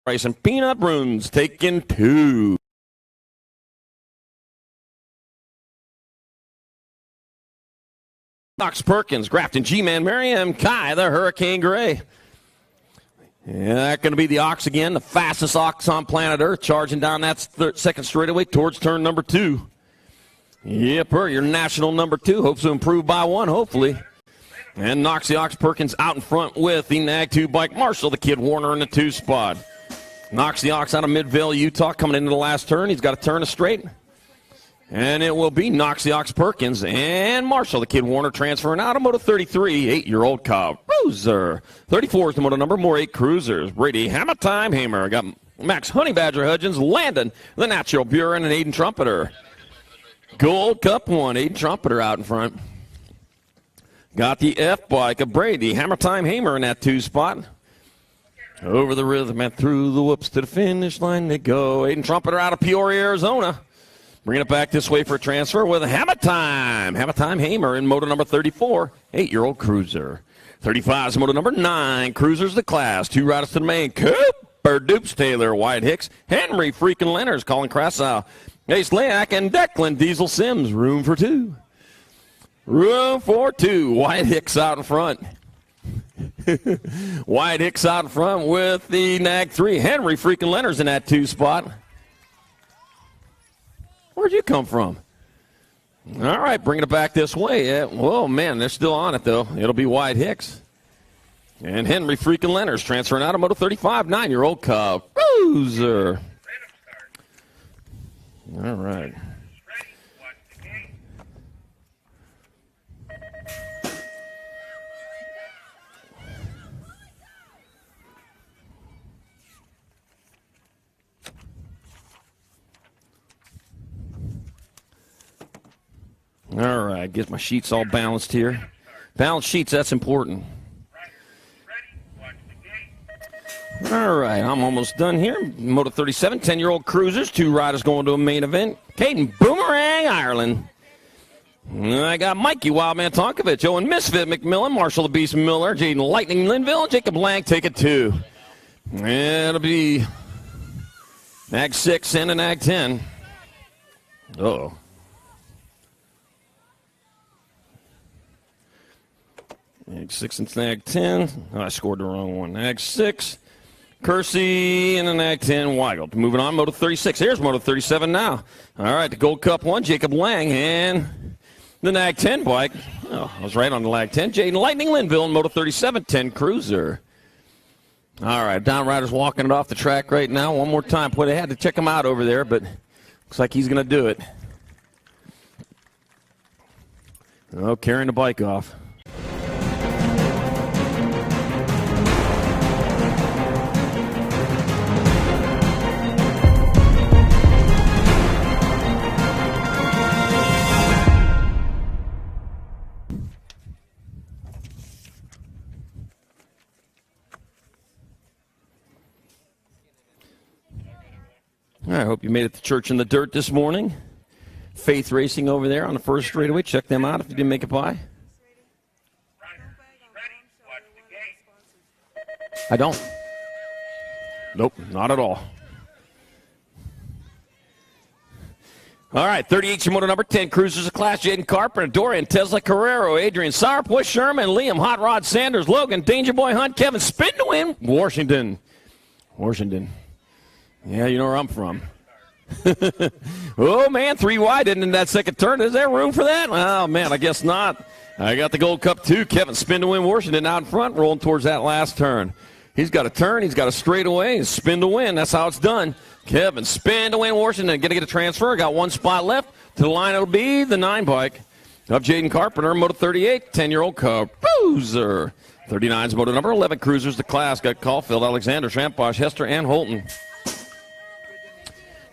Rice and Peanut Bruins taking 2. Ox Perkins, Grafton, G-Man, Miriam, Kai, the Hurricane Gray. Yeah, that's going to be the Ox again, the fastest Ox on planet Earth, charging down that second straightaway towards turn number 2. Yep, your national number 2. Hopes to improve by 1, hopefully. And knocks the Ox Perkins out in front with the Nag 2 bike. Marshall, the Kid Warner in the 2 spot. Knocks the Ox out of Midvale, Utah, coming into the last turn. He's got to turn a straight. And it will be Knox the Ox Perkins and Marshall, the Kid Warner, transferring out of Moto 33, 8-year-old Cobb Cruiser. 34 is the moto number, more 8 cruisers. Brady Hammer Time Hamer. Got Max Honey Badger Hudgens, Landon, the Natural Buren, and Aiden Trumpeter. Gold Cup 1, Aiden Trumpeter out in front. Got the F bike of Brady Hammer Time Hamer in that 2 spot. Over the rhythm and through the whoops to the finish line they go. Aiden Trumpeter out of Peoria, Arizona. Bringing it back this way for a transfer with Hammer Time Hamer in moto number 34, 8-year-old Cruiser. 35 is moto number 9, Cruiser's the class. 2 riders to the main. Cooper Dupes Taylor, Wyatt Hicks, Henry freaking Leonards, Colin Krassow, Ace Layak, and Declan Diesel Sims. Room for 2. Room for 2. Wyatt Hicks out in front. Wyatt Hicks out in front with the Nag 3. Henry freaking Leonards in that 2 spot. Where'd you come from? All right, bringing it back this way. Yeah, whoa, man, they're still on it, though. It'll be Wyatt Hicks. And Henry freaking Leonards transferring out of Moto 35, 9-year-old Cobb Cruiser. All right. All right, get my sheets all balanced here. Balanced sheets, that's important. All right, I'm almost done here. Moto 37, 10-year-old Cruisers, 2 riders going to a main event. Caden Boomerang, Ireland. And I got Mikey Wildman Tonkovich, Owen Misfit McMillan, Marshall the Beast Miller, Jaden Lightning Linville, and Jacob Lang take it 2. And it'll be Nag 6 and a Nag 10. Uh-oh. Nag 6 and Nag 10. Oh, I scored the wrong one. Nag 6, Kersey, and a Nag 10, Weigel. Moving on, Moto 36. Here's Moto 37 now. All right, the Gold Cup 1, Jacob Lang, and the Nag 10 bike. Oh, I was right on the Nag 10. Jaden Lightning Linville and Moto 37, 10 Cruiser. All right, Don Ryder's walking it off the track right now. One more time. Boy, they had to check him out over there, but looks like he's going to do it. Oh, carrying the bike off. I hope you made it to church in the dirt this morning. Faith Racing over there on the first straightaway. Check them out if you didn't make it by. I don't. Nope, not at all. All right, 38 moto number 10, Cruisers of Class, Jaden Carpenter, Dorian, Tesla Carrero, Adrian Sourpuss, Sherman, Liam, Hot Rod Sanders, Logan, Danger Boy Hunt, Kevin, Spin to Win, Washington. Yeah, you know where I'm from. Oh, man, 3 wide in that second turn. Is there room for that? Oh, man, I guess not. I got the Gold Cup 2. Kevin Spin to Win Washington out in front, rolling towards that last turn. He's got a turn. He's got a straightaway. Spin to win. That's how it's done. Kevin Spin to Win Washington. Going to get a transfer. Got 1 spot left. To the line it'll be the 9 bike of Jaden Carpenter, Moto 38, 10-year-old Cruiser. 39's Moto number 11, Cruisers the class. Got Caulfield, Alexander, Tramposh, Hester, and Holton.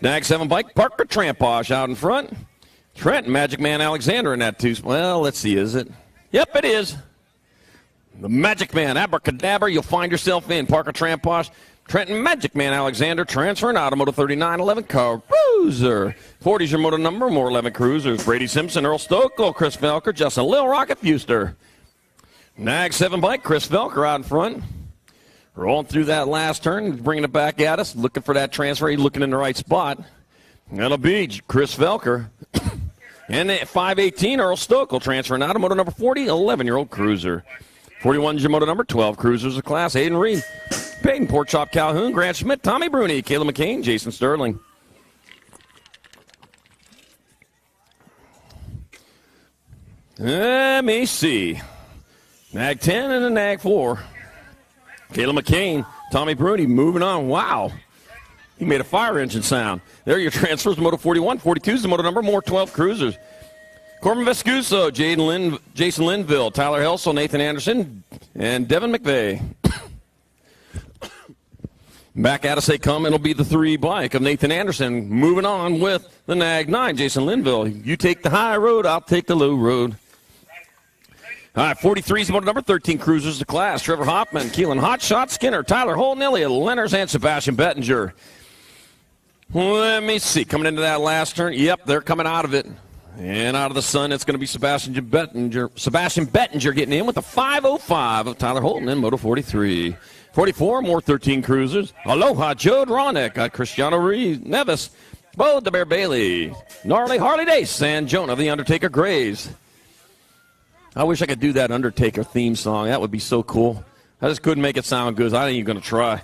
Nag 7 bike, Parker Tramposh out in front. Trent, Magic Man Alexander in that 2. Well, let's see, is it? Yep, it is. The Magic Man, abracadabra, you'll find yourself in. Parker Tramposh, Trenton Magic Man Alexander transferring out of Moto 39, 11 Cruiser. 40's your moto number, more 11 Cruisers. Brady Simpson, Earl Stokel, Chris Velker, Justin Lil Rocket Fuster. Nag 7 bike, Chris Velker out in front. Rolling through that last turn, bringing it back at us, looking for that transfer. He's looking in the right spot. That'll be Chris Velker. And at 518, Earl Stokel transferring out of moto number 40, 11-year-old cruiser. 41 is your moto number, 12 cruisers of class. Hayden Reed, Peyton Porchop Calhoun, Grant Schmidt, Tommy Bruni, Caleb McCain, Jason Sterling. Let me see. Nag 10 and a Nag 4. Caleb McCain, Tommy Bruni moving on. Wow. He made a fire engine sound. There are your transfers to Moto 41. 42 is the moto number, more 12 cruisers. Corbin Vescuso, Jason Linville, Tyler Helsel, Nathan Anderson, and Devin McVeigh. Back at us they come. It'll be the 3 bike of Nathan Anderson. Moving on with the Nag 9, Jason Linville. You take the high road, I'll take the low road. All right, 43 is the moto number, 13 cruisers of class. Trevor Hoffman, Keelan Hotshot Skinner, Tyler Holden, Elliott Lenners, and Sebastian Bettinger. Let me see. Coming into that last turn. Yep, they're coming out of it. And out of the sun, it's going to be Sebastian Bettinger getting in with a 5:05 of Tyler Holden in Moto 43. 44, more 13 cruisers. Aloha, Joe Dronick, got Cristiano Nevis, Bo the Bear Bailey, Gnarly Harley Dace, and Jonah the Undertaker Graves. I wish I could do that Undertaker theme song. That would be so cool. I just couldn't make it sound good. I ain't even going to try.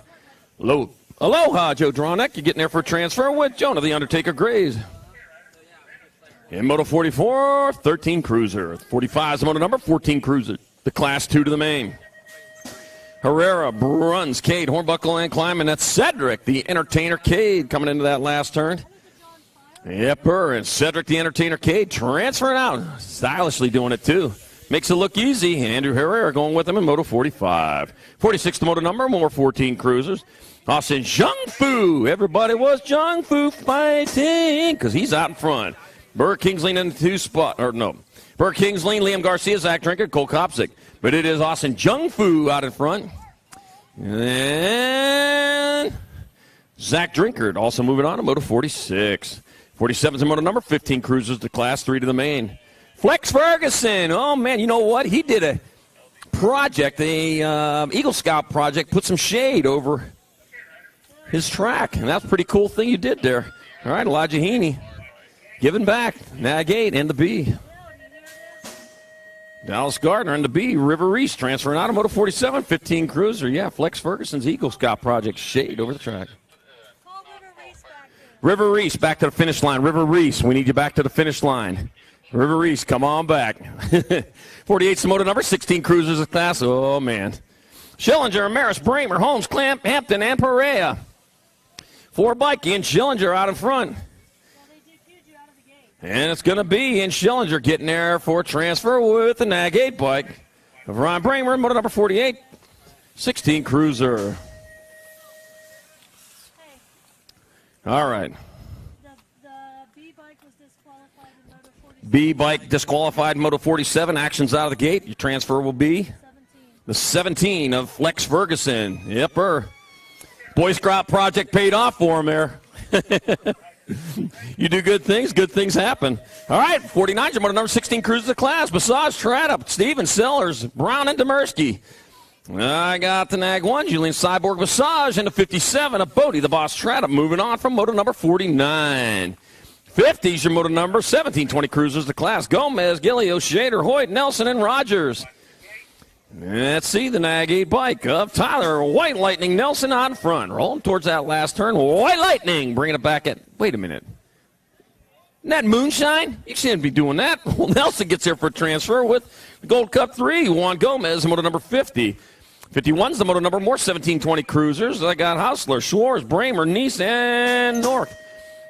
Aloha, Joe Dronick. You're getting there for a transfer with Jonah the Undertaker Graves. In Moto 44, 13 cruiser. 45 is the moto number, 14 cruiser. The class 2 to the main. Herrera, Bruns, Cade, Hornbuckle, and Kleiman. That's Cedric, the Entertainer Cade, coming into that last turn. Yepper, and Cedric, the Entertainer Cade, transferring out. Stylishly doing it, too. Makes it look easy. Andrew Herrera going with him in Moto 45. 46 the moto number, more 14 cruisers. Austin Zhang Fu. Everybody was Zhang Fu fighting because he's out in front. Burr Kingsley in the 2 spot. Or no. Burr Kingsley, Liam Garcia, Zach Drinker, Cole Kopsik. But it is Austin Zhang Fu out in front. And Zach Drinkard also moving on to Moto 46. 47 is the moto number, 15 cruisers to class 3 to the main. Flex Ferguson. Oh, man, you know what? He did a project, the Eagle Scout project, put some shade over his track. And that's a pretty cool thing you did there. All right, Elijah Heaney giving back. Nag 8 and the B. Dallas Gardner and the B. River Reese transferring out of Moto 47, 15 cruiser. Yeah, Flex Ferguson's Eagle Scout project shade over the track. River Reese back to the finish line. River Reese, we need you back to the finish line. River Reese, come on back. 48's the moto number, 16 cruisers of class. Oh, man. Schillinger, Maris, Bramer, Holmes, Clamp, Hampton, and Perea. 4 bike, Ian Schillinger out in front. And it's going to be Ian Schillinger getting there for a transfer with the Nag 8 bike of Ryan Bramer, moto number 48, 16 cruiser. All right. B bike disqualified in Moto 47. Actions out of the gate. Your transfer will be 17. The 17 of Flex Ferguson. Yepper. Boy Scout project paid off for him there. You do good things happen. All right, 49 is your moto number, 16 cruisers of class. Massage, Tratup, Steven Sellers, Brown, and Demersky. I got the Nag 1, Julian Cyborg Massage, and the 57 of Bodie, the Boss Tratup, moving on from moto number 49. 50 is your moto number, 1720 cruisers the class. Gomez, Gillio, Shader, Hoyt, Nelson, and Rogers. Let's see the Nag 8 bike of Tyler White Lightning Nelson out in front. Rolling towards that last turn. White Lightning bringing it back at, wait a minute. Isn't that moonshine? You shouldn't be doing that. Well, Nelson gets here for a transfer with the Gold Cup 3. Juan Gomez, moto number 50. 51's the moto number, more 1720 cruisers. I got Hausler, Schwartz, Bramer, Nice, and North.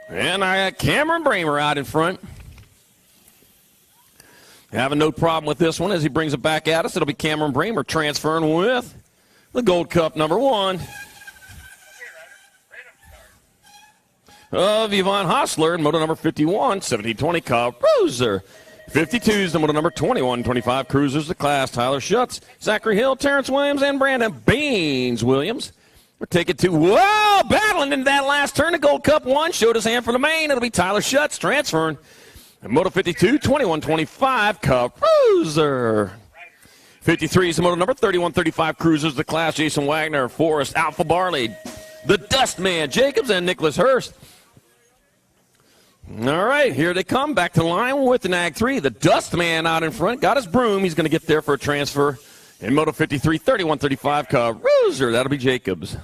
And I got Cameron Bramer out in front. Having no problem with this one as he brings it back at us. It'll be Cameron Bramer transferring with the Gold Cup number 1 of Yvonne Hausler and moto number 51, 1720 Kyle Cruiser. 52's the moto number 2125 cruisers the class. Tyler Schutz, Zachary Hill, Terrence Williams, and Brandon Baines Williams. We're taking to, whoa, battling into that last turn. The Gold Cup 1 showed his hand for the main. It'll be Tyler Schutz transferring. And Moto 52, 2125 Cup Cruiser. 53 is the moto number 3135 Cruisers, the class. Jason Wagner, Forrest, Alpha Barley, the Dustman, Jacobs, and Nicholas Hurst. All right, here they come. Back to the line with the Nag 3. The Dustman out in front. Got his broom. He's going to get there for a transfer. In Moto 53, 3135 Cruiser. That'll be Jacobs.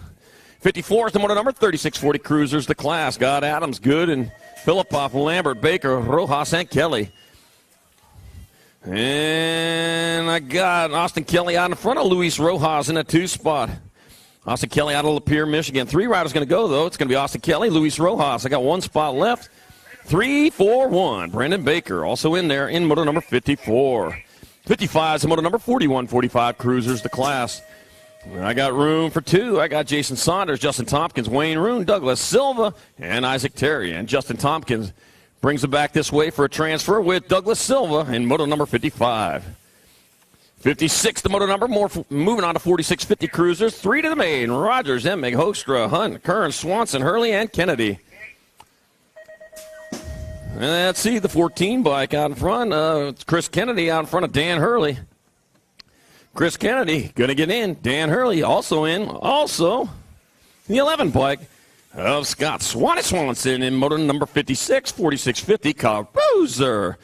54 is the moto number 3640 Cruisers, the class. Got Adams, Good, and Philippoff, Lambert, Baker, Rojas, and Kelly. And I got Austin Kelly out in front of Luis Rojas in a 2 spot. Austin Kelly out of Lapeer, Michigan. 3 riders going to go, though. It's going to be Austin Kelly, Luis Rojas. I got 1 spot left. 3-4-1. Brandon Baker also in there in moto number 54. 55 is the moto number 4145 Cruisers, the class. I got room for 2. I got Jason Saunders, Justin Tompkins, Wayne Roon, Douglas Silva, and Isaac Terry. And Justin Tompkins brings it back this way for a transfer with Douglas Silva in moto number 55. 56, the moto number, moving on to 4650 Cruisers. 3 to the main, Rogers, Emig, Hoekstra, Hunt, Kern, Swanson, Hurley, and Kennedy. And let's see, the 14 bike out in front. It's Chris Kennedy out in front of Dan Hurley. Chris Kennedy going to get in. Dan Hurley also in. Also, the 11 bike of Scott Swanson in moto number 56, 4650 Cruiser.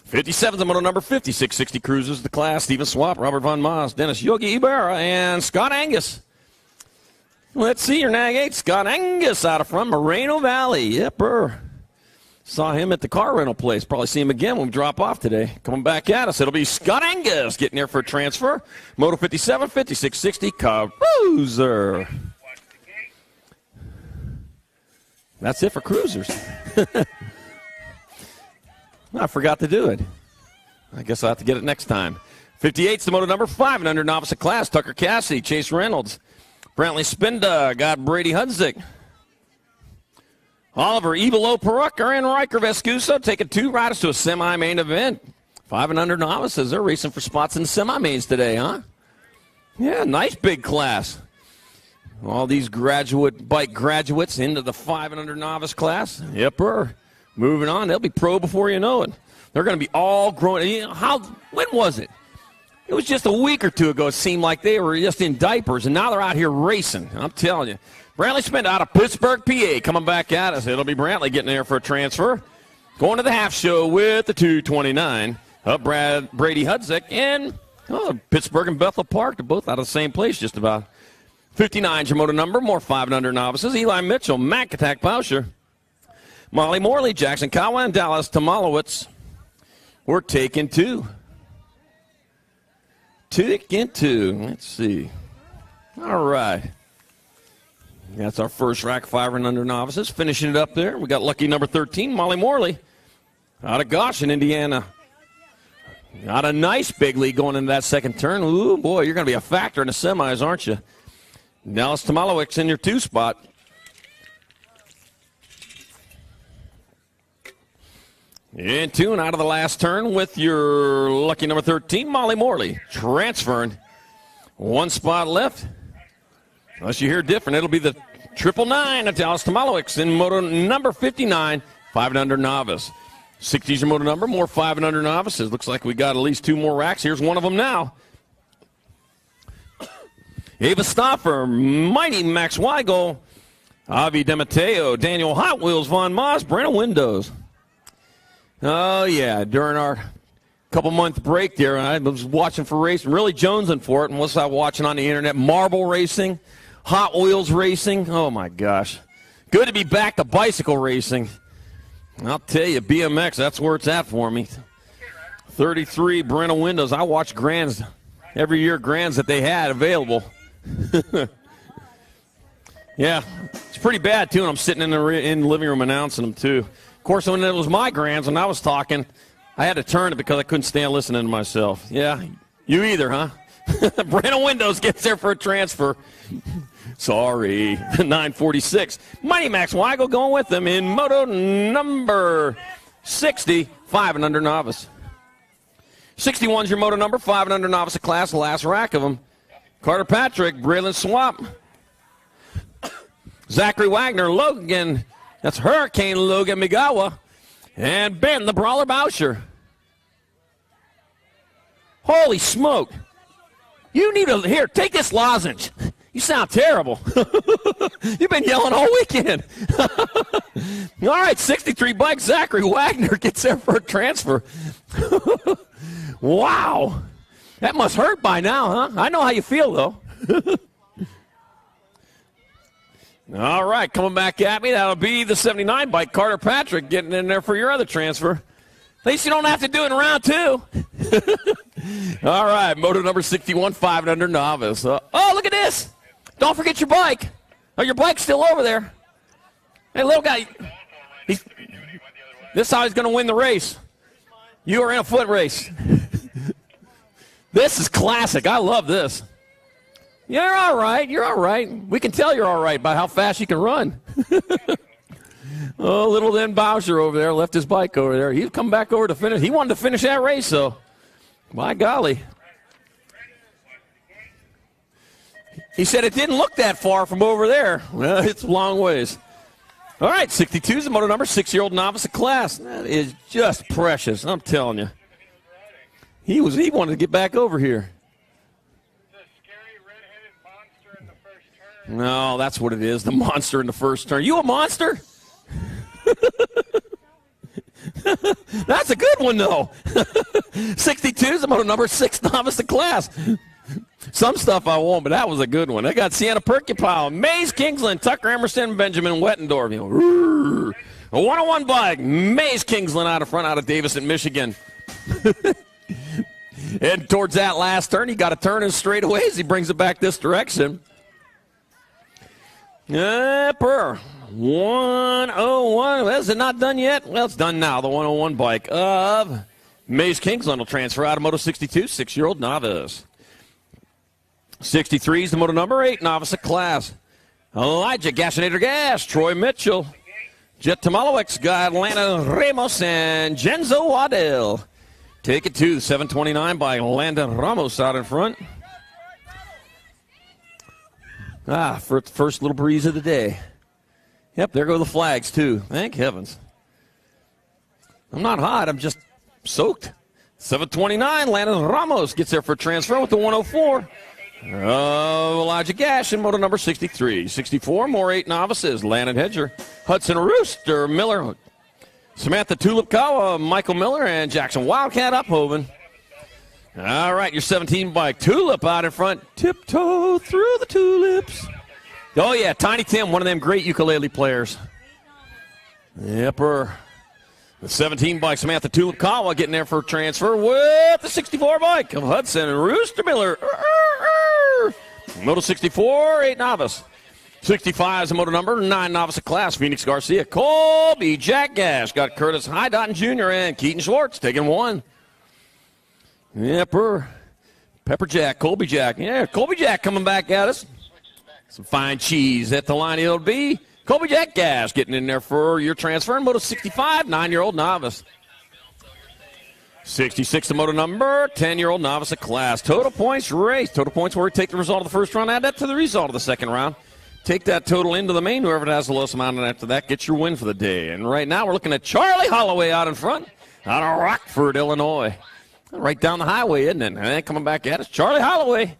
57 the moto number 5660 Cruisers, the class. Stephen Swap, Robert Von Maas, Dennis Yogi Ibarra, and Scott Angus. Let's see your Nag 8. Scott Angus out of front, Moreno Valley. Yepper. Saw him at the car rental place. Probably see him again when we drop off today. Coming back at us, it'll be Scott Angus getting there for a transfer. Moto 57, 5660 Cruiser. That's it for Cruisers. I forgot to do it. I guess I'll have to get it next time. 58's the moto number 5 and under novice class. Tucker Cassidy, Chase Reynolds, Brantley Spinda, got Brady Hudzik. Oliver, Evilo, Perucker, and Riker Vescuso taking 2 riders to a semi-main event. 5 and under novices. They're racing for spots in the semi-mains today, huh? Yeah, nice big class. All these bike graduates into the 5 and under novice class. Yepper. Moving on. They'll be pro before you know it. They're going to be all grown. You know, when was it? It was just a week or 2 ago. It seemed like they were just in diapers, and now they're out here racing. I'm telling you. Brantley Spinda out of Pittsburgh, PA, coming back at us. It'll be Brantley getting there for a transfer. Going to the half show with the 229 of Brady Hudzik and Pittsburgh and Bethel Park. They're both out of the same place just about. 59's your moto number. More 5 and under novices. Eli Mitchell, Matt Katak Bauscher, Molly Morley, Jackson Kawa, and Dallas Tomalowitz. We're taking 2. Taking 2. Let's see. All right. That's our first rack 5 and under novices. Finishing it up there, we got lucky number 13, Molly Morley, out of Goshen, Indiana. Got a nice big lead going into that second turn. Ooh, boy, you're going to be a factor in the semis, aren't you? Dallas Tomalowicz in your 2 spot. In 2 and out of the last turn with your lucky number 13, Molly Morley, transferring. 1 spot left. Unless you hear different, it'll be the 999 of Dallas Tomalowicz in moto number 59, 5 and under novice. 60's your moto number, more 5 and under novices. Looks like we got at least 2 more racks. Here's one of them now. Ava Stoffer, Mighty Max Weigel, Avi DeMatteo, Daniel Hot Wheels, Von Moss, Brenna Windows. Oh, yeah, during our couple-month break there, I was watching for racing, really jonesing for it, and what's I watching on the internet? Marble racing, Hot Wheels racing. Oh, my gosh. Good to be back to bicycle racing. I'll tell you, BMX, that's where it's at for me. 33 Brenna Windows. I watch Grands every year, Grands that they had available. Yeah, it's pretty bad, too, and I'm sitting in the living room announcing them, too. Of course, when it was my Grands, when I was talking, I had to turn it because I couldn't stand listening to myself. Yeah, you either, huh? Brenna Windows gets there for a transfer. Sorry, 946. Mighty Max Weigel going with them in moto number 60, 5 and under novice. 61's your moto number, 5 and under novice class, the last rack of them. Carter Patrick, Braylon Swamp, Zachary Wagner, Logan, that's Hurricane Logan Migawa, and Ben the Brawler Bauscher. Holy smoke. You need to, here, take this lozenge. You sound terrible. You've been yelling all weekend. All right, 63 bike, Zachary Wagner gets there for a transfer. Wow. That must hurt by now, huh? I know how you feel, though. All right, coming back at me, that'll be the 79 bike, Carter Patrick, getting in there for your other transfer. At least you don't have to do it in round 2. All right, moto number 61, 5 and under novice. Oh, look at this. Don't forget your bike. Oh, your bike's still over there. Hey, little guy, this is how he's going to win the race. You are in a foot race. This is classic. I love this. You're all right. You're all right. We can tell you're all right by how fast you can run. Oh, little then Bowser over there left his bike over there. He'd come back over to finish. He wanted to finish that race, though. My golly. He said it didn't look that far from over there. Well, it's a long ways. All right, 62 is the moto number, 6-year-old novice of class. That is just precious, I'm telling you. He wanted to get back over here. No, that's what it is, the monster in the first turn. You a monster? That's a good one, though. 62 is the moto number 6 novice of class. Some stuff I won't, but that was a good one. I got Sienna Perkypile, Mays Kingsland, Tucker Emerson, Benjamin Wettendorf. A 101 bike, Mays Kingsland out of front, out of Davison, Michigan. Heading towards that last turn, he got to turn in straightaways. He brings it back this direction. Per 101. Well, is it not done yet? Well, it's done now. The 101 bike of Mays Kingsland will transfer out of Moto 62, 6-year-old novice. 63 is the moto number 8 novice of class. Elijah Gassionator Gas, Troy Mitchell, Jet Tomalowicz, got Atlanta Ramos, and Genzo Waddell. Take it to the 729 by Landon Ramos out in front. For the first little breeze of the day. Yep, there go the flags, too. Thank heavens. I'm not hot. I'm just soaked. 729, Landon Ramos gets there for a transfer with the 104. Elijah Gash in moto number 63. 64, more 8 novices. Landon Hedger, Hudson Rooster, Miller, Samantha Tulipkawa, Michael Miller, and Jackson Wildcat Uphoven. All right, your 17 bike. Tulip out in front. Tiptoe through the tulips. Oh, yeah, Tiny Tim, one of them great ukulele players. Yepper. The 17 bike, Samantha Tulipkawa getting there for a transfer with the 64 bike of Hudson and Rooster Miller. Moto 64, 8 novice. 65 is the moto number 9 novice of class. Phoenix Garcia, Colby Jack Gash. Got Curtis Hydotton Jr. and Keaton Schwartz taking 1. Yepper. Pepper Jack, Colby Jack. Yeah, Colby Jack coming back at us. Some fine cheese at the line it'll be. Colby Jack Gash getting in there for your transfer in Moto 65, 9-year-old novice. 66, the moto number, 10-year-old novice of class. Total points race. Total points where we take the result of the first round, add that to the result of the second round. Take that total into the main. Whoever has the lowest amount, and after that, gets your win for the day. And right now, we're looking at Charlie Holloway out in front, out of Rockford, Illinois. Right down the highway, isn't it? And coming back at us, Charlie Holloway.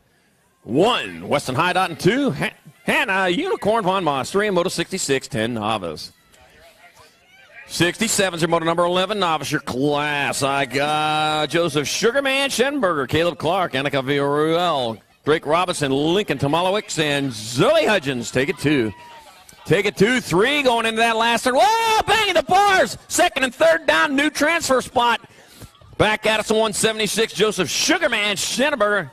1, Weston Hydotton 2, Hannah Unicorn Von Moss 3, and Moto 66, 10 novice. 67's your moto number 11 novice, your class. I got Joseph Sugarman Schenberger, Caleb Clark, Annika Villarreal, Drake Robinson, Lincoln Tomalowicz, and Zoe Hudgens. Take it 2. Take it 2, 3 going into that last turn. Whoa, banging the bars. Second and third down, new transfer spot. Back at us on 176, Joseph Sugarman Schenberger.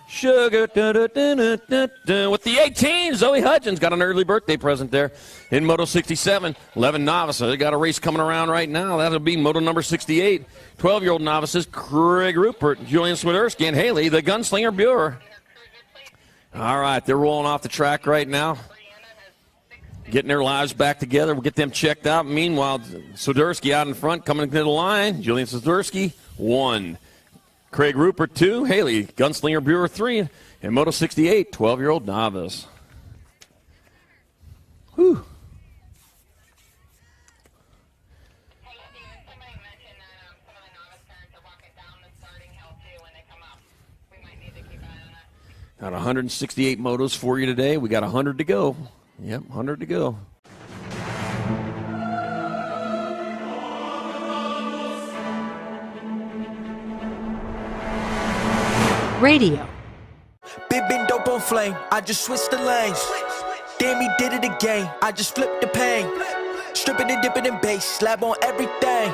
With the 18, Zoe Hudgens got an early birthday present there in Moto 67. 11 novices. They got a race coming around right now. That'll be Moto number 68. 12-year-old novices, Craig Rupert, Julian Swiderski, and Haley, the Gunslinger Buer. All right, they're rolling off the track right now. Getting their lives back together. We'll get them checked out. Meanwhile, Swiderski out in front, coming to the line. Julian Swiderski, 1. Craig Rupert, 2. Haley, Gunslinger Buer, 3. And Moto 68, 12-year-old novice. Whew. Got 168 motos for you today. We got 100 to go. Yep, 100 to go. Radio. Big been dope on flame, I just switched the lanes. Damn, he did it again, I just flipped the pain. Stripping and dipping in bass, slab on everything.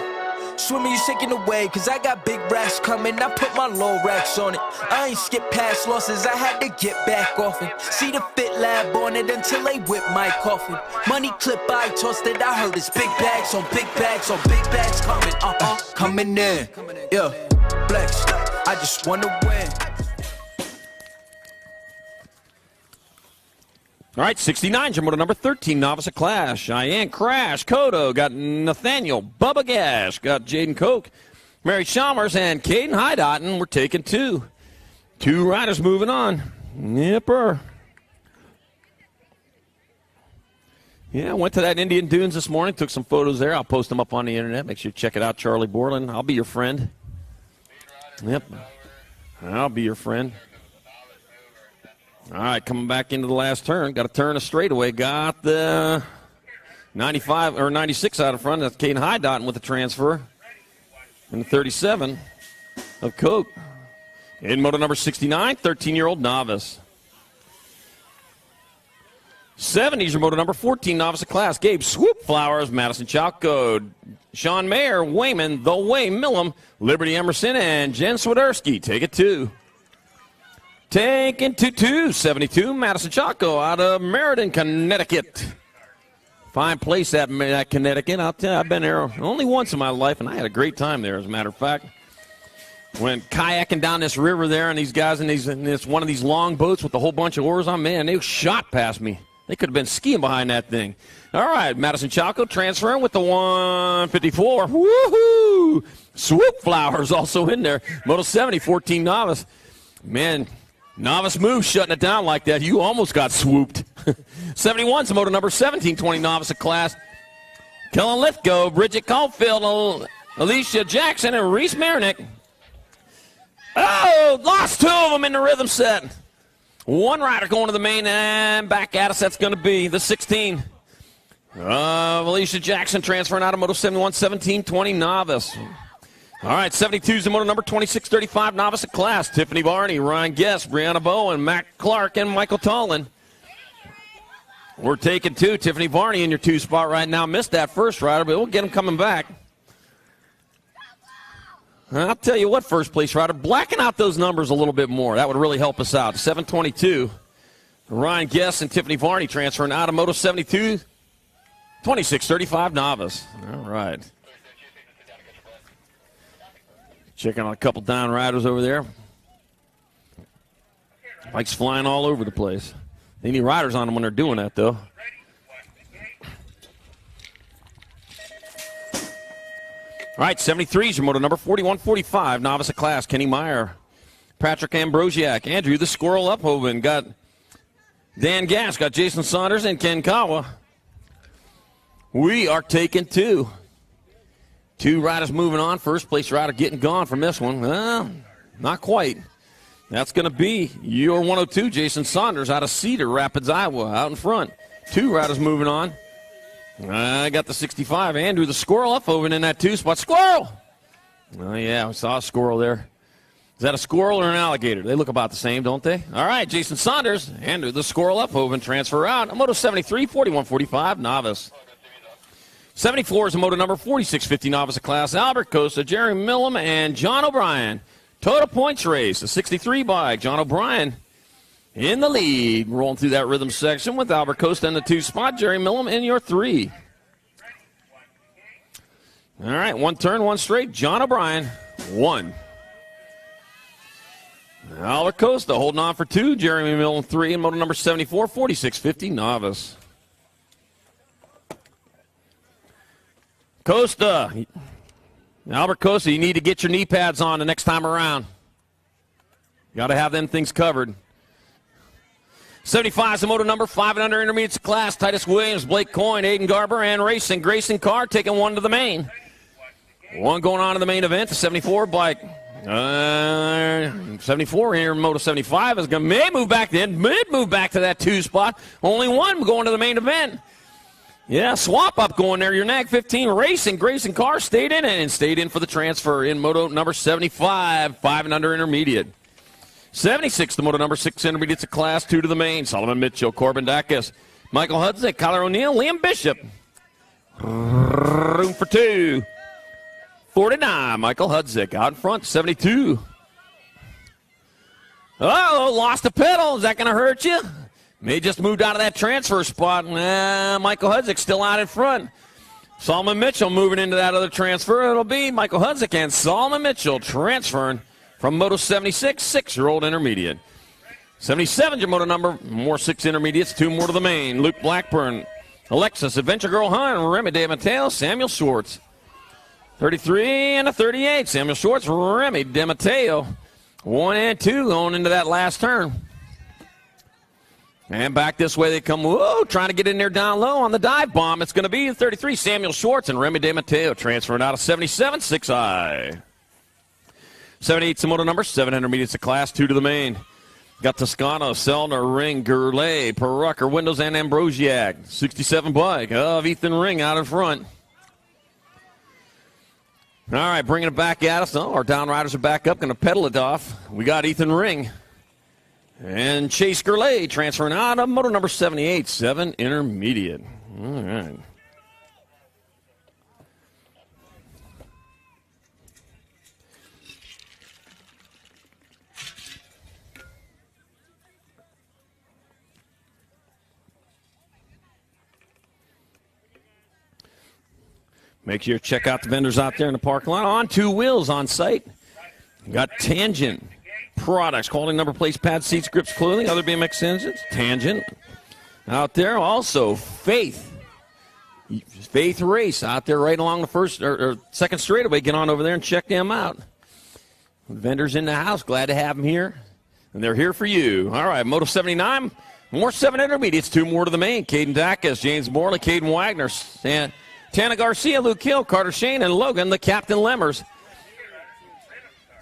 Swimming, you shaking away, cause I got big racks coming. I put my low racks on it. I ain't skip past losses, I had to get back off it. See the fit lab on it until they whip my coffin. Money clip, I tossed it, I heard it's big bags on big bags on big bags coming. Coming in, yeah, flex. I just wanna win. All right, 69's your moto number 13, Novice at Class. Cheyenne Crash, Kodo, got Nathaniel, Bubba Gash, got Jaden Koch, Mary Chalmers, and Caden Hydotten. We're taking two. Two riders moving on. Yepper. Yeah, I went to that Indian Dunes this morning, took some photos there. I'll post them up on the internet. Make sure you check it out, Charlie Borland. I'll be your friend. Yep, I'll be your friend. All right, coming back into the last turn. Got to turn a straightaway. Got the 95 or 96 out of front. That's Caden Hydotten with the transfer. And the 37 of Coke. In moto number 69, 13-year-old Novice. 70's your moto number 14, Novice at Class. Gabe Swoop Flowers, Madison Chalco, Sean Mayer, Wayman, The Way Millum, Liberty Emerson, and Jen Swiderski. Take it two. Taking to 272, Madison Chalco out of Meriden, Connecticut. Fine place at Connecticut. I'll tell you, I've been there only once in my life, and I had a great time there, as a matter of fact. Went kayaking down this river there, and these guys in this one of these long boats with a whole bunch of oars on, man, they shot past me. They could have been skiing behind that thing. All right, Madison Chalco transferring with the 154. Woohoo! Swoop Flowers also in there. Moto 70, 14 Novice. Man, Novice move shutting it down like that. You almost got swooped. 71's moto number 17, 20 Novice at Class. Kellen Lithgow, Bridget Caulfield, Alicia Jackson, and Reese Marinick. Oh, lost two of them in the rhythm set. One rider going to the main and back at us. That's going to be the 16 of Alicia Jackson transferring out of moto 71, 17, 20 Novice. All right, 72's the moto number 2635 Novice at Class. Tiffany Varney, Ryan Guest, Brianna Bowen, Matt Clark, and Michael Tollin. We're taking two. Tiffany Varney in your two spot right now. Missed that first rider, but we'll get him coming back. I'll tell you what, first place rider, blacken out those numbers a little bit more. That would really help us out. 722. Ryan Guest and Tiffany Varney transferring out of moto 72, 2635 Novice. All right. Checking on a couple down riders over there. Bikes flying all over the place. They need riders on them when they're doing that, though. All right, 73's your moto number 4145, Novice at Class. Kenny Meyer, Patrick Ambrosiak, Andrew the Squirrel Uphoven, got Dan Gass, got Jason Saunders, and Ken Kawa. We are taking two. Two riders moving on. First place rider getting gone from this one. Well, not quite. That's going to be your 102, Jason Saunders, out of Cedar Rapids, Iowa, out in front. Two riders moving on. I got the 65, Andrew the Squirrel Uphoven in that two spot. Squirrel! Oh, yeah, we saw a squirrel there. Is that a squirrel or an alligator? They look about the same, don't they? All right, Jason Saunders, Andrew the Squirrel Uphoven, transfer out. A moto 73, 4145, Novice. 74 is a moto number 4650 Novice at Class. Albert Costa, Jerry Millum, and John O'Brien. Total points race, a 63 bike. John O'Brien in the lead. Rolling through that rhythm section with Albert Costa in the two spot. Jerry Millum in your three. All right, one turn, one straight. John O'Brien, one. Albert Costa holding on for two. Jeremy Millum, three. And moto number 74, 4650 Novice. Costa, Albert Costa, you need to get your knee pads on the next time around. You got to have them things covered. 75 is the moto number 5 and under intermediate class. Titus Williams, Blake Coyne, Aiden Garber, and Racing Grayson Carr taking one to the main. One going on in the main event, the 74 bike. 74 here in Moto 75 is going to move back to that 2 spot. Only one going to the main event. Yeah, swap up going there. Your NAG 15 Racing. Grayson Carr stayed in for the transfer in Moto number 75, 5 and under intermediate. 76, the Moto number 6 intermediates, a class 2 to the main. Solomon Mitchell, Corbin Dacus, Michael Hudzik, Kyler O'Neill, Liam Bishop. Room for 2. 49, Michael Hudzik out in front, 72. Oh, lost a pedal. Is that going to hurt you? May just moved out of that transfer spot. Michael Hudzik still out in front. Solomon Mitchell moving into that other transfer. It'll be Michael Hudzik and Solomon Mitchell transferring from Moto 76, 6-year-old intermediate. 77's your Moto number, more 6 intermediates, 2 more to the main. Luke Blackburn, Alexis, Adventure Girl Hunt, Remy De Matteo, Samuel Schwartz. 33 and a 38, Samuel Schwartz, Remy De Matteo. 1 and 2 going into that last turn. And back this way they come, whoa, trying to get in there down low on the dive bomb. It's going to be 33, Samuel Schwartz and Remy De Matteo transferring out of 77, 6i. 78's the Moto number, 7 intermediates, a class 2 to the main. Got Toscano, Selner, Ring, Gurley, Perucker, Windows, and Ambrosiak. 67 bike of Ethan Ring out in front. All right, bringing it back at us. Oh, our downriders are back up, going to pedal it off. We got Ethan Ring. And Chase Gurley transferring out of Moto number 78, 7 intermediate. All right. Make sure you check out the vendors out there in the parking lot. On 2 wheels on site. Got Tangent Products, quality number plates, pads, seats, grips, clothing, other BMX engines. Tangent out there. Also, Faith Race out there right along the first or second straightaway. Get on over there and check them out. Vendors in the house. Glad to have them here. And they're here for you. All right, Moto 79. More 7 intermediates. 2 more to the main. Caden Dacus, James Morley, Caden Wagner, Tana Garcia, Luke Hill, Carter Shane, and Logan, the Captain Lemmers.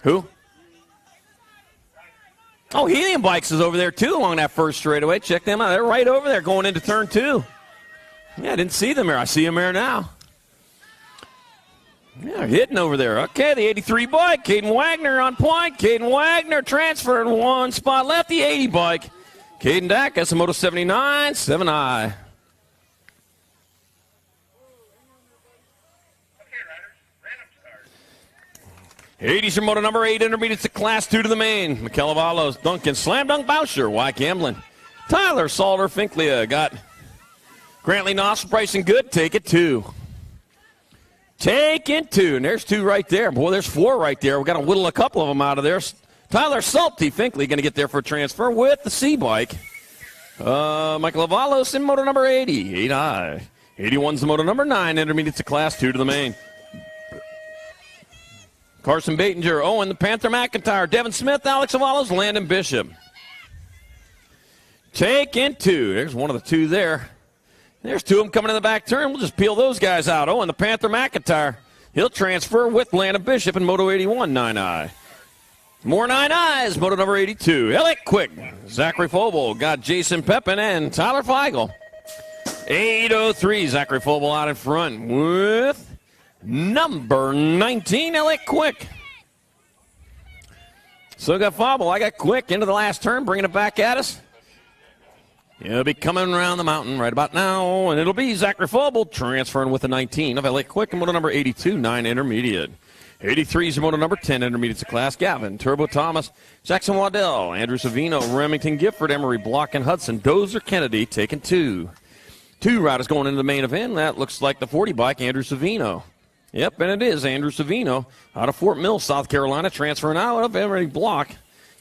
Who? Oh, Helium Bikes is over there, too, along that first straightaway. Check them out. They're right over there going into turn 2. Yeah, I didn't see them there. I see them there now. Yeah, they're hitting over there. Okay, the 83 bike, Caden Wagner on point. Caden Wagner transferred 1 spot left. The 80 bike, Caden Dacus, Moto 79, 7i. 80's your Moto number 8 intermediates, to class 2 to the main. McKelavalos, Duncan, Slam Dunk Bousher, Y. Gamblin. Tyler Salter, Finklia. Got Grantley Noss, Bryson Good. Take it 2. Take it 2. And there's 2 right there. Boy, there's 4 right there. We've got to whittle a couple of them out of there. Tyler Salty, Finkley, going to get there for a transfer with the C bike. Michael Avalos in Moto number 80, 8i. 81's the Moto number 9 intermediates, to class 2 to the main. Carson Batinger, Owen, the Panther McIntyre, Devin Smith, Alex Avalos, Landon Bishop. Take in 2. There's one of the 2 there. There's 2 of them coming in the back turn. We'll just peel those guys out. Owen, the Panther McIntyre. He'll transfer with Landon Bishop in Moto 81, 9i. More 9i's, Moto number 82. Elliot Quick, Zachary Fobel, got Jason Pepin and Tyler Feigl. 803, Zachary Fobel out in front with number 19, Elliot Quick. So got Fobble. I got Quick into the last turn, bringing it back at us. He'll be coming around the mountain right about now, and it'll be Zachary Fobble transferring with the 19 of Elliot Quick and Moto number 82, 9 intermediate. 83 is Moto number 10 intermediate to class. Gavin, Turbo Thomas, Jackson Waddell, Andrew Savino, Remington Gifford, Emery Block, and Hudson. Dozer Kennedy taking 2. 2 riders going into the main event. That looks like the 40 bike, Andrew Savino. Yep, and it is Andrew Savino out of Fort Mill, South Carolina, transferring out of Emery Block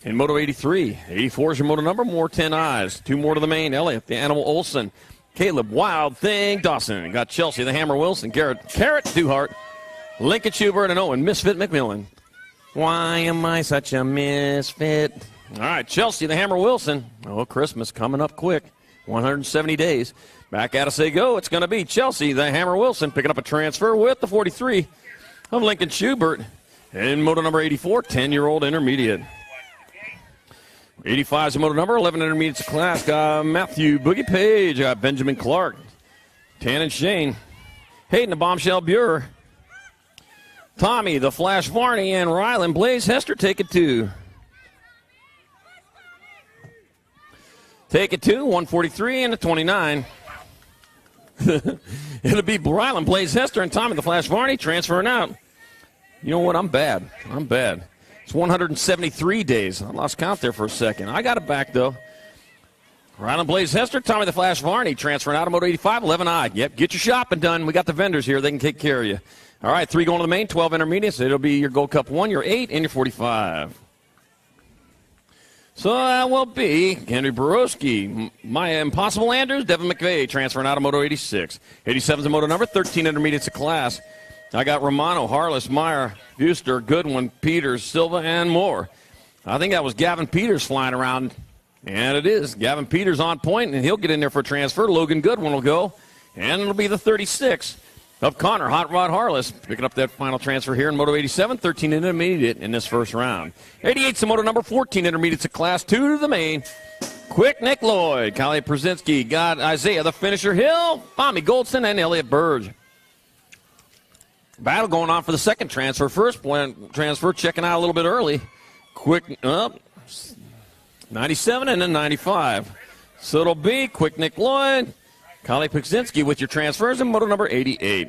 in Moto 83. 84 is your Moto number, more 10i's. 2 more to the main, Elliott, the Animal Olson, Caleb Wild Thing Dawson. Got Chelsea, the Hammer Wilson, Carrot Duhart, Lincoln Schubert, and Owen Misfit McMillan. Why am I such a misfit? All right, Chelsea, the Hammer Wilson. Oh, Christmas coming up quick. 170 days. Back at us they go. It's going to be Chelsea, the Hammer Wilson, picking up a transfer with the 43 of Lincoln Schubert. In moto number 84, 10-year-old intermediate. 85 is the moto number, 11 intermediates of class. Got Matthew Boogie Page. Got Benjamin Clark. Tan and Shane. Hayden the Bombshell Buer. Tommy the Flash Varney and Ryland Blaze Hester take it to. Take it to 143 and a 29. It'll be Ryland Blaze Hester and Tommy the Flash Varney transferring out. You know what? I'm bad. It's 173 days. I lost count there for a second. I got it back, though. Ryland Blaze Hester, Tommy the Flash Varney transferring out of Moto 85, 11I. Yep, get your shopping done. We got the vendors here. They can take care of you. All right, 3 going to the main, 12 intermediates. It'll be your Gold Cup 1, your 8, and your 45. So that will be Henry Borowski, Maya Impossible Anders, Devin McVeigh transferring out of Moto 86. 87 is the moto number, 13 intermediates of class. I got Romano, Harless, Meyer, Buster, Goodwin, Peters, Silva, and more. I think that was Gavin Peters flying around, and it is. Gavin Peters on point, and he'll get in there for a transfer. Logan Goodwin will go, and it'll be the 36 of Connor Hot Rod Harless, picking up that final transfer here in Moto 87, 13 intermediate in this first round. 88's the moto number, 14 intermediates of class, 2 to the main. Quick Nick Lloyd, Kyle Przinski, got Isaiah the Finisher Hill, Tommy Goldson, and Elliot Burge. Battle going on for the second transfer. First transfer checking out a little bit early. Quick up, 97 and then 95. So it'll be Quick Nick Lloyd, Kyle Przinski with your transfers, and moto number 88.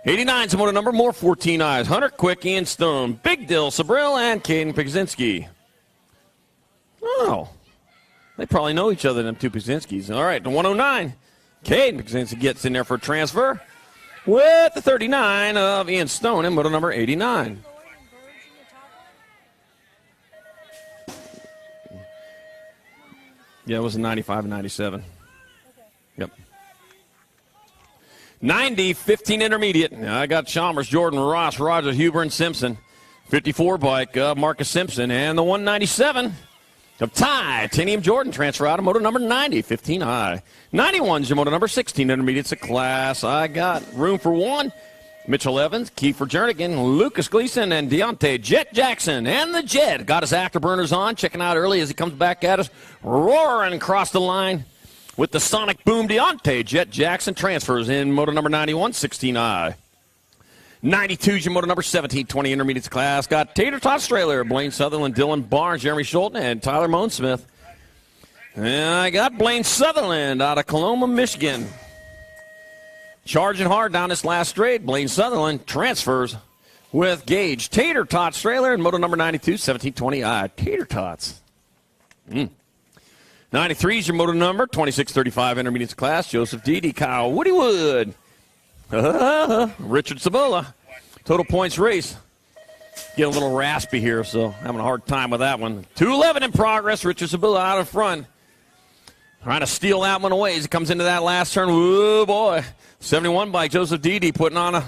89's the moto number, more 14 eyes. Hunter Quick, Ian Stone, Big Dill, Sabril, and Caden Przinski. Oh, they probably know each other, them two Przinskis. All right, the 109. Caden Przinski gets in there for a transfer with the 39 of Ian Stone in moto number 89. Yeah, it was a 95 and 97. Yep. 90, 15 intermediate. I got Chalmers, Jordan, Ross, Roger, Huber, and Simpson. 54 bike, Marcus Simpson. And the 197 of Titanium Jordan transfer out of moto number 90, 15I. 91's your moto number 16 intermediates of class. I got room for one. Mitchell Evans, Kiefer Jernigan, Lucas Gleason, and Deontay Jet Jackson. And the Jet got his afterburners on, checking out early as he comes back at us, roaring across the line. With the sonic boom, Deontay Jet Jackson transfers in moto number 91, 16I. 92's your moto number 17, 20 intermediates class. Got Tater Tot Strailer, Blaine Sutherland, Dylan Barnes, Jeremy Schulten, and Tyler Moansmith. And I got Blaine Sutherland out of Coloma, Michigan. Charging hard down this last straight. Blaine Sutherland transfers with Gage Tater Tot Strailer and moto number 92, 1720I. Tater Tots. 93 is your moto number, 2635 intermediates class. Joseph Dede, Kyle Woodywood. Richard Sabola. Total points race. Get a little raspy here, so having a hard time with that one. 211 in progress. Richard Sabola out in front. Trying to steal that one away as he comes into that last turn. Whoa, boy. 71 by Joseph Dede putting on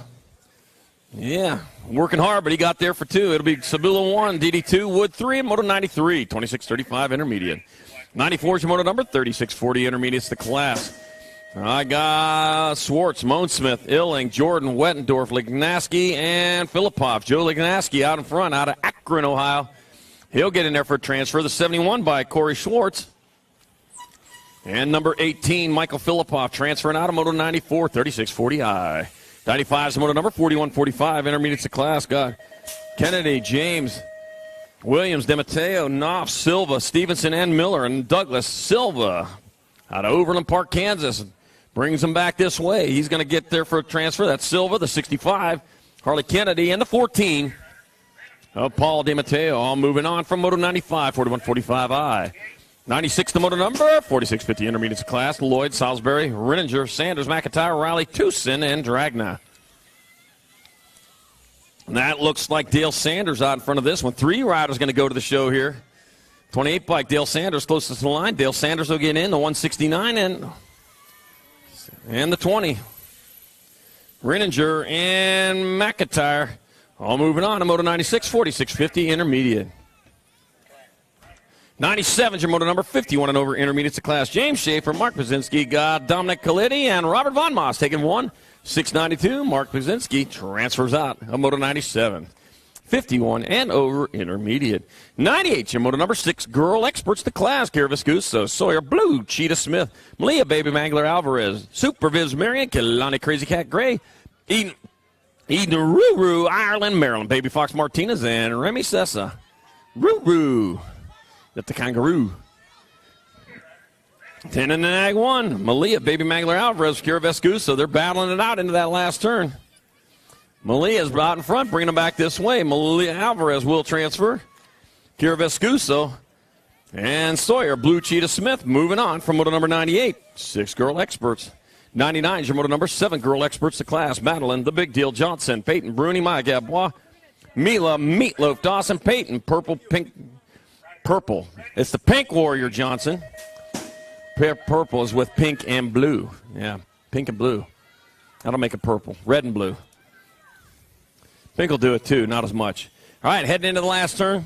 working hard, but he got there for 2. It'll be Sabola 1, Dede 2, Wood 3, and moto 93, 2635 intermediate. 94 is your moto number, 3640 intermediates the class. I got Swartz, Moansmith, Illing, Jordan, Wettendorf, Lignaski, and Filipov. Joe Lignaski out in front, out of Akron, Ohio. He'll get in there for a transfer. The 71 by Corey Schwartz. And number 18, Michael Filipov, transferring out of moto 94, 3640I. 95 is the moto number, 4145 intermediates the class. Got Kennedy, James, Williams, DeMatteo, Knopf, Silva, Stevenson, and Miller, and Douglas Silva out of Overland Park, Kansas. Brings him back this way. He's going to get there for a transfer. That's Silva, the 65, Harley Kennedy, and the 14 of Paul DeMatteo. All moving on from moto 95, 4145I. 96 the moto number, 4650 intermediates class. Lloyd, Salisbury, Renninger, Sanders, McIntyre, Riley, Tucson, and Dragna. And that looks like Dale Sanders out in front of this one. 3 riders going to go to the show here. 28 bike, Dale Sanders closest to the line. Dale Sanders will get in, the 169 and the 20. Renninger and McIntyre all moving on to moto 96, 4650 intermediate. 97 is your moto number, 51 and over intermediates of class. James Schaefer, Mark Pazinski, got Dominic Kalitti, and Robert Von Moss taking 1. 692, Mark Pazinski transfers out of moto 97. 51 and over intermediate. 98, your moto number 6, girl experts to class. Kira Viscuso, Sawyer Blue, Cheetah Smith, Malia Baby Mangler Alvarez, Superviz Marion, Kilani Crazy Cat Gray, Eden Ruru, Ireland, Maryland, Baby Fox Martinez, and Remy Sessa. Ruru, that's the kangaroo. 10 in the Nag 1, Malia Baby Mangler Alvarez, Kira Viscuso. They're battling it out into that last turn. Malia's out in front, bringing them back this way. Malia Alvarez will transfer. Kira Viscuso and Sawyer, Blue Cheetah Smith, moving on from moto number 98. 6 girl experts. 99 is your moto number 7 girl experts to class. Madeline, The Big Deal Johnson, Peyton, Bruni, Maya Gabois, Mila, Meatloaf, Dawson, Peyton, Purple, Pink, Purple. It's the Pink Warrior Johnson. Purple is with pink and blue. Yeah, pink and blue. That'll make it purple. Red and blue. Pink will do it too, not as much. All right, heading into the last turn.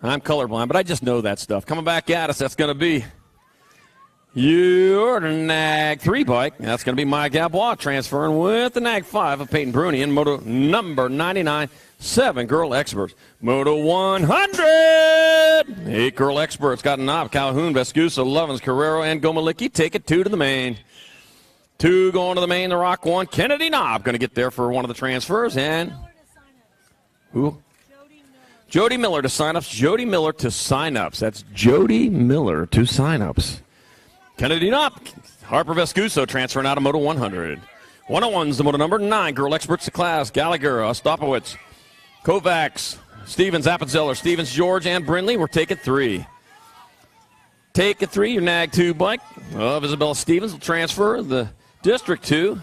I'm colorblind, but I just know that stuff. Coming back at us, that's going to be your Nag 3 bike. That's going to be Maya Gabois transferring with the Nag 5 of Peyton Bruni and moto number 99, 7 girl experts. Moto 100! 8 girl experts got Knob, Calhoun, Vescusa, Lovins, Carrero, and Gomalicki. Take it 2 to the main. 2 going to the main, the Rock 1. Kennedy Knob going to get there for one of the transfers. And who? Jody Miller to sign-ups. Jody Miller to sign-ups. That's Jody Miller to sign-ups. Kennedy Knopp. Harper Vescuso transferring out of Moto 100. 101's the Moto number 9. Girl experts to class. Gallagher, Ostapowicz, Kovacs, Stevens, Appenzeller, Stevens, George, and Brindley. We're taking 3. Take it 3, your Nag 2 bike of Isabella Stevens will transfer the District 2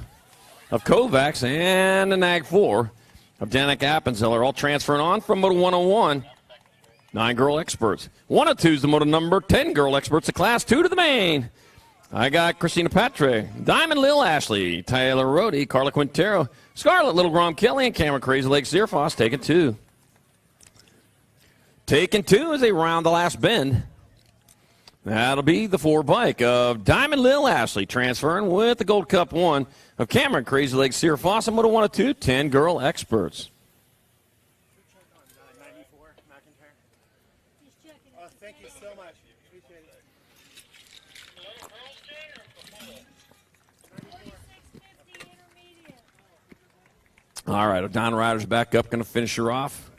of Kovacs and the Nag 4 of Danica Appenzeller, all transferring on from Moto 101. 9 girl experts. 102's the Moto number 10 girl experts of class 2 to the main. I got Christina Patre, Diamond Lil Ashley, Taylor Rhodey, Carla Quintero, Scarlett Little Grom Kelly, and Cameron Crazy Lake Zierfoss taking 2. Taking 2 as they round the last bend. That'll be the 4 bike of Diamond Lil Ashley transferring with the Gold Cup 1 of Cameron Crazy Lake Zierfoss and Moto 102, 10 girl experts. Thank you so much. Appreciate it. All right, Don Ryder's back up, going to finish her off.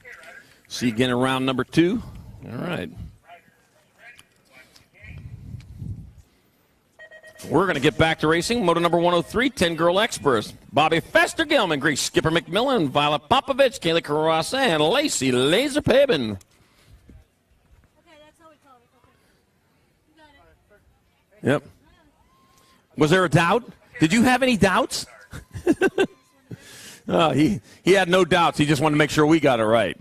See you again in round number 2. All right. We're going to get back to racing. Moto number 103, 10 girl experts. Bobby Fester-Gilman, Greek Skipper McMillan, Violet Popovich, Kayla Carrassa, and Lacey Laser-Pabin. Yep. Was there a doubt? Did you have any doubts? Oh, he had no doubts. He just wanted to make sure we got it right.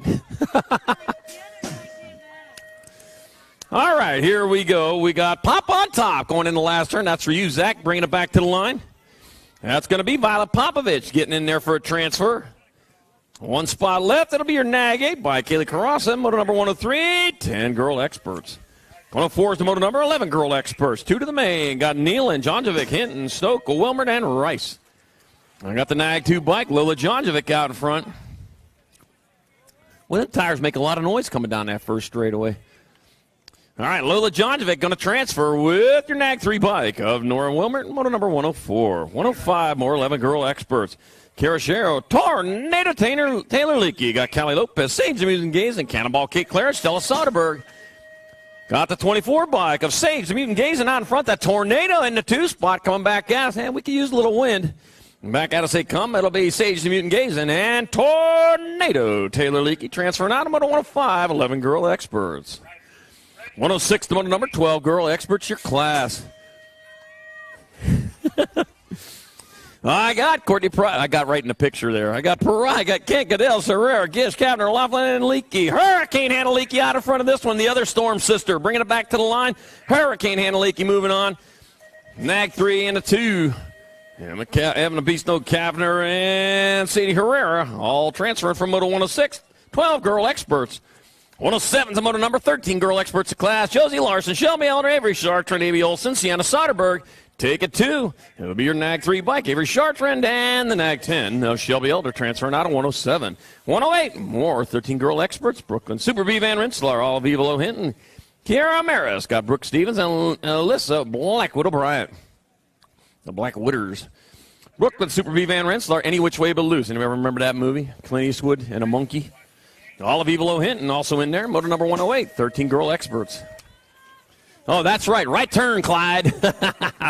All right, here we go. We got Pop on top going in the last turn. That's for you, Zach, bringing it back to the line. That's going to be Violet Popovich getting in there for a transfer. 1 spot left. That'll be your Nag 8 by Kaylee Carrassa. Moto number 103, 10 girl experts. 104 is the Moto number 11 girl experts. 2 to the main. Got Nealon, Jonjovic, Hinton, Stoke, Wilmert, and Rice. I got the Nag 2 bike, Lola Jonjovic out in front. Well, the tires make a lot of noise coming down that first straightaway. All right, Lola Jonjovic going to transfer with your Nag 3 bike of Nora Wilmert, Moto number 104. 105, more 11 girl experts. Carachero, Tornado Taylor Leakey. Got Callie Lopez, Sage Mutant Gaze, and Cannonball Kate Clare, Stella Soderberg. Got the 24 bike of Sage the Mutant Gaze, and out in front, that Tornado in the 2 spot coming back at us. And we could use a little wind. Back at us they come. It'll be Sage the Mutant Gaze and Tornado Taylor Leakey transferring out of Moto 105, 11 girl experts. 106, the Moto number 12 girl experts, your class. I got Courtney Price. I got right in the picture there. I got Pariah, I got Kent, Goodell, Serrera, Gish, Kavner, Laughlin, and Leakey. Hurricane Hannah Leakey out in front of this one. The other Storm sister bringing it back to the line. Hurricane Hannah Leakey moving on. Nag 3 and a 2. Evan the Beast No Kavner and Sadie Herrera all transferring from Moto 106. 12 girl experts. 107's the Moto number 13 girl experts of class. Josie Larson, Shelby Elder, Avery Shark, Trinity Olsen, Sienna Soderberg. take it 2. It'll be your Nag 3 bike, Avery Chartrand, and the Nag 10 of Shelby Elder transferring out of 107. 108, more 13 girl experts, Brooklyn Super B Van Rensselaer, Olive Evelo Hinton, Kiara Maris, got Brooke Stevens, and Alyssa Blackwood O'Brien. The Black Widders. Brooklyn Super B Van Rensselaer, Any Which Way But Loose. Anybody remember that movie? Clint Eastwood and a monkey. Olive Evelo Hinton also in there. Motor number 108, 13 girl experts. Oh, that's right. Right turn, Clyde.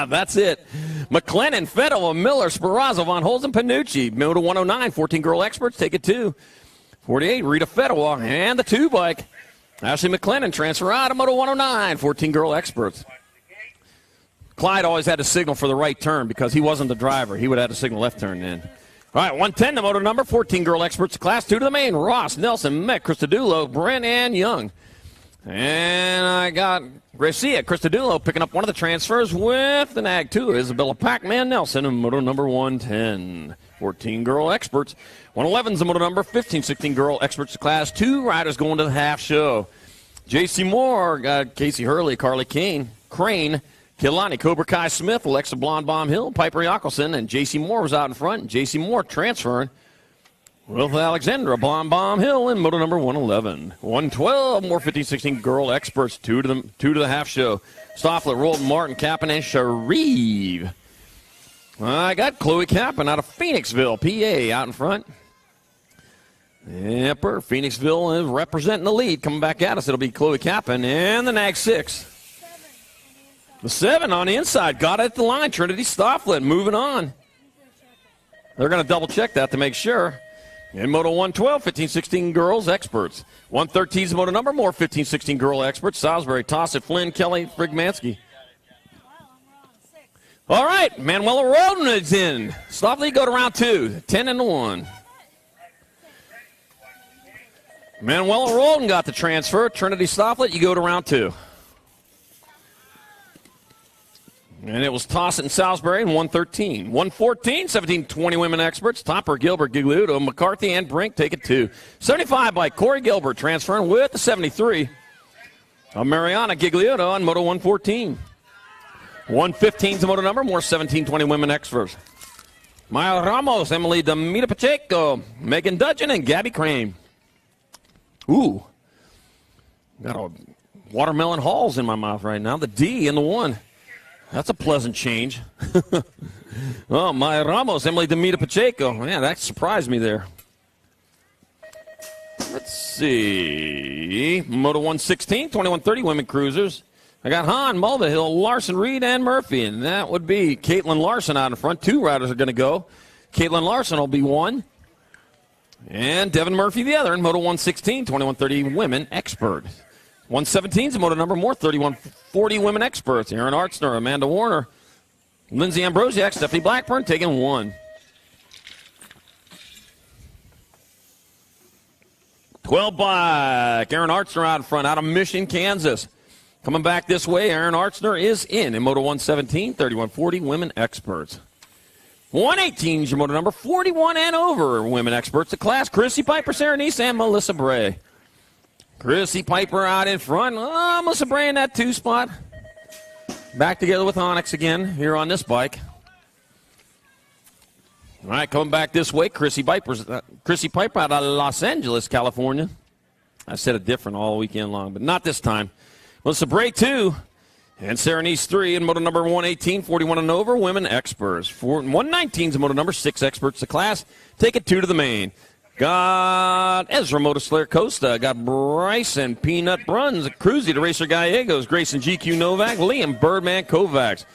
That's it. McLennan, Fettel, Miller, Sparazzo, Von Holzen, Panucci. Motor 109, 14 girl experts. Take it 2. 48, Rita Fettel, and the 2 bike. Ashley McLennan, transfer out of Moto 109, 14 girl experts. Clyde always had to signal for the right turn because he wasn't the driver. He would have had to signal left turn then. All right, 110, the motor number, 14 girl experts, class 2 to the main. Ross, Nelson, Mick, Christodulo, Brent, and Young. And I got Gracia Christodulo picking up one of the transfers with the Nag 2, Isabella Pac-Man Nelson, and moto number 110. 14 girl experts. 111's the moto number, 15, 16 girl experts, class 2 riders going to the half show. J.C. Moore got Casey Hurley, Carly Crane, Kilani, Cobra Kai Smith, Alexa Blonde Bomb Hill, Piper Yackelson, and J.C. Moore was out in front. J.C. Moore transferring with Alexandra Blonde Bomb Hill in moto number 111. 112, more 15-16 girl experts, two to the half show. Stofflet, Rolton, Martin, Kappen, and Sharif. I got Chloe Kappen out of Phoenixville, PA, out in front. Yepper, Phoenixville is representing the lead. Coming back at us, it'll be Chloe Kappen and the Nag 6. The 7 on the inside, got it at the line. Trinity Stofflet moving on. They're going to double check that to make sure. In Moto 112, 15-16 girls experts. 113 is the moto number, more 15-16 girl experts. Salisbury, Tossett, Flynn, Kelly, Frigmansky. All right, Manuela Roden is in. Stofflet, go to round 2, 10-1. Manuela Roden got the transfer. Trinity Stofflet, you go to round 2. And it was Tossett and Salisbury in 113. 114, 17-20 women experts. Topper, Gilbert, Gigliuto, McCarthy, and Brink take it 2. 75 by Corey Gilbert transferring with the 73 of Mariana Gigliuto on Moto 114. 115 is the moto number, more 17-20 women experts. Maya Ramos, Emily Damita Pacheco, Megan Dudgeon, and Gabby Crane. Ooh, got a watermelon Halls in my mouth right now. The D and the 1. That's a pleasant change. Oh, Maya Ramos, Emily Damita Pacheco. Man, that surprised me there. Let's see. Moto 116, 2130 women cruisers. I got Hahn, Mulvihill, Larson, Reed, and Murphy. And that would be Caitlin Larson out in front. 2 riders are going to go. Caitlin Larson will be 1. And Devin Murphy the other in Moto 116, 2130 women expert. 117 is the moto number, more 3140 women experts. Aaron Artsner, Amanda Warner, Lindsay Ambrosiak, Stephanie Blackburn taking 1. 12 bike. Aaron Artsner out in front, out of Mission, Kansas. Coming back this way, Aaron Artsner is in Moto 117, 3140 women experts. 118 is your moto number, 41 and over women experts. The class, Chrissy Piper, Sarah Neese, and Melissa Bray. Chrissy Piper out in front. Oh, Melissa Bray in that 2 spot. Back together with Onyx again here on this bike. All right, coming back this way, Chrissy Piper out of Los Angeles, California. I said it different all weekend long, but not this time. Melissa Bray 2 and Sarah Neese 3 in moto number 118, 41 and over, women experts. 119 is the moto number, 6 experts. The class, take it 2 to the main. Got Ezra Motoslayer Costa. Got Bryce and Peanut Bruns. Cruzy to Racer Gallegos. Grayson GQ Novak. Liam Birdman Kovacs.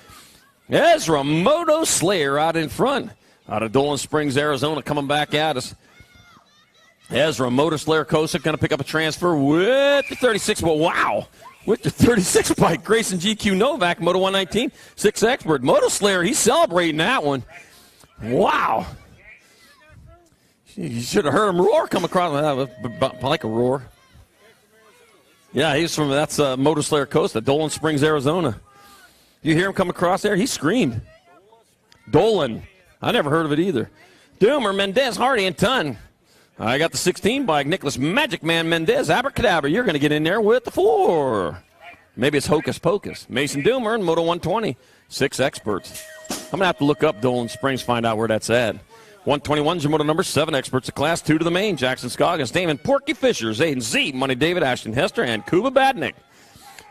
Ezra Motoslayer out in front. Out of Dolan Springs, Arizona, coming back at us. Ezra Motoslayer Costa going to pick up a transfer with the 36. Well, wow. With the 36 bike. Grayson GQ Novak, Moto 119. 6 expert. Motoslayer, he's celebrating that one. Wow. You should have heard him roar come across. I like a roar. Yeah, he's from, that's Motoslayer Costa, Dolan Springs, Arizona. You hear him come across there? He screamed. Dolan. I never heard of it either. Doomer, Mendez, Hardy, and Ton. I got the 16 bike. Nicholas Magic Man Mendez, Abracadabra. You're going to get in there with the 4. Maybe it's Hocus Pocus. Mason Doomer in Moto 120. 6 experts. I'm going to have to look up Dolan Springs, find out where that's at. 121 is your moto number. 7 experts of Class 2 to the main. Jackson Scoggins, Damon Porky Fisher, Zayden Z, Money David, Ashton Hester, and Kuba Badnick.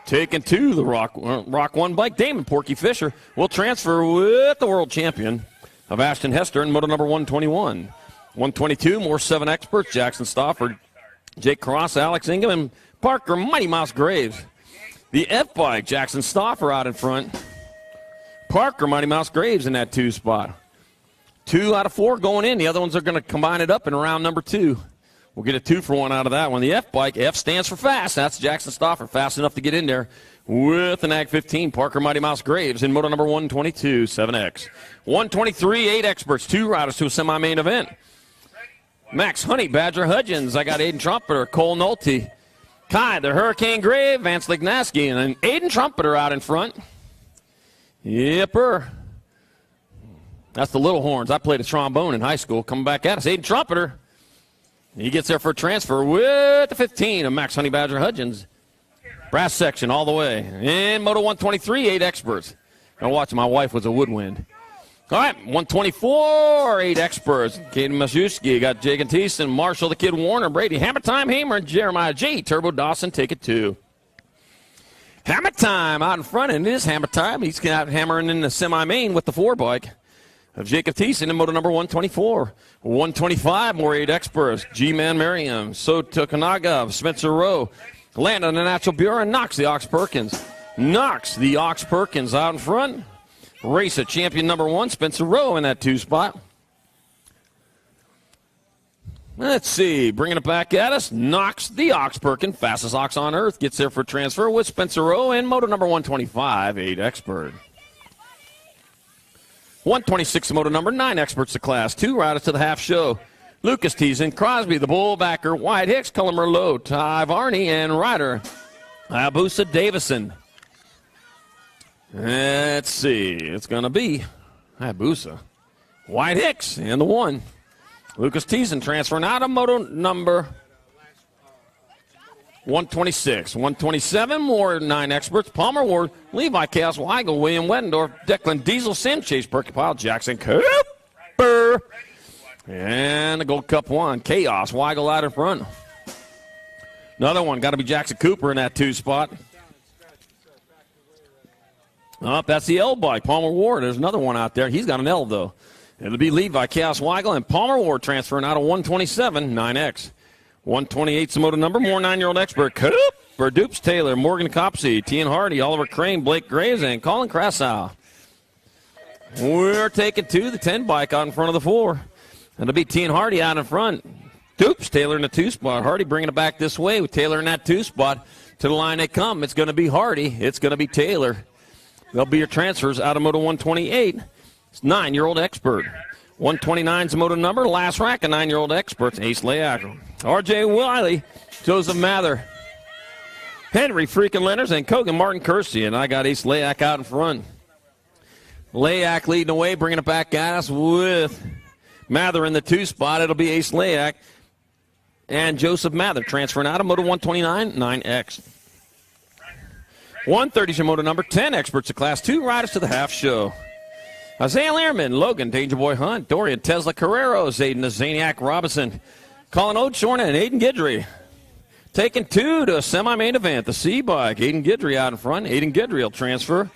Taking 2, the Rock 1 bike. Damon Porky Fisher will transfer with the world champion of Ashton Hester in moto number 121. 122, more 7 experts. Jackson Stafford, Jake Cross, Alex Ingham, and Parker Mighty Mouse Graves. The F-bike, Jackson Stauffer out in front. Parker Mighty Mouse Graves in that 2 spot. 2 out of 4 going in. The other ones are going to combine it up in round number 2. We'll get a 2-for-1 out of that one. The F-bike, F stands for fast. That's Jackson Stauffer, fast enough to get in there with an Ag 15. Parker Mighty Mouse Graves in moto number 122, 7X. 123, 8 experts, 2 riders to a semi-main event. Max Honey, Badger Hudgens. I got Aiden Trumpeter, Cole Nolte, Kai, the Hurricane Gray, Vance Lignaski, and Aiden Trumpeter out in front. Yepper. That's the Little Horns. I played a trombone in high school. Coming back at us, Aiden Trumpeter. He gets there for a transfer with the 15 of Max Honey Badger Hudgens. Brass section all the way. In Moto 123, 8 experts. I watched my wife was a woodwind. All right, 124, 8 experts. Caden Masuski, got Jagan Thiessen, Marshall the Kid Warner, Brady Hammer Time, Hamer, and Jeremiah G. Turbo Dawson take it 2. Hammer Time out in front, and it is Hammer Time. He's got hammering in the semi-main with the 4-bike of Jacob Thiessen in moto number 124. 125, more 8 experts. G-Man Merriam, Sota Kanaga, Spencer Rowe, Landon the Natural Bureau, and Knox the Ox Perkins. Knox the Ox Perkins out in front. Race at champion number 1, Spencer Rowe in that 2 spot. Let's see, bringing it back at us. Knox the Ox Perkins, fastest ox on earth, gets there for transfer with Spencer Rowe in moto number 125, 8 expert. 126 moto number 9 experts of Class 2 riders to the half show. Lucas Teason, Crosby, the Bullbacker, Wyatt Hicks, Cullen Merlot, Ty Varney, and rider Abusa Davison. Let's see, it's going to be Abusa, Wyatt Hicks, and the 1. Lucas Teason transferring out of moto number 126. 127, more 9 experts. Palmer Ward, Levi Chaos, Weigel, William Weddendorf, Declan Diesel, Sam Chase, Perky Pyle, Jackson Cooper. And the Gold Cup 1, Chaos, Weigel out in front. Another one, got to be Jackson Cooper in that 2 spot. That's the L bike, Palmer Ward. There's another one out there. He's got an L, though. It'll be Levi Chaos, Weigel, and Palmer Ward transferring out of 127, 9X. 128's the moto number, more 9-year-old expert. Cooper, Dupes Taylor, Morgan Copsey, Tian Hardy, Oliver Crane, Blake Graves, and Colin Krassow. We're taking 2, the 10 bike out in front of the 4. It'll be Tian Hardy out in front. Dupes Taylor in the 2 spot. Hardy bringing it back this way with Taylor in that 2 spot. To the line they come. It's going to be Hardy. It's going to be Taylor. They'll be your transfers out of moto 128. It's 9-year-old expert. 129's the moto number. Last rack, a 9-year-old expert. Ace Layak. R.J. Wiley. Joseph Mather. Henry freaking Leonards and Kogan Martin Kersey. And I got Ace Layak out in front. Layak leading the way, bringing it back at us with Mather in the 2 spot. It'll be Ace Layak and Joseph Mather transferring out of moto 129, 9X. 130's your moto number, 10 experts of Class 2 riders to the half show. Isaiah Lehrman, Logan, Danger Boy Hunt, Dorian Tesla Carrero, Zayden Zaniac Robinson, Colin Odeshorn, and Aiden Guidry. Taking 2 to a semi-main event, the C-Bike. Aiden Guidry out in front. Aiden Guidry will transfer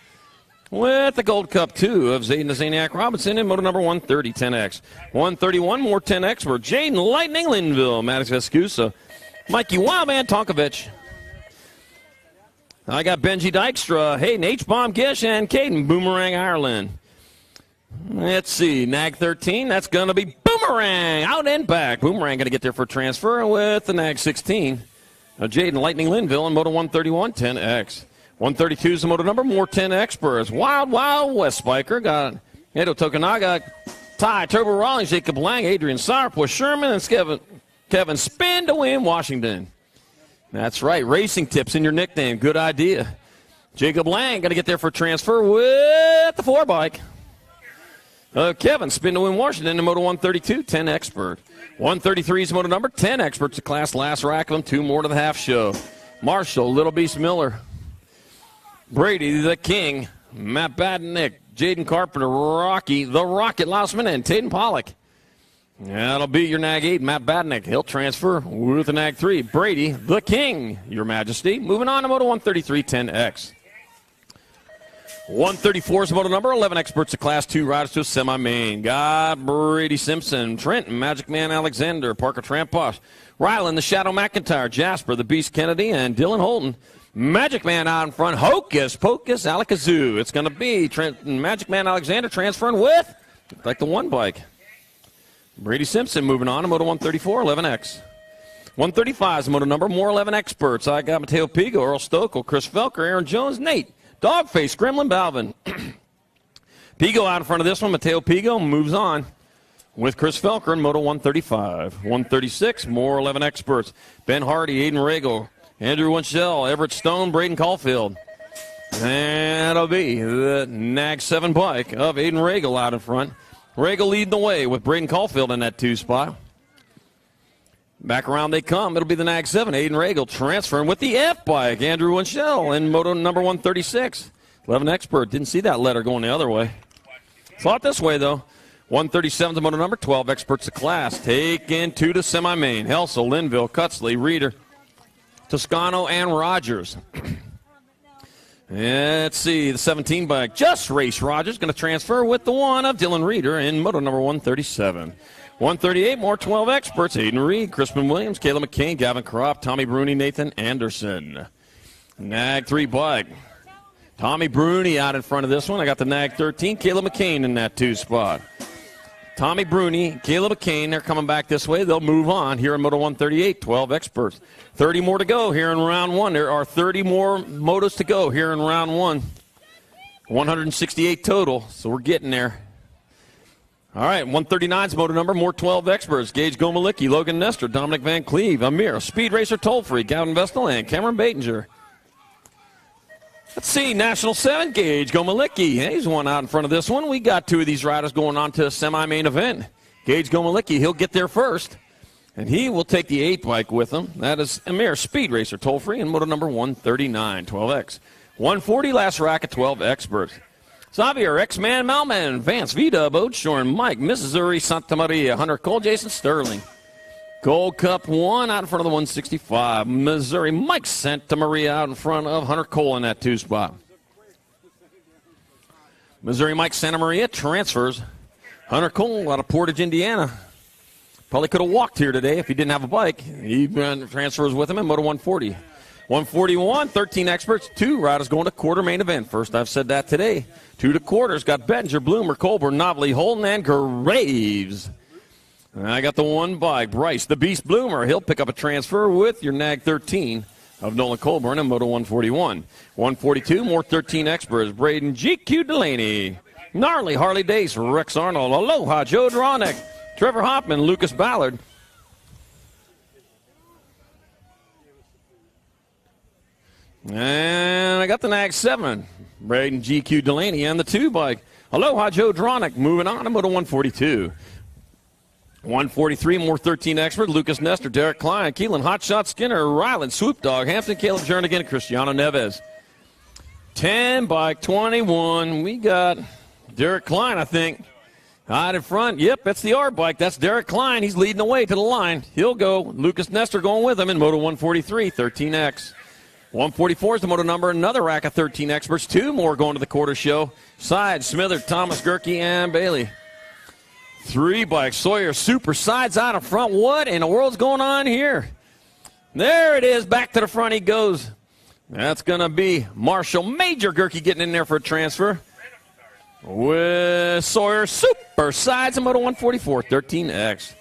with the Gold Cup 2 of Zayden Zaniac Robinson in moto number 130, 10X. 131, more 10X for Jaden Lightning Linville, Maddox Vescusa, Mikey Wildman Tonkovich. I got Benji Dykstra, Hayden H-Bomb Gish, and Caden Boomerang Ireland. Let's see, Nag 13, that's going to be Boomerang out and back. Boomerang going to get there for transfer with the Nag 16. Jaden Lightning Linville in moto 131, 10X. 132 is the moto number, more 10 experts. Wild West Spiker got Edo Tokunaga, Ty Turbo Rawlings, Jacob Lang, Adrian Sourpuss, Sherman, and Kevin Spin to win Washington. That's right, racing tips in your nickname. Good idea. Jacob Lang going to get there for transfer with the 4-bike. Kevin Spin to win Washington in moto 132, 10 expert. 133 is the moto number, 10 experts of Class last rack of them, 2 more to the half show. Marshall, Little Beast Miller. Brady, the king Matt Badnick, Jaden Carpenter, Rocky, the Rocket Lausman, and Taden Pollock. That'll be your Nag 8, Matt Badnick. He'll transfer with the Nag 3, Brady, the King, Your Majesty. Moving on to Moto 133, 10X. 134 is the moto number. 11 experts of Class 2 riders to a semi-main. Got Brady Simpson, Trent, Magic Man Alexander, Parker Tramposh, Rylan, the Shadow McIntyre, Jasper, the Beast Kennedy, and Dylan Holton. Magic Man out in front. Hocus Pocus Alakazoo. It's going to be Trent and Magic Man Alexander transferring with, like the one bike. Brady Simpson moving on to Moto 134, 11X. 135 is the moto number. More 11 experts. I got Mateo Pigo, Earl Stokel, Chris Felker, Aaron Jones, Nate, Dogface, Gremlin Balvin. Pigo out in front of this one. Mateo Pigo moves on with Chris Felker in Moto 135. 136, more 11 experts. Ben Hardy, Aiden Regal, Andrew Winchell, Everett Stone, Braden Caulfield. And that'll be the Nag 7 bike of Aiden Regal out in front. Regal leading the way with Braden Caulfield in that 2 spot. Back around they come. It'll be the Nag 7. Aiden Regal transferring with the F bike. Andrew Winchell in Moto number 136. 11 expert. Didn't see that letter going the other way. Thought this way, though. 137 the moto number. 12 experts of class. Taking 2 to semi-main. Helsel, Linville, Cutsley, Reeder, Toscano, and Rogers. Let's see. The 17 bike. Just Race Rogers going to transfer with the one of Dylan Reeder in Moto number 137. 138, more 12 experts. Aiden Reed, Crispin Williams, Caleb McCain, Gavin Kropp, Tommy Bruni, Nathan Anderson. Nag 3 bike. Tommy Bruni out in front of this one. I got the Nag 13, Caleb McCain in that 2 spot. Tommy Bruni, Caleb McCain, they're coming back this way. They'll move on here in Moto 138, 12 experts. 30 more to go here in round 1. There are 30 more motos to go here in round 1. 168 total, so we're getting there. All right, 139's moto number, more 12 experts. Gage Gomalicki, Logan Nestor, Dominic Van Cleve, Amir, Speed Racer Tollfree, Gavin Vestal, and Cameron Batinger. Let's see, National 7, Gage Gomalicki. He's one out in front of this one. We got 2 of these riders going on to a semi-main event. Gage Gomalicki, he'll get there first, and he will take the 8 bike with him. That is Amir, Speed Racer Tollfree, and moto number 139, 12X. 140, last rack at 12 experts. Xavier, X-Man, Malman, Vance, V-Dub, Odeshorn, Mike, Missouri, Santa Maria, Hunter Cole, Jason Sterling. Gold Cup 1 out in front of the 165. Missouri, Mike Santa Maria out in front of Hunter Cole in that 2 spot. Missouri, Mike Santa Maria transfers. Hunter Cole out of Portage, Indiana. Probably could have walked here today if he didn't have a bike. He transfers with him in Moto 140. 141, 13 experts, 2 riders going to quarter main event. First, I've said that today. 2 to quarters, got Bettinger, Bloomer, Colburn, Nobley, Holden, and Graves. And I got the 1 bike, Bryce, the Beast Bloomer. He'll pick up a transfer with your Nag 13 of Nolan Colburn in Moto 141. 142, more 13 experts, Braden GQ Delaney, Gnarly, Harley Dace, Rex Arnold, Aloha, Joe Dronick, Trevor Hoffman, Lucas Ballard. And I got the Nag 7, Braden GQ Delaney, and the 2 bike. Aloha, Joe Dronick, moving on to Moto 142. 143, more 13 expert, Lucas Nestor, Derek Klein, Keelan Hotshot Skinner, Ryland, Swoop Dog, Hampton, Caleb Jernigan, Cristiano Neves. 10 bike, 21. We got Derek Klein, I think, out in front. Yep, that's the R bike. That's Derek Klein. He's leading the way to the line. He'll go. Lucas Nestor going with him in Moto 143, 13X. 144 is the moto number. Another rack of 13 experts. 2 more going to the quarter show. Side, Smitherd, Thomas, Gerke, and Bailey. 3 bikes. Sawyer, Super Sides out in front. What in the world's going on here? There it is. Back to the front he goes. That's going to be Marshall Major Gerke getting in there for a transfer. With Sawyer, Super Sides in Moto 144, 13X.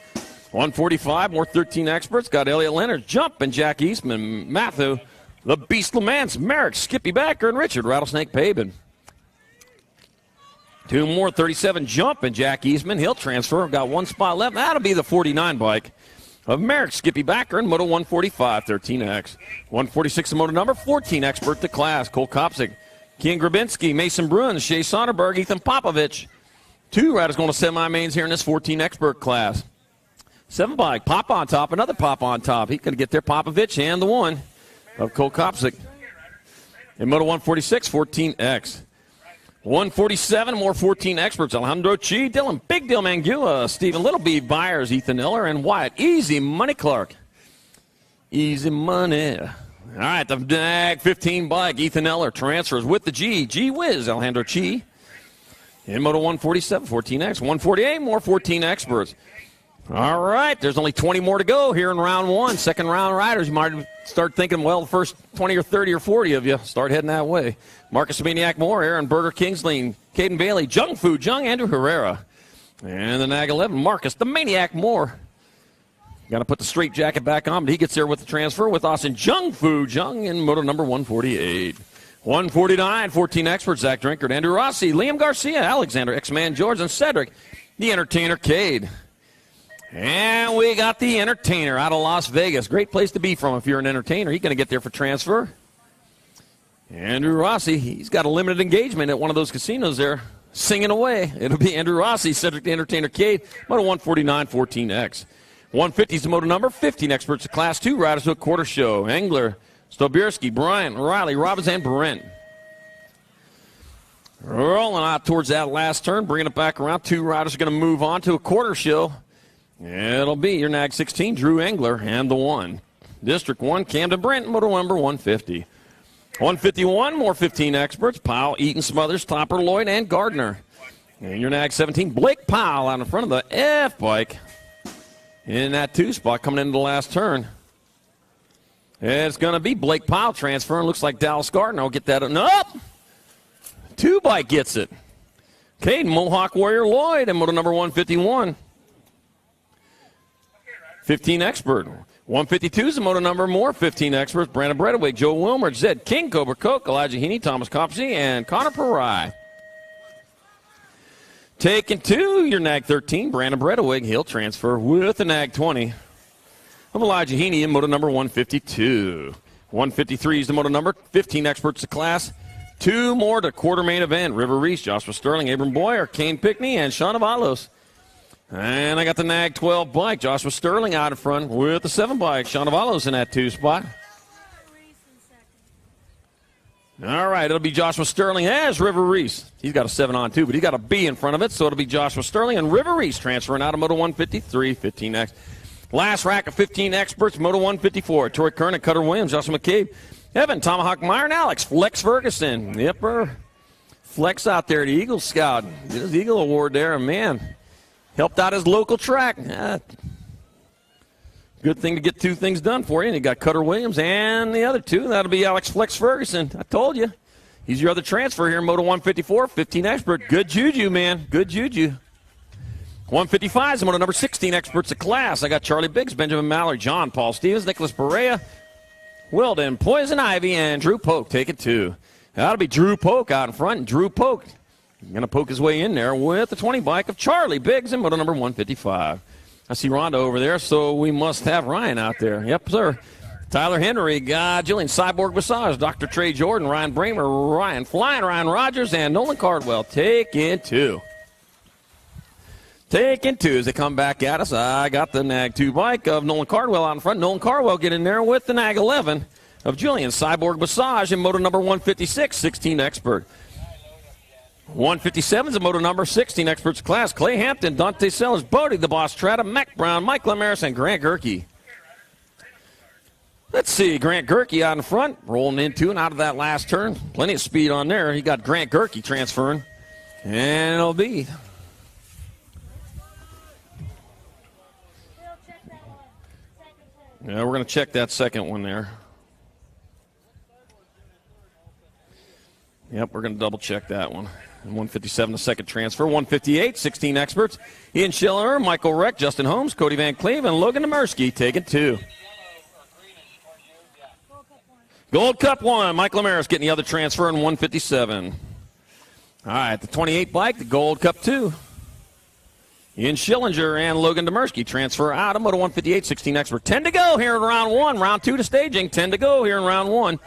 145, more 13 experts. Got Elliot Leonard, Jump, and Jack Eastman, Matthew, the Beast Lamance, Merrick, Skippy Backer, and Richard Rattlesnake Pabin. 2 more, 37 Jump, and Jack Eastman. He'll transfer. Got 1 spot left. That'll be the 49 bike of Merrick, Skippy Backer, and Moto 145, 13X. 146 the moto number, 14 expert to class. Cole Kopsik, Ken Grabinski, Mason Bruins, Shea Sonderberg, Ethan Popovich. 2 riders going to semi-mains here in this 14 expert class. 7 bike, Pop on top, another Pop on top. He's going to get there, Popovich, and the 1 of Cole Kopsik. In Moto 146, 14X. 147, more 14 experts. Alejandro Chi, Dylan Big Deal Mangula, Stephen Little B. Byers, Ethan Miller, and Wyatt Easy Money Clark. Easy money. All right, the NAG 15 bike, Ethan Eller transfers with the G Whiz, Alejandro Chi. In Moto 147, 14X. 148, more 14 experts. All right, there's only 20 more to go here in round one. Second round riders, you might start thinking, well, the first 20 or 30 or 40 of you start heading that way. Marcus Maniac Moore, Aaron Berger Kingsley, Caden Bailey, Jung Fu Jung, Andrew Herrera. And the NAG 11, Marcus the Maniac Moore. Got to put the straight jacket back on, but he gets there with the transfer with Austin Jung Fu Jung in moto number 148. 149, 14 experts, Zach Drinkard, Andrew Rossi, Liam Garcia, Alexander X-Man George, and Cedric, the Entertainer Cade. And we got the Entertainer out of Las Vegas. Great place to be from if you're an entertainer. He's going to get there for transfer. Andrew Rossi, he's got a limited engagement at one of those casinos there, singing away. It'll be Andrew Rossi, Cedric the Entertainer Cade, moto 149, 14X. 150 is the moto number. 15 experts at Class 2 riders to a quarter show. Engler, Stobierski, Bryant, Riley, Robbins, and Brent. Rolling out towards that last turn, bringing it back around. Two riders are going to move on to a quarter show. It'll be your NAG 16, Drew Engler, and the 1. District 1, Camden Brent, moto number 150. 151, more 15 experts. Powell, Eaton, Smothers, Topper, Lloyd, and Gardner. And your NAG 17, Blake Powell out in front of the F bike. In that 2 spot coming into the last turn. It's going to be Blake Powell transferring. Looks like Dallas Gardner will get that. Nope! 2 bike gets it. Caden Mohawk Warrior Lloyd in moto number 151. 15 expert. 152 is the moto number. More 15 experts. Brandon Bredewig, Joe Wilmer, Zed King, Cobra Coke, Elijah Heaney, Thomas Copsey, and Connor Parai. Taking 2, your NAG 13, Brandon Bredewig. He'll transfer with the NAG 20 of Elijah Heaney in moto number 152. 153 is the moto number. 15 experts to class. 2 more to quarter main event. River Reese, Joshua Sterling, Abram Boyer, Kane Pickney, and Sean Avalos. And I got the NAG 12 bike. Joshua Sterling out in front with the 7 bike. Sean Avalos in that 2 spot. All right, it'll be Joshua Sterling as River Reese. He's got a 7 on too, but he got a B in front of it, so it'll be Joshua Sterling and River Reese transferring out of Moto 153, 15X. Last rack of 15 experts, Moto 154. Troy Kern and Cutter Williams, Joshua McCabe, Evan, Tomahawk Meyer, and Alex Flex Ferguson. Yepper. Flex out there, the Eagle Scout. Get his Eagle Award there, and man, helped out his local track. Good thing to get 2 things done for you. And you got Cutter Williams and the other 2. That'll be Alex Flex Ferguson. I told you. He's your other transfer here in Moto 154, 15 expert. Good juju, man. Good juju. 155 is Moto number 16 experts of class. I got Charlie Biggs, Benjamin Mallory, John Paul Stevens, Nicholas Perea, Wilden, Poison Ivy, and Drew Polk taking 2. That'll be Drew Polk out in front. And Drew Polk going to poke his way in there with the 20 bike of Charlie Biggs in Moto number 155. I see Rhonda over there, so we must have Ryan out there. Yep, sir. Tyler Henry, Jillian Cyborg Massage, Dr. Trey Jordan, Ryan Bramer, Ryan Flying, Ryan Rogers, and Nolan Cardwell taking 2. Taking 2 as they come back at us. I got the NAG 2 bike of Nolan Cardwell out in front. Nolan Cardwell get in there with the NAG 11 of Jillian Cyborg Massage in Moto number 156, 16 expert. 157 is a Moto number 16 experts class. Clay Hampton, Dante Sellers, Bodie the Boss, Trata, Mac Brown, Mike Lamaris, and Grant Gerke. Let's see, Grant Gerke out in front, rolling into and out of that last turn. Plenty of speed on there. He got Grant Gerke transferring. And it'll be yeah, we're going to check that second one there. Yep, we're going to double check that one. 157, the second transfer. 158, 16 experts. Ian Schiller, Michael Reck, Justin Holmes, Cody Van Cleve, and Logan Demersky taking 2. Gold Cup 1. Mike Lamaris getting the other transfer in 157. All right, the 28 bike, the Gold Cup 2. Ian Schillinger and Logan Demersky transfer out of Moto 158, 16 expert. 10 to go here in round 1. Round 2 to staging. 10 to go here in round 1.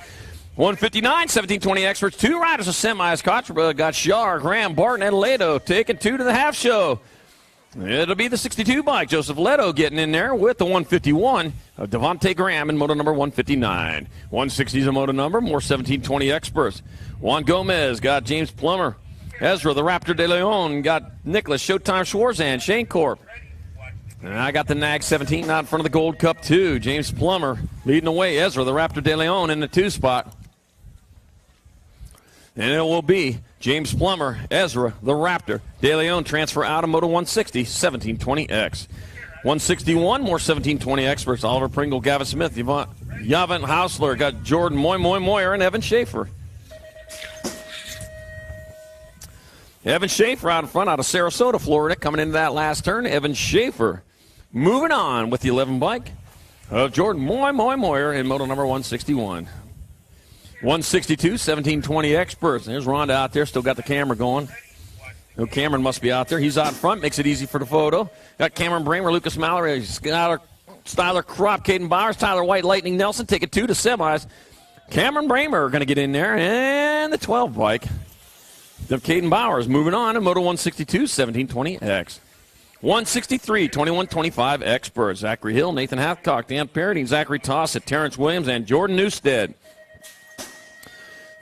159, 1720 experts, 2 riders of semis. Kotraba got Shar, Graham, Barton, and Leto taking 2 to the half show. It'll be the 62 bike. Joseph Leto getting in there with the 151 of Devontae Graham in moto number 159. 160 is a moto number, more 1720 experts. Juan Gomez got James Plummer. Ezra, the Raptor de Leon, got Nicholas, Showtime Schwarzan, Shane Corp. And I got the Nag 17 out in front of the Gold Cup 2. James Plummer leading the way. Ezra, the Raptor de Leon, in the 2 spot. And it will be James Plummer, Ezra, the Raptor de Leon, transfer out of Moto 160, 1720X. 161, more 1720 experts. Oliver Pringle, Gavin Smith, Yvonne Hausler, got Jordan Moyer, and Evan Schaefer. Evan Schaefer out in front, out of Sarasota, Florida, coming into that last turn. Evan Schaefer moving on with the 11 bike of Jordan Moyer in Moto number 161. 162, 1720 experts. There's Rhonda out there, still got the camera going. No, Cameron must be out there. He's out in front, makes it easy for the photo. Got Cameron Bramer, Lucas Mallory, Styler Kropp, Caden Bowers, Tyler White, Lightning Nelson, take it 2 to semis. Cameron Bramer going to get in there, and the 12 bike of Caden Bowers moving on in Moto 162, 1720X. 163, 2125 experts. Zachary Hill, Nathan Hathcock, Dan Parody, Zachary Tossett, Terrence Williams, and Jordan Newstead.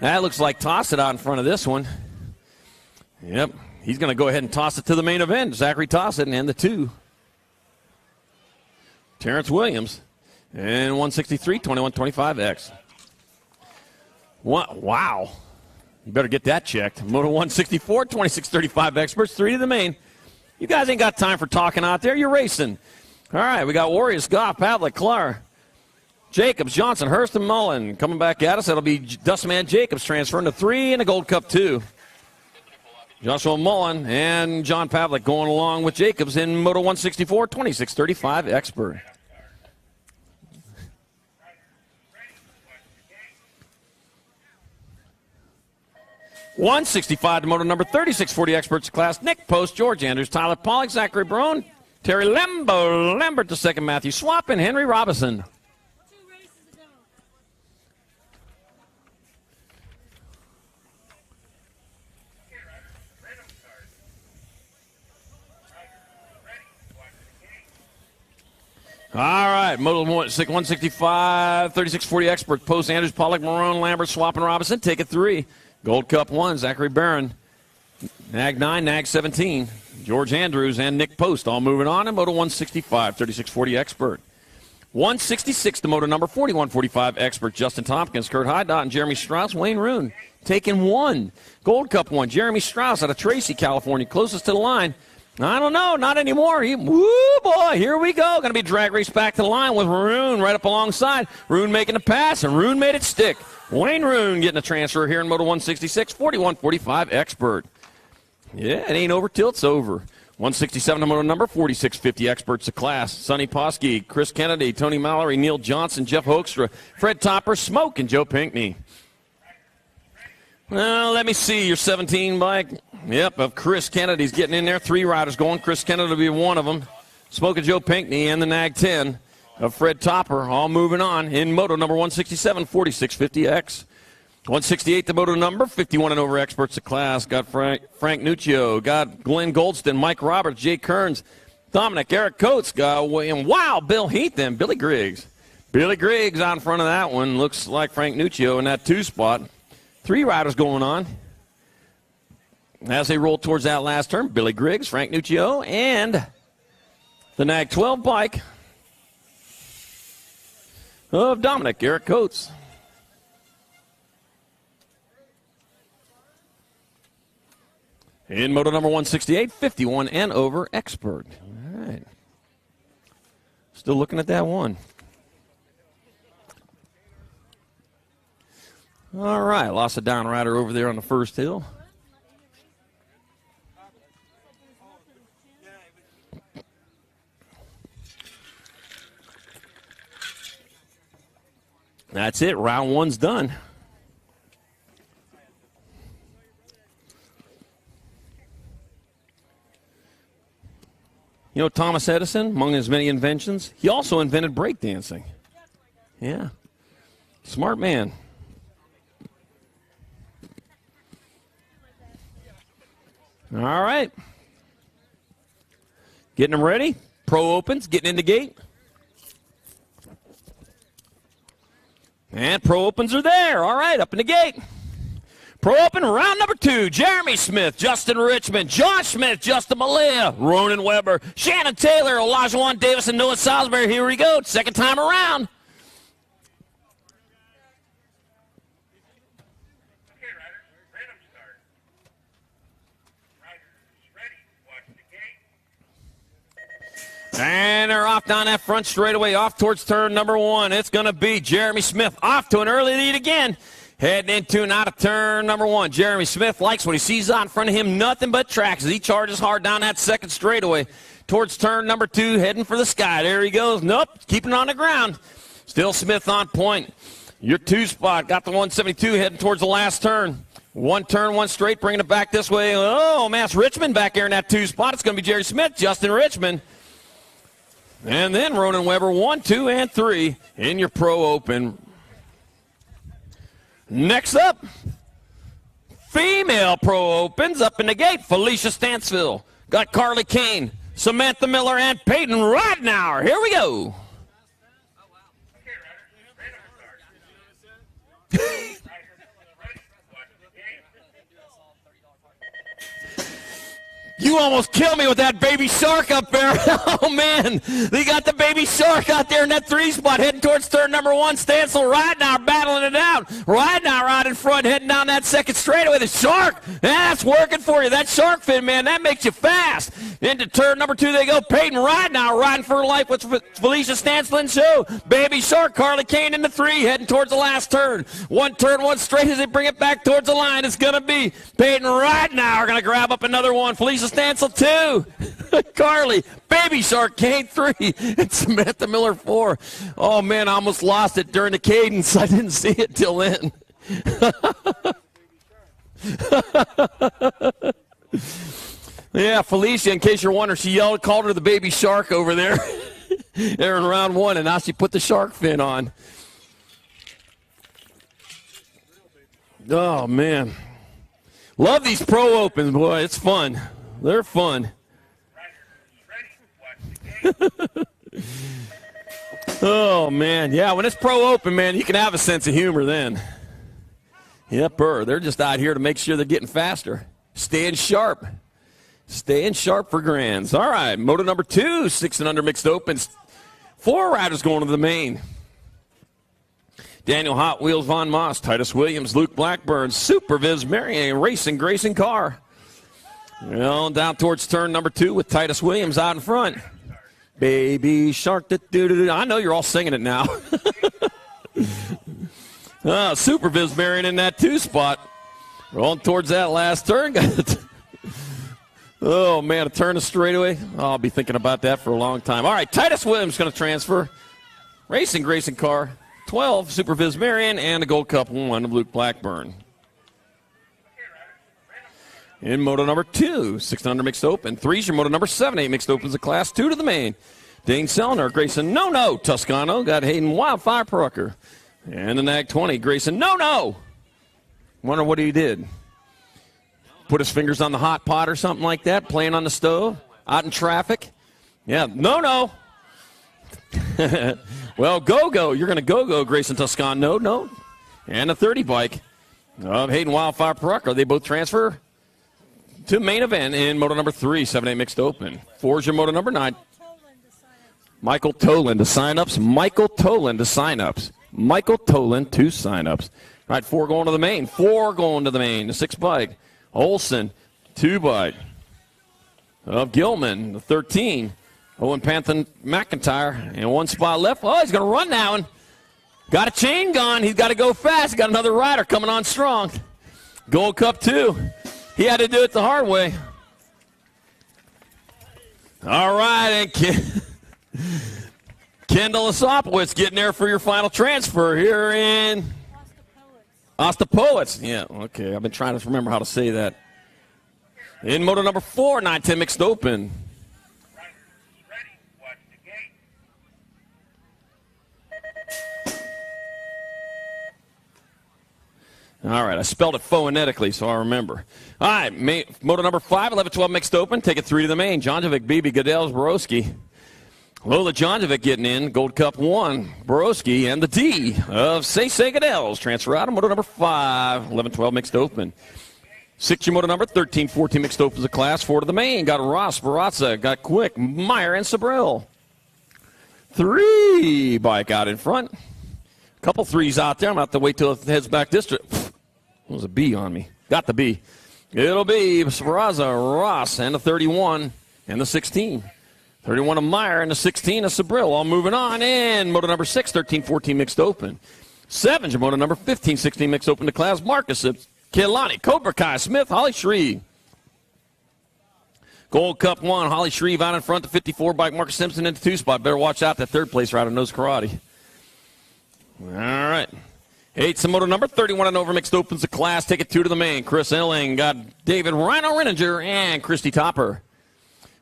That looks like Tossett out in front of this one. Yep, he's going to go ahead and toss it to the main event. Zachary Tossett and the 2. Terrence Williams and 163, 2125X. Wow. You better get that checked. Moto 164, 2635 experts, 3 to the main. You guys ain't got time for talking out there. You're racing. All right, we got Warriors, Goff, Pavlik, Clark, Jacobs, Johnson, Hurst, and Mullen coming back at us. That'll be Dustman Jacobs transferring to 3 in the Gold Cup 2. Joshua Mullen and John Pavlik going along with Jacobs in Moto 164, 2635 expert. $165 to Moto number 3640 experts class. Nick Post, George Andrews, Tyler Pollock, Zachary Brown, Terry Lambert the second, Matthew Swap, and Henry Robinson. All right, Moto 165, 3640 expert. Post, Andrews, Pollock, Marone, Lambert, Swap, and Robinson. Take it 3. Gold Cup 1, Zachary Barron. Nag 9, Nag 17. George Andrews and Nick Post all moving on in Moto 165, 3640 expert. 166 to Moto number 4145 expert. Justin Tompkins, Kurt Hydot, and Jeremy Strauss. Wayne Roon taking 1. Gold Cup 1, Jeremy Strauss out of Tracy, California, closest to the line. I don't know, not anymore. Woo, boy, here we go. Going to be drag race back to the line with Roon right up alongside. Roon making the pass, and Roon made it stick. Wayne Roon getting a transfer here in Moto 166, 4145 expert. Yeah, it ain't over till it's over. 167 to Moto number 4650 experts of class. Sonny Posky, Chris Kennedy, Tony Mallory, Neil Johnson, Jeff Hoekstra, Fred Topper, Smoke, and Joe Pinkney. Well, let me see your 17 bike. Yep, of Chris Kennedy's getting in there. 3 riders going. Chris Kennedy will be one of them. Smoke and Joe Pinkney and the Nag 10 of Fred Topper all moving on in Moto number 167, 4650X. 168 the Moto number, 51 and over experts of class. Got Frank Nuccio, got Glenn Goldston, Mike Roberts, Jay Kearns, Dominic, Eric Coates, got William, wow, Bill Heath and Billy Griggs. Billy Griggs out in front of that one. Looks like Frank Nuccio in that 2 spot. 3 riders going on. As they roll towards that last turn, Billy Griggs, Frank Nuccio, and the Nag 12 bike of Dominic, Eric Coates. In Moto number 168, 51 and over expert. All right. Still looking at that one. All right, lost a down rider over there on the first hill. That's it. Round 1's done. You know, Thomas Edison, among his many inventions, he also invented breakdancing. Yeah. Smart man. All right. Getting them ready. Pro opens, getting in the gate. And Pro opens are there. All right, up in the gate. Pro Open round number 2. Jeremy Smith, Justin Richmond, John Smith, Justin Malaya, Ronan Weber, Shannon Taylor, Olajuwon Davis, and Noah Salisbury. Here we go. Second time around. And they're off down that front straightaway, off towards turn number 1. It's going to be Jeremy Smith off to an early lead again. Heading into and out of turn number 1. Jeremy Smith likes what he sees out in front of him. Nothing but tracks as he charges hard down that second straightaway towards turn number 2, heading for the sky. There he goes. Nope, keeping it on the ground. Still Smith on point. Your 2 spot got the 172 heading towards the last turn. 1 turn, 1 straight, bringing it back this way. Oh, man, it's Richmond back there in that 2 spot. It's going to be Jerry Smith, Justin Richmond. And then Ronan Weber, 1, 2, and 3 in your Pro Open. Next up, female Pro Opens up in the gate. Felicia Stansville. Got Carly Kane, Samantha Miller, and Peyton Ridenour. Here we go. You almost killed me with that baby shark up there. Oh, man. They got the baby shark out there in that 3 spot heading towards turn number 1. Stansel Ridenour battling it out. Ridenour out in front heading down that second straightaway. The shark, that's working for you. That shark fin, man, that makes you fast. Into turn number 2 they go. Peyton Ridenour riding for life with Felicia Stansel and show. Baby shark, Carly Kane into 3 heading towards the last turn. 1 turn, 1 straight as they bring it back towards the line. It's going to be Peyton Ridenour going to grab up another one. Felicia Stansel 2. Carly, Baby Shark, Kane 3, and Samantha Miller 4. Oh, man, I almost lost it during the cadence. I didn't see it till then. Yeah, Felicia, in case you're wondering, she called her the Baby Shark over there. There in round 1, and now she put the shark fin on. Oh, man. Love these Pro Opens, boy. It's fun. They're fun. Oh, man. Yeah, when it's Pro Open, man, you can have a sense of humor then. Yep, they're just out here to make sure they're getting faster. Staying sharp. Staying sharp for grands. All right, moto number 2, 6 and under mixed opens. 4 riders going to the main. Daniel Hot Wheels Von Moss, Titus Williams, Luke Blackburn, Super Viz Marion, Racing Grayson Carr. Well, down towards turn number 2 with Titus Williams out in front. Baby Shark, I know you're all singing it now. Super Viz Marion in that 2 spot. Rolling towards that last turn. Oh, man, a turn of straightaway. Oh, I'll be thinking about that for a long time. All right, Titus Williams going to transfer. Racing Grayson Carr, 12, Super Viz Marion, and a Gold Cup 1 of Luke Blackburn. In moto number 2, 6 under mixed open. 3's your moto number 7, 8 mixed opens of class 2 to the main. Dane Sellner, Grayson No Toscano, got Hayden Wildfire Prucker. And the NAG 20, Grayson No. Wonder what he did. Put his fingers on the hot pot or something like that, playing on the stove, out in traffic. Yeah, no. Well, go. You're going to go, Grayson Toscano. No. And a 30 bike of Hayden Wildfire Prucker. They both transfer to main event in moto number 3, 7-8 mixed open. 4's your moto number 9. Michael Tolan to sign-ups. Michael Tolan to sign-ups. All right, 4 going to the main. 4 going to the main. The 6 bike. Olson, 2 bike. Of Gilman, the 13. Owen Panther McIntyre, and 1 spot left. Oh, he's going to run now. And got a chain gone. He's got to go fast. Got another rider coming on strong. Gold Cup 2. He had to do it the hard way. All right, and Kendall Osopowitz getting there for your final transfer here in Ostapowitz. Yeah, okay. I've been trying to remember how to say that. In moto number 4, 9-10 mixed open. All right, I spelled it phonetically, so I remember. All right, moto number 5, 11-12 mixed open. Take it 3 to the main. Jonjovic, Beebe, Goodell, Borowski. Lola Jonjovic getting in. Gold Cup 1. Borowski and the D of Say Goodell's. Transfer out of moto number 5. 11-12 mixed open. 6 moto number 13-14 mixed opens the class. 4 to the main. Got Ross, Barazza, got Quick, Meyer, and Sabril. 3 bike out in front. Couple 3s out there. I'm going to have to wait till it heads back district. There was a B on me. Got the B. It'll be Barazza, Ross, and the 31 and the 16. 31 of Meyer and the 16 of Sabril. All moving on in moto number 6, 13-14 mixed open. 7 moto number 15-16 mixed open to class. Marcus, Kehlani, Cobra Kai, Smith, Holly Shreve. Gold Cup 1, Holly Shreve out in front, the 54 bike. Marcus Simpson in the 2 spot. Better watch out that 3rd place rider knows karate. All right. 8 moto number 31 and over mixed opens the class. Take it 2 to the main. Chris Elling got David Rhino Renninger and Christy Topper.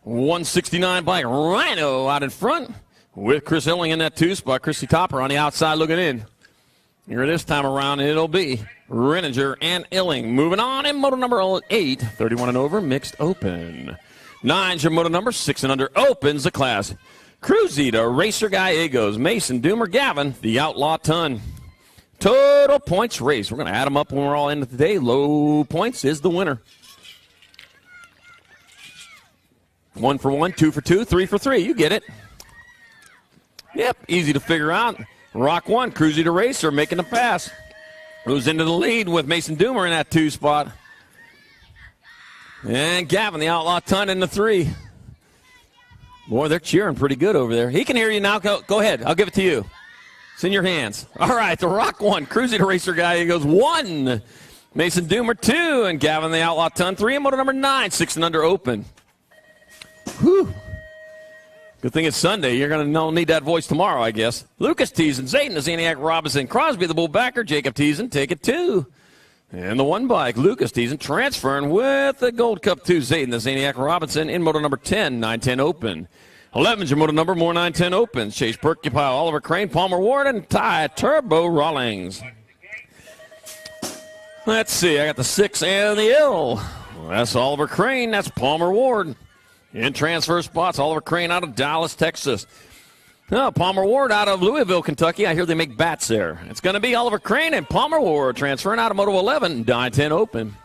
169 bike Rhino out in front with Chris Elling in that 2 spot. Christy Topper on the outside looking in. Here this time around it'll be Renninger and Elling. Moving on in moto number 8, 31 and over mixed open. 9's your moto number 6 and under opens the class. Cruzy to Racer Gallegos. Mason, Doomer, Gavin, the Outlaw Ton. Total points race. We're going to add them up when we're all in today. Low points is the winner. 1 for 1, 2 for 2, 3 for 3. You get it. Yep, easy to figure out. Rock 1, Cruzy to Racer, making the pass. Moves into the lead with Mason Doomer in that 2 spot. And Gavin, the Outlaw Ton, in the 3. Boy, they're cheering pretty good over there. He can hear you now. Go ahead. I'll give it to you. It's in your hands. All right, the Rock 1, Cruzy to Racer guy. He goes 1. Mason Doomer 2, and Gavin, the Outlaw Ton 3. And moto number 9, 6 and under open. Whew. Good thing it's Sunday. You're going to need that voice tomorrow, I guess. Lucas Teason, Zayden, the Zaniac Robinson, Crosby, the Bullbacker, Jacob Teason, take it 2. And the 1 bike, Lucas Teason, transferring with the Gold Cup 2, Zayden, the Zaniac Robinson, in moto number 10, 9-10 open. 11's your moto number, more 9-10 opens. Chase Percupile, Oliver Crane, Palmer Ward, and Ty Turbo Rawlings. Let's see, I got the 6 and the L. That's Oliver Crane, that's Palmer Ward. In transfer spots, Oliver Crane out of Dallas, Texas. Palmer Ward out of Louisville, Kentucky. I hear they make bats there. It's going to be Oliver Crane and Palmer Ward transferring out of Moto 11, 9-10 open.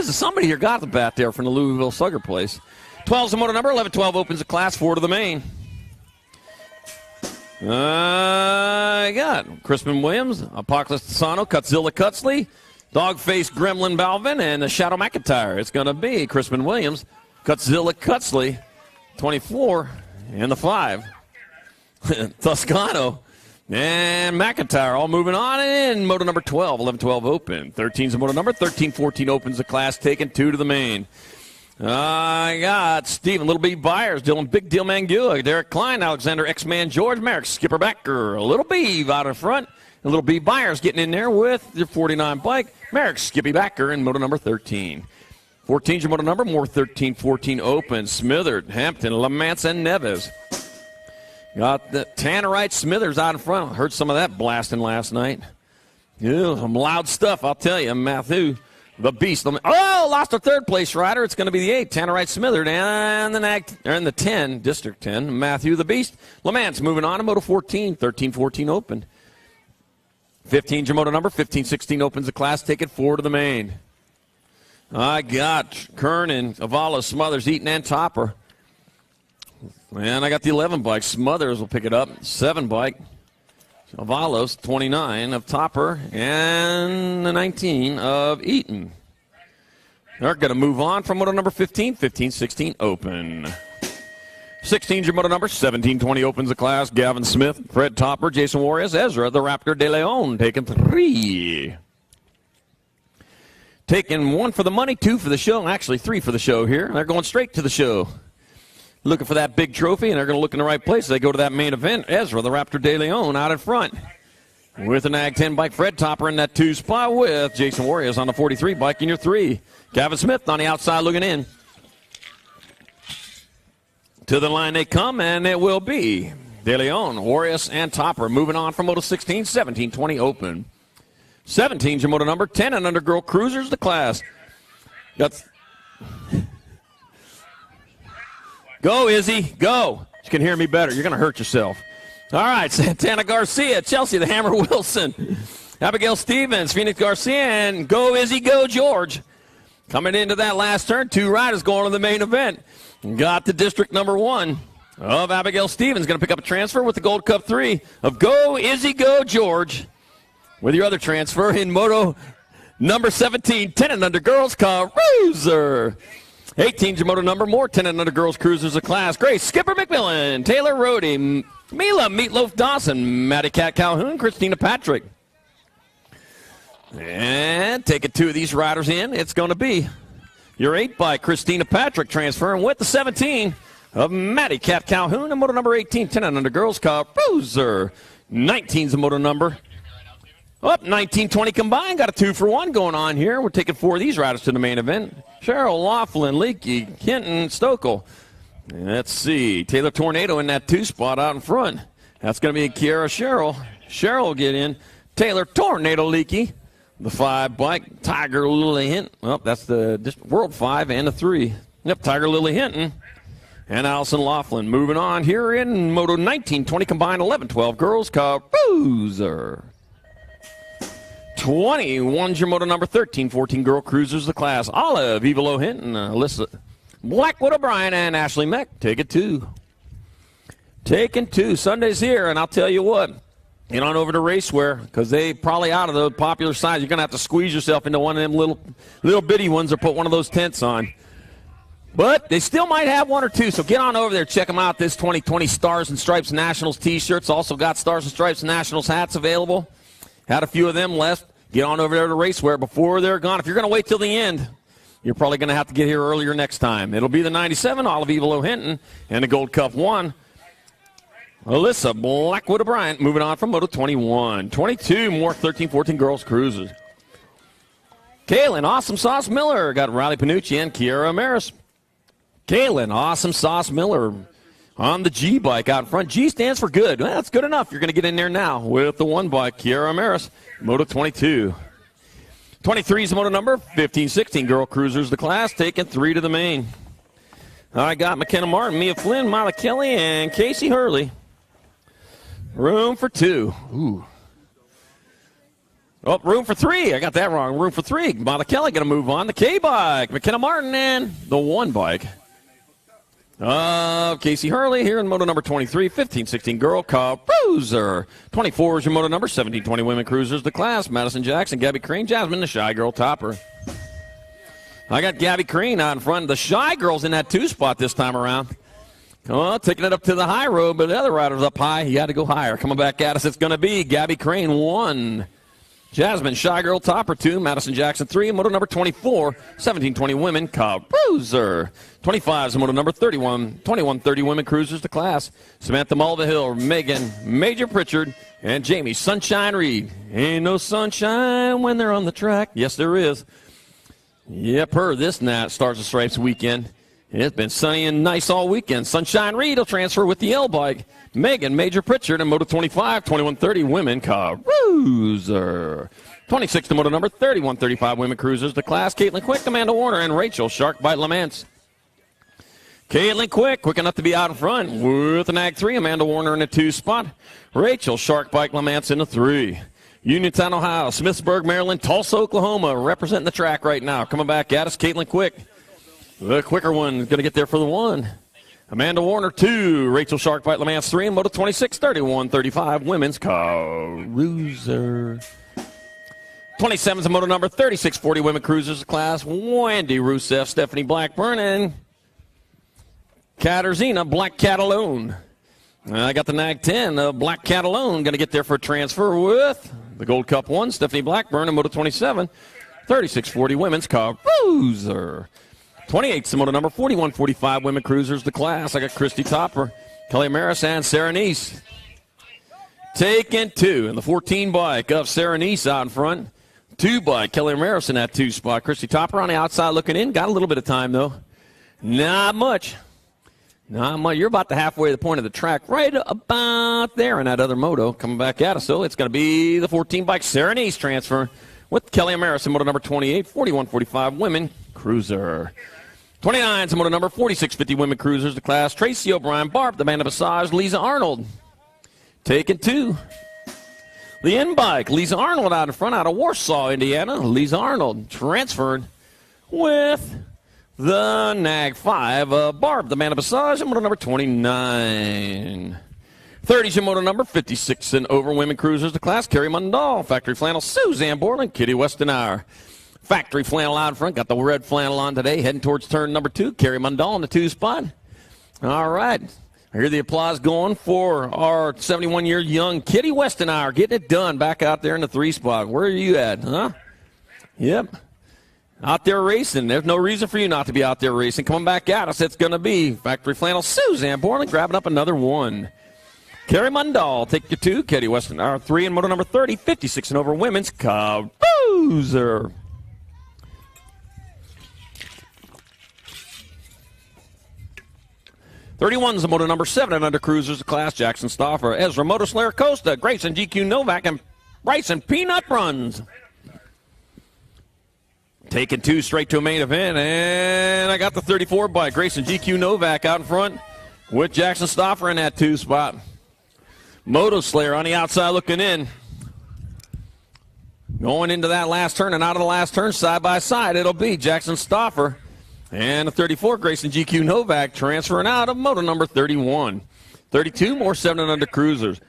Somebody here got the bat there from the Louisville Slugger place. 12's the moto number, 11-12 opens the class, 4 to the main. I got Crispin Williams, Apocalypse Tasano, Cutzilla Cutsley, Dogface Gremlin Balvin, and the Shadow McIntyre. It's going to be Crispin Williams, Cutzilla Cutsley, 24, and the 5. Toscano and McIntyre all moving on in moto number 12, 11-12 open. 13's the moto number, 13-14 opens the class, taking 2 to the main. I got Stephen Little B Byers, Dylan Big Deal Mangua, Derek Klein, Alexander X-Man George, Merrick Skipper Backer, Little B out in front, and Little B Byers getting in there with their 49 bike, Merrick Skippy Backer in moto number 13. 14's your moto number, more 13-14 open. Smitherd, Hampton, Lamance, and Neves. Got the Tannerite Smithers out in front. Heard some of that blasting last night. Yeah, some loud stuff, I'll tell you. Matthew, the Beast. Lost a 3rd place rider. It's going to be the 8, Tannerite Smitherd, and the 10, District 10, Matthew, the Beast. Lamance moving on to moto 14, 13-14 open. 15's your moto number, 15-16 opens the class. Take it 4 to the main. I got Kernan, Avalos, Smothers, Eaton, and Topper. And I got the 11 bike. Smothers will pick it up. 7 bike. Avalos, 29 of Topper, and the 19 of Eaton. They're going to move on from moto number 15, 15-16 open. 16's your moto number, 17-20 opens the class. Gavin Smith, Fred Topper, Jason Warriors, Ezra, the Raptor de Leon, taking 3. Taking 1 for the money, 2 for the show, actually 3 for the show here. They're going straight to the show. Looking for that big trophy, and they're going to look in the right place. They go to that main event. Ezra, the Raptor de Leon, out in front. With an Ag 10 bike, Fred Topper in that 2 spot with Jason Warriors on the 43 bike in your 3. Gavin Smith on the outside looking in. To the line they come, and it will be De Leon, Warriors, and Topper moving on from Moto 16, 17-20 open. 17's your moto number, 10 and under girl cruisers the class. Go, Izzy, go. You can hear me better. You're going to hurt yourself. All right, Santana Garcia, Chelsea, the Hammer Wilson, Abigail Stevens, Phoenix Garcia, and Go Izzy, Go George. Coming into that last turn, 2 riders going to the main event. Got the district number 1 of Abigail Stevens. Going to pick up a transfer with the Gold Cup 3 of Go Izzy, Go George. With your other transfer in Moto number 17, 10 and under girls cruiser. 18's your Moto number, more 10 and under girls cruisers of class. Grace Skipper McMillan, Taylor Rohde, Mila Meatloaf Dawson, Maddie Cat Calhoun, Christina Patrick. And taking 2 of these riders in, it's going to be your 8 by Christina Patrick transferring with the 17 of Maddie Cat Calhoun and Moto number 18, 10 and under girls cruiser. 19's the Moto number. Up 19-20 combined. Got a 2-for-1 going on here. We're taking 4 of these riders to the main event. Cheryl, Laughlin, Leakey, Kenton, Stokel. Let's see. Taylor Tornado in that 2 spot out in front. That's going to be Kiara Cheryl. Cheryl will get in. Taylor Tornado Leakey. The 5 bike. Tiger Lily Hinton. Well, that's the World 5 and the 3. Yep, Tiger Lily Hinton. And Allison Laughlin. Moving on here in Moto 19-20 combined 11-12 girls cruiser. 21's your Moto number 13, 14 girl cruisers of the class. Olive, Eva Lowe Hinton, Alyssa Blackwood O'Brien, and Ashley Meck. Take it 2. Taking 2. Sunday's here, and I'll tell you what. Get on over to Racewear, because they probably out of the popular size. You're going to have to squeeze yourself into one of them little bitty ones or put one of those tents on. But they still might have 1 or 2, so get on over there. Check them out. This 2020 Stars and Stripes Nationals T-shirts. Also got Stars and Stripes Nationals hats available. Had a few of them left. Get on over there to Racewear before they're gone. If you're going to wait till the end, you're probably going to have to get here earlier next time. It'll be the 97, Olive Eva Lowe Hinton, and the Gold Cup 1. Alyssa Blackwood O'Brien moving on from Moto 21. 22 more 13-14 girls cruisers. Kaylin Awesome Sauce Miller got Riley Panucci and Kiara Amaris. Kaylin Awesome Sauce Miller on the G bike out in front. G stands for good. Well, that's good enough. You're going to get in there now with the 1 bike. Kiara Amaris, Moto 22. 23 is the Moto number. 15-16 girl cruisers the class, taking 3 to the main. I got McKenna Martin, Mia Flynn, Mila Kelly, and Casey Hurley. Room for 2. Ooh. Oh, room for 3. I got that wrong. Room for 3. Mila Kelly going to move on. The K bike. McKenna Martin and the 1 bike. Casey Hurley here in Moto number 23, 15-16 girl cruiser. 24 is your Moto number, 17-20 women cruisers the class. Madison Jackson, Gabby Crane, Jasmine, the Shy Girl topper. I got Gabby Crane out in front. The Shy Girl's in that 2 spot this time around. Oh, taking it up to the high road, but the other rider's up high. You got to go higher. Coming back at us, it's going to be Gabby Crane 1. Jasmine, Shy Girl, topper 2, Madison Jackson 3, Moto number 24, 17-20 women cruiser. 25 is Moto number 31, 21-30 women cruisers to class. Samantha Mulvihill, Megan, Major Pritchard, and Jamie Sunshine Reed. Ain't no sunshine when they're on the track. Yes, there is. Yep, this Stars and Stripes weekend. It's been sunny and nice all weekend. Sunshine Reed will transfer with the L bike. Megan, Major Pritchard, and Moto 25, 21-30 women cruiser. 26 to Moto number 31-35 women cruisers. The class, Caitlin Quick, Amanda Warner, and Rachel Sharkbite Lamance. Caitlin Quick enough to be out in front with an Ag 3. Amanda Warner in a 2 spot. Rachel Sharkbite Lamance in a 3. Uniontown, Ohio, Smithsburg, Maryland, Tulsa, Oklahoma, representing the track right now. Coming back at us, Caitlin Quick. The quicker one is going to get there for the 1. Amanda Warner, 2. Rachel Sharkbite Lamance, 3. And Moto 26, 31-35 women's cruiser. 27 is the Moto number 36-40 women cruisers class. Wendy Rusev, Stephanie Blackburn, and Katarzyna Black Catalone. I got the NAG 10. Black Catalone going to get there for a transfer with the Gold Cup 1. Stephanie Blackburn and Moto 27, 36-40 women's cruiser. 28 is the Moto number 41-45 women cruisers the class. I got Christy Topper, Kelly Maris, and Sarah Neese. Taking 2 in the 14 bike of Sarah Neese out in front. 2 by Kelly Maris in that 2 spot. Christy Topper on the outside looking in. Got a little bit of time, though. Not much. Not much. You're about the halfway to the point of the track. Right about there in that other moto. Coming back at us. So it's going to be the 14 bike Sarah Neese transfer with Kelly Maris in Moto number 28, 41-45 women cruiser. 29's moto number 4650 women cruisers, the class. Tracy O'Brien, Barb, the band of massage, Lisa Arnold. Taking 2. The N-Bike, Lisa Arnold out in front out of Warsaw, Indiana. Lisa Arnold transferred with the Nag 5. Barb, the band of massage, moto number 29. 30's moto number 56 and over women cruisers, the class. Carrie Mundall, factory flannel, Suzanne Borland, Kitty Westenauer. Factory flannel out in front. Got the red flannel on today. Heading towards turn number 2. Carrie Mundall in the 2 spot. All right. I hear the applause going for our 71-year young Kitty Westenauer. Getting it done back out there in the 3 spot. Where are you at, huh? Yep. Out there racing. There's no reason for you not to be out there racing. Coming back at us, it's going to be factory flannel Suzanne Borland grabbing up another 1. Carrie Mundall, take your 2. Kitty Westenauer, 3. And moto number 30, 56 and over women's Cruiser. 31's the moto number 7 and under cruisers, the class. Jackson Stauffer, Ezra Motoslayer Costa, Grayson GQ Novak, and Bryson Peanut Runs. Taking 2 straight to a main event, and I got the 34 by Grayson GQ Novak out in front with Jackson Stauffer in that 2 spot. Motoslayer on the outside looking in. Going into that last turn and out of the last turn side by side, it'll be Jackson Stauffer. And the 34, Grayson GQ Novak, transferring out of moto number 31. 32, more 7 and under cruisers.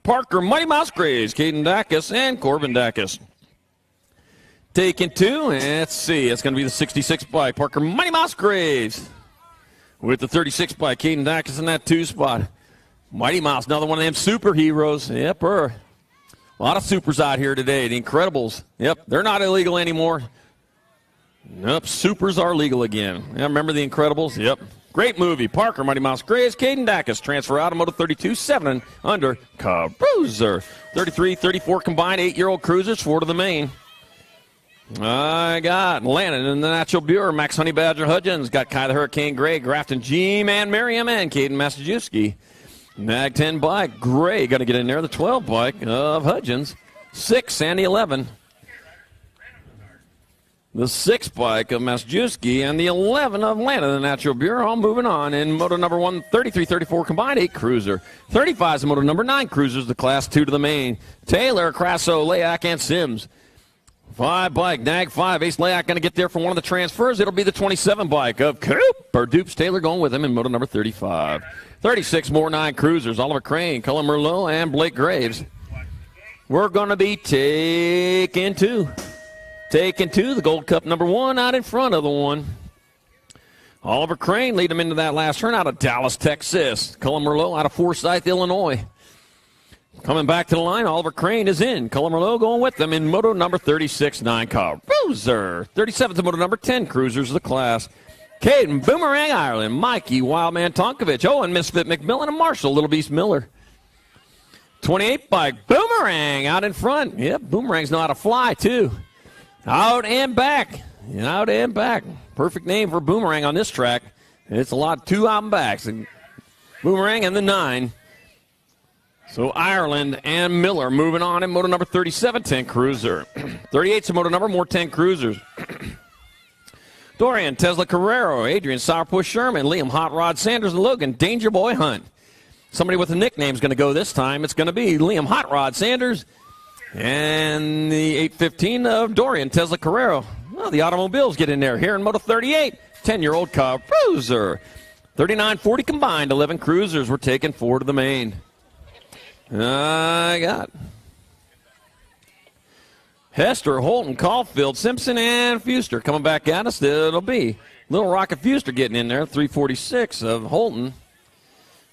Parker, Mighty Mouse Graves, Caden Dacus, and Corbin Dacus. Taking 2, and let's see, it's going to be the 66 by Parker, Mighty Mouse Graves. With the 36 by Caden Dacus in that 2 spot. Mighty Mouse, another one of them superheroes. Yep, a lot of supers out here today. The Incredibles. Yep, they're not illegal anymore. Nope, supers are legal again. Yeah, remember The Incredibles? Yep. Great movie. Parker, Mighty Mouse Graves, Caden Dacus. Transfer out of moto 32, 7 and under Cruiser. 33, 34 combined, 8-year-old cruisers, 4 to the main. I got Lannon in the Natural Bureau, Max Honey Badger Hudgens. Got Kai the Hurricane Gray, Grafton G-Man Merriam, and Caden Massajuski. Nag 10 bike, Gray got to get in there. The 12 bike of Hudgens. 6 and the 11. The 6 bike of Massajuski and the 11 of Atlanta, the Natural Bureau. All moving on in moto number 1, 33, 34 combined, 8 cruiser. 35 is moto number 9 cruisers, the class 2 to the main. Taylor, Crasso, Layak, and Sims. 5 bike, Nag 5. Ace Layak going to get there for one of the transfers. It'll be the 27 bike of Cooper Dupes. Taylor going with him in moto number 35. 36 more 9 cruisers. Oliver Crane, Cullen Merlot, and Blake Graves. We're going to be taking 2. Taking 2, the Gold Cup number 1 out in front of the 1. Oliver Crane lead him into that last turn out of Dallas, Texas. Cullen Merlot out of Forsyth, Illinois. Coming back to the line, Oliver Crane is in. Cullen Merlot going with them in moto number 36, 9 Cruiser. 37th moto number 10 cruisers of the class. Caden Boomerang Ireland, Mikey Wildman Tonkovich, and Misfit McMillan and Marshall Little Beast Miller. 28 bike Boomerang out in front. Yep, Boomerangs know how to fly too. Out and back. Out and back. Perfect name for Boomerang on this track. It's a lot, 2 out and backs. Boomerang and the 9. So Ireland and Miller moving on in moto number 37, 10 cruiser. 38's a moto number, more 10 cruisers. Dorian, Tesla Carrero, Adrian Sourpuss Sherman, Liam Hot Rod Sanders, and Logan Danger Boy Hunt. Somebody with a nickname is going to go this time. It's going to be Liam Hot Rod Sanders. And the 815 of Dorian, Tesla Carrero. Well, the automobiles get in there here in moto 38. 10-year-old Cruiser. 39-40 combined, 11 cruisers. We're taking 4 to the main. I got Hester, Holton, Caulfield, Simpson, and Fuster coming back at us. It'll be Little Rocket Fuster getting in there, 346 of Holton.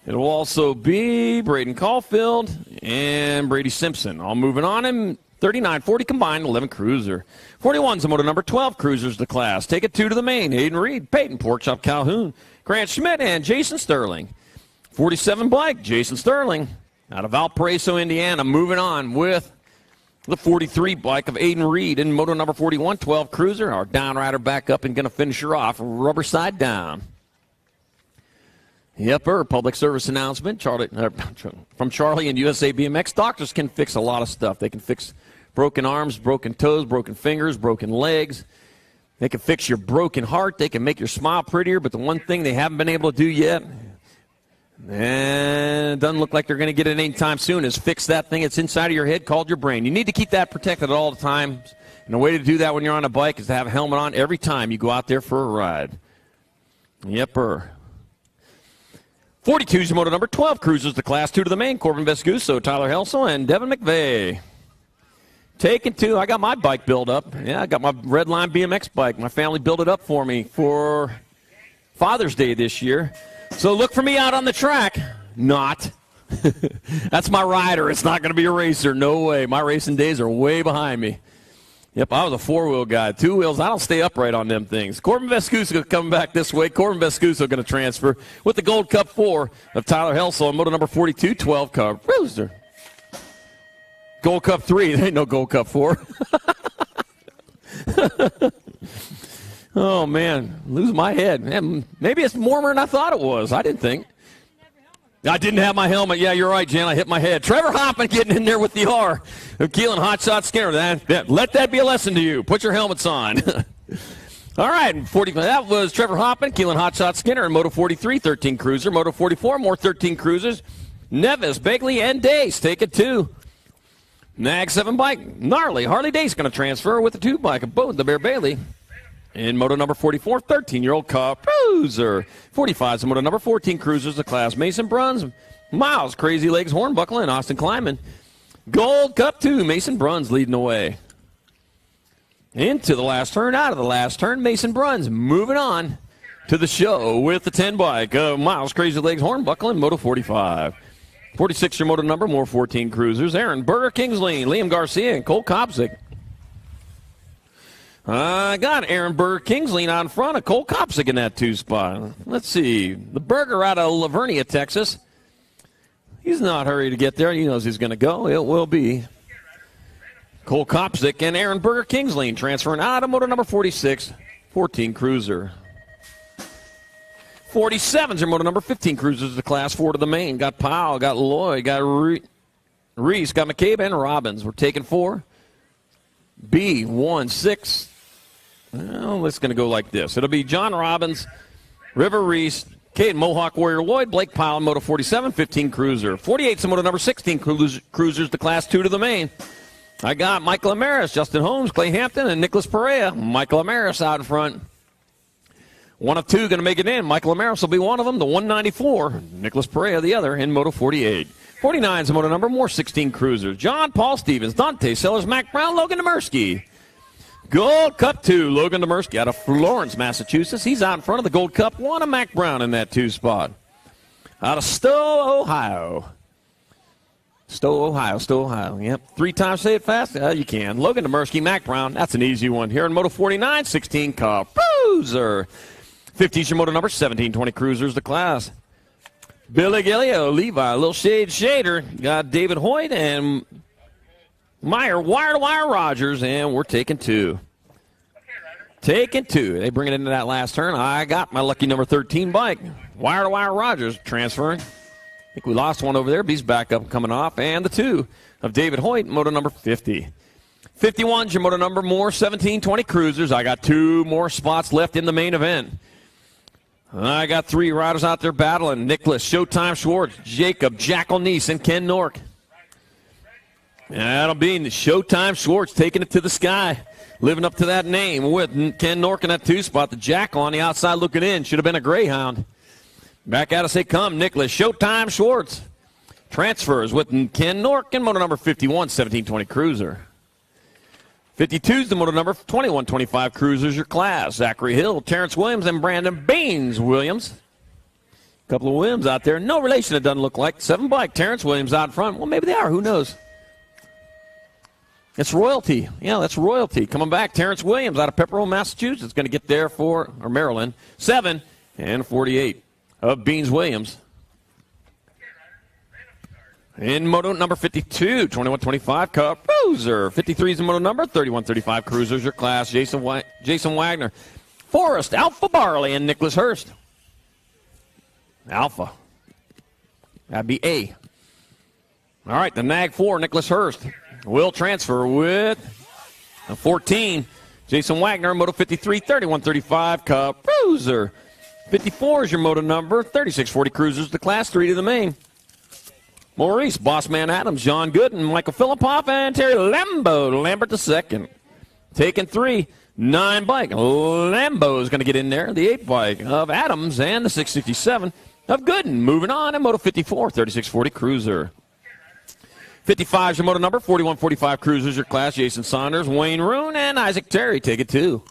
It will also be Braden Caulfield and Brady Simpson. All moving on in 39-40 combined, 11 cruiser. 41's the moto number 12 cruisers the class. Take it 2 to the main. Aiden Reed, Peyton Porkchop Calhoun, Grant Schmidt, and Jason Sterling. 47 bike, Jason Sterling out of Valparaiso, Indiana. Moving on with the 43 bike of Aiden Reed in moto number 41, 12 cruiser. Our downrider back up and going to finish her off rubber side down. Yep, public service announcement from Charlie and USA BMX. Doctors can fix a lot of stuff. They can fix broken arms, broken toes, broken fingers, broken legs. They can fix your broken heart. They can make your smile prettier. But the one thing they haven't been able to do yet, and it doesn't look like they're going to get it anytime soon, is fix that thing that's inside of your head called your brain. You need to keep that protected at all the time. And the way to do that when you're on a bike is to have a helmet on every time you go out there for a ride. Yepper. 42 is your moto number. 12 cruisers the Class 2 to the main. Corbin Vescuso, Tyler Helsel, and Devin McVeigh. Taking 2. I got my bike built up. Yeah, I got my Red Line BMX bike. My family built it up for me for Father's Day this year. So look for me out on the track. Not. That's my rider. It's not going to be a racer. No way. My racing days are way behind me. Yep, I was a 4-wheel guy. 2 wheels, I don't stay upright on them things. Corbin Vescuso coming back this way. Corbin Vescuso going to transfer with the Gold Cup 4 of Tyler Helsel on moto number 42, 12 car cruiser. Gold Cup 3, there ain't no Gold Cup 4. Oh, man, losing my head. Man, maybe it's warmer than I thought it was. I didn't think. I didn't have my helmet. Yeah, you're right, Jan. I hit my head. Trevor Hoffman getting in there with the R of Keelan Hotshot Skinner. Let that be a lesson to you. Put your helmets on. All right, 40. That was Trevor Hoffman, Keelan Hotshot Skinner, and Moto 43, 13 cruiser. Moto 44, more 13 cruisers. Nevis, Begley, and Dace take it 2. Nag 7 bike, gnarly. Harley Dace going to transfer with the 2 bike of both the Bear Bailey. In moto number 44, 13-year-old Cup Cruiser. 45 is the moto number 14 cruisers, the class. Mason Bruns, Miles, Crazy Legs, Hornbuckle, and Austin Kleiman. Gold Cup 2, Mason Bruns leading the way. Into the last turn, out of the last turn, Mason Bruns moving on to the show with the 10 bike of Miles, Crazy Legs, Hornbuckle, and moto 45. 46 your moto number, more 14 cruisers. Aaron Berger, Kingsley, Liam Garcia, and Cole Kopsik. I got Aaron Berger, Kingsley out in front of Cole Kopsik in that 2 spot. Let's see. The Berger out of Lavernia, Texas. He's not hurried to get there. He knows he's going to go. It will be Cole Kopsik and Aaron Berger, Kingsley transferring out of moto number 46, 14 cruiser. 47's your moto number 15 cruisers to class 4 to the main. Got Powell, got Lloyd, got Reese, got McCabe, and Robbins. We're taking 4. B16. Well, it's going to go like this. It'll be John Robbins, River Reese, Cade Mohawk Warrior Lloyd, Blake Powell, moto 47, 15 cruiser. 48's moto number 16 cruisers to class 2 to the main. I got Michael Amaris, Justin Holmes, Clay Hampton, and Nicholas Perea. Michael Amaris out in front. 1 of 2 going to make it in. Michael Amaris will be one of them, the 194. Nicholas Perea the other in moto 48. 49's the moto number, more 16 cruisers. John Paul Stevens, Dante Sellers, Mac Brown, Logan Demersky. Gold Cup 2, Logan Demersky out of Florence, Massachusetts. He's out in front of the Gold Cup 1 of Mac Brown in that 2 spot. Out of Stowe, Ohio. Stowe, Ohio. Yep. 3 times say it fast? You can. Logan Demersky, Mac Brown. That's an easy one. Here in Moto 49, 16 Cup Cruiser. 50's your moto number, 1720 cruisers the class. Billy Gillio, Levi, Little Shade Shader. Got David Hoyt and Meyer, wire-to-wire Rogers, and we're taking 2. Taking 2. They bring it into that last turn. I got my lucky number 13 bike. Wire-to-wire Rogers transferring. I think we lost one over there, but he's back up coming off. And the 2 of David Hoyt, moto number 50. 51's your moto number, more 1720 cruisers. I got 2 more spots left in the main event. I got 3 riders out there battling. Nicholas, Showtime Schwartz, Jacob, Jackal Neese, and Ken Nork. That'll be Showtime Schwartz taking it to the sky. Living up to that name with Ken Nork in that 2 spot. The Jackal on the outside looking in. Should have been a Greyhound. Back at us they come. Nicholas, Showtime Schwartz. Transfers with Ken Nork and moto number 51, 1720 cruiser. 52's the moto number 2125 cruisers your class. Zachary Hill, Terrence Williams, and Brandon Baines Williams. A couple of Williams out there. No relation, it doesn't look like. 7 bike, Terrence Williams out front. Well, maybe they are. Who knows? It's royalty. Yeah, that's royalty. Coming back, Terrence Williams out of Pepperell, Massachusetts. Going to get there for, or Maryland. 7 and 48 of Beans Williams. In moto number 52, 2125 Cup Cruiser. 53 is the moto number, 3135 Cruisers your class. Jason Wagner, Forrest, Alpha Barley, and Nicholas Hurst. Alpha. That'd be A. All right, the Nag 4, Nicholas Hurst, will transfer with a 14. Jason Wagner, Moto 53, 3135 Cup Cruiser. 54 is your moto number. 3640 Cruisers, the Class 3 to the main. Maurice, Bossman Adams, John Gooden, Michael Filipoff, and Terry Lambo, Lambert II. Taking 3, 9 bike. Lambo is going to get in there. The 8 bike of Adams and the 667 of Gooden. Moving on in Moto 54, 3640 Cruiser. 55 is your moto number. 4145 Cruisers, your Class. Jason Saunders, Wayne Roon, and Isaac Terry. Take it 2.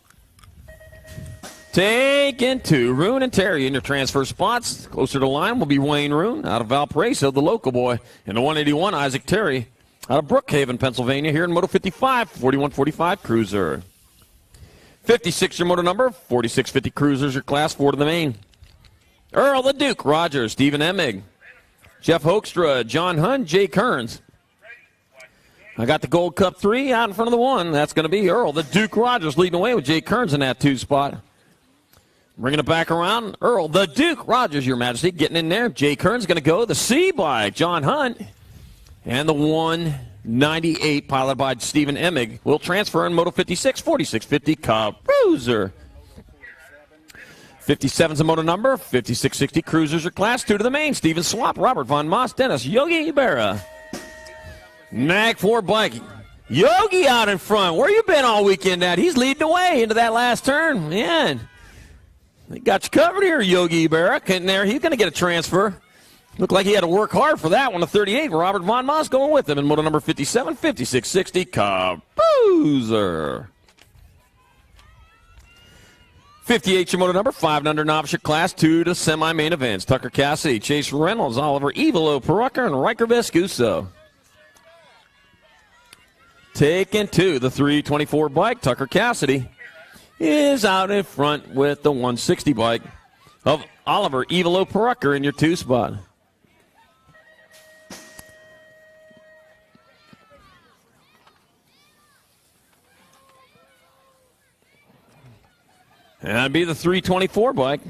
Taking 2. Roon and Terry in your transfer spots. Closer to the line will be Wayne Roon out of Valparaiso, the local boy. And the 181, Isaac Terry out of Brookhaven, Pennsylvania, here in Moto 55, 4145 Cruiser. 56 your moto number. 4650 Cruisers, your Class 4 to the main. Earl the Duke Rogers, Stephen Emig, Jeff Hoekstra, John Hunt, Jay Kearns. I got the Gold Cup 3 out in front of the 1. That's going to be Earl the Duke Rogers leading away with Jay Kearns in that 2 spot. Bringing it back around, Earl the Duke Rogers, your Majesty, getting in there. Jay Kearns going to go. The C bike, John Hunt. And the 198, piloted by Stephen Emig, will transfer in Moto 56, 4650 Cup Cruiser. 57's a moto number. 5660 Cruisers are Class 2 to the main. Steven Swap, Robert Von Moss, Dennis Yogi Berra. Mag 4 bike. Yogi out in front. Where you been all weekend at? He's leading the way into that last turn. Man. They got you covered here, Yogi Berra. In there, he's going to get a transfer. Looked like he had to work hard for that one. A 38. Robert Von Moss going with him in moto number 57, 5660 Caboose. 58 your moto number. 5 and under novice Class 2 to semi-main events. Tucker Cassidy, Chase Reynolds, Oliver Evilo, Perucker, and Riker Vescuso. Taking 2, the 324 bike, Tucker Cassidy is out in front with the 160 bike of Oliver Evilo Perucker in your 2 spot. And that'd be the 324 bike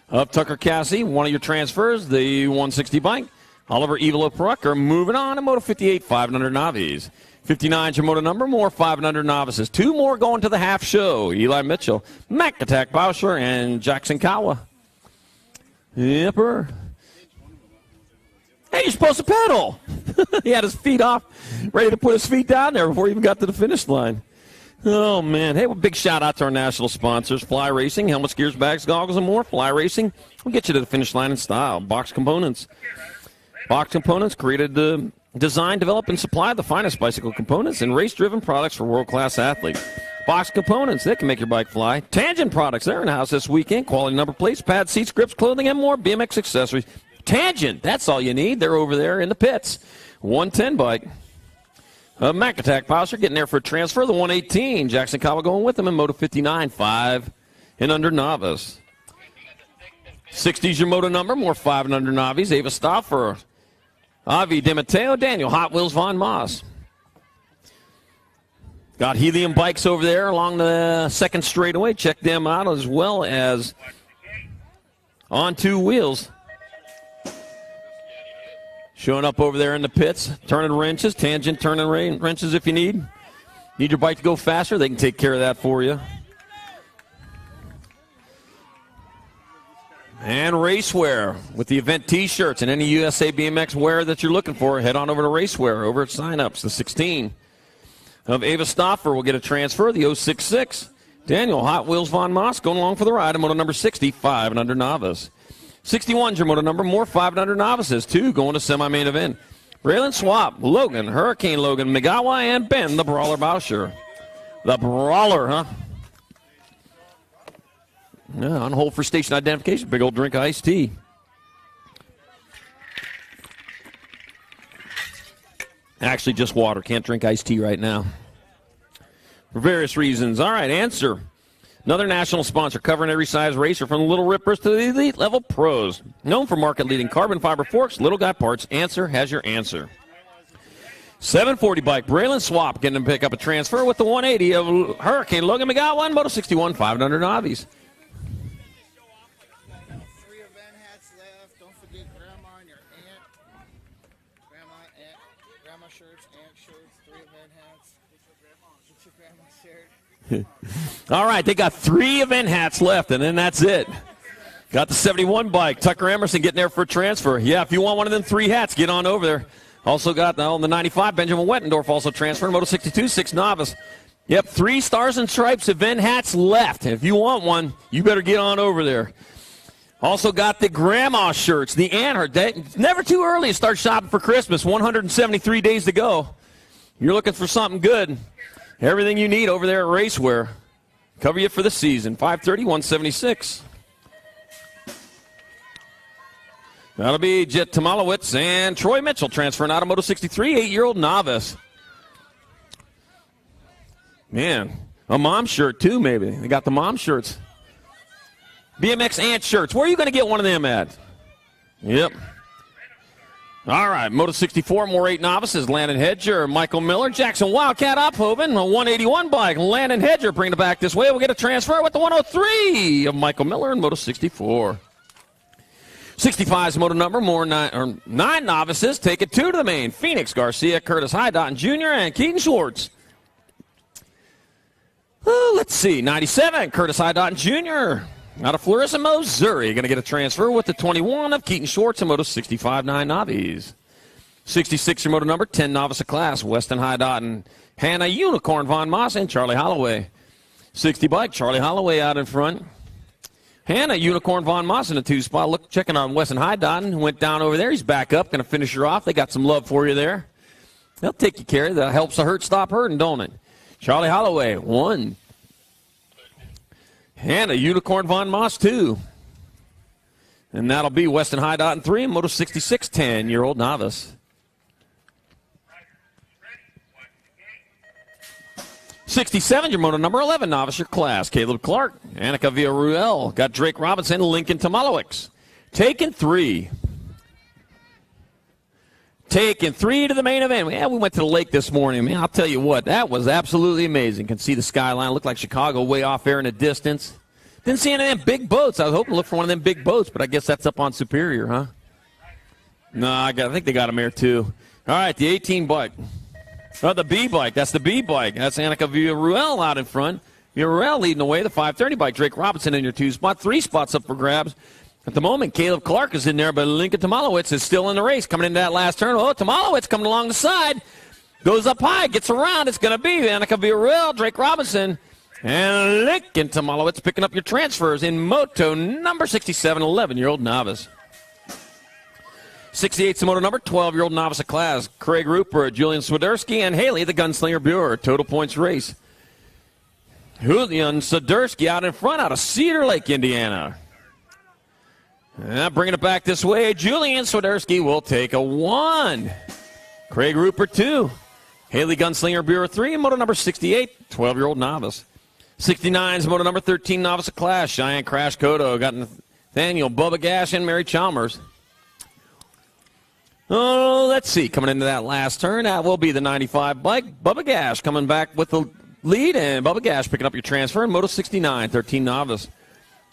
of Tucker Cassidy. One of your transfers, the 160 bike. Oliver Evilo Perucker moving on to Moto 58, 5 and under novices. 59 is your moto number, more 5 and under novices. 2 more going to the half show. Eli Mitchell, Mac Attack Bauscher, and Jackson Kawa. Yepper. Hey, you're supposed to pedal. He had his feet off, ready to put his feet down there before he even got to the finish line. Oh, man. Hey, well, big shout-out to our national sponsors, Fly Racing, helmets, gears, bags, goggles, and more. Fly Racing will get you to the finish line in style. Box Components. Box Components created to design, develop, and supply the finest bicycle components and race-driven products for world-class athletes. Box Components, they can make your bike fly. Tangent Products, they're in-house this weekend. Quality number plates, pads, seats, grips, clothing, and more. BMX accessories. Tangent, that's all you need. They're over there in the pits. 110 bike. Mac Attack Bauscher getting there for a transfer. The 118. Jackson Kawa going with them in Moto 59. 5 and under novice. 60's your moto number. More 5 and under novice. Ava Stauffer. Avi DeMatteo. Daniel Hot Wheels Von Moss. Got helium bikes over there along the second straightaway. Check them out as well as on 2 wheels. Showing up over there in the pits, turning wrenches, tangent turning wrenches if you need. Need your bike to go faster, they can take care of that for you. And racewear with the event T-shirts and any USA BMX wear that you're looking for. Head on over to racewear over at Sign-Ups. The 16 of Ava Stauffer will get a transfer. The 066. Daniel Hot Wheels Von Moss going along for the ride in moto number 65 and under novice. 61's your moto number. More 5 and under novices. 2 going to semi-main event. Braylon Swap, Logan, Hurricane Logan, Migawa, and Ben, the Brawler Bauscher. The Brawler, huh? Yeah, on hold for station identification. Big old drink of iced tea. Actually, just water. Can't drink iced tea right now. For various reasons. All right, answer. Another national sponsor covering every size racer from the Little Rippers to the elite level pros. Known for market-leading carbon fiber forks, Little Guy Parts. Answer has your answer. 740 bike, Braylon Swap getting to pick up a transfer with the 180 of Hurricane Logan McGowan, Moto 61, 5 and under novice. 3 event hats left. Don't forget Grandma and your aunt. Grandma shirts, aunt shirts, 3 event hats. All right, they got 3 event hats left, and then that's it. Got the 71 bike. Tucker Emerson getting there for a transfer. Yeah, if you want one of them 3 hats, get on over there. Also got on the 95, Benjamin Wettendorf also transferred. Moto 62, 6 Novice. Yep, 3 Stars and Stripes event hats left. If you want one, you better get on over there. Also got the grandma shirts, the Anhart. It's never too early to start shopping for Christmas. 173 days to go. You're looking for something good. Everything you need over there at Racewear. Cover you for the season. 530, 176. That'll be Jet Tomalowitz and Troy Mitchell transferring out of Moto 63, 8-year-old Novice. Man, a mom shirt too, maybe. They got the mom shirts. BMX Ant shirts. Where are you going to get one of them at? Yep. All right, Moto 64, more 8 novices. Landon Hedger, Michael Miller, Jackson Wildcat Ophoven, a 181 bike. Landon Hedger bringing it back this way. We'll get a transfer with the 103 of Michael Miller in Moto 64. 65's Moto number, 9 novices. Take it 2 to the main. Phoenix Garcia, Curtis Hydot Jr., and Keaton Schwartz. Let's see, 97, Curtis Hydot Jr., out of Florissa, Missouri. Going to get a transfer with the 21 of Keaton Schwartz and Moto 65, 9 novices. 66, your Moto number, 10 novice class. Weston Hydot and Hannah Unicorn Von Moss and Charlie Holloway. 60 bike, Charlie Holloway out in front. Hannah Unicorn Von Moss in the 2 spot. Look, checking on Weston Hydot, who went down over there. He's back up, going to finish her off. They got some love for you there. They'll take you care of. That helps a hurt stop hurting, don't it? Charlie Holloway, 1. Hannah Unicorn Von Moss, 2. And that'll be Weston Hydot in 3, and Moto 66, 10-year-old novice. 67, your Moto number 11 novice, your class. Caleb Clark, Annika Villarreal, got Drake Robinson, Lincoln Tomalowicz. Taking 3. Taking 3 to the main event. Yeah, we went to the lake this morning. Man, I'll tell you what, that was absolutely amazing. Can see the skyline. Looked like Chicago way off there in the distance. Didn't see any of them big boats. I was hoping to look for one of them big boats, but I guess that's up on Superior, huh? No, I think they got them there too. All right, the 18 bike. Oh, the B bike. That's the B bike. That's Annika Villarreal out in front. Villarreal leading the way. The 530 bike. Drake Robinson in your 2 spot. 3 spots up for grabs. At the moment, Caleb Clark is in there, but Lincoln Tomalowicz is still in the race. Coming into that last turn. Oh, Tomalowicz coming along the side. Goes up high, gets around. It's going to be Annika Villarreal, Drake Robinson, and Lincoln Tomalowicz picking up your transfers in Moto number 67, 11-year-old novice. 68's the Moto number, 12-year-old novice of class. Craig Rupert, Julian Swiderski, and Haley, the Gunslinger Buer. Total points race. Julian Swiderski out in front out of Cedar Lake, Indiana. Bringing it back this way, Julian Swiderski will take a 1. Craig Rupert, 2. Haley Gunslinger Bureau, 3. Moto number 68, 12-year-old novice. 69's Moto number 13, novice of class. Cheyenne Crash Kodo got Nathaniel Bubba Gash and Mary Chalmers. Oh, let's see. Coming into that last turn, that will be the 95 bike. Bubba Gash coming back with the lead, and Bubba Gash picking up your transfer in Moto 69, 13 novice.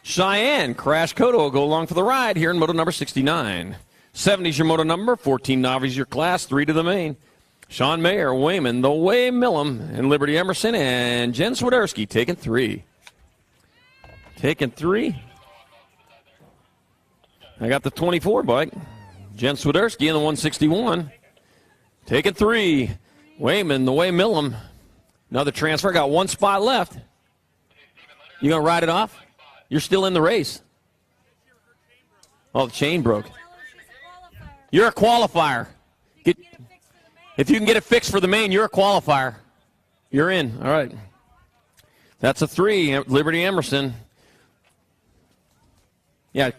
Cheyenne Crash Kodo will go along for the ride here in Moto number 69. 70's your Moto number, 14 novice your class, 3 to the main. Sean Mayer, Wayman, the Way Millum, and Liberty Emerson, and Jen Swiderski taking 3. Taking 3. I got the 24 bike. Jen Swiderski in the 161. Taking 3. Wayman, the Way Millum. Another transfer. Got 1 spot left. You going to ride it off? You're still in the race. Oh, the chain broke. You're a qualifier. If you can get it fixed for the main, you're a qualifier. You're in. All right. That's a 3. Liberty Emerson. Yeah.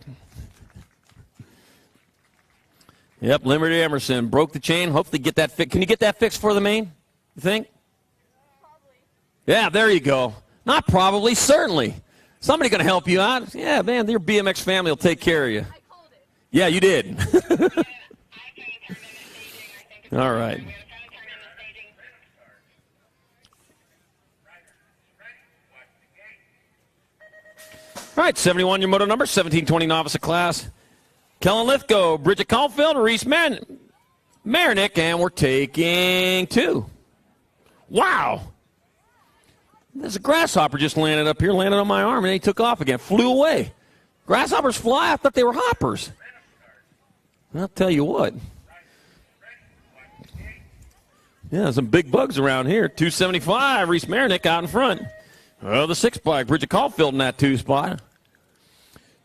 Yep, Liberty Emerson broke the chain. Hopefully get that fixed. Can you get that fixed for the main, you think? Probably. Yeah, there you go. Not probably, certainly. Somebody going to help you out. Yeah, man, your BMX family will take care of you. I called it. Yeah, you did. All right. All right, 71 your Moto number, 1720 novice of class. Kellen Lithgow, Bridget Caulfield, Reese Marinick, and we're taking 2. Wow. There's a grasshopper just landed up here, landed on my arm, and then he took off again, flew away. Grasshoppers fly? I thought they were hoppers. I'll tell you what. Yeah, some big bugs around here. 275, Reese Marinick out in front. The 6 bike, Bridget Caulfield in that 2 spot.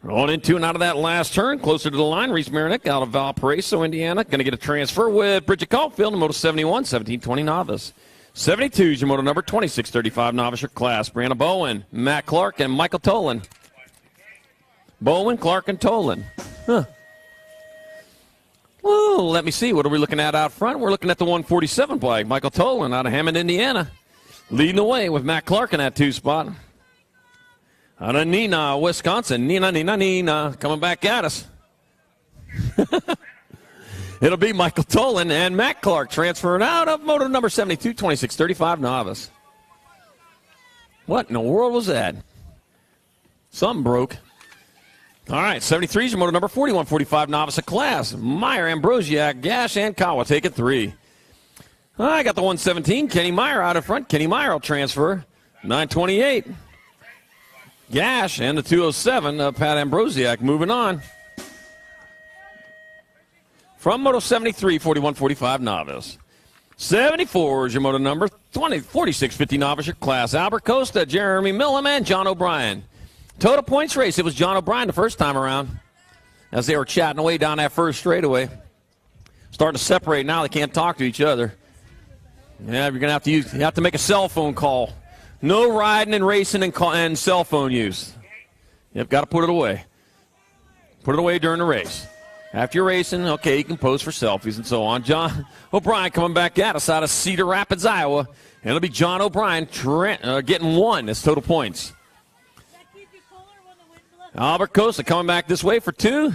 Rolling into and out of that last turn, closer to the line. Reese Marinick out of Valparaiso, Indiana. Going to get a transfer with Bridget Caulfield in Moto 71, 1720 novice. 72 is your moto number, 2635 novice class. Brianna Bowen, Matt Clark, and Michael Tolan. Bowen, Clark, and Tolan. Huh. Well, let me see. What are we looking at out front? We're looking at the 147 bike. Michael Tolan out of Hammond, Indiana. Leading the way with Matt Clark in that 2 spot. Out of Neenah, Wisconsin. Neenah, coming back at us. It'll be Michael Tolan and Matt Clark transferring out of moto number 72, 2635 novice. What in the world was that? Something broke. All right, 73 is your moto number 4145 novice class. Meyer, Ambrosiak, Gash, and Kawa take it 3. I got the 117, Kenny Meyer out in front. Kenny Meyer will transfer. 928. Gash and the 207 of Pat Ambrosiak moving on. From Moto 73, 4145 novice. 74 is your moto number, 4650 novice class. Albert Costa, Jeremy Millam, and John O'Brien. Total points race, it was John O'Brien the first time around as they were chatting away down that first straightaway. Starting to separate now, they can't talk to each other. Yeah, you're going to have to make a cell phone call. No riding and racing and cell phone use. You've got to put it away. Put it away during the race. After you're racing, okay, you can pose for selfies and so on. John O'Brien coming back at us out of Cedar Rapids, Iowa. And it'll be John O'Brien getting 1 as total points. Albert Costa coming back this way for 2.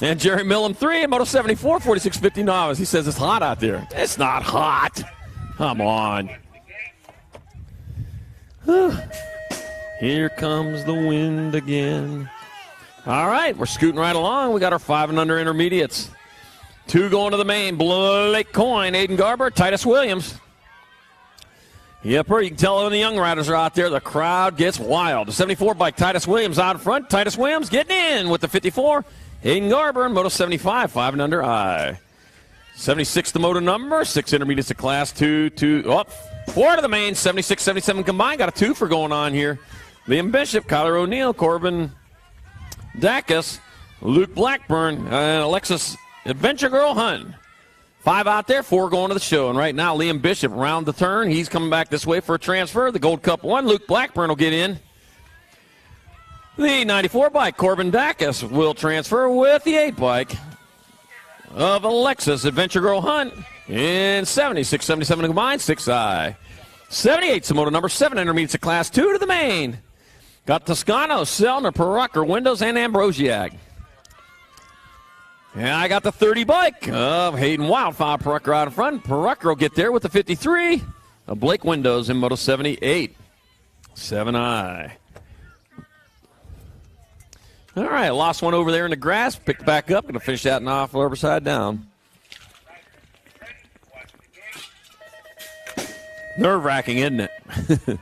And Jerry Millam 3 in Moto 74, 4650 novice. He says it's hot out there. It's not hot. Come on. Here comes the wind again. All right, we're scooting right along. We got our 5 and under intermediates. 2 going to the main. Blake Coyne, Aiden Garber, Titus Williams. Yepper, you can tell when the young riders are out there, the crowd gets wild. The 74 bike, Titus Williams out in front. Titus Williams getting in with the 54. Aiden Garber in Moto 75, 5 and under I. 76 the moto number, 6 intermediates to class 2, 4 to the main, 76, 77 combined. Got a 2 for going on here. Liam Bishop, Kyler O'Neill, Corbin Dacus, Luke Blackburn, and Alexis Adventure Girl Hunt. 5 out there, 4 going to the show. And right now, Liam Bishop round the turn. He's coming back this way for a transfer. The Gold Cup 1, Luke Blackburn will get in. The 94 bike, Corbin Dacus, will transfer with the 8 bike of Alexis Adventure Girl Hunt in 76, 77 combined, 6i. 78's the moto number 7 intermediates of class 2 to the main. Got Toscano, Selner, Perucker, Windows, and Ambrosiak. And I got the 30 bike of Hayden Wildfire Perucker out in front. Perucker will get there with the 53 of Blake Windows in Moto 78. 7i. All right, lost one over there in the grass. Picked back up. Going to finish that off over side down. Nerve-wracking, isn't it?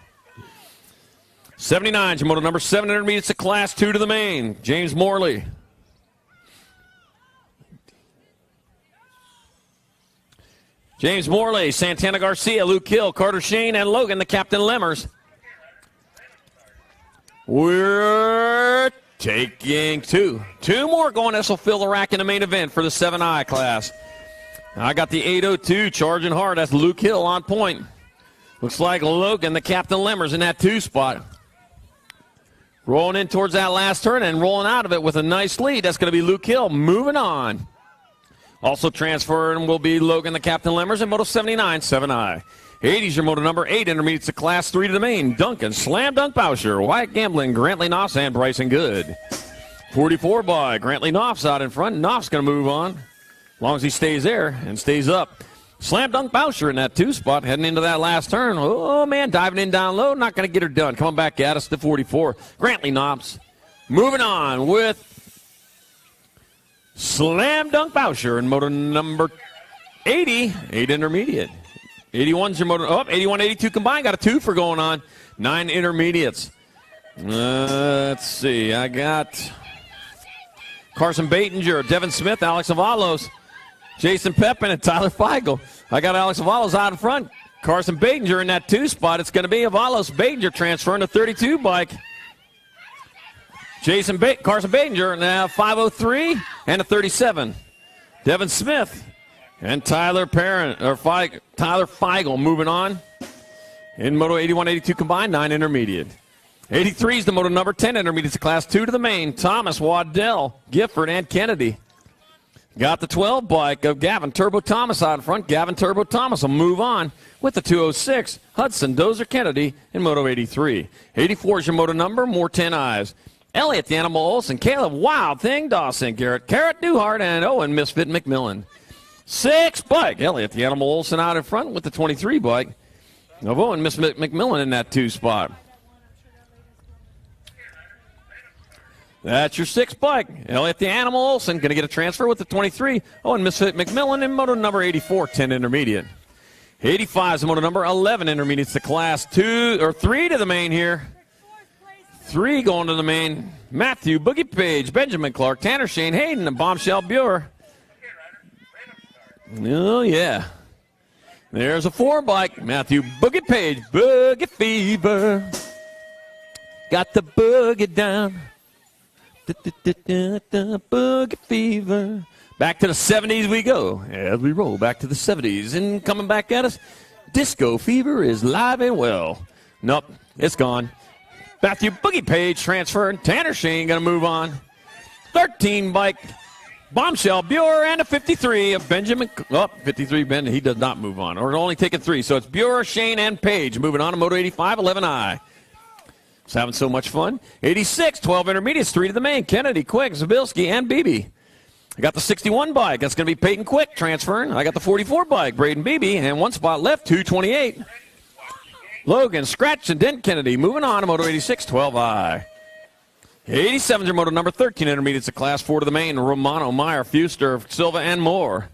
79 is your moto number 7 intermediates of class 2 to the main. James Morley. James Morley, Santana Garcia, Luke Hill, Carter Shane, and Logan, the Captain Lemmers. We're taking 2. 2 more going. This will fill the rack in the main event for the 7i class. I got the 802 charging hard. That's Luke Hill on point. Looks like Logan, the Captain Lemmers, in that 2 spot. Rolling in towards that last turn and rolling out of it with a nice lead. That's going to be Luke Hill moving on. Also transferring will be Logan, the Captain Lemmers, in Moto 79, 7i. 80's your moto number 8, intermediates to class 3 to the main. Duncan, Slam Dunk Bousher, Wyatt Gambling, Grantley Knopf, and Bryson Good. 44 by Grantley Knopf's out in front. Knopf's going to move on, as long as he stays there and stays up. Slam Dunk Bousher in that 2 spot, heading into that last turn. Oh, man, diving in down low, not going to get her done. Coming back at us to 44. Grantley Knopf's moving on with Slam Dunk Bousher in moto number 80, 8 intermediate. 81's your motor. Oh, 81, 82 combined. Got a 2 for going on. 9 intermediates. Let's see. I got Carson Batinger, Devin Smith, Alex Avalos, Jason Pepin, and Tyler Feigl. I got Alex Avalos out in front. Carson Batinger in that 2 spot. It's going to be Avalos Batinger transferring to 32 bike. Carson Batinger now 503 and a 37. Devin Smith and Tyler Feigl moving on. In Moto 81, 82 combined, 9 intermediate. 83 is the Moto number 10 intermediate, class 2 to the main. Thomas, Waddell, Gifford, and Kennedy. Got the 12 bike of Gavin Turbo Thomas out in front. Gavin Turbo Thomas will move on with the 206. Hudson Dozer Kennedy in Moto 83. 84 is your Moto number, more 10 eyes. Elliott the Animal Olsen, Caleb Wild Thing Dawson, Garrett Newhart, and Owen Misfit McMillan. 6 bike, Elliott the Animal Olsen out in front with the 23 bike of Owen Misfit McMillan in that 2 spot. That's your 6 bike. Elliott the Animal Olsen going to get a transfer with the 23. Owen Misfit McMillan in Moto number 84, 10 intermediate. 85 is the Moto number 11 intermediate. It's the class 2 or 3 to the main here. 3 going to the main. Matthew, Boogie Page, Benjamin Clark, Tanner Shane Hayden, and Bombshell Buer. Oh, yeah. There's a 4 bike. Matthew, Boogie Page, Boogie Fever. Got the boogie down. Boogie Fever. Back to the 70s we go as we roll back to the 70s. And coming back at us, Disco Fever is live and well. Nope, it's gone. Matthew Boogie Page transferring. Tanner Shane going to move on. 13 bike. Bombshell Buer and a 53 of Benjamin. 53 Ben. He does not move on. Or only taking 3. So it's Buer, Shane, and Page moving on to Moto 85, 11I. It's having so much fun. 86, 12 intermediates, 3 to the main. Kennedy, Quick, Zabilski, and Beebe. I got the 61 bike. That's going to be Peyton Quick transferring. I got the 44 bike, Braden Beebe, and 1 spot left, 228. Logan, Scratch, and Dent Kennedy moving on to Moto 86, 12I. 87 is your Moto number 13 intermediates, a class 4 to the main. Romano, Meyer, Fuster, Silva, and Moore.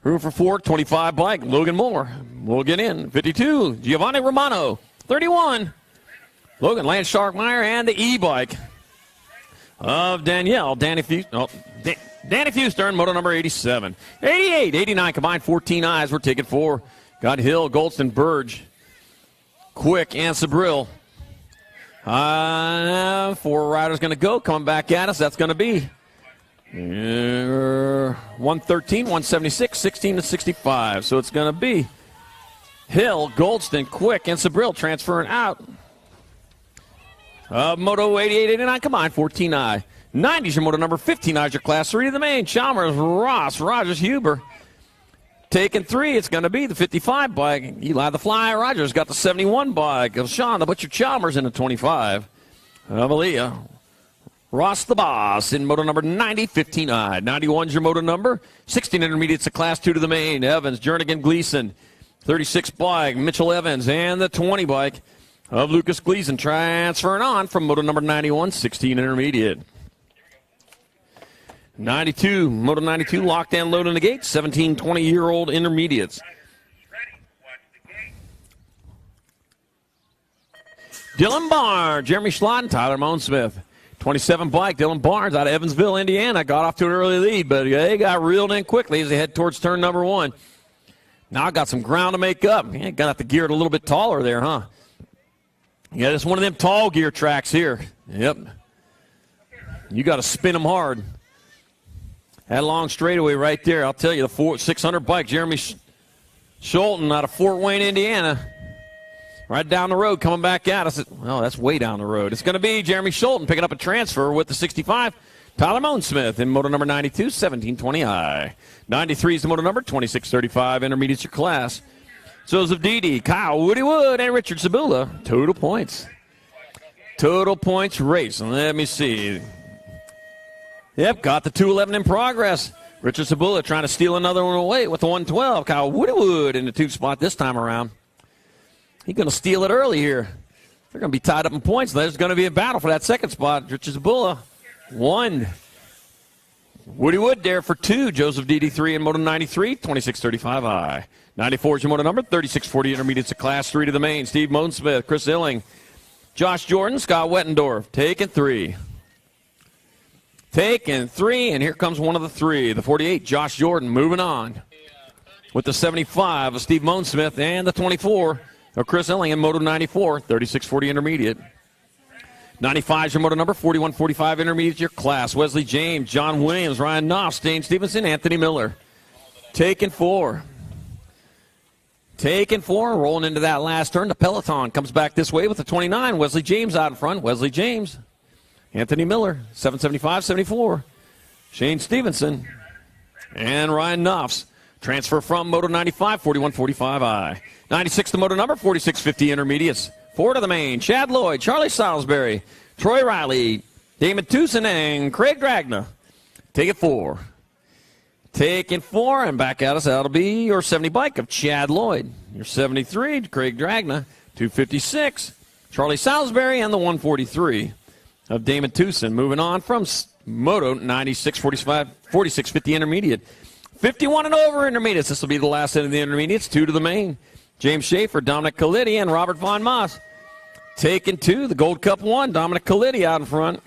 Room for 4, 25 bike. Logan Moore will get in. 52, Giovanni Romano. 31, Logan Lance Sharkmeyer, and the E-bike of Danielle. Danny Fuster in Moto number 87. 88, 89 combined, 14 eyes. We're taking 4. Got Hill, Goldston, Burge, Quick, and Sabril. 4 riders going to go. Coming back at us, that's going to be 113, 176, 16 to 65. So it's going to be Hill, Goldston, Quick, and Sabril transferring out. Moto 88, 89 combined, 14I. 90 is your Moto number 15. Is your class 3 to the main. Chalmers, Ross, Rogers, Huber. Taking 3, it's going to be the 55 bike. Eli the Fly Rogers got the 71 bike of Sean the Butcher Chalmers in the 25. Aaliyah. Ross the Boss in Moto number 90, 15I. 91 is your Moto number. 16 intermediates, a class 2 to the main. Evans, Jernigan, Gleason. 36 bike, Mitchell Evans, and the 20 bike of Lucas Gleason transferring on from Moto number 91, 16 intermediate. 92, Moto 92, locked and loading the gate, 17, 20-year-old intermediates. Dylan Barnes, Jeremy Schlott, and Tyler Moan-Smith. 27 bike, Dylan Barnes out of Evansville, Indiana. Got off to an early lead, but they got reeled in quickly as they head towards turn number 1. Now got some ground to make up. Yeah, got to have to gear it a little bit taller there, huh? Yeah, it's one of them tall gear tracks here. Yep. You got to spin them hard. That long straightaway right there, I'll tell you, the 600 bike, Jeremy Schulten out of Fort Wayne, Indiana. Right down the road, coming back at us. Well, that's way down the road. It's going to be Jeremy Schulten picking up a transfer with the 65. Tyler Moan-Smith in Moto number 92, 1720i. 93 is the Moto number, 2635, intermediate your class. Joseph Dede, Kyle Woody Wood, and Richard Sabula. Total points. Total points race. Let me see. Yep, got the 211 in progress. Richard Sabula trying to steal another one away with the 112. Kyle Woody Wood in the 2 spot this time around. He's going to steal it early here. They're going to be tied up in points. There's going to be a battle for that 2nd spot. Richard Sabula, 1. Woody Wood there for 2. Joseph Dede 3 in Moto 93, 2635i. 94 is your moto number. 3640 intermediates to class 3 to the main. Steve Monesmith, Chris Illing, Josh Jordan, Scott Wettendorf. Taking 3. Taking 3, and here comes one of the 3. The 48, Josh Jordan, moving on. With the 75 of Steve Monesmith and the 24 of Chris Illing in moto 94. 3640 intermediate. 95 is your moto number. 4145 intermediate your class. Wesley James, John Williams, Ryan Knopf, Dane Stevenson, Anthony Miller. Taking 4. Taking 4, rolling into that last turn. The peloton comes back this way with the 29. Wesley James out in front. Wesley James. Anthony Miller, 775, 74. Shane Stevenson. And Ryan Knopf. Transfer from Moto 95, 4145I. 96 the moto number, 4650 intermediates. 4 to the main. Chad Lloyd, Charlie Salisbury, Troy Riley, Damon Tucson, and Craig Dragna. Take it 4. Taking 4, and back at us, that'll be your 70 bike of Chad Lloyd. Your 73, Craig Dragna. 256, Charlie Salisbury, and the 143 of Damon Tucson. Moving on from Moto 96, 4650 intermediate. 51 and over intermediates. This will be the last end of the intermediates. 2 to the main. James Schaefer, Dominic Calitti, and Robert Von Moss. Taking 2, the Gold Cup 1. Dominic Calitti out in front.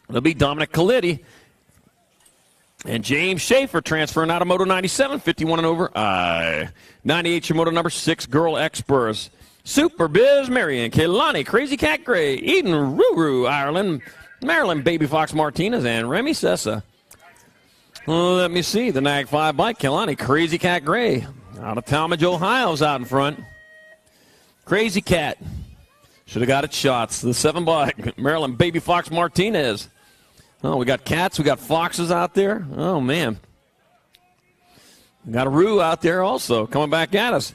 It'll be Dominic Calitti. And James Schaefer transferring out of Moto 97, 51 and over. 98, your Moto number 6, Girl Experts. Super Biz Marion, Kehlani, Crazy Cat Gray, Eden Ruru, Ireland, Maryland, Baby Fox Martinez, and Remy Sessa. Let me see. The Nag 5 bike, Kehlani, Crazy Cat Gray. Out of Talmadge, Ohio's out in front. Crazy Cat. Should have got its shots. The 7 bike, Maryland, Baby Fox Martinez. Oh, we got cats, we got foxes out there. Oh, man. We got a Roo out there also coming back at us.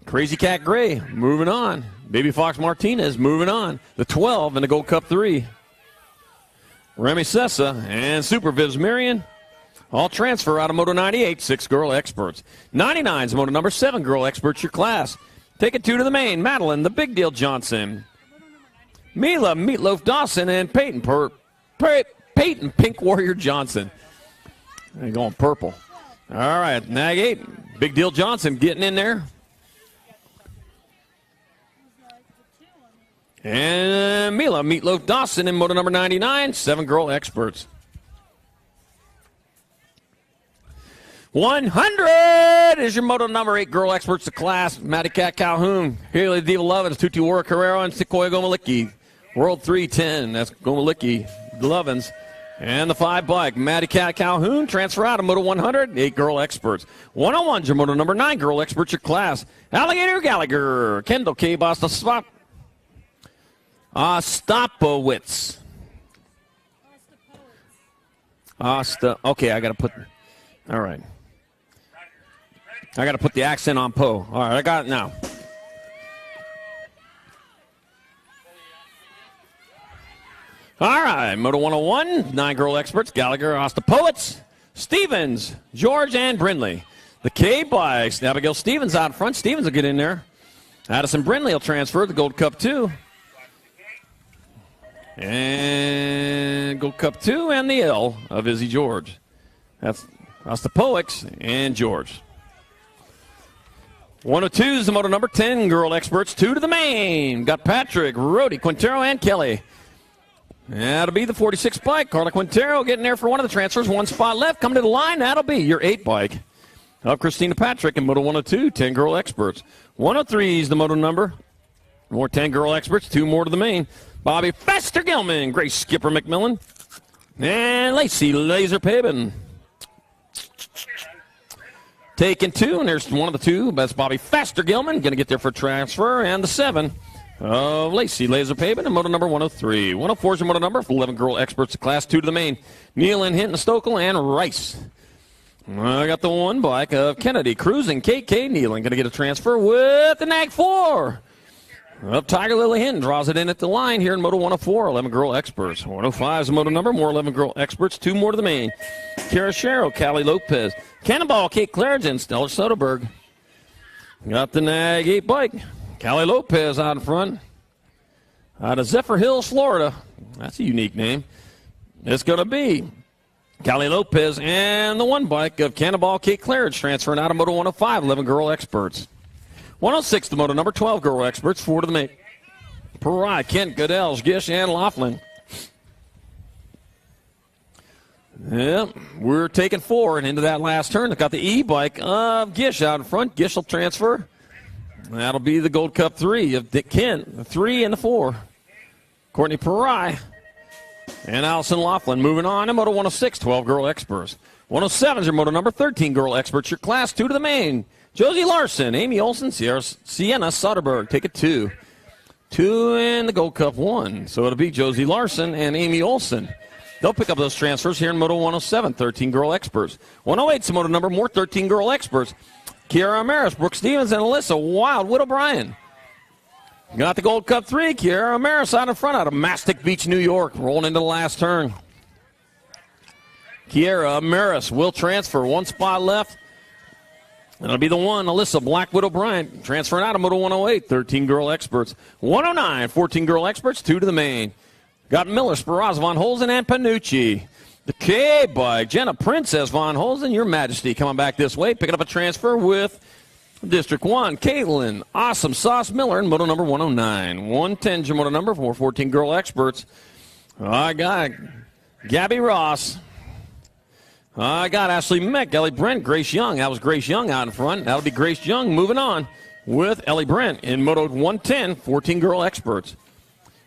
Crazy Cat Gray moving on. Baby Fox Martinez moving on. The 12 in the Gold Cup 3. Remy Sessa and Super Vivs Marion. All transfer out of Moto 98, 6 Girl Experts. 99's Moto number 7 Girl Experts, your class. Take it 2 to the main. Madeline, the Big Deal Johnson. Mila, Meatloaf Dawson, and Peyton Pink Warrior Johnson. They're going purple. All right, Nag 8. Big Deal Johnson getting in there. And Mila, Meatloaf Dawson in Moto number 99, 7 Girl Experts. 100 is your Moto number 8 Girl Experts, the class. Matty Cat Calhoun, Haley Diva Lovins, Tutu Ora Carrero, and Sequoia Gomalicki. World 310, that's Gomalicki, Lovins. And the 5 bike, Matty Cat Calhoun, transfer out of Moto 100, 8 Girl Experts. 101's your Moto number 9 Girl Experts, your class. Alligator Gallagher, Kendall K. Ostapowitz. Okay, I got to put, all right. I got to put the accent on Poe. All right, I got it now. All right, Moto 101, 9 Girl Experts, Gallagher, Ostapowitz, Stevens, George, and Brindley. The K bikes, Abigail Stevens out front. Stevens will get in there. Addison Brindley will transfer the Gold Cup 2. And Gold Cup 2 and the L of Izzy George. That's Ostapowitz and George. 102 is the Moto number 10 Girl Experts, 2 to the main. Got Patrick, Rody, Quintero, and Kelly. That'll be the 46 bike. Carla Quintero getting there for one of the transfers. 1 spot left. Coming to the line. That'll be your 8 bike of Christina Patrick in Moto 102, 10 Girl Experts. 103 is the Moto number. More 10 Girl Experts, 2 more to the main. Bobby Fester Gilman, Grace Skipper McMillan, and Lacey Laser Pabin. Taking 2, and there's one of the 2. That's Bobby Fester Gilman, going to get there for transfer, and the 7 of Lacey Laser Pabin and Moto number 103. 104 is your Moto number for 11 Girl Experts, class 2 to the main. Neal and Hinton, Stokel, and Rice. I got the 1 bike of Kennedy Cruising, KK Nealon, going to get a transfer with the Nag 4. Up Tiger Lily Hinton draws it in at the line here in Moto 104, 11 Girl Experts. 105 is the Moto number, more 11 Girl Experts, 2 more to the main. Kara Sherrill, Callie Lopez, Cannonball, Kate Clarigen, Stellar Soderberg. Got the Nag 8 bike. Callie Lopez out in front. Out of Zephyr Hills, Florida. That's a unique name. It's going to be Callie Lopez, and the one bike of Cannonball Kate Claridge transferring out of Moto 105, 11 girl experts. 106 to Moto number 12 girl experts, 4 to the main. Pariah, Kent, Goodell, Gish, and Laughlin. Yep, we're taking 4 and into that last turn. They've got the E-bike of Gish out in front. Gish will transfer. That'll be the Gold Cup 3 of Dick Kent, the 3 and the 4. Courtney Pariah and Allison Laughlin moving on to Moto 106, 12 girl experts. 107 is your Moto number 13 girl experts. Your class 2 to the main. Josie Larson, Amy Olsen, Sienna Soderberg. Take it 2. 2 in the Gold Cup 1. So it'll be Josie Larson and Amy Olsen. They'll pick up those transfers here in Moto 107, 13 girl experts. 108 is Moto number, more 13 girl experts. Kiara Amaris, Brooke Stevens, and Alyssa Wild Widow Bryan. Got the Gold Cup 3. Kiara Amaris out in front out of Mastic Beach, New York, rolling into the last turn. Kiara Amaris will transfer. 1 spot left. That'll be the one, Alyssa Black Widow Bryant, transferring out of Moto 108, 13 girl experts. 109, 14 girl experts, 2 to the main. Got Miller, Sparaz, Von Holzen, and Panucci. The K-bike, Jenna Princess Von Holzen, Your Majesty, coming back this way, picking up a transfer with District 1, Caitlin, Awesome Sauce Miller, and Moto number 109. 110 is your Moto number for 14 girl experts. I got Gabby Ross. I got Ashley Meck, Ellie Brent, Grace Young. That was Grace Young out in front. That'll be Grace Young moving on with Ellie Brent in Moto 110, 14 girl experts.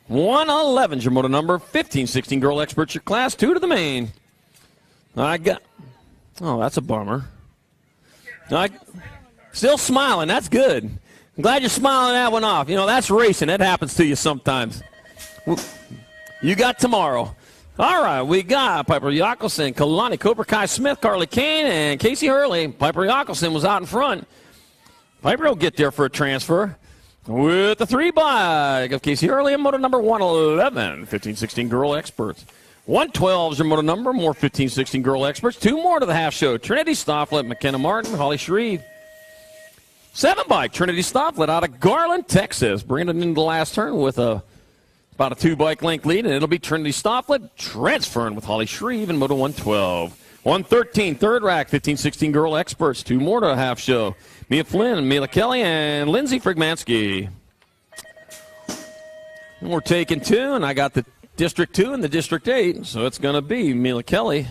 111 is your Moto number, 15, 16 girl experts, your class 2 to the main. Oh, that's a bummer. Still smiling, that's good. I'm glad you're smiling that one off. You know, that's racing. That happens to you sometimes. You got tomorrow. All right, we got Piper Yackelson, Kalani Cooper, Kai Smith, Carly Kane, and Casey Hurley. Piper Yackelson was out in front. Piper will get there for a transfer with the 3 bike of Casey Hurley and Moto number 111, 15-16 girl experts. 112 is your Moto number, more 15-16 girl experts. 2 more to the half show. Trinity Stofflet, McKenna Martin, Holly Shreve. 7 bike, Trinity Stofflet out of Garland, Texas. Bringing it into the last turn with about a 2-bike length lead, and it'll be Trinity Stofflet transferring with Holly Shreve in Moto 112. 113, third rack, 15-16 girl experts. 2 more to a half show. Mia Flynn, Mila Kelly, and Lindsay Frigmansky. And we're taking 2, and I got the District 2 and the District 8, so it's going to be Mila Kelly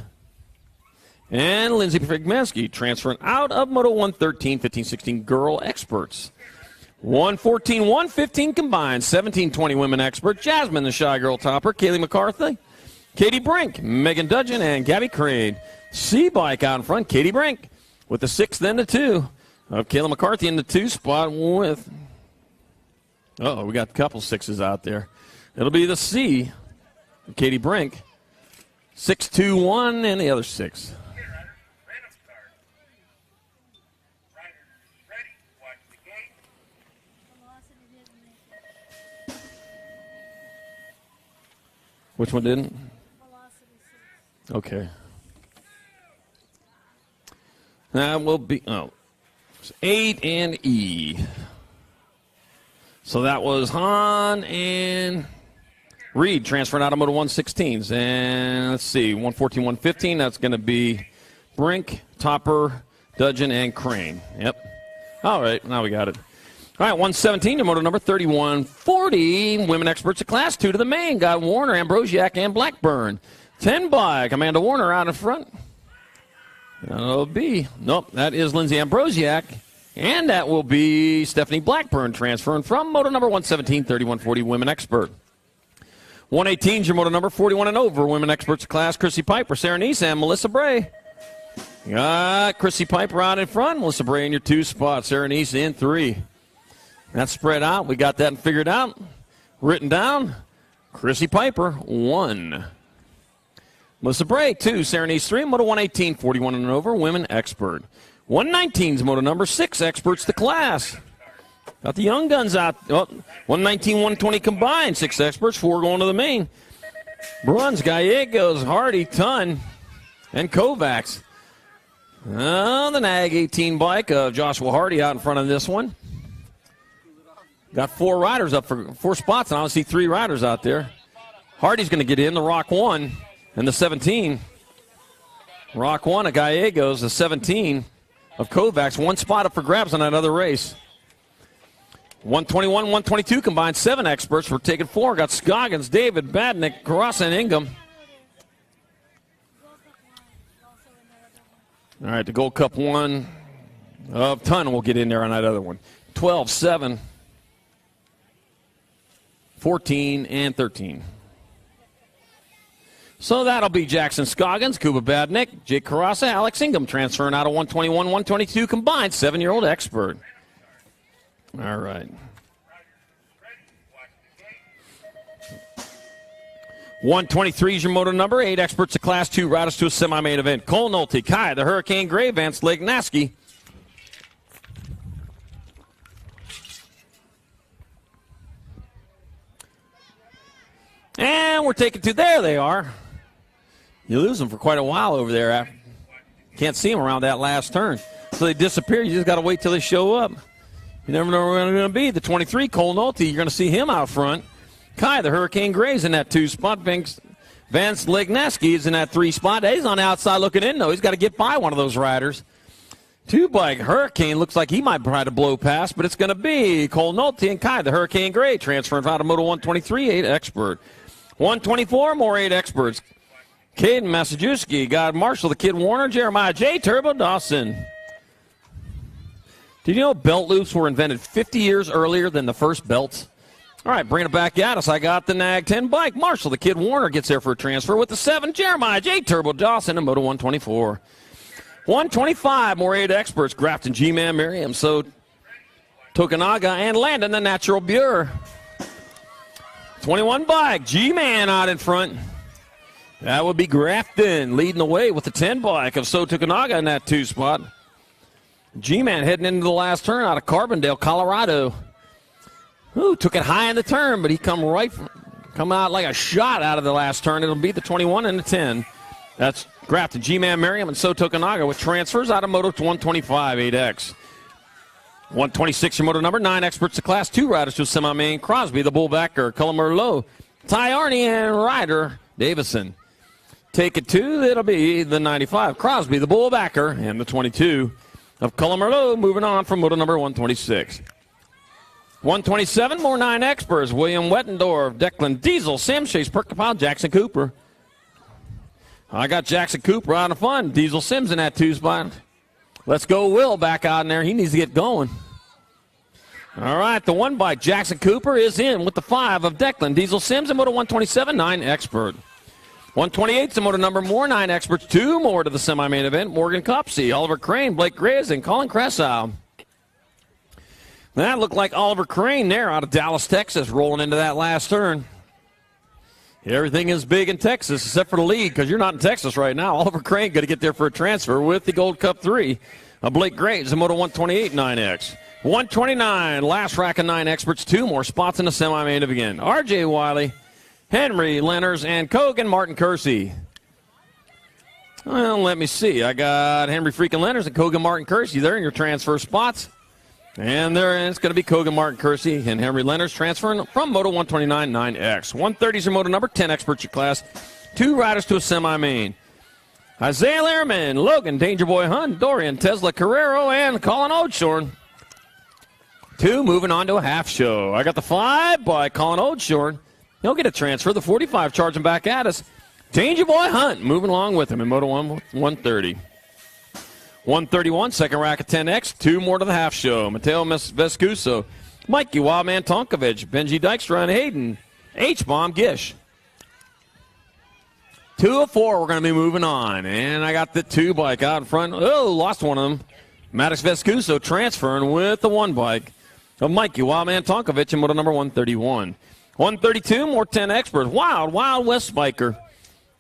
and Lindsay Frigmansky transferring out of Moto 113, 15-16 girl experts. 114, 115 combined, 17-20 women expert. Jasmine, the Shy Girl topper. Kaylee McCarthy, Katie Brink, Megan Dudgeon, and Gabby Crane. C-bike out in front, Katie Brink with the 6th and the 2 of Kayla McCarthy in the 2 spot with, we got a couple 6s out there. It'll be the C, Katie Brink, 6-2-1, and the other 6. Which one didn't? Okay. That will be 8 and E. So that was Hahn and Reed transferring out of Moto 116s. And let's see, 114, 115, that's going to be Brink, Topper, Dudgeon, and Crane. Yep. All right, now we got it. All right, 117, your Moto number 3140. Women experts of class 2 to the main. Got Warner, Ambrosiak, and Blackburn. 10 bike, Amanda Warner out in front. That'll be, that is Lindsay Ambrosiak. And that will be Stephanie Blackburn transferring from Moto number 117, 3140 women expert. 118 is your Moto number 41 and over. Women experts of class, Chrissy Piper, Sarah Neese, and Melissa Bray. Got Chrissy Piper out in front. Melissa Bray in your 2 spots. Sarah Neese in 3. That's spread out. We got that figured out. Written down. Chrissy Piper, 1. Melissa Bray, 2. Sarah Neese, 3. Moto 118, 41 and over. Women expert. 119's Moto number 6. Experts to class. Got the young guns out. 119, 120 combined. 6 experts. 4 going to the main. Bruns, Gallegos, Hardy, Tunn, and Kovacs. The NAG 18 bike of Joshua Hardy out in front of this one. Got 4 riders up for 4 spots, and I see 3 riders out there. Hardy's going to get in, the Rock 1, and the 17. Rock 1 of Gallegos, the 17 of Kovacs. One spot up for grabs on that other race. 121, 122 combined 7 experts. We're taking 4. Got Scoggins, David, Badnick, Carassa, and Ingham. All right, the Gold Cup 1 of Ton will get in there on that other one. 12, 7, 14, and 13. So that'll be Jackson Scoggins, Kuba Badnick, Jake Carassa, Alex Ingham transferring out of 121, 122 combined, 7-year-old expert. All right. 123 is your moto number. 8 experts of Class 2 riders to a semi-main event. Cole Nolte, Kai, the Hurricane Gray, Vance Legnaski. And we're taking 2. There they are. You lose them for quite a while over there. Can't see them around that last turn. So they disappear. You just got to wait till they show up. You never know where they're going to be. The 23, Cole Nolte, you're going to see him out front. Kai, the Hurricane Gray's in that 2 spot. Vance Legnaski is in that 3 spot. He's on the outside looking in, though. He's got to get by one of those riders. 2-bike Hurricane looks like he might try to blow past, but it's going to be Cole Nolte and Kai, the Hurricane Gray, transferring out of Moto 123, 8 expert. 124, more 8 experts. Caden Massajuski, got Marshall, the Kid Warner, Jeremiah J. Turbo Dawson. Did you know belt loops were invented 50 years earlier than the first belts? All right, bring it back at us. I got the Nag 10 bike. Marshall, the Kid Warner, gets there for a transfer with the 7. Jeremiah J. Turbo Dawson in Moto 124. 125, more 8 experts. Grafton, G-Man, Miriam, so Tokunaga, and Landon, the Natural Buer. 21 bike, G-Man out in front. That would be Grafton leading the way with the 10 bike of So Tokunaga in that 2 spot. G-Man heading into the last turn out of Carbondale, Colorado. Ooh, took it high in the turn, but he come out like a shot out of the last turn. It'll be the 21 and the 10. That's Grafton, G-Man, Merriam, and So Tokunaga with transfers out of Moto 125, 8X. 126 your moto number. 9 experts of Class 2 riders to semi-main. Crosby, the bullbacker, Cullen Merlot, Ty Arney, and Ryder Davison. Take it 2, it'll be the 95. Crosby, the bullbacker, and the 22 of Cullen Merlot, moving on from moto number 126. 127, more 9 experts. William Wettendorf, Declan Diesel, Sam Chase, Perkapile, Jackson Cooper. I got Jackson Cooper out of fun. Diesel Sims in that 2 spot. Let's go Will back out in there. He needs to get going. All right, the 1 bike. Jackson Cooper is in with the 5 of Declan. Diesel Sims in Moto 127, 9 expert. 128 is the moto number. More 9 experts. 2 more to the semi-main event. Morgan Copsey, Oliver Crane, Blake Graves, and Colin Kressau. That looked like Oliver Crane there out of Dallas, Texas, rolling into that last turn. Everything is big in Texas except for the league because you're not in Texas right now. Oliver Crane going to get there for a transfer with the Gold Cup 3. Blake Graves in Moto 128 9X. 129, last rack of 9 experts. 2 more spots in the semi-main event again. R.J. Wiley, Henry Lenners, and Kogan Martin Kersey. Well, let me see. I got Henry freaking Lenners and Kogan Martin Kersey there in your transfer spots. And there it's going to be Kogan Martin Kersey and Henry Lenners transferring from Moto 129 9X. 130 is your moto number. 10 experts your class. 2 riders to a semi-main. Isaiah Lehrman, Logan, Danger Boy Hunt, Dorian, Tesla Carrero, and Colin Odeshorn. 2 moving on to a half show. I got the 5 by Colin Odeshorn. He'll get a transfer. The 45 charging back at us. Danger Boy Hunt moving along with him in Moto 130. 131, second rack of 10X. 2 more to the half show. Mateo Vescuso, Mikey Wildman Tonkovic, Benji Dykstra, and Hayden H-Bomb Gish. 2 of 4, we're going to be moving on. And I got the 2 bike out in front. Oh, lost one of them. Maddox Vescuso transferring with the 1 bike of Mikey Wildman Tonkovic in moto number 131. 132, more 10 experts. Wild West Spiker.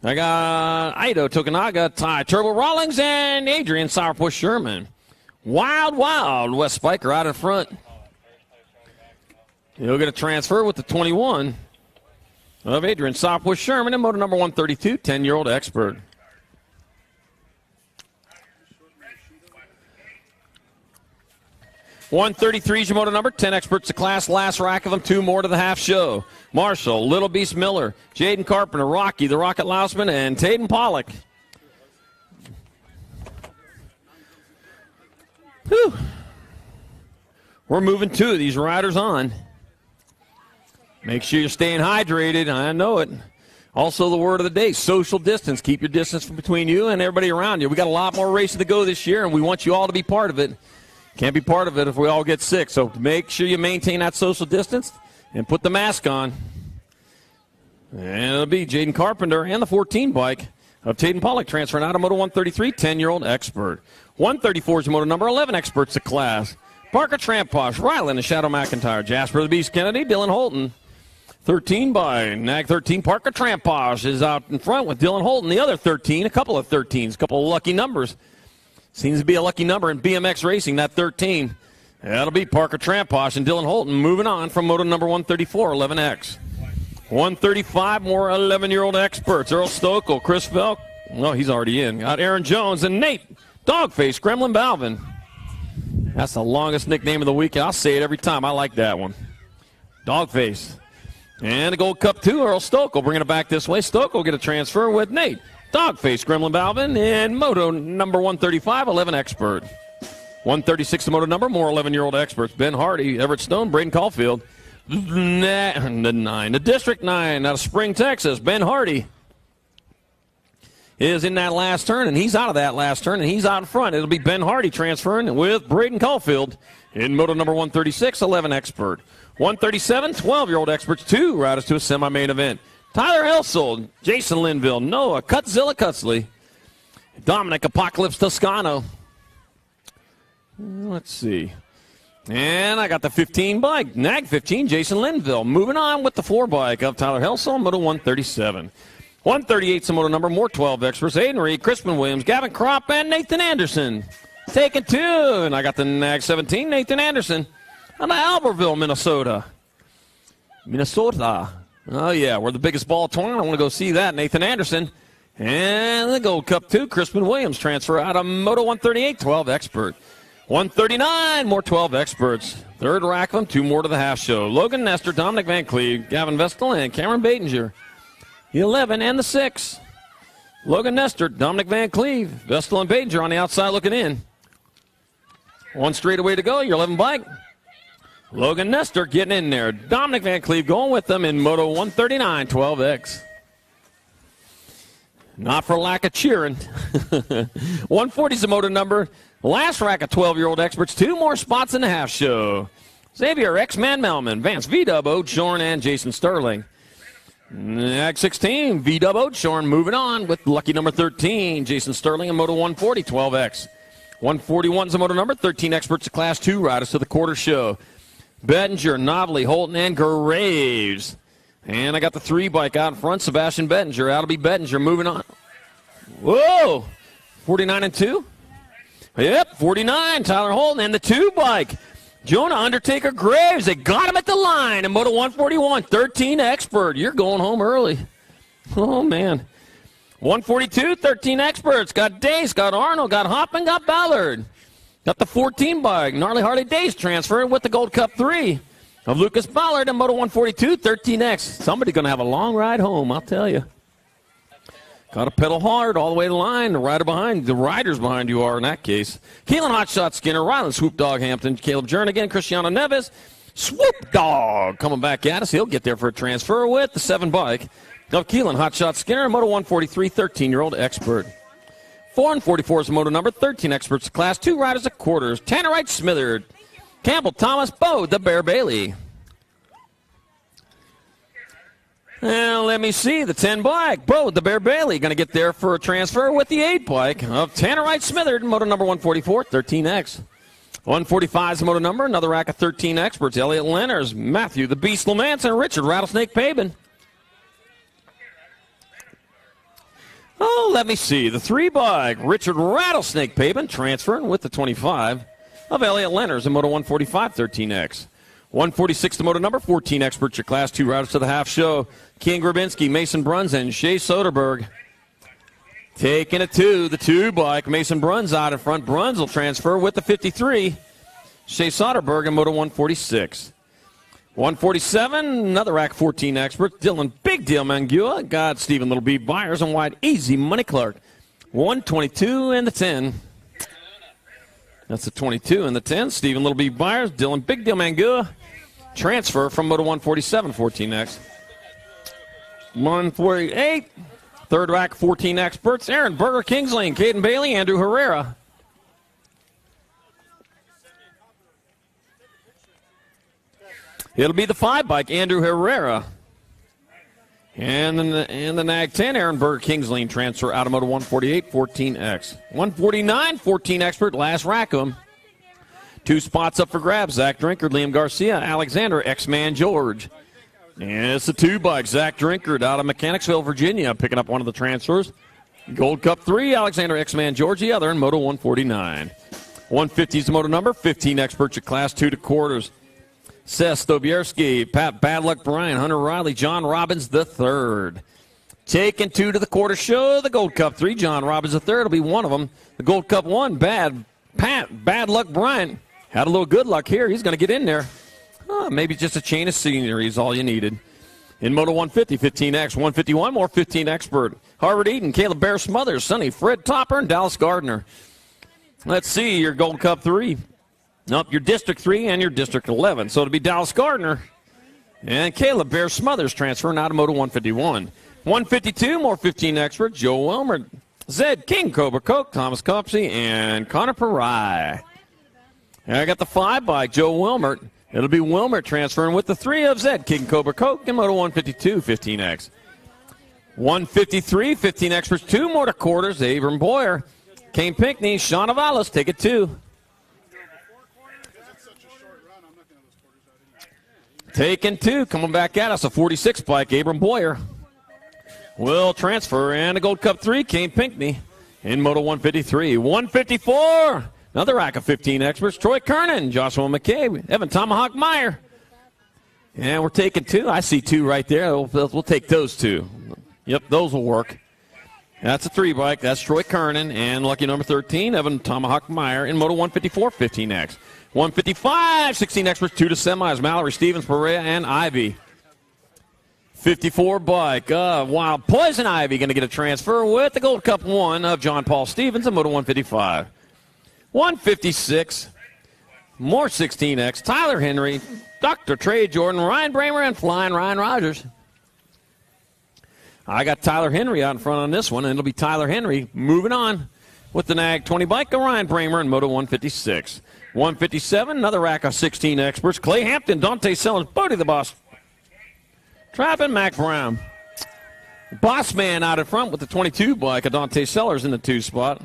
I got Ido Tokunaga, Ty Turbo Rawlings, and Adrian Sourpuss Sherman. Wild West Spiker out in front. He'll get a transfer with the 21 of Adrian Sourpuss Sherman in moto number 132, 10-year-old expert. $133 is your moto number. 10 experts to class. Last rack of them. 2 more to the half show. Marshall, Little Beast Miller, Jaden Carpenter, Rocky, the Rocket Lousman, and Taden Pollock. Whew. We're moving 2 of these riders on. Make sure you're staying hydrated. I know it. Also, the word of the day, social distance. Keep your distance between you and everybody around you. We got a lot more racing to go this year, and we want you all to be part of it. Can't be part of it if we all get sick. So make sure you maintain that social distance and put the mask on. And it'll be Jaden Carpenter and the 14 bike of Taden Pollock transferring out of Moto 133, 10-year-old expert. 134 is the moto number, 11 experts of class. Parker Tramposh, Ryland and Shadow McIntyre, Jasper the Beast Kennedy, Dylan Holton. 13 by Nag 13. Parker Tramposh is out in front with Dylan Holton. The other 13, a couple of 13s, a couple of lucky numbers. Seems to be a lucky number in BMX racing, that 13. That'll be Parker Tramposh and Dylan Holton moving on from moto number 134, 11X. 135, more 11-year-old experts. Earl Stokel, Chris Felk. Well, he's already in. Got Aaron Jones and Nate Dogface Gremlin Balvin. That's the longest nickname of the week. I'll say it every time. I like that one. Dogface. And the Gold Cup 2, Earl Stokel bringing it back this way. Stokel will get a transfer with Nate Dogface Gremlin Balvin and moto number 135, 11 expert. 136 the moto number, more 11-year-old experts. Ben Hardy, Everett Stone, Braden Caulfield. The 9, the District 9 out of Spring, Texas. Ben Hardy is in that last turn, and he's out of that last turn, and he's out in front. It'll be Ben Hardy transferring with Braden Caulfield in moto number 136, 11 expert. 137, 12-year-old experts, 2 riders to a semi-main event. Tyler Elsold, Jason Linville, Noah Cutzilla Cutzley, Dominic Apocalypse Toscano. Let's see. And I got the 15 bike, Nag 15, Jason Linville. Moving on with the 4 bike of Tyler Elsold, moto 137. 138 is the moto number, more 12 experts. Aiden Reed, Crispin Williams, Gavin Kropp, and Nathan Anderson. Taking 2, and I got the Nag 17, Nathan Anderson. I'm at Albertville, Minnesota. Oh, yeah, we're the biggest ball tournament. I want to go see that. Nathan Anderson. And the Gold Cup 2, Crispin Williams transfer out of Moto 138, 12 expert. 139, more 12 experts. Third rack of them, 2 more to the half show. Logan Nestor, Dominic Van Cleve, Gavin Vestal, and Cameron Batinger. The 11 and the 6. Logan Nestor, Dominic Van Cleve, Vestal, and Batinger on the outside looking in. 1 straightaway to go, your 11 bike. Logan Nestor getting in there. Dominic Van Cleve going with them in Moto 139, 12X. Not for lack of cheering. 140 is the moto number. Last rack of 12-year-old experts. 2 more spots in the half show. Xavier X-Man Melman, Vance V-Dub, Odeshorn, and Jason Sterling. Nag 16, V-Dub Odeshorn moving on with lucky number 13, Jason Sterling, and Moto 140, 12X. 141 is the moto number. 13 experts of Class 2 riders to the quarter show. Bettinger, Novelly, Holton, and Graves. And I got the 3 bike out in front, Sebastian Bettinger. That'll be Bettinger moving on. Whoa! 49 and 2? Yep, 49, Tyler Holton, and the 2 bike. Jonah Undertaker Graves, they got him at the line in Moto 141, 13 expert. You're going home early. Oh, man. 142, 13 experts. Got Dace, got Arnold, got Hoffman, got Ballard. Got the 14 bike, Gnarly Harley Dace transferring with the Gold Cup 3 of Lucas Ballard in Moto 142, 13X. Somebody's going to have a long ride home, I'll tell you. Got to pedal hard all the way to the line. The riders behind you are in that case. Keelan Hotshot Skinner, Ryland Swoop Dog Hampton, Caleb Jernigan, Cristiano Neves, Swoop Dog coming back at us. He'll get there for a transfer with the 7 bike of Keelan Hotshot Skinner, Moto 143, 13-year-old expert. 444 is the moto number, 13 experts, Class 2 riders at quarters. Tannerite Smitherd, Campbell Thomas, Bo, the Bear Bailey. And let me see, the 10 bike, Bo, the Bear Bailey, going to get there for a transfer with the 8 bike of Tannerite Smitherd, moto number 144, 13X. 145 is the moto number, another rack of 13 experts. Elliot Lenners, Matthew, the Beast Lamance, and Richard Rattlesnake Pabin. Oh, let me see. The 3 bike, Richard Rattlesnake Pabin, transferring with the 25 of Elliot Lenners in Moto 145, 13X. 146, the moto number, 14 experts, your Class 2 riders to the half show. Ken Grabinski, Mason Bruns, and Shea Soderberg. Taking it to the 2 bike, Mason Bruns out in front. Bruns will transfer with the 53. Shea Soderberg in Moto 146. 147, another rack 14 expert. Dylan Big Deal Mangua. Got Stephen Little B. Byers and Wide Easy Money Clark. 122 and the 10. That's the 22 and the 10. Stephen Little B. Byers, Dylan Big Deal Mangua. Transfer from Moto 147, 14X. 148. Third rack, 14 experts. Aaron Berger, Kingsley, Caden Bailey, Andrew Herrera. It'll be the 5 bike, Andrew Herrera. And the Nag 10, Aaron Berger, Kingsley, transfer out of Moto 148, 14X. 149, 14 expert, last rack of them. 2 spots up for grabs, Zach Drinkard, Liam Garcia, Alexander, X-Man George. And it's the 2 bike, Zach Drinkard out of Mechanicsville, Virginia, picking up one of the transfers. Gold Cup 3, Alexander X-Man George, the other in Moto 149. 150 is the moto number, 15 experts at Class 2 to quarters. Seth Stobierski, Pat Badluck, Brian, Hunter Riley, John Robbins III. Taking 2 to the quarter show, the Gold Cup 3, John Robbins III will be one of them. The Gold Cup 1, Bad Luck Brian. Had a little good luck here. He's going to get in there. Maybe just a chain of scenery is all you needed. In Moto 150, 15X, 151, more 15 expert. Harvard Eden, Caleb Bear Smothers, Sonny, Fred Topper, and Dallas Gardner. Let's see your Gold Cup 3. Nope, your District 3 and your District 11. So it'll be Dallas Gardner and Caleb Bear Smothers transferring out of Moto 151. 152, more 15 experts. Joe Wilmer, Zed King, Cobra Coke, Thomas Copsey, and Connor Parai. And I got the 5 by Joe Wilmer. It'll be Wilmer transferring with the 3 of Zed King, Cobra Coke, and Moto 152, 15X. 153, 15 experts, 2 more to quarters. Abram Boyer, Kane Pinkney, Sean Avalos, take it 2. Taking 2, coming back at us, a 46 bike, Abram Boyer. Will transfer, and a Gold Cup 3, Kane Pinkney in Moto 153. 154, another rack of 15 experts, Troy Kernan, Joshua McCabe, Evan Tomahawk Meyer. And we're taking 2. I see 2 right there. We'll take those 2. Yep, those will work. That's a 3 bike. That's Troy Kernan and lucky number 13, Evan Tomahawk Meyer in Moto 154, 15X. 155, 16 experts, 2 to semis, Mallory, Stevens, Perea, and Ivy. 54 bike, Wild Poison Ivy going to get a transfer with the Gold Cup 1 of John Paul Stevens in Moto 155. 156, more 16X, Tyler Henry, Dr. Trey Jordan, Ryan Bramer, and Flying Ryan Rogers. I got Tyler Henry out in front on this one, and it'll be Tyler Henry moving on with the Nag 20 bike of Ryan Bramer in Moto 156. 157, another rack of 16 experts. Clay Hampton, Dante Sellers, Bodie the Boss. Trapping Mac Brown. Boss Man out in front with the 22 bike of Dante Sellers in the 2 spot.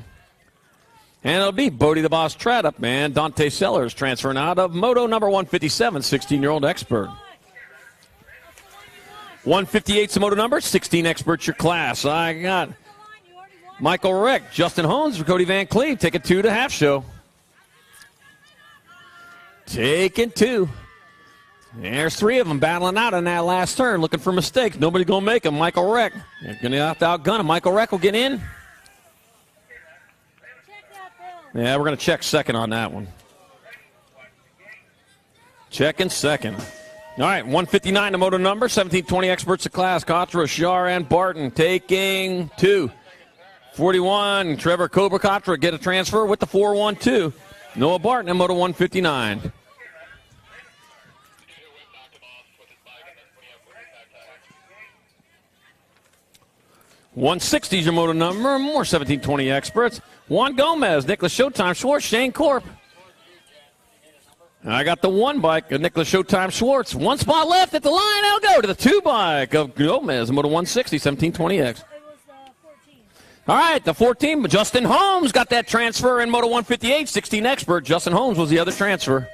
And it'll be Bodie the Boss Tradup, man. Dante Sellers transferring out of Moto number 157, 16-year-old expert. 158's the moto number, 16 experts your class. I got Michael Rick, Justin Holmes, Cody Van Cleve. Take it 2 to half show. Taking 2. There's 3 of them battling out in that last turn, looking for mistakes. Nobody going to make them. Michael Rick. They're going to have to outgun him. Michael Rick will get in. Yeah, we're going to check second on that one. Checking second. All right, 159 the moto number, 1720 experts of class. Kotra, Shar, and Barton taking 2. 41, Trevor Cobra Kotra get a transfer with the 412. Noah Barton in Moto 159. $160's your moto number, more 1720 experts. Juan Gomez, Nicholas Showtime Schwartz, Shane Corp. I got the 1 bike of Nicholas Showtime Schwartz. 1 spot left at the line. I'll go to the 2 bike of Gomez, Moto 160, 1720X. All right, the 14, Justin Holmes got that transfer in Moto 158, 16 expert. Justin Holmes was the other transfer.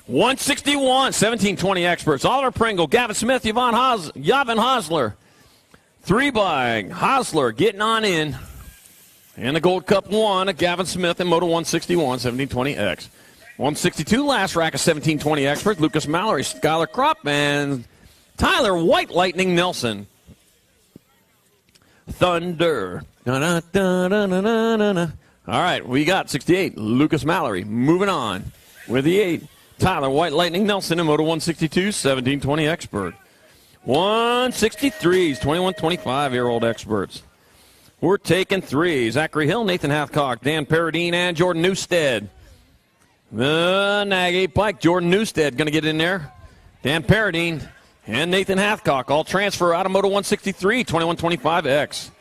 161, 1720 experts. Oliver Pringle, Gavin Smith, Yavin Hosler. 3 bike, Hosler getting on in. And the Gold Cup 1 of Gavin Smith in Moto 161, 1720X. 162, last rack of 1720 experts. Lucas Mallory, Skylar Kropp, and Tyler White Lightning Nelson. Thunder. Da-da-da-da-da-da-da. All right, we got 68, Lucas Mallory. Moving on with the 8, Tyler White Lightning Nelson in Moto 162, 1720 expert. 163s, 21-25-year-old experts. We're taking 3. Zachary Hill, Nathan Hathcock, Dan Paradine, and Jordan Newstead. The Nag 8 bike, Jordan Newstead going to get in there. Dan Paradine and Nathan Hathcock all transfer out of Moto 163, 2125X.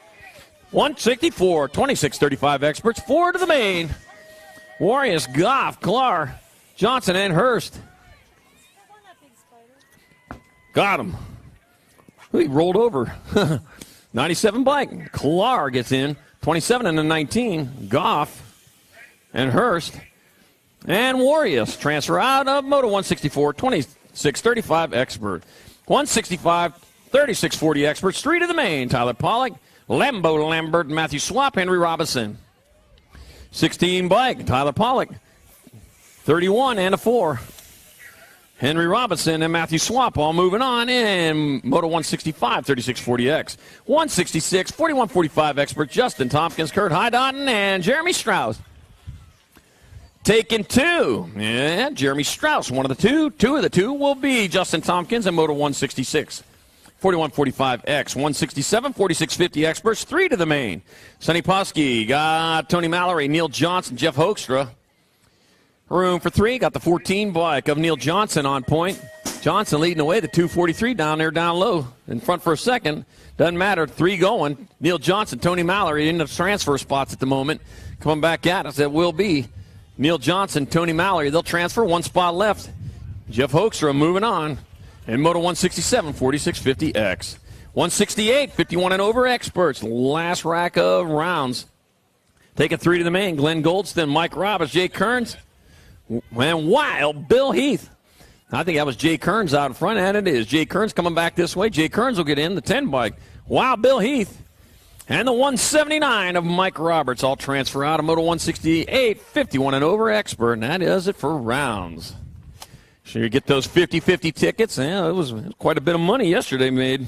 164, 2635 experts, 4 to the main. Warriors, Goff, Clark, Johnson, and Hurst. Got him. He rolled over. 97 bike. Clark gets in. 27 and a 19. Goff and Hurst. And Warriors transfer out of Moto 164, 2635 expert. 165, 3640 experts. 3 to the main. Tyler Pollock, Lambo Lambert, Matthew Swap, Henry Robinson. 16 bike. Tyler Pollock. 31 and a 4. Henry Robinson and Matthew Swap all moving on in Moto 165, 3640X. 166, 4145 expert Justin Tompkins, Kurt Hydotten, and Jeremy Strauss. Taking 2. Yeah, Jeremy Strauss, one of the 2. 2 of the 2 will be Justin Tompkins and Moto 166. 4145X, 167, 4650 experts, 3 to the main. Sonny Posky got Tony Mallory, Neil Johnson, Jeff Hoekstra. Room for 3, got the 14 bike of Neil Johnson on point. Johnson leading away, the 243 down there, down low, in front for a second. Doesn't matter, 3 going. Neil Johnson, Tony Mallory in the transfer spots at the moment. Coming back at us, it will be Neil Johnson, Tony Mallory. They'll transfer, 1 spot left. Jeff Hoekstra moving on. And Moto 167, 4650X. 168, 51 and over experts. Last rack of rounds. Taking 3 to the main. Glenn Goldston, Mike Roberts, Jay Kearns. And wild Bill Heath. I think that was Jay Kearns out in front, and it is. Jay Kearns coming back this way. Jay Kearns will get in the 10 bike. Wow, Bill Heath. And the 179 of Mike Roberts all transfer out of Moto 168, 51 and over expert, and that is it for rounds. So you get those 50-50 tickets. Yeah, it was quite a bit of money yesterday made.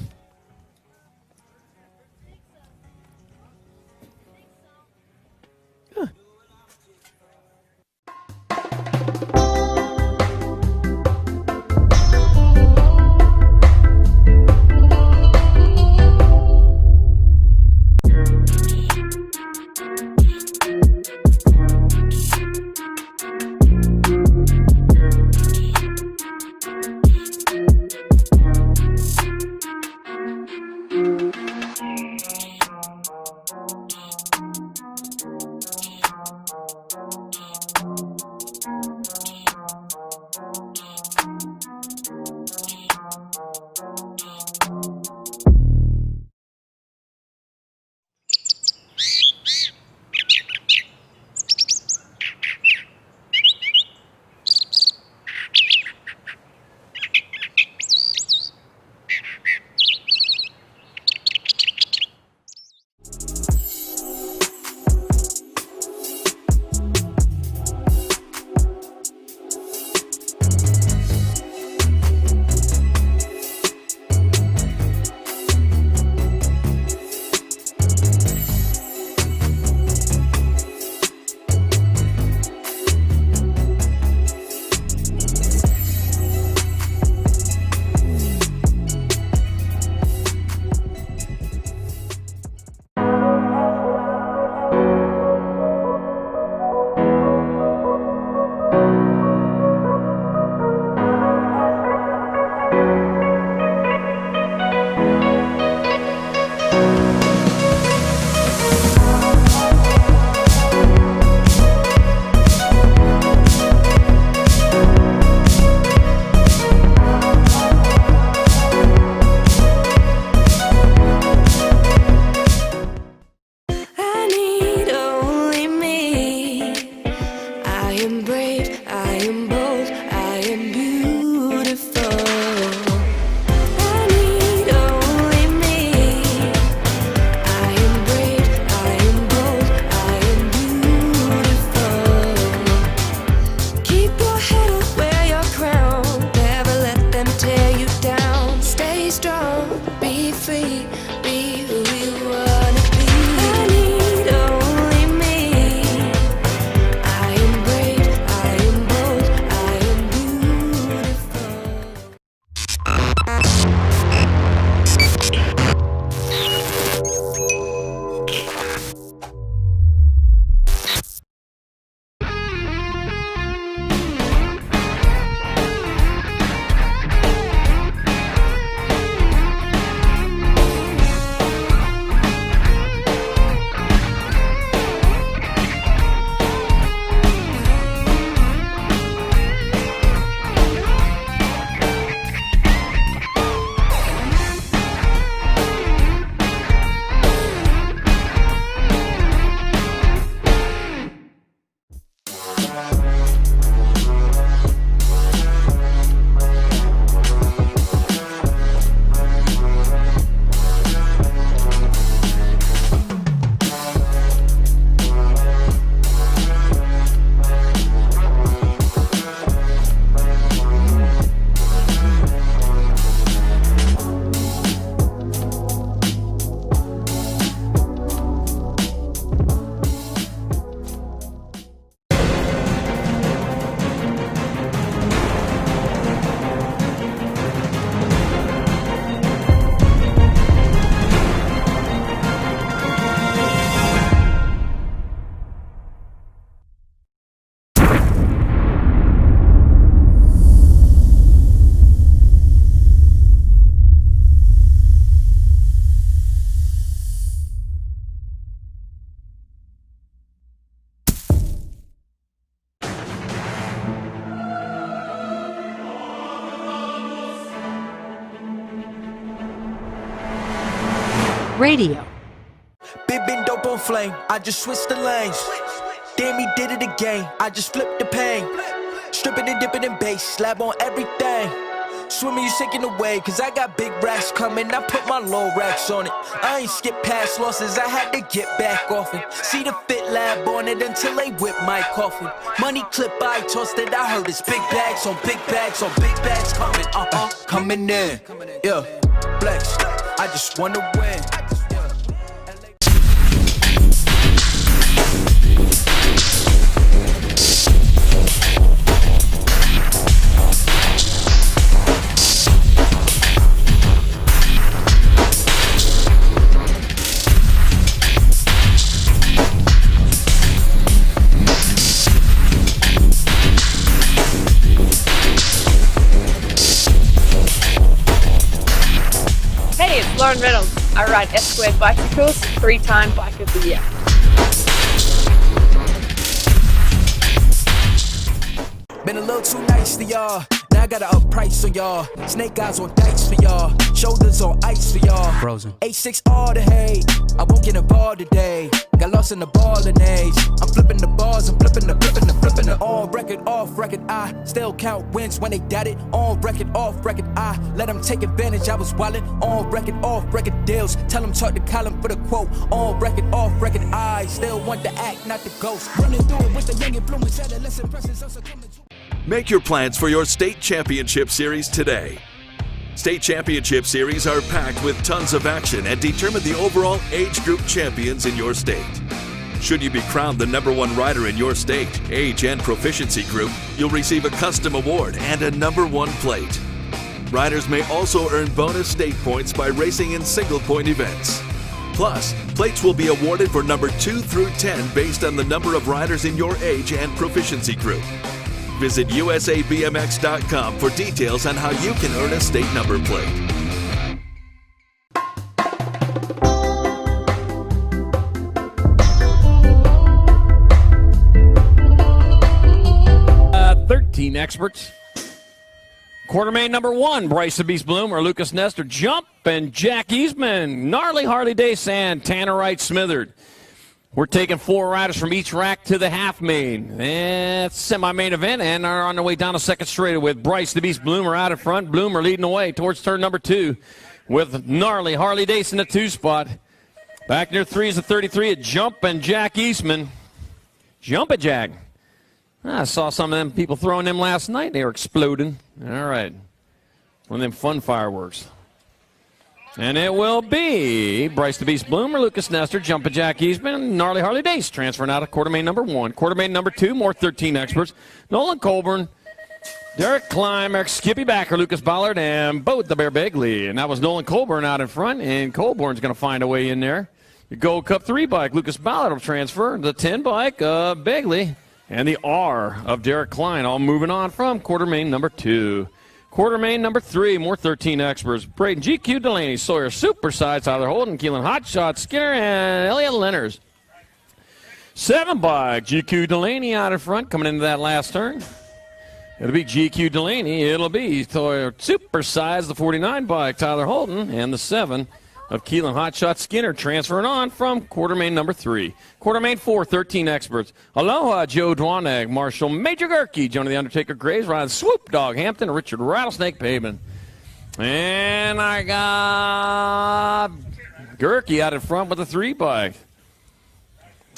Radio. Been dope on flame, I just switched the lanes. Damn, he did it again, I just flipped the pain. Stripping and dipping in bass, slab on everything. Swimming, you sinking away, cause I got big racks coming. I put my low racks on it. I ain't skip past losses, I had to get back off it. See the fit lab on it until they whip my coffin. Money clip, I tossed it, I heard it's big bags on big bags on big bags coming. Coming in, yeah, flex. I just wanna win. Hey, it's Lauren Reynolds. I ride S-Squared bicycles, 3-time Bike of the Year. Been a little too nice to y'all. Now I gotta up price on y'all. Snake eyes on dice for y'all. Shoulders on ice for y'all. Frozen. H6 all the hate. I won't get involved today. Got lost in the ballin' age. I'm flipping the bars, I'm flipping the. On record, off record, I still count wins when they doubt it. On record, off record, I let them take advantage. I was wildin'. On record, off record deals. Tell them talk to Colin for the quote. On record, off record, I still want the act, not the ghost. Running through it with the young influence, adolescent presence, also coming to. Make your plans for your state championship series today. State championship series are packed with tons of action and determine the overall age group champions in your state. Should you be crowned the #1 rider in your state, age, and proficiency group, you'll receive a custom award and a #1 plate. Riders may also earn bonus state points by racing in single-point events. Plus, plates will be awarded for number 2 through 10 based on the number of riders in your age and proficiency group. Visit usabmx.com for details on how you can earn a state number plate. 13 experts. Quartermain #1, Bryce the Beast Bloom or Lucas Nestor, Jump, and Jack Eastman, Gnarly Harley Davidson, Tanner Wright Smithered. We're taking 4 riders from each rack to the half main. It's semi-main event and are on the way down a second straight with Bryce the Beast Bloomer out in front. Bloomer leading the way towards turn number 2 with Gnarly Harley Davidson in the 2 spot. Back near 3 is the 33 at Jump and Jack Eastman. Jump it, Jack. I saw some of them people throwing them last night. They were exploding. All right. One of them fun fireworks. And it will be Bryce the Beast Bloomer, Lucas Nestor, Jumpin' Jack Eastman, Gnarly Harley Dace transferring out of Quartermain #1. Quartermain #2, more 13 experts. Nolan Colburn, Derek Klein, Eric Skippy Backer, Lucas Ballard, and Boat the Bear Begley. And that was Nolan Colburn out in front, and Colburn's going to find a way in there. The Gold Cup 3 bike, Lucas Ballard will transfer. The 10 bike of Begley and the R of Derek Klein, all moving on from Quartermain #2. Quartermain #3, more 13 experts. Braden, GQ Delaney, Sawyer, Superside, Tyler Holden, Keelan Hotshot, Skinner, and Elliot Lenners. 7 bike, GQ Delaney out in front, coming into that last turn. It'll be GQ Delaney. It'll be Sawyer, Supersize, the 49 bike, Tyler Holden, and the 7 of Keelan Hotshot Skinner transferring on from Quartermain #3. Quartermain 4, 13 experts. Aloha, Joe Dwanag, Marshall, Major Gerke, Jonah the Undertaker Graves, Ryan Swoop Dog Hampton, Richard Rattlesnake Pavement. And I got Gerke out in front with the 3 bike.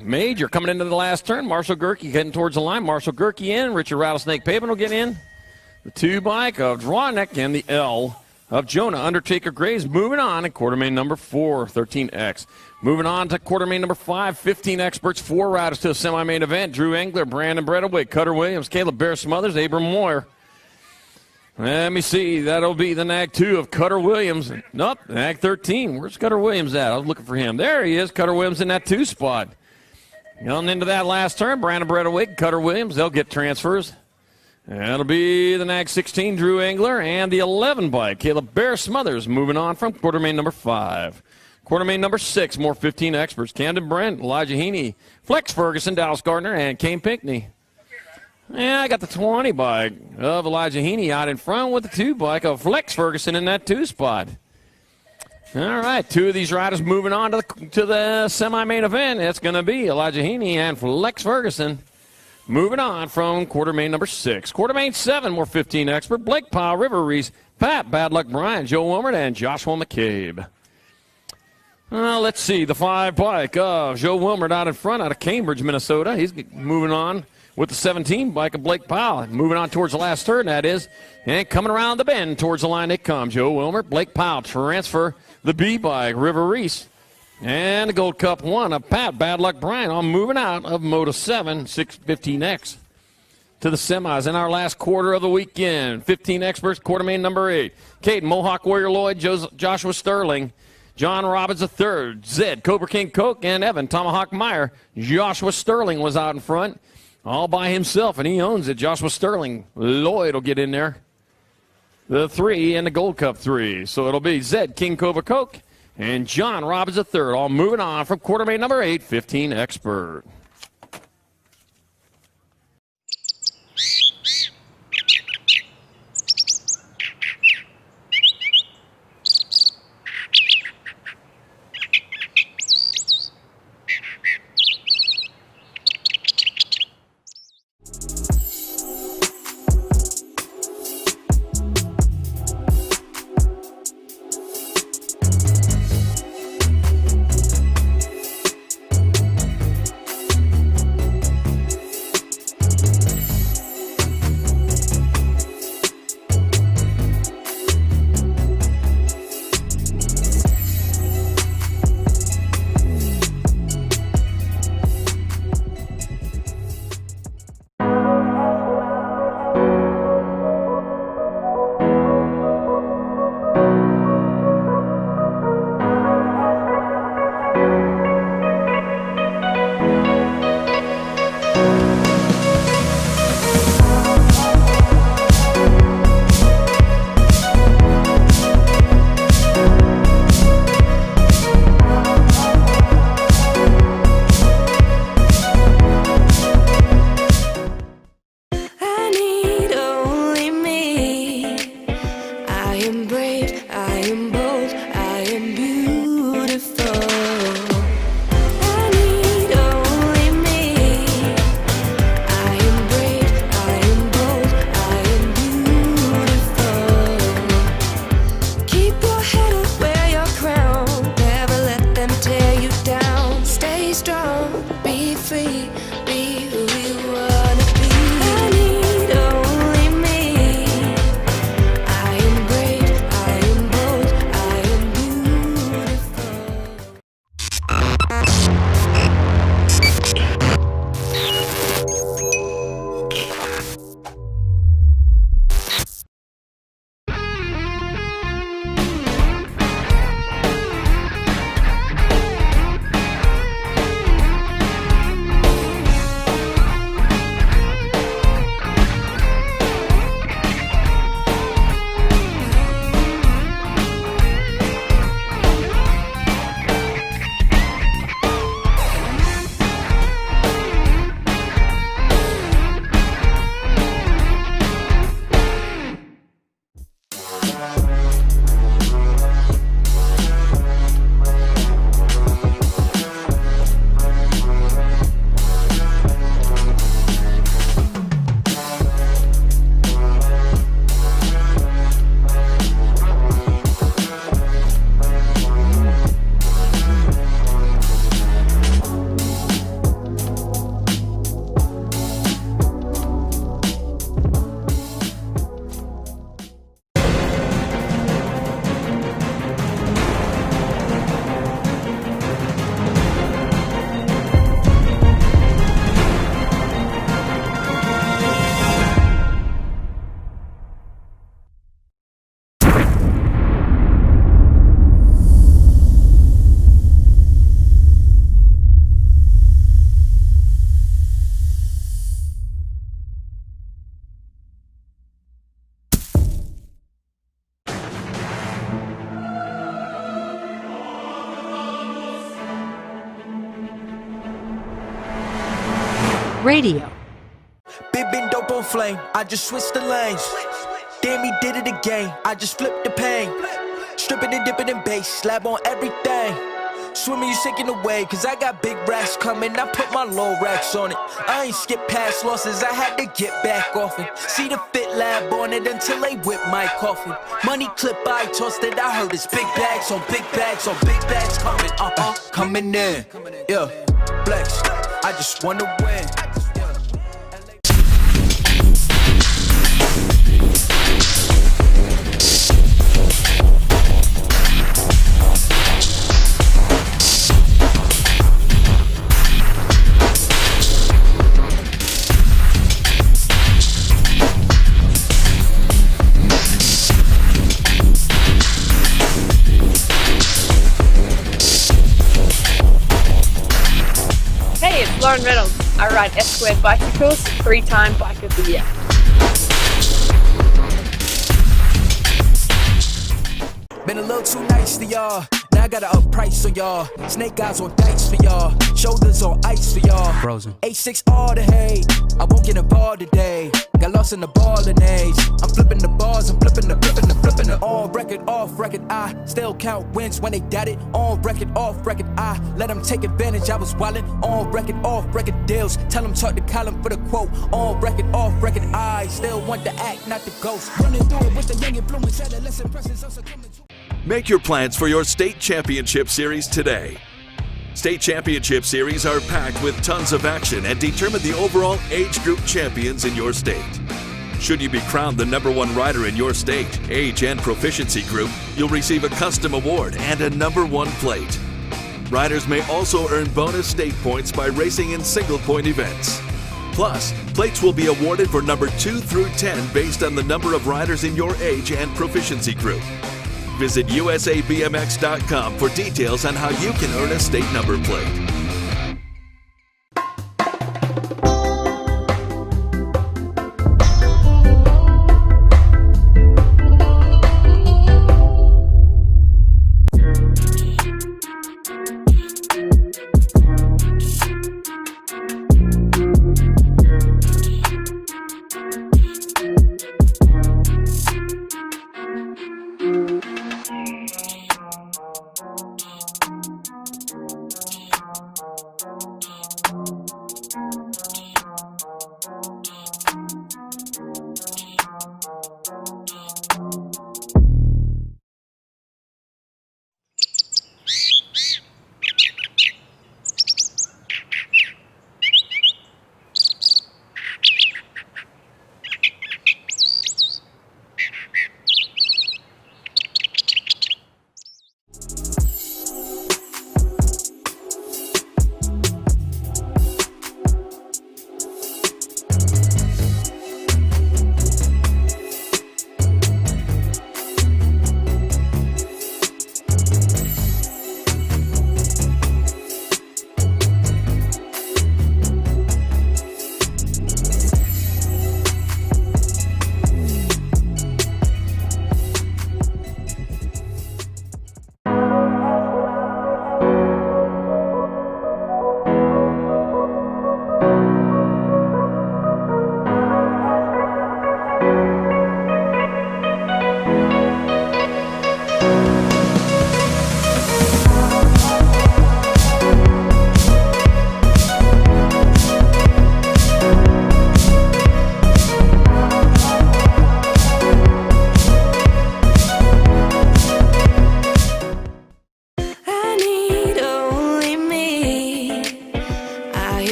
Major coming into the last turn. Marshall Gerke heading towards the line. Marshall Gerke in. Richard Rattlesnake Pavement will get in. The 2 bike of Dwanag and the L of Jonah Undertaker Graves moving on at Quartermain #4, 13X. Moving on to Quartermain #5, 15 experts, 4 riders to the semi-main event. Drew Engler, Brandon Brettaway, Cutter Williams, Caleb Bear Smothers, Abram Moyer. Let me see. That'll be the Nag 2 of Cutter Williams. Nope, Nag 13. Where's Cutter Williams at? I was looking for him. There he is, Cutter Williams in that 2 spot. Going into that last turn, Brandon Brettaway, Cutter Williams, they'll get transfers. That'll be the Nag 16, Drew Engler, and the 11 bike, Caleb Bear Smothers, moving on from Quartermain #5. Quartermain #6, more 15 experts, Camden Brent, Elijah Heaney, Flex Ferguson, Dallas Gardner, and Kane Pinckney. Yeah, I got the 20 bike of Elijah Heaney out in front with the 2 bike of Flex Ferguson in that 2 spot. All right, two of these riders moving on to the semi-main event. It's going to be Elijah Heaney and Flex Ferguson. Moving on from quarter main number 6. Quarter main 7, more 15 expert. Blake Powell, River Reese, Pat Bad Luck Bryan, Joe Wilmert, and Joshua McCabe. Let's see, the 5 bike of Joe Wilmert out in front out of Cambridge, Minnesota. He's moving on with the 17 bike of Blake Powell. Moving on towards the last turn, that is. And coming around the bend towards the line they come. Joe Wilmert, Blake Powell transfer the B bike, River Reese. And the Gold Cup 1 of Pat Bad Luck Bryan on moving out of Moto 7, 615X to the semis in our last quarter of the weekend. 15 experts, quarter main number 8. Caden Mohawk Warrior Lloyd, Joshua Sterling, John Robbins III, Zed Cobra King Coke, and Evan Tomahawk Meyer. Joshua Sterling was out in front all by himself, and he owns it. Joshua Sterling. Lloyd will get in there. The 3 and the Gold Cup 3. So it'll be Zed King Cobra Coke and John Robbins III all moving on from quarter main number 8, 15 expert. Radio. Big been dope on flame, I just switched the lanes. Damn, he did it again, I just flipped the pain. Stripping and dipping in bass, slab on everything. Swimming, you sinking away, cause I got big racks coming. I put my low racks on it. I ain't skip past losses, I had to get back off it. See the fit lab on it until they whip my coffin. Money clip, I tossed it, I heard it's big bags on big bags on big bags coming. Coming in, yeah, flex. I just wanna win. Lauren Reynolds. I ride S-squared bicycles, 3-time Bike of the Year. Been a little too nice to y'all. Now I gotta up price for y'all. Snake eyes on dice for y'all. Shoulders on ice for y'all. Frozen. 8-6 all the hate. I won't get involved today. Got lost in the ballin' age. I'm flipping the bars, I'm flipping the. On record, off record, I still count wins when they doubt it. On record, off record, I let them take advantage. I was wildin'. On record, off record deals. Tell them talk to Colin for the quote. On record, off record, I still want the act, not the ghost. Running through it with the young influence, adolescent presence, also coming to. Make your plans for your state championship series today. State championship series are packed with tons of action and determine the overall age group champions in your state. Should you be crowned the #1 rider in your state, age and proficiency group, you'll receive a custom award and a #1 plate. Riders may also earn bonus state points by racing in single point events. Plus, plates will be awarded for number 2 through 10 based on the number of riders in your age and proficiency group. Visit usabmx.com for details on how you can earn a state number plate.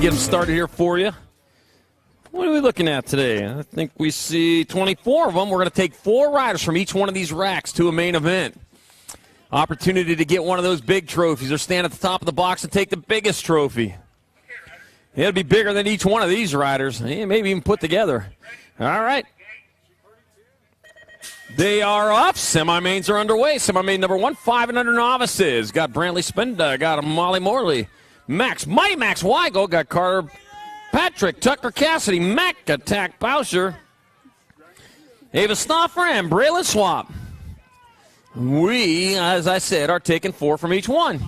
Get them started here for you. What are we looking at today? I think we see 24 of them. We're going to take 4 riders from each one of these racks to a main event. Opportunity to get one of those big trophies or stand at the top of the box and take the biggest trophy. It'll be bigger than each one of these riders, maybe even put together. All right. They are off. Semi-mains are underway. Semi-main number 1, 500 novices. Got Brantley Spinda. Got Molly Morley. Mighty Max Weigel. Got Carter Patrick. Tucker Cassidy. Mac Attack Bowsher. Ava Stoffer and Braylon Swap. We, as I said, are taking 4 from each one.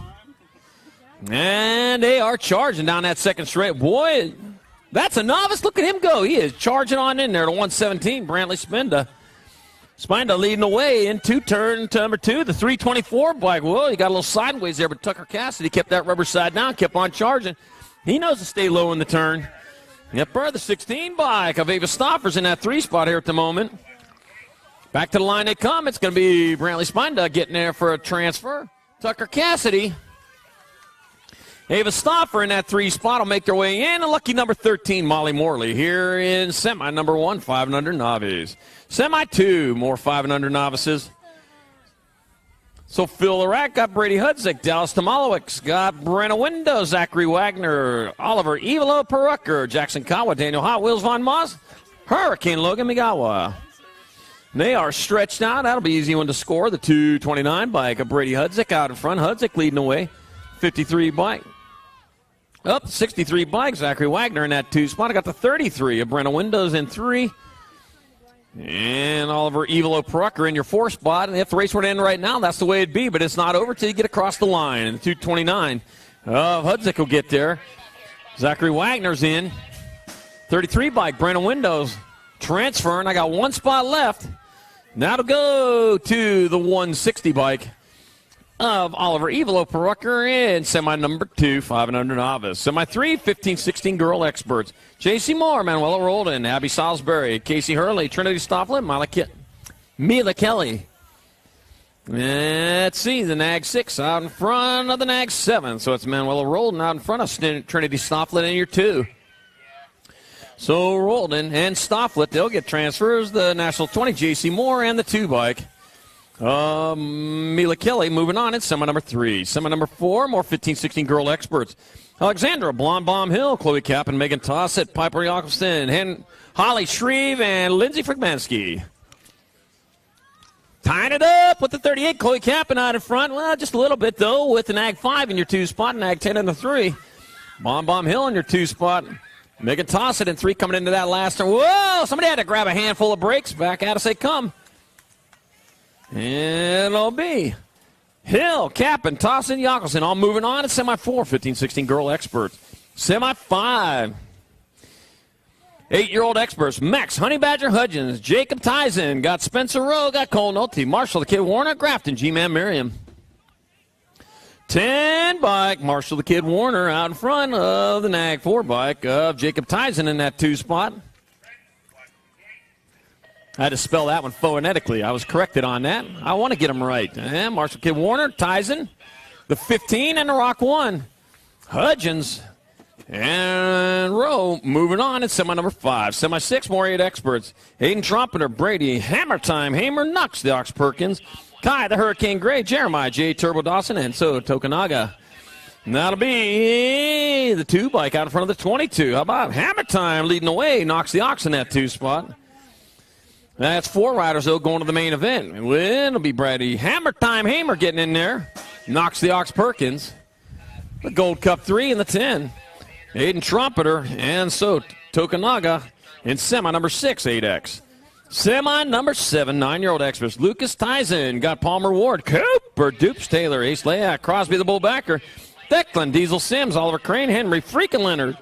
And they are charging down that second straight. Boy, that's a novice. Look at him go. He is charging on in there to 117. Brantley Spinda. Spinda leading the way into turn number 2, the 324 bike. Whoa, he got a little sideways there, but Tucker Cassidy kept that rubber side down, kept on charging. He knows to stay low in the turn. Yep, the 16 bike of Ava Stoffer's in that 3 spot here at the moment. Back to the line they come. It's going to be Brantley Spinda getting there for a transfer. Tucker Cassidy. Ava Stoffer in that 3 spot will make their way in. And lucky number 13, Molly Morley, here in semi number 1, 500 novice. Semi 2, more 500 novices. So Phil Larack got Brady Hudzik. Dallas Tomalowicz got Brenna Window, Zachary Wagner, Oliver Evelo Perucker, Jackson Kawa, Daniel Hot Wheels Von Moss, Hurricane Logan Migawa. They are stretched out. That'll be an easy one to score. The 229 bike of Brady Hudzik out in front. Hudzik leading the way. 53 bike. Up 63 bike. Zachary Wagner in that 2 spot. I got the 33 of Brenna Windows in 3. And Oliver Evelo Perucker in your 4 spot. And if the race were to end right now, that's the way it'd be. But it's not over till you get across the line. And the 229 of Hudzik will get there. Zachary Wagner's in. 33 bike. Brenna Windows transferring. I got 1 spot left. Now to go to the 160 bike of Oliver Evelo Perucker in semi number 2, 500 novice. Semi 3, 15-16 girl experts. J.C. Moore, Manuela Roldan, Abby Salisbury, Casey Hurley, Trinity Stofflin, Mila Kelly. Let's see, the Nag 6 out in front of the Nag 7. So it's Manuela Roldan out in front of Trinity Stofflin in your 2. So Roldan and Stofflet, they'll get transfers. The National 20, J.C. Moore, and the 2 bike. Mila Kelly moving on in semi number 3. Semi number 4, more 15-16 girl experts. Alexandra Blonde Bomb Hill, Chloe Kapp and Megan Tossett, Piper Jakobsen, Holly Shreve, and Lindsay Frigmansky. Tying it up with the 38, Chloe Kappen out in front. Well, just a little bit, though, with the Nag 5 in your 2 spot, Nag 10 in the 3. Bomb Hill in your 2 spot. Megan Tossett in 3 coming into that last turn. Whoa, somebody had to grab a handful of brakes. Back at us they come. It'll be Hill, Kappen, Tossett, Jakobsen all moving on at semi 4, 15-16 girl experts. Semi 5. 8-year-old experts, Max, Honey Badger Hudgens, Jacob Tyson, got Spencer Rowe, got Cole Nolte, Marshall the Kid Warner, Grafton, G-Man Merriam. 10 bike, Marshall the Kid Warner out in front of the Nag 4 bike of Jacob Tyson in that 2 spot. I had to spell that one phonetically. I was corrected on that. I want to get them right. And Marshall Kid Warner, Tyson, the 15 and the Rock 1. Hudgens and Rowe moving on in semi number 5. Semi 6, more 8 experts. Hayden Trumpeter, Brady, Hammer Time, Hamer, Nux, the Ox Perkins, Kai, the Hurricane Gray, Jeremiah, J. Turbo Dawson, and so Tokunaga. And that'll be the 2 bike out in front of the 22. How about Hammer Time leading the way, knocks the Ox in that 2 spot. That's 4 riders, though, going to the main event. Well, it'll be Brady. Hammer Time, Hamer getting in there. Knocks the Ox Perkins. The Gold Cup 3 and the 10. Aiden Trumpeter and so Tokunaga in semi number 6, 8X. Semi number 7, 9-year-old experts. Lucas Tyson got Palmer Ward. Cooper Dupes Taylor. Ace Layak. Crosby the Bullbacker. Declan Diesel Sims. Oliver Crane. Henry freaking Leonard.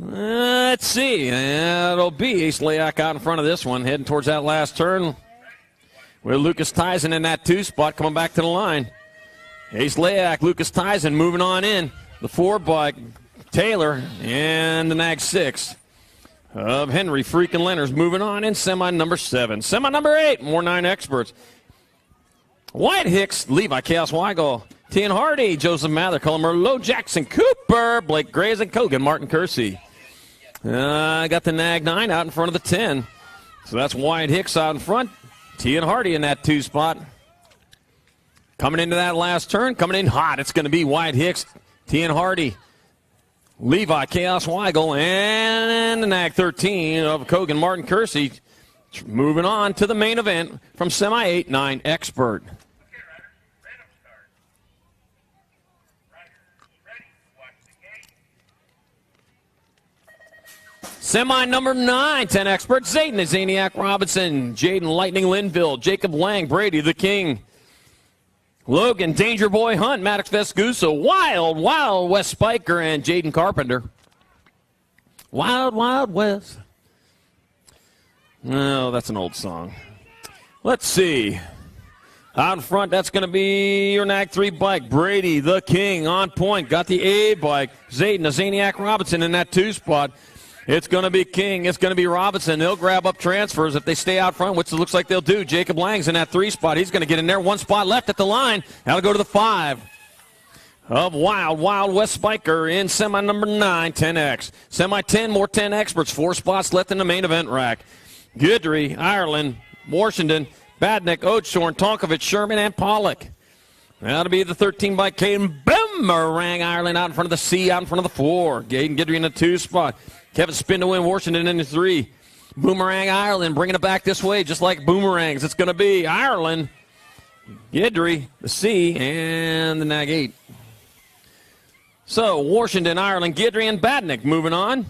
Let's see. It'll be Ace Layak out in front of this one, heading towards that last turn. With Lucas Tyson in that 2 spot, coming back to the line. Ace Layak, Lucas Tyson moving on in. The 4 bike, Taylor, and the Nag 6 of Henry freaking Leonard's moving on in semi number 7. Semi number 8, more 9 experts. Wyatt Hicks, Levi Chaos Weigel, Tian Hardy, Joseph Mather, Cullen Merlot, Jackson Cooper, Blake Grays, and Kogan, Martin Kersey. I got the Nag 9 out in front of the 10. So that's Wyatt Hicks out in front. Tian Hardy in that 2 spot. Coming into that last turn, coming in hot, it's going to be Wyatt Hicks, Tian Hardy. Levi Chaos Weigel, and the nag 13 of Kogan Martin Kersey. Moving on to the main event from semi 8-9 expert. Semi number 9, 10 expert, Zayden Zaniac Robinson, Jaden Lightning Linville, Jacob Lang, Brady the King, Logan Danger Boy Hunt, Maddox Vescuso, Wild West Spiker, and Jaden Carpenter. Wild West. Oh, that's an old song. Let's see. Out in front, that's going to be your nag 3 bike, Brady the King on point. Got the A bike, Zayden Zaniac Robinson in that 2 spot. It's going to be King. It's going to be Robinson. They'll grab up transfers if they stay out front, which it looks like they'll do. Jacob Lang's in that 3 spot. He's going to get in there. 1 spot left at the line. That'll go to the 5 of Wild West Spiker in semi number 9, 10X. Semi 10, more 10 experts. 4 spots left in the main event rack. Guidry, Ireland, Washington, Badnick, Oathshorn, Tonkovich, Sherman, and Pollock. That'll be the 13 by Caden Boomerang, Ireland out in front of the C, out in front of the 4. Gaten Guidry in the 2 spot. Kevin Spin to win, Washington in the 3. Boomerang, Ireland, bringing it back this way, just like Boomerangs. It's going to be Ireland, Guidry, the C, and the nag 8. So, Washington, Ireland, Guidry, and Badnick moving on.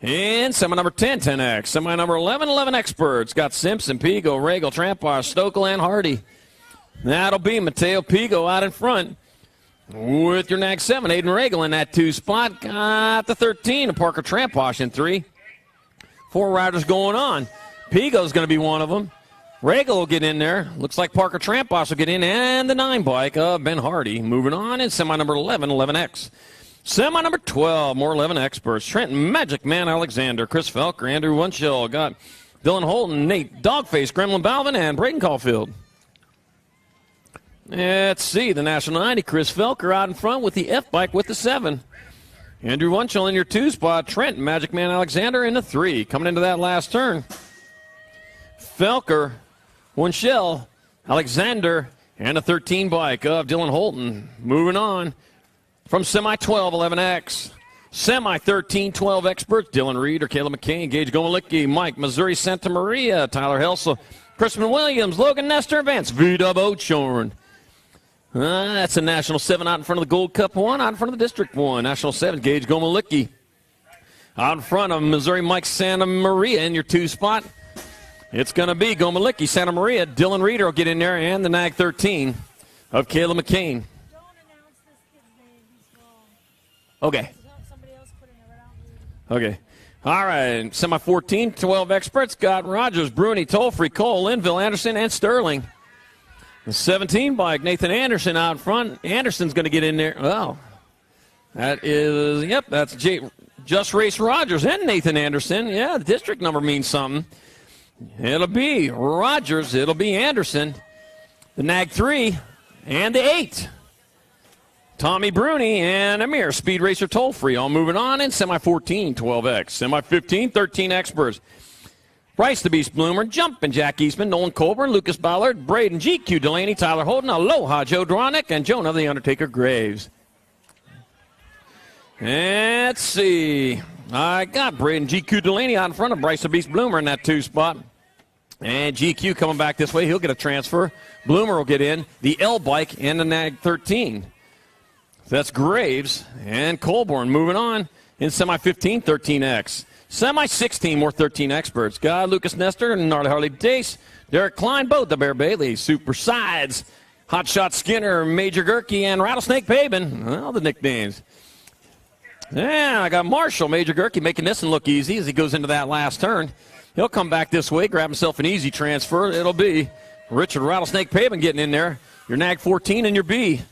And semi number 10, 10X. Semi number 11, 11 experts. Got Simpson, Pigo, Regal, Trampar, Stokel, and Hardy. That'll be Mateo Pigo out in front. With your nag 7, Aiden Regal in that 2 spot. Got the 13 of Parker Tramposh in 3. 4 riders going on. Pigo's going to be one of them. Regal will get in there. Looks like Parker Tramposh will get in. And the 9 bike of Ben Hardy. Moving on in semi number 11, 11X. Semi number 12, more 11 experts. Trenton Magic Man Alexander, Chris Felker, Andrew Wunschel. Got Dylan Holton, Nate Dogface, Gremlin Balvin, and Braden Caulfield. Let's see, the National 90, Chris Felker out in front with the F bike with the 7. Andrew Wunschel in your 2 spot. Trent Magic Man Alexander in the 3. Coming into that last turn. Felker, Wunschel, Alexander, and a 13 bike of Dylan Holton. Moving on from semi 12, 11X. Semi 13, 12 experts. Dylan Reed or Caleb McCain, Gage Gomalicki, Mike, Missouri Santa Maria, Tyler Helsel, Crispin Williams, Logan Nestor, Vance, V-Dub Oathshorn. That's a National 7 out in front of the Gold Cup 1, out in front of the District 1. National 7, Gage Gomalicki. Out in front of Missouri Mike Santa Maria in your 2 spot. It's going to be Gomalicki, Santa Maria. Dylan Reeder will get in there, and the nag 13 of Caleb McCain. Don't announce this kid's name. He's wrong. Okay. Somebody else put in it, but I don't read it. Okay. All right. Semi 14, 12 experts. Got Rogers, Bruni, Tollfree, Cole, Linville, Anderson, and Sterling. The 17 bike, Nathan Anderson out front. Anderson's going to get in there. Well, that is, yep, that's Just Race Rogers and Nathan Anderson. Yeah, the district number means something. It'll be Rogers. It'll be Anderson. The nag 3 and the 8. Tommy Bruni and Amir, Speed Racer Tollfree, all moving on in semi 14, 12X. Semi 15, 13 experts. Bryce the Beast Bloomer, Jumpin' Jack Eastman, Nolan Colburn, Lucas Ballard, Braden GQ Delaney, Tyler Holden, Aloha Joe Dronick, and Jonah the Undertaker Graves. Let's see. I got Braden GQ Delaney out in front of Bryce the Beast Bloomer in that 2 spot. And GQ coming back this way. He'll get a transfer. Bloomer will get in. The L bike and the nag 13. That's Graves and Colburn moving on in semi 15, 13X. Semi 16, more 13 experts. Got Lucas Nestor and Gnarly Harley Dace, Derek Klein, both the Bear Bailey, Super Sides, Hotshot Skinner, Major Gerke, and Rattlesnake Pabin. Well, the nicknames. Yeah, I got Marshall, Major Gerke, making this one look easy as he goes into that last turn. He'll come back this way, grab himself an easy transfer. It'll be Richard Rattlesnake Pabin getting in there. Your nag 14 and your B.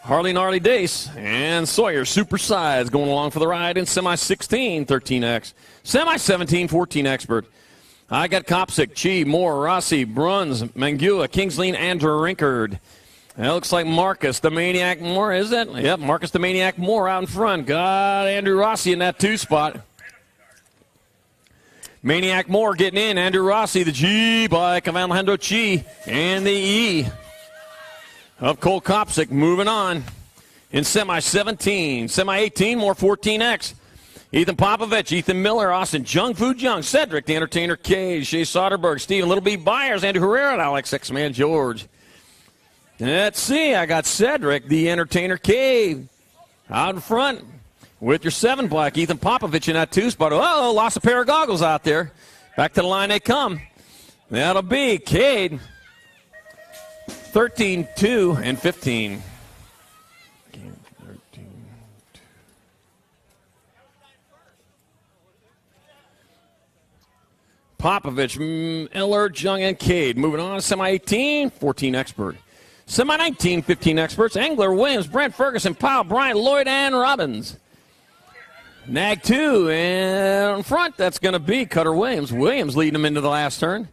Harley Gnarly Dace and Sawyer Super Sides going along for the ride in semi 16, 13X. Semi 17, 14 expert. I got Kopsick, Chi, Moore, Rossi, Bruns, Mangua, Kingsley, Andrew Rinkard. That looks like Marcus the Maniac Moore, is it? Yep, Marcus the Maniac Moore out in front. Got Andrew Rossi in that 2 spot. Maniac Moore getting in. Andrew Rossi, the G bike of Alejandro Chi, and the E of Cole Kopsick moving on In semi 17, semi 18, more 14X. Ethan Popovich, Ethan Miller, Austin Jung Fu Jung, Cedric, the Entertainer K, Shea Soderberg, Stephen Little B. Byers, Andrew Herrera, and Alex X-Man George. Let's see, I got Cedric, the Entertainer K, out in front with your 7 black. Ethan Popovich in that 2 spot. Oh, lost a pair of goggles out there. Back to the line they come. That'll be Cade, 13, 2, and 15. Popovich, Miller, Jung, and Cade. Moving on to semi-18, 14 expert. Semi-19, 15 experts. Engler, Williams, Brent, Ferguson, Powell, Bryant, Lloyd, and Robbins. Nag 2, and in front, that's going to be Cutter Williams. Williams leading him into the last turn.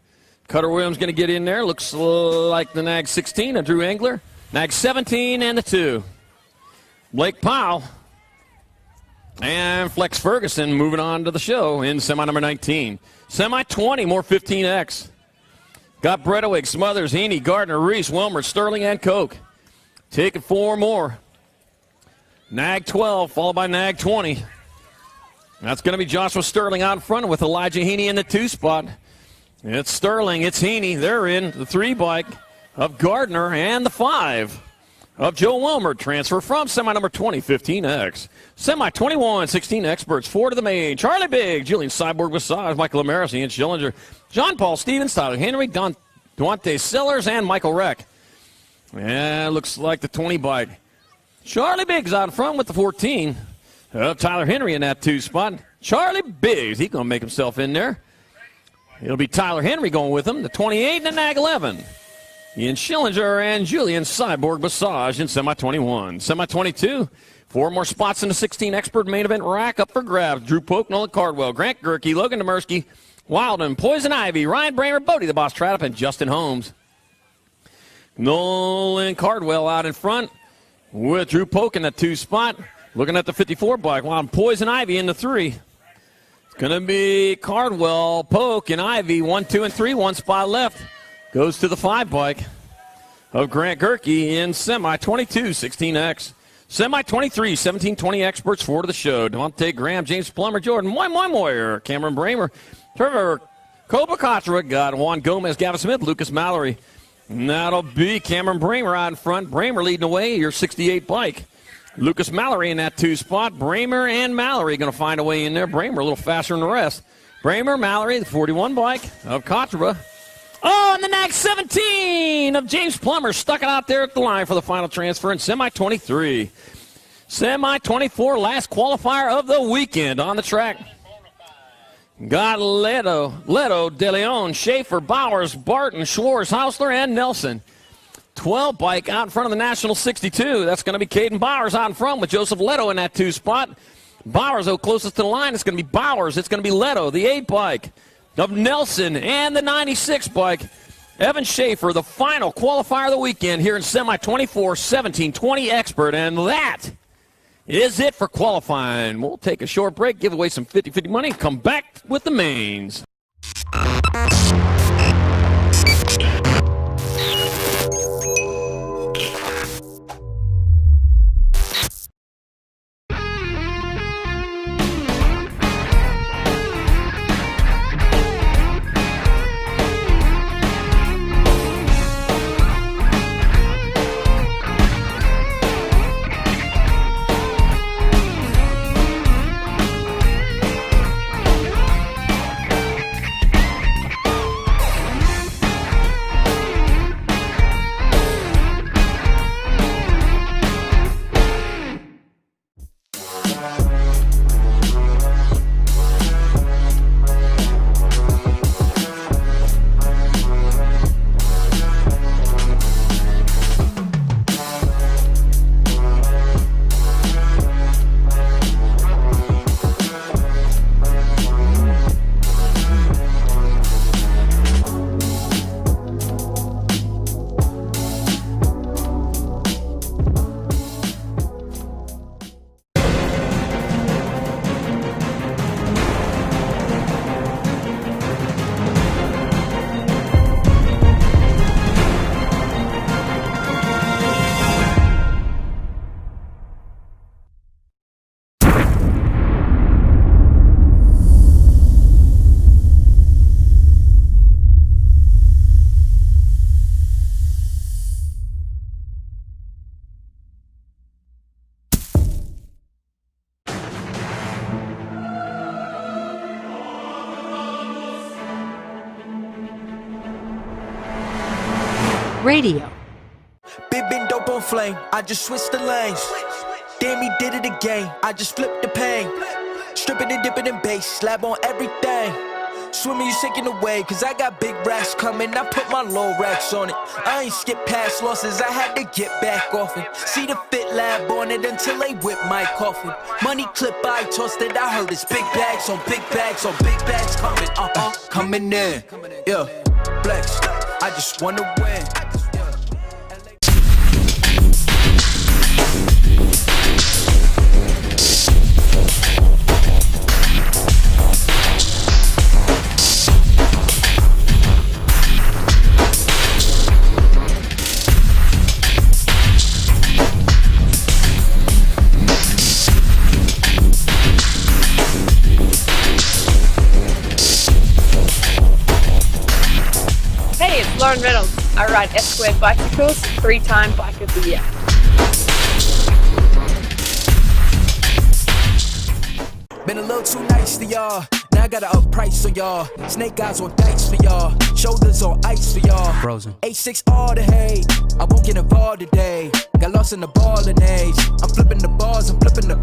Cutter Williams going to get in there. Looks like the Nag 16 of Drew Engler. Nag 17 and the 2. Blake Powell and Flex Ferguson moving on to the show in semi number 19. Semi 20, more 15X. Got Bredowig, Smothers, Heaney, Gardner, Reese, Wilmer, Sterling, and Koch. Taking 4 more. Nag 12, followed by Nag 20. That's going to be Joshua Sterling out in front with Elijah Heaney in the 2 spot. It's Sterling, it's Heaney. They're in the 3 bike of Gardner and the 5 of Joe Wilmer. Transfer from semi number 20, 15X. Semi 21, 16 experts. 4 to the main. Charlie Big, Julian Cyborg Massage, Michael Amaris, Ian Schillinger, John Paul Stevens, Tyler Henry, Duante Sellers, and Michael Reck. And looks like the 20 bike. Charlie Biggs out in front with the 14. Tyler Henry in that 2 spot. Charlie Biggs, he's going to make himself in there. It'll be Tyler Henry going with him, the 28 and the Nag 11. Ian Schillinger and Julian Cyborg Massage in semi-21. Semi-22, 4 more spots in the 16 expert main event rack up for grabs. Drew Polk, Nolan Cardwell, Grant Gerke, Logan Demersky, Wilden, Poison Ivy, Ryan Bramer, Bodie the Boss Tradup, and Justin Holmes. Nolan Cardwell out in front with Drew Polk in the 2 spot. Looking at the 54 bike, while Poison Ivy in the 3. It's going to be Cardwell, Polk, and Ivy, 1, 2, and 3. 1 spot left. Goes to the 5 bike of Grant Gerke in semi-22, 16X. Semi-23, 17-20 experts, 4 to the show. Devontae Graham, James Plummer, Jordan Moyer, Cameron Bramer, Trevor Kobakatra, got Juan Gomez, Gavin Smith, Lucas Mallory. And that'll be Cameron Bramer out in front. Bramer leading away, your 68 bike. Lucas Mallory in that 2 spot. Bramer and Mallory going to find a way in there. Bramer a little faster than the rest. Bramer, Mallory, the 41 bike of Kotra. Oh, and the Nag 17 of James Plummer stuck it out there at the line for the final transfer in semi-23. Semi-24, last qualifier of the weekend on the track. Got Leto, De Leon, Schaefer, Bowers, Barton, Schwartz, Hausler, and Nelson. 12 bike out in front of the National 62. That's going to be Caden Bowers out in front with Joseph Leto in that 2 spot. Bowers, though, closest to the line. It's going to be Bowers. It's going to be Leto, the 8 bike of Nelson, and the 96 bike. Evan Schaefer, the final qualifier of the weekend here in semi-24, 17-20 expert. And that is it for qualifying. We'll take a short break, give away some 50-50 money, come back with the mains. Radio. Been dope on flame, I just switched the lanes. Damn, he did it again, I just flipped the pain. Stripping and dipping in bass, slab on everything. Swimming, you sinking away, cause I got big racks coming. I put my low racks on it. I ain't skip past losses, I had to get back off it. See the fit lab on it until they whip my coffin. Money clip, I tossed it, I heard it's big bags on big bags on big bags coming. Coming in, yeah, flex. I just wanna win. Hey, it's Lauren Reynolds. I ride S-Squared bicycles, 3-time Bike of the Year. Been a little too nice to y'all. Now I gotta up price on y'all. Snake eyes on dice for y'all. Shoulders on ice for y'all. Frozen. H6 all the hate. I won't get involved today. Got lost in the ballin' age. I'm flipping the bars, I'm flipping the.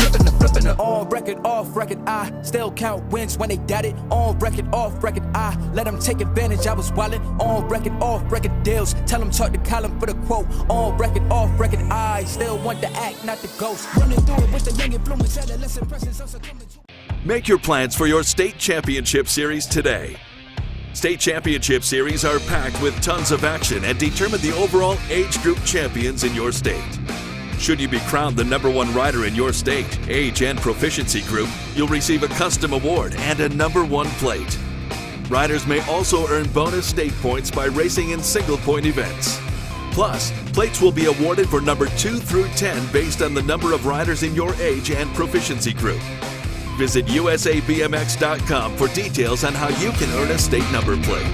On record, off record, I still count wins when they doubt it. On record, off record, I let them take advantage. I was wildin'. On record, off record deals. Tell them talk to Colin for the quote. On record, off record, I still want to act, not the ghost. Running through it with the young influence, adolescent presence, also coming to. Make your plans for your state championship series today. State championship series are packed with tons of action and determine the overall age group champions in your state. Should you be crowned the #1 rider in your state, age, and proficiency group, you'll receive a custom award and a #1 plate. Riders may also earn bonus state points by racing in single-point events. Plus, plates will be awarded for number 2 through 10 based on the number of riders in your age and proficiency group. Visit usabmx.com for details on how you can earn a state number plate.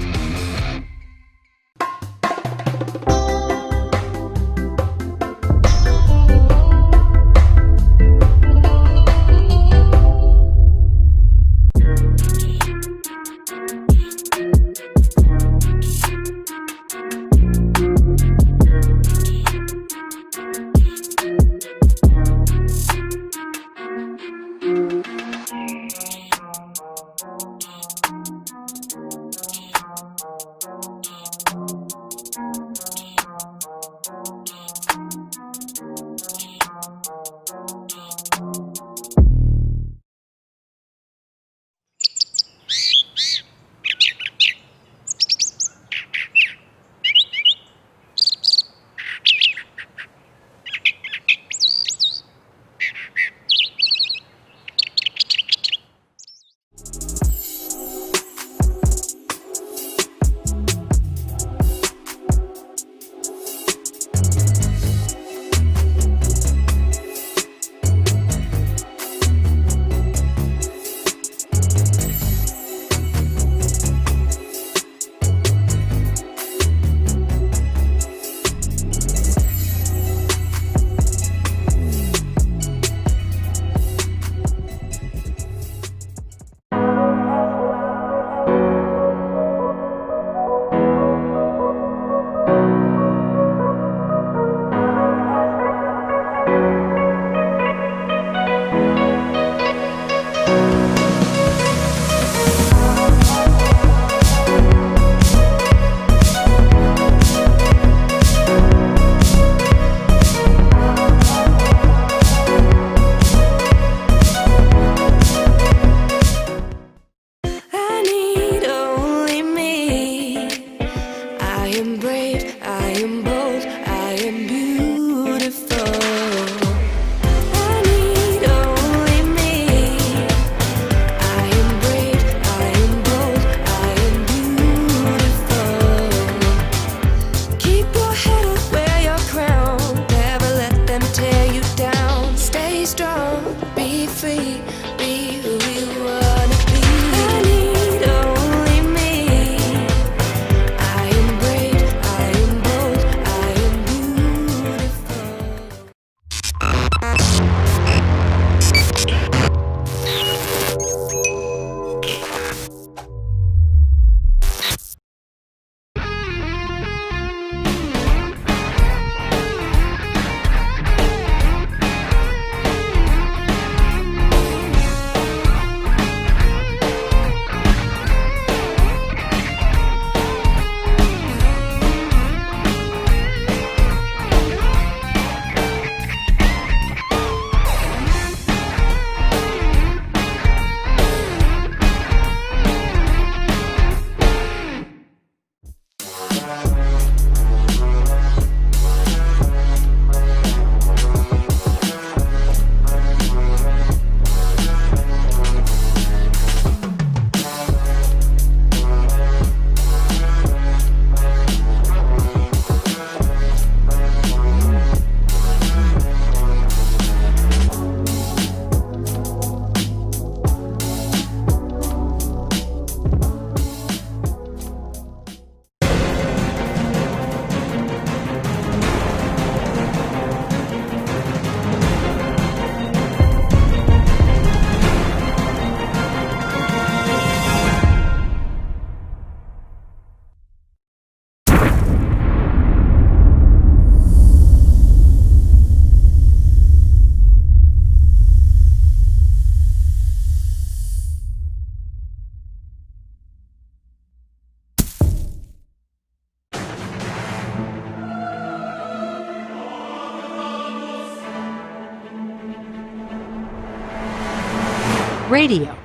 Radio.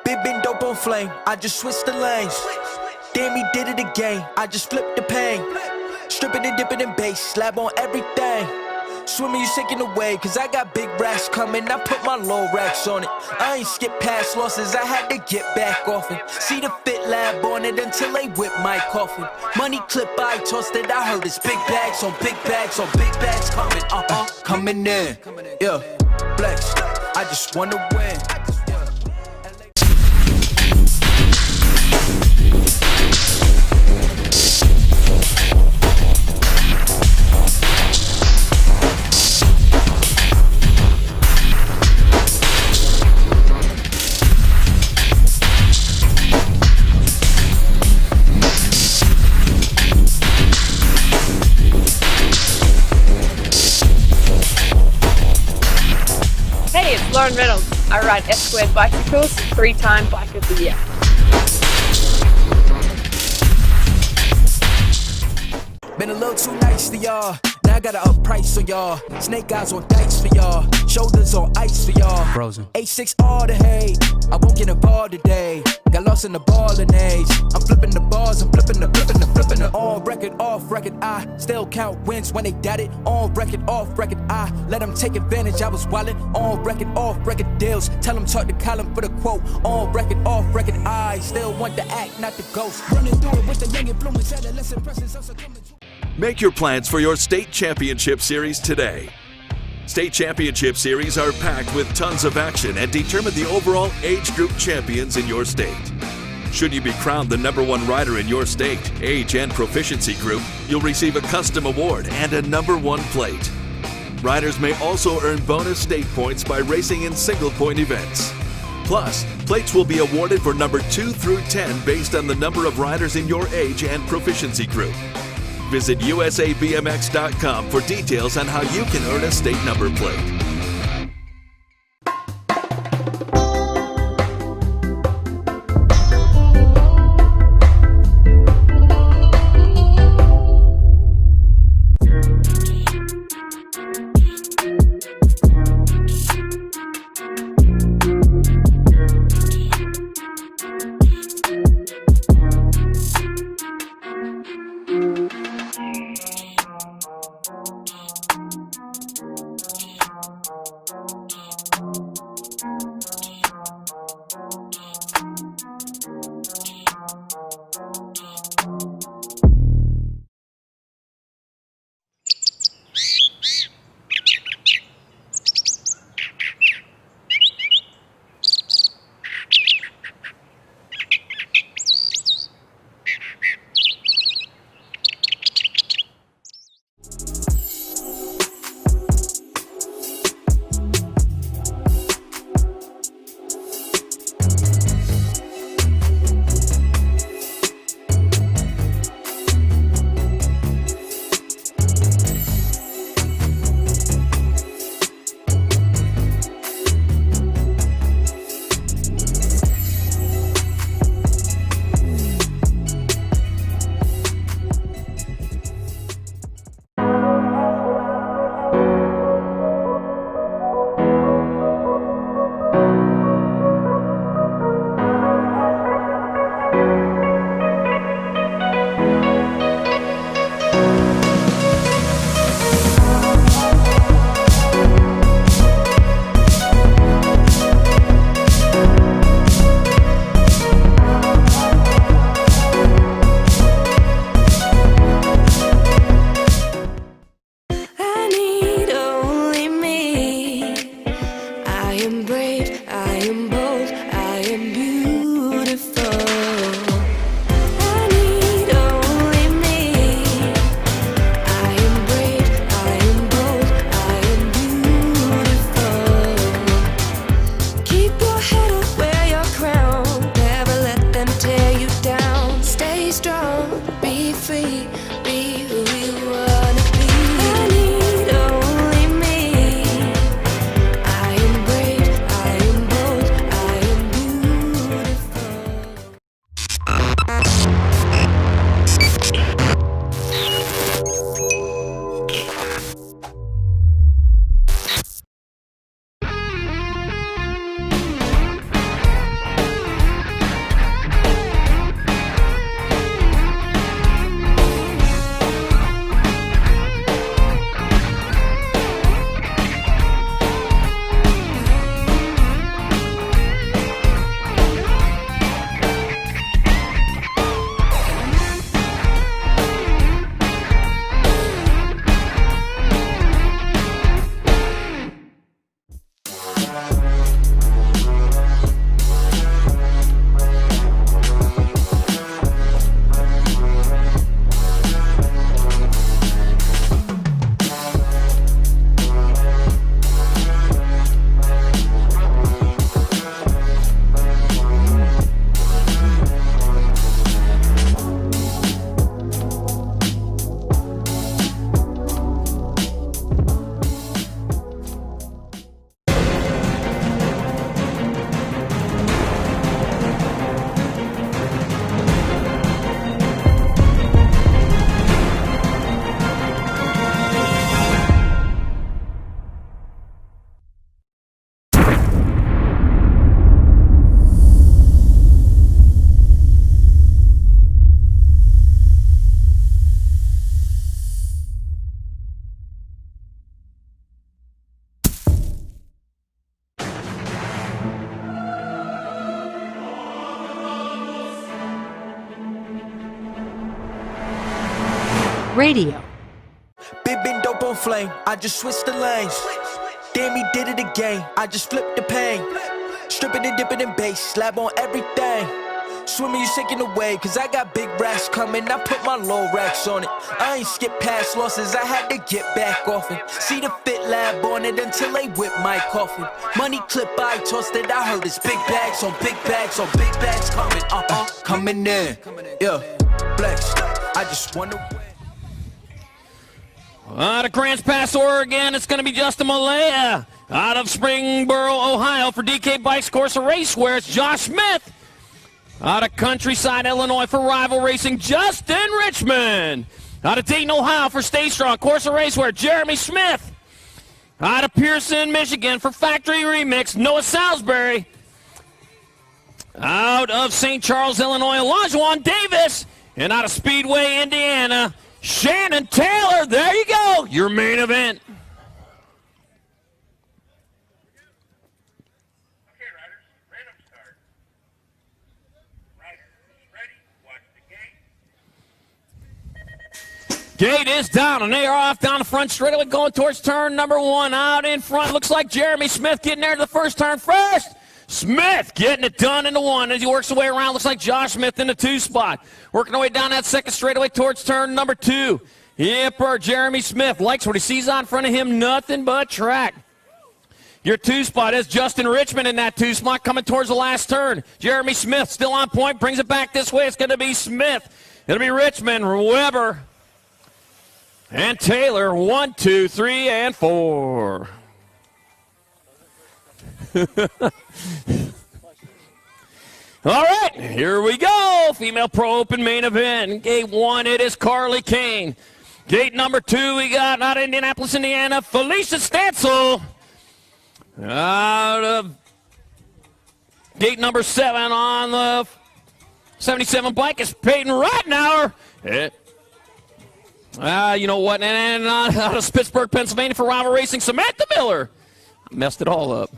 Big been dope on flame, I just switched the lanes. Damn, he did it again, I just flipped the pain. Stripping and dipping in bass, slab on everything. Swimming, you sinking away, cause I got big racks coming. I put my low racks on it. I ain't skip past losses, I had to get back off it. See the fit lab on it until they whip my coffin. Money clip, I tossed it, I heard it's big bags on big bags on big bags coming, coming in. Yeah, flex, I just wanna win. Hey, it's Lauren Reynolds. I ride S-Squared bicycles, 3-time Bike of the Year. Been a little too nice to y'all. Now I gotta up price on y'all. Snake eyes on dice for y'all. Shoulders on ice for y'all. Frozen. H6 all the hate. I won't get involved today. Got lost in the ballin' age. I'm flipping the bars, I'm flipping the. On record, off record, I still count wins when they doubt it. On record, off record, I let them take advantage. I was wildin'. On record, off record deals. Tell them talk to Colin for the quote. On record, off record, I still want the act, not the ghost. Running through it with the young influence, adolescent presence, also coming to. Make your plans for your state championship series today. State championship series are packed with tons of action and determine the overall age group champions in your state. Should you be crowned the #1 rider in your state, age, and proficiency group, you'll receive a custom award and a #1 plate. Riders may also earn bonus state points by racing in single-point events. Plus, plates will be awarded for number 2 through 10 based on the number of riders in your age and proficiency group. Visit usabmx.com for details on how you can earn a state number plate. Radio. Big been dope on flame, I just switched the lanes. Damn, he did it again, I just flipped the pain. Stripping and dipping in bass, slab on everything. Swimming, you sinking away, cause I got big racks coming. I put my low racks on it. I ain't skip past losses, I had to get back off it. See the fit lab on it until they whip my coffin. Money clip, I tossed it, I heard it's big bags on big bags on big bags coming. Coming in. Yeah, flex. I just wanna win. Out of Grants Pass, Oregon, it's going to be Justin Malaya. Out of Springboro, Ohio, for DK Bikes Course of Raceware, it's Josh Smith. Out of Countryside, Illinois, for Rival Racing, Justin Richmond. Out of Dayton, Ohio, for Stay Strong, Course of Raceware, Jeremy Smith. Out of Pearson, Michigan, for Factory Remix, Noah Salisbury. Out of St. Charles, Illinois, Lajuan Davis. And out of Speedway, Indiana, Shannon Taylor. There you go, your main event. Okay, riders, random start. Riders, ready, watch the gate. Gate is down, and they are off down the front straightaway, going towards turn number 1. Out in front, looks like Jeremy Smith getting there to the first turn first. Smith getting it done in the 1 as he works his way around. Looks like Josh Smith in the 2 spot. Working our way down that second straightaway towards turn number 2. Yipper, Jeremy Smith likes what he sees on front of him, nothing but track. Your 2 spot is Justin Richmond in that 2 spot coming towards the last turn. Jeremy Smith still on point, brings it back this way. It's going to be Smith. It'll be Richmond, Weber, and Taylor. 1, 2, 3, and 4. All right, here we go. Female Pro Open main event. Gate 1, it is Carly Kane. Gate number 2, we got out of Indianapolis, Indiana, Felicia Stansel. Out of gate number 7 on the 77 bike is Peyton Ridenour. You know what? And out of Pittsburgh, Pennsylvania, for Rival Racing, Samantha Miller. I messed it all up.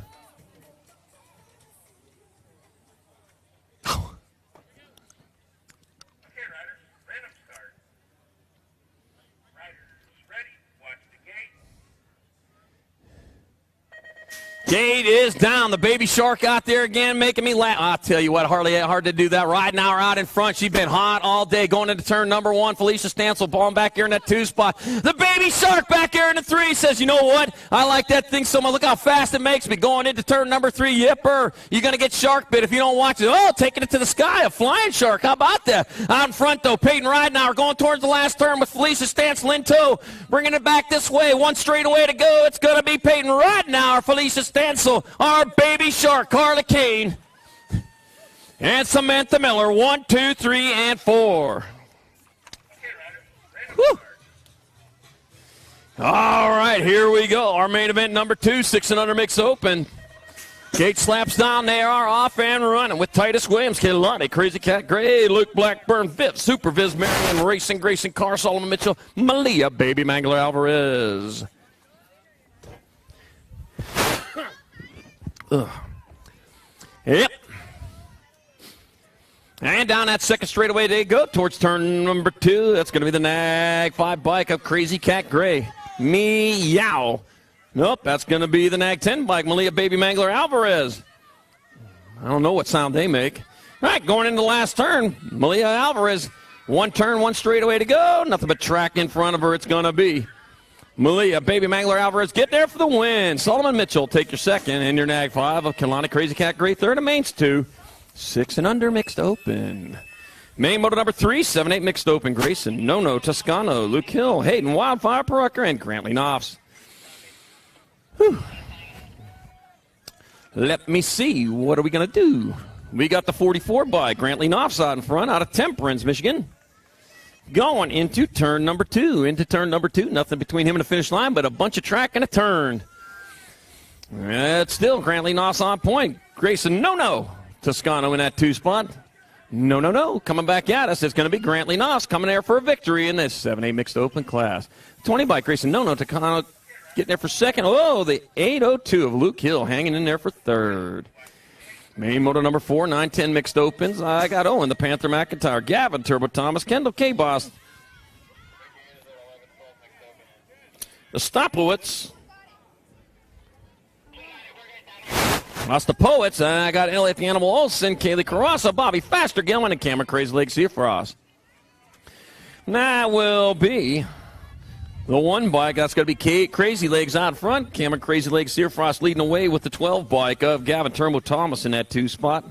Gate is down. The baby shark out there again making me laugh. I'll tell you what, hard to do that. Ridenour out in front. She's been hot all day going into turn number 1. Felicia Stansel balling back here in that 2 spot. The baby shark back here in the 3 says, you know what? I like that thing so much. Look how fast it makes me going into turn number 3. Yipper. You're going to get shark bit if you don't watch it. Oh, taking it to the sky. A flying shark. How about that? Out in front, though, Peyton Ridenour going towards the last turn with Felicia Stansel in tow. Bringing it back this way. 1 straightaway to go. It's going to be Peyton Ridenour, Felicia Stansel, our baby shark, Carla Kane, and Samantha Miller. 1, 2, 3, and 4. Whew. All right, here we go. Our main event number 2, 6 and under mixed open. Gate slaps down. They are off and running with Titus Williams, Kehlani, Crazy Cat Gray, Luke Blackburn, Viv, Super Viz, Marion Racing, Grayson Carr, Solomon Mitchell, Malia, Baby Mangler Alvarez. Ugh. Yep. And down that second straightaway they go towards turn number 2. That's going to be the Nag 5 bike of Crazy Cat Gray. Meow. Nope, that's going to be the Nag 10 bike, Malia Baby Mangler Alvarez. I don't know what sound they make. All right, going into the last turn, Malia Alvarez. 1 turn, 1 straightaway to go. Nothing but track in front of her it's going to be. Malia, Baby Mangler Alvarez, get there for the win. Solomon Mitchell, take your second, and your Nag 5 of Kehlani Crazy Cat Gray, third, and Mains 2. 6 and under mixed open. Main moto number 3, 7-8 mixed open. Grayson, Nono, Toscano, Luke Hill, Hayden, Wildfire, Perucker, and Grantley Knopfs. Whew. Let me see. What are we going to do? We got the 44 by Grantley Knopfs out in front, out of Temperance, Michigan. Going into turn number 2. Nothing between him and the finish line, but a bunch of track and a turn. It's still Grantley Knopfs on point. Grayson, no. Toscano in that 2 spot. No. Coming back at us, it's going to be Grantley Knopfs coming there for a victory in this 7A mixed open class. 20 by Grayson, no. Toscano getting there for second. Oh, the 802 of Luke Hill hanging in there for third. Main moto number 4, 9-10 mixed opens. I got Owen, the Panther McIntyre, Gavin, Turbo Thomas, Kendall K-Boss. the Stoplowitz. That's the Poets. I got Elliot the Animal Olsen, Kaylee Carrasa, Bobby Faster, Gilman, and Cameron Crazy Legs here for us. That will be the one bike. That's going to be Crazy Legs out front. Cameron Crazy Legs Searfrost leading away with the 12 bike of Gavin Turnbull Thomas in that 2 spot.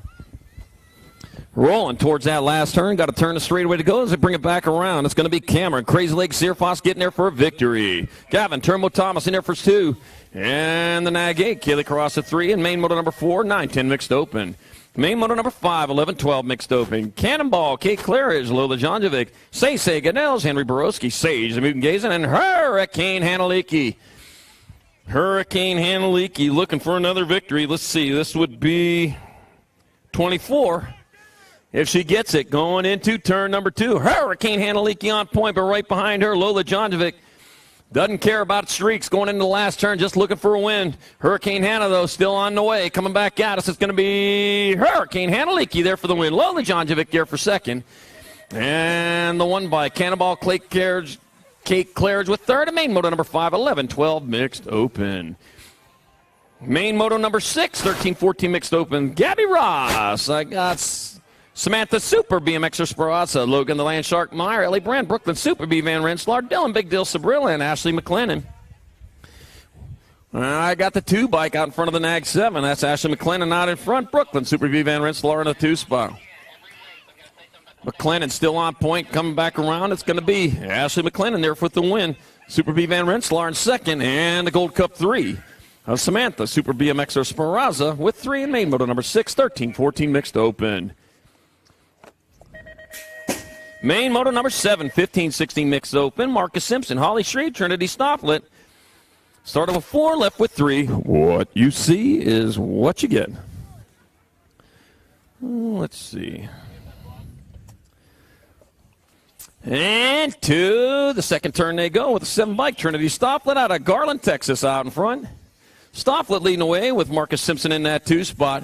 Rolling towards that last turn. Got to turn the straightaway to go as they bring it back around. It's going to be Cameron Crazy Legs Searfrost getting there for a victory. Gavin Turnbull Thomas in there for 2. And the Nag 8, Kaylee Carrasa 3. And main moto number 4, 9-10 mixed open. Main moto number 5, 11-12 mixed open. Cannonball, Kate Claridge, Lola Janjovic, Say Goodels, Henry Borowski, Sage, the Mutant Gazin, and Hurricane Hanaliki. Hurricane Hanaliki looking for another victory. Let's see, this would be 24. If she gets it, going into turn number 2. Hurricane Hanaliki on point, but right behind her, Lola Janjovic. Doesn't care about streaks going into the last turn, just looking for a win. Hurricane Hannah, though, still on the way. Coming back at us, it's going to be Hurricane Hanaliki there for the win. Lola Janjovic there for second. And the one by Cannonball Kate Claridge with third. And main moto number 5, 11-12 mixed open. Main moto number 6, 13-14 mixed open. Gabby Ross. I got Samantha Super, BMXer Speranza, Logan the Land Shark Meyer, Ellie Brand, Brooklyn Super, B Van Rensselaer, Dylan Big Deal Sabrilla, and Ashley McLennan. I got the 2 bike out in front of the Nag 7. That's Ashley McLennan out in front. Brooklyn Super B Van Rensselaer in the 2 spot. McLennan still on point, coming back around. It's going to be Ashley McLennan there with the win. Super B Van Rensselaer in second, and the Gold Cup 3 of Samantha Super BMXer Speranza with 3 in main moto number 6, 13-14 mixed open. Main moto number 7, 15-16 mixed open. Marcus Simpson, Holly Shreve, Trinity Stofflet. Started with 4, left with 3. What you see is what you get. Let's see. And to the second turn they go with the 7 bike. Trinity Stofflet out of Garland, Texas out in front. Stofflet leading away with Marcus Simpson in that 2 spot.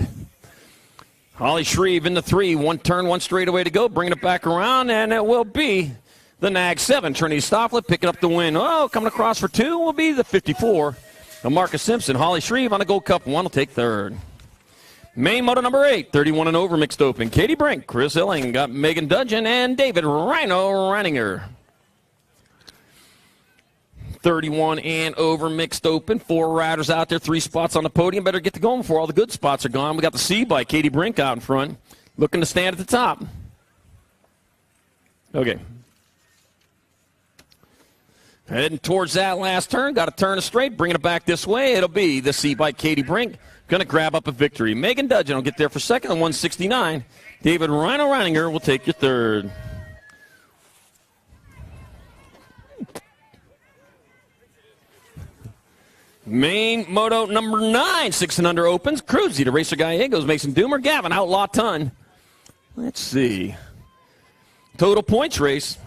Holly Shreve in the 3, 1 turn, 1 straightaway to go, bringing it back around, and it will be the Nag 7. Trinity Stofflet picking up the win. Oh, coming across for 2 will be the 54 of Marcus Simpson. Holly Shreve on the Gold Cup 1 will take third. Main moto number 8, 31 and over mixed open. Katie Brink, Chris Illing, got Megan Dudgeon, and David Rhino Reininger. 31 and over mixed open. 4 riders out there, 3 spots on the podium. Better get to going before all the good spots are gone. We got the C bike, Katie Brink out in front, looking to stand at the top. Okay. Heading towards that last turn. Got to turn it straight, bringing it back this way. It'll be the C bike, Katie Brink, going to grab up a victory. Megan Dudgeon will get there for second on 169. David Rhino Reininger will take your third. Main moto number 9, 6 and under opens. Cruzy to Racer Gallegos, Mason Doomer, Gavin Outlaw Ton. Let's see. Total points race.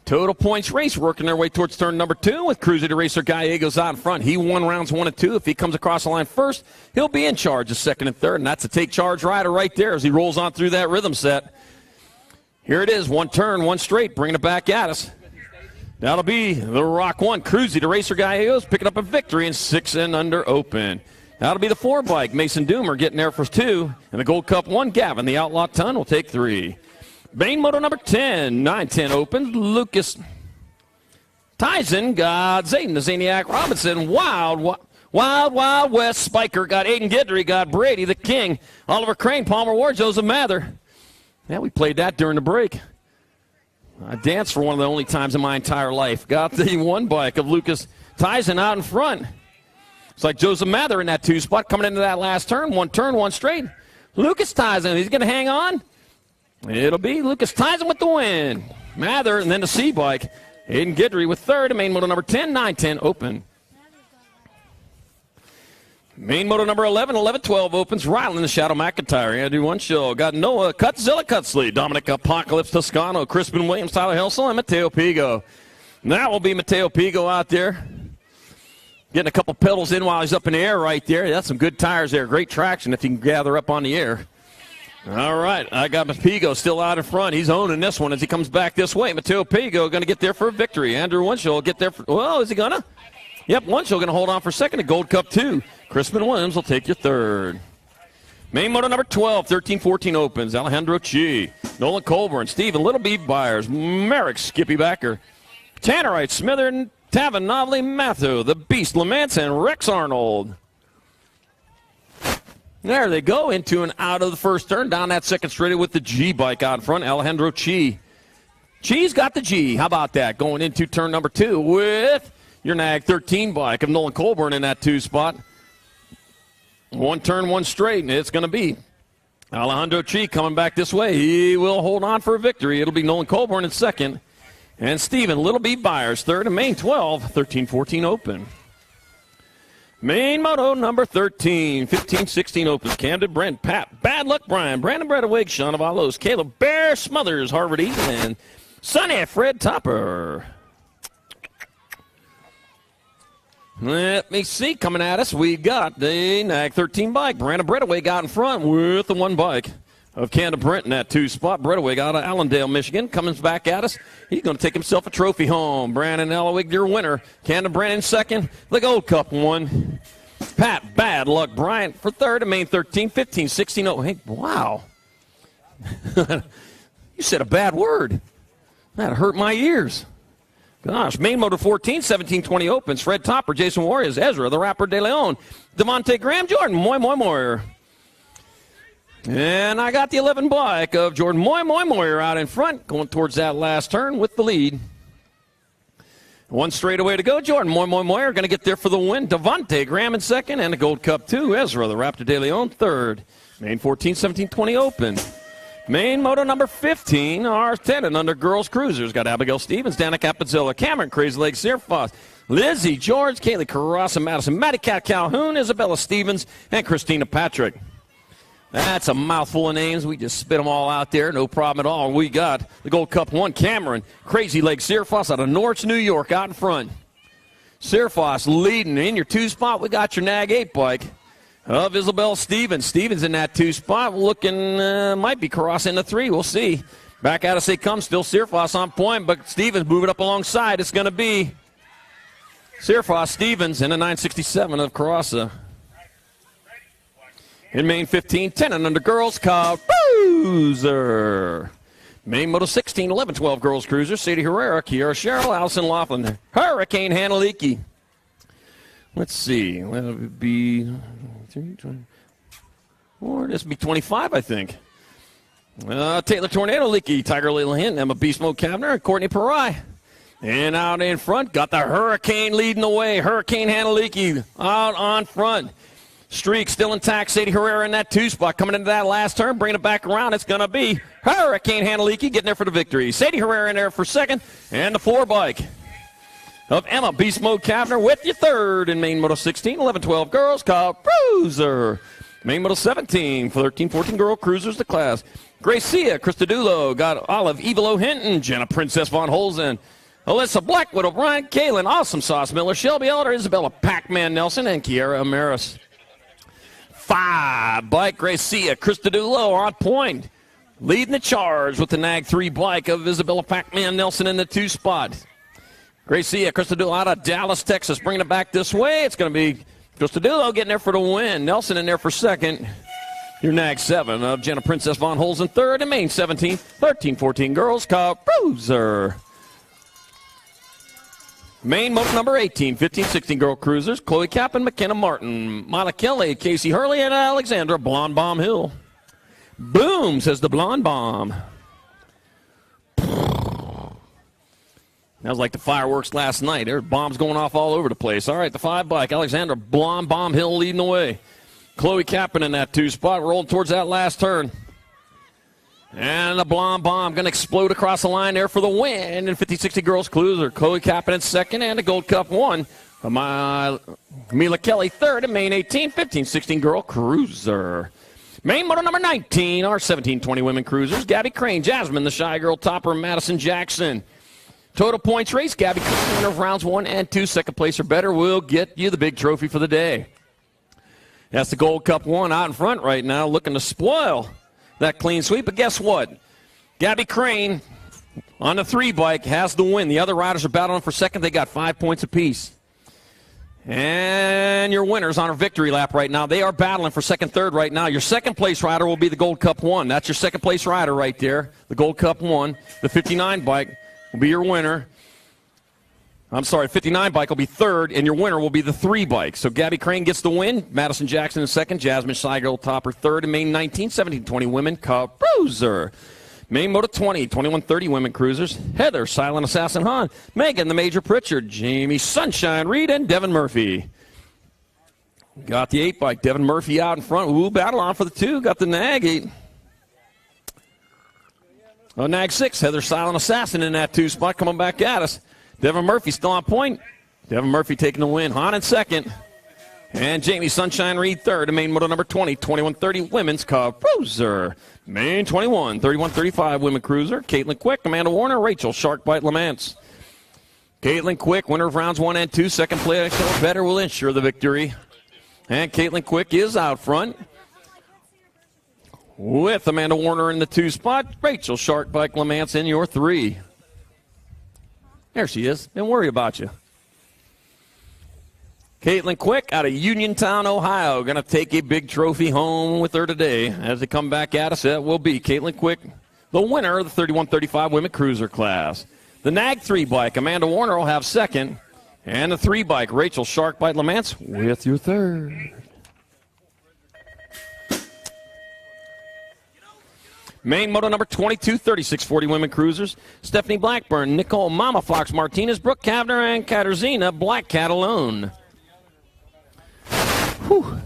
Total points race working their way towards turn number 2 with Cruzy to Racer Gallegos out in front. He won rounds 1 and 2. If he comes across the line first, he'll be in charge of second and third, and that's a take charge rider right there as he rolls on through that rhythm set. Here it is, 1 turn, 1 straight, bringing it back at us. That'll be the Rock 1. Cruzy to Racer Gallegos, picking up a victory in 6 and under open. That'll be the 4 bike. Mason Doomer getting there for 2. And the Gold Cup 1, Gavin, the Outlaw Ton, will take 3. Main moto number 10, 9-10 open. Lucas Tyson got Zayden the Zaniac Robinson. Wild West Spiker got Aiden Guidry, got Brady the King. Oliver Crane, Palmer Ward, Joseph Mather. Yeah, we played that during the break. I danced for one of the only times in my entire life. Got the 1 bike of Lucas Tyson out in front. It's like Joseph Mather in that 2 spot coming into that last turn. 1 turn, 1 straight. Lucas Tyson, he's going to hang on. It'll be Lucas Tyson with the win. Mather and then the C bike. Aiden Guidry with third. And main moto number 10, 9-10 open. Main moto number 11, 11-12 opens. Ryland the Shadow McIntyre. I do 1 show. Got Noah Cutzilla Cutsley, Dominic Apocalypse Toscano, Crispin Williams, Tyler Helsel, and Mateo Pigo. And that will be Mateo Pigo out there. Getting a couple pedals in while he's up in the air right there. That's some good tires there. Great traction if you can gather up on the air. All right, I got Pigo still out in front. He's owning this one as he comes back this way. Mateo Pigo going to get there for a victory. Andrew Winchell will get there for, well, is he going to? Yep, Winchell going to hold on for second to Gold Cup 2. Crispin Williams will take your third. Main moto number 12, 13-14 opens. Alejandro Chi, Nolan Colburn, Stephen Little B. Byers, Merrick Skippy Backer, Tannerite, Smither, Tavin, Novely, Matthew, The Beast, Lamance, and Rex Arnold. There they go, into and out of the first turn, down that second straightaway with the G bike out in front, Alejandro Chi. Chi's got the G. How about that? Going into turn number 2 with your Nag 13 bike of Nolan Colburn in that 2 spot. One turn, one straight, and it's going to be Alejandro Chi coming back this way. He will hold on for a victory. It'll be Nolan Colburn in second, and Stephen Little B. Byers third, and main 12, 13-14 open. Main moto number 13, 15-16 opens. Camden Brent, Pat, Bad Luck Brian, Brandon Bredewig, Sean Avalos, Caleb Bear Smothers, Harvard East, and Sonny Fred Topper. Let me see, coming at us, we got the Nag 13 bike. Brandon Bredewig out in front with the 1 bike of Camden Brent in that 2 spot. Bredewig out of Allendale, Michigan, comes back at us. He's going to take himself a trophy home. Brandon Elwig, your winner. Camden Brent in second. The Gold Cup 1. Pat Bad Luck Bryant for third. And main 13, 15-16. Oh, hey, wow. You said a bad word. That hurt my ears. Gosh, main moto 14, 17-20 opens. Fred Topper, Jason Warriors, Ezra, the Rapper De Leon, Devontae Graham, Jordan Moyer. And I got the 11 bike of Jordan Moyer out in front, going towards that last turn with the lead. 1 straightaway to go. Jordan Moyer going to get there for the win. Devontae Graham in second, and the Gold Cup 2. Ezra, the Raptor De Leon, third. Main 14, 17-20 open. Main moto number 15, R10 and under girls cruisers. Got Abigail Stevens, Danica Apazilla, Cameron Crazy Leg, Searfoss, Lizzie George, Kaylee Carrassa Madison, Matty Cat Calhoun, Isabella Stevens, and Christina Patrick. That's a mouthful of names. We just spit them all out there. No problem at all. We got the Gold Cup 1, Cameron Crazy Leg, Searfoss out of Norwich, New York, out in front. Searfoss leading in your 2 spot. We got your Nag 8 bike of Isabel Stevens. Stevens in that 2 spot, looking, might be crossing the 3. We'll see. Back out as they come, still Searfoss on point, but Stevens moving up alongside. It's going to be Searfoss Stevens in a 967 of Carrassa. In main 15, 10 and under girls, Cruiser. Main moto 16, 11, 12 girls cruiser, Sadie Herrera, Kiara Sherrill, Allison Laughlin, Hurricane Hanaliki. Let's see, that would be 20, or this would be 25, I think. Taylor Tornado Leaky, Tiger Little Hint, Emma Beast Mode Kavner, and Courtney Parai. And out in front, got the Hurricane leading the way. Hurricane Hanaliki out on front. Streak still intact. Sadie Herrera in that 2 spot. Coming into that last turn, bringing it back around. It's going to be Hurricane Hanaliki getting there for the victory. Sadie Herrera in there for second. And the 4 bike of Emma Beast Mode Kavner with your third in main moto 16, 11, 12 girls, Cruiser. Main moto 17, 13, 14 girl cruisers the class. Gracia Christodulo got Olive Evilo Hinton, Jenna Princess Von Holzen, Alyssa Blackwood O'Brien, Kaylin Awesome Sauce Miller, Shelby Elder, Isabella Pac-Man Nelson, and Kiara Amaris. 5 bike, Gracia Christodulo on point. Leading the charge with the Nag 3 bike of Isabella Pac-Man Nelson in the 2 spot. Gracia Christodulo out of Dallas, Texas, bringing it back this way. It's going to be Christodulo getting there for the win. Nelson in there for second. Your Nag 7 of Jenna Princess Von Holzen third, and main 17, 13, 14 girls, Cruiser. Main moto number 18, 15, 16 girl cruisers, Chloe Kapp and McKenna Martin, Mila Kelly, Casey Hurley, and Alexandra Blonde Bomb Hill. Boom, says the Blonde Bomb. That was like the fireworks last night. There were bombs going off all over the place. All right, the 5 bike, Alexandra Blonde Bomb Hill leading the way. Chloe Kappen in that 2 spot, rolling towards that last turn. And the Blonde Bomb going to explode across the line there for the win. And 50-60 girls cruiser, Chloe Kappen in second, and the Gold Cup 1. Mila Kelly third, and main 18, 15-16 girl cruiser. Main moto number 19, our 17-20 women cruisers, Gabby Crane, Jasmine, the Shy Girl Topper, Madison Jackson. Total points race, Gabby Crane, winner of rounds 1 and 2, second place or better, will get you the big trophy for the day. That's the Gold Cup 1 out in front right now, looking to spoil that clean sweep. But guess what? Gabby Crane on the 3 bike has the win. The other riders are battling for second. They got 5 points apiece. And your winners on our victory lap right now. They are battling for second, third right now. Your second place rider will be the Gold Cup 1. That's your second place rider right there. The Gold Cup 1. The 59 bike will be your winner. I'm sorry, 59 bike will be third, and your winner will be the 3 bike. So Gabby Crane gets the win. Madison Jackson in second. Jasmine Seigel topper third. And Main 19, 17-20 women cruiser. Main Moto 20, 21-30 women cruisers. Heather, Silent Assassin Hahn. Megan, the Major Pritchard. Jamie, Sunshine Reed, and Devin Murphy. Got the 8 bike. Devin Murphy out in front. Ooh, battle on for the 2. Got the Nag 8. Oh, Nag 6. Heather, Silent Assassin in that 2 spot. Coming back at us. Devin Murphy still on point. Devin Murphy taking the win. Hahn in second. And Jamie Sunshine Reed third. And Main Moto number 20, 21-30 women's cruiser. Main 21, 31-35 women cruiser. Caitlin Quick, Amanda Warner, Rachel Sharkbite Lamance. Caitlin Quick, winner of rounds 1 and 2. Second place or better will ensure the victory. And Caitlin Quick is out front. With Amanda Warner in the 2 spot. Rachel Sharkbite Lamance in your 3. There she is. Don't worry about you. Caitlin Quick out of Uniontown, Ohio. Going to take a big trophy home with her today. As they come back at us, that will be Caitlin Quick, the winner of the 31-35 women cruiser class. The Nag 3 bike, Amanda Warner will have second. And the 3 bike, Rachel Sharkbite Lamance with your third. Main Moto number 22, 36-40 women cruisers. Stephanie Blackburn, Nicole Mama Fox Martinez, Brooke Kavner, and Katarzyna Black Cat alone. Whew.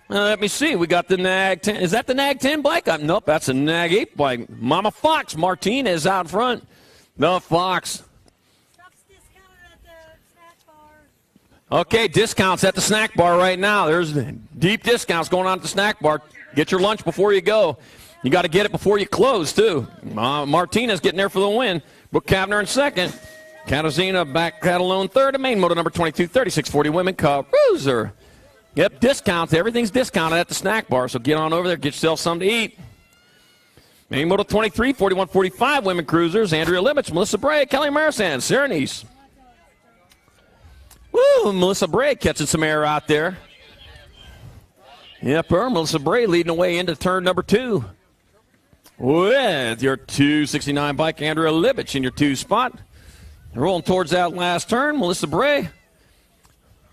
Let me see. We got the Nag 10. Is that the Nag 10 bike? Nope, that's a Nag 8 bike. Mama Fox Martinez out front. The Fox. Okay, discounts at the snack bar right now. There's deep discounts going on at the snack bar. Get your lunch before you go. You got to get it before you close, too. Martinez getting there for the win. Brooke Kavner in second. Katarzyna back alone third. And Main Moto number 22, 36-40 women cruiser. Yep, discounts. Everything's discounted at the snack bar, so get on over there. Get yourself something to eat. Main Moto 23, 41-45 women cruisers. Andrea Libich, Melissa Bray, Kelly Marisan, Sarah Nice. Woo, Melissa Bray catching some air out there. Yep, Melissa Bray leading the way into turn number 2. With your 269 bike, Andrea Libich in your 2 spot. Rolling towards that last turn, Melissa Bray.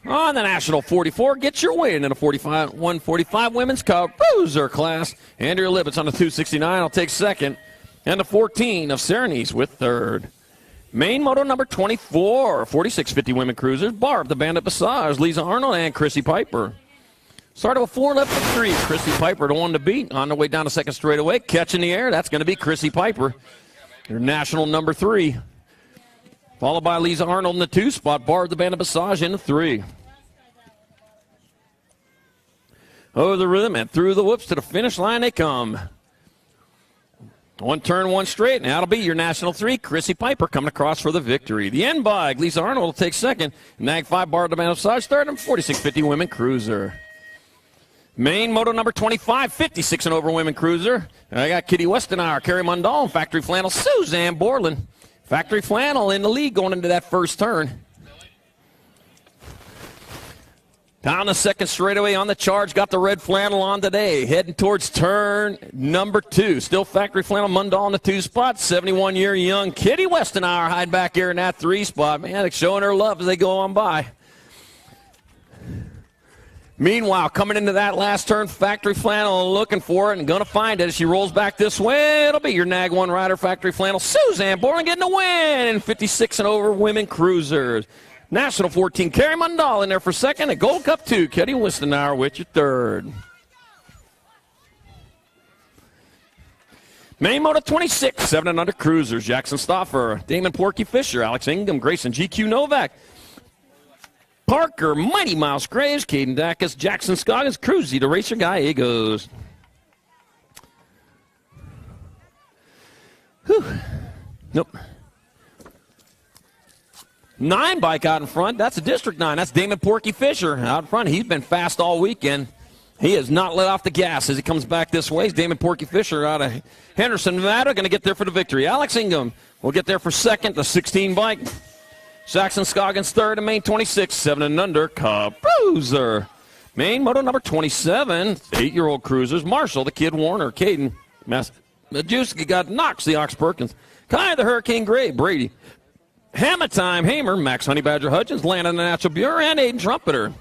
On the National 44, get your win in a 145 women's cruiser class. Andrea Libich on the 269 will take second. And the 14 of Sarah Nice with third. Main Moto number 24, 46-50 women cruisers. Barb, the Bandit Basage, Lisa Arnold, and Chrissy Piper. Started with 4 left for 3. Chrissy Piper, the one to beat. On the way down to second straightaway, catching the air. That's going to be Chrissy Piper, your national number 3. Followed by Lisa Arnold in the 2 spot. Barb, the Bandit Basage in the 3. Over the rhythm and through the whoops to the finish line they come. 1 turn, 1 straight, and that'll be your national 3. Chrissy Piper coming across for the victory. The end bike, Lisa Arnold will take second. Nag 5 Barb, the Bandit Basage third, and 46-50 women cruiser. Main Moto number 25, 56 and over women cruiser. I got Kitty Westenauer, Carrie Mundall, and Factory Flannel, Suzanne Borland. Factory Flannel in the lead going into that first turn. Down the second straightaway on the charge. Got the red flannel on today. Heading towards turn number 2. Still Factory Flannel Mundall in the 2 spot. 71-year young Kitty Westenauer hide back here in that 3 spot. Man, it's showing her love as they go on by. Meanwhile, coming into that last turn, Factory Flannel looking for it and going to find it as she rolls back this way. It'll be your Nag 1 rider, Factory Flannel, Suzanne Borland getting the win. 56 and over women cruisers. National 14, Carrie Mundall in there for second. And Gold Cup 2, Kitty Westenauer with your third. Main Moto 26, 7 and under cruisers. Jackson Stoffer, Damon Porky Fisher, Alex Ingham, Grayson GQ Novak, Parker, Mighty Mouse Graves, Caden Dacus, Jackson Scoggins, Cruzy, the racer guy, he goes. Whew. Nope. 9 bike out in front. That's a District 9. That's Damon Porky Fisher out in front. He's been fast all weekend. He has not let off the gas as he comes back this way. It's Damon Porky Fisher out of Henderson, Nevada, going to get there for the victory. Alex Ingham will get there for second, the 16 bike. Saxon Scoggins third, and Main 26, 7 and under, Cruiser. Main moto number 27, 8-year-old cruisers. Marshall, the Kid Warner, Caden, Majewski got Knox, the Ox Perkins, Kai, the Hurricane Gray, Brady, Hammer Time, Hamer, Max Honey Badger Hutchins, Landon the Natural Bureau, and Aiden Trumpeter.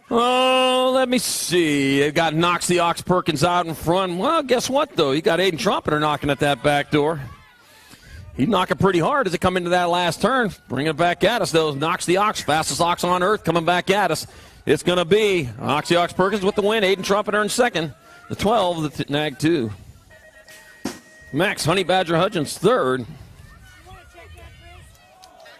Oh, let me see. They've got Knox the Ox Perkins out in front. Well, guess what, though? You got Aiden Trumpeter knocking at that back door. He's knocking pretty hard as they come into that last turn. Bringing it back at us, though. Knox the Ox, fastest ox on earth, coming back at us. It's going to be Ox the Ox Perkins with the win. Aiden Trumpeter in second. The 12, the Nag 2. Max Honey Badger Hutchins third.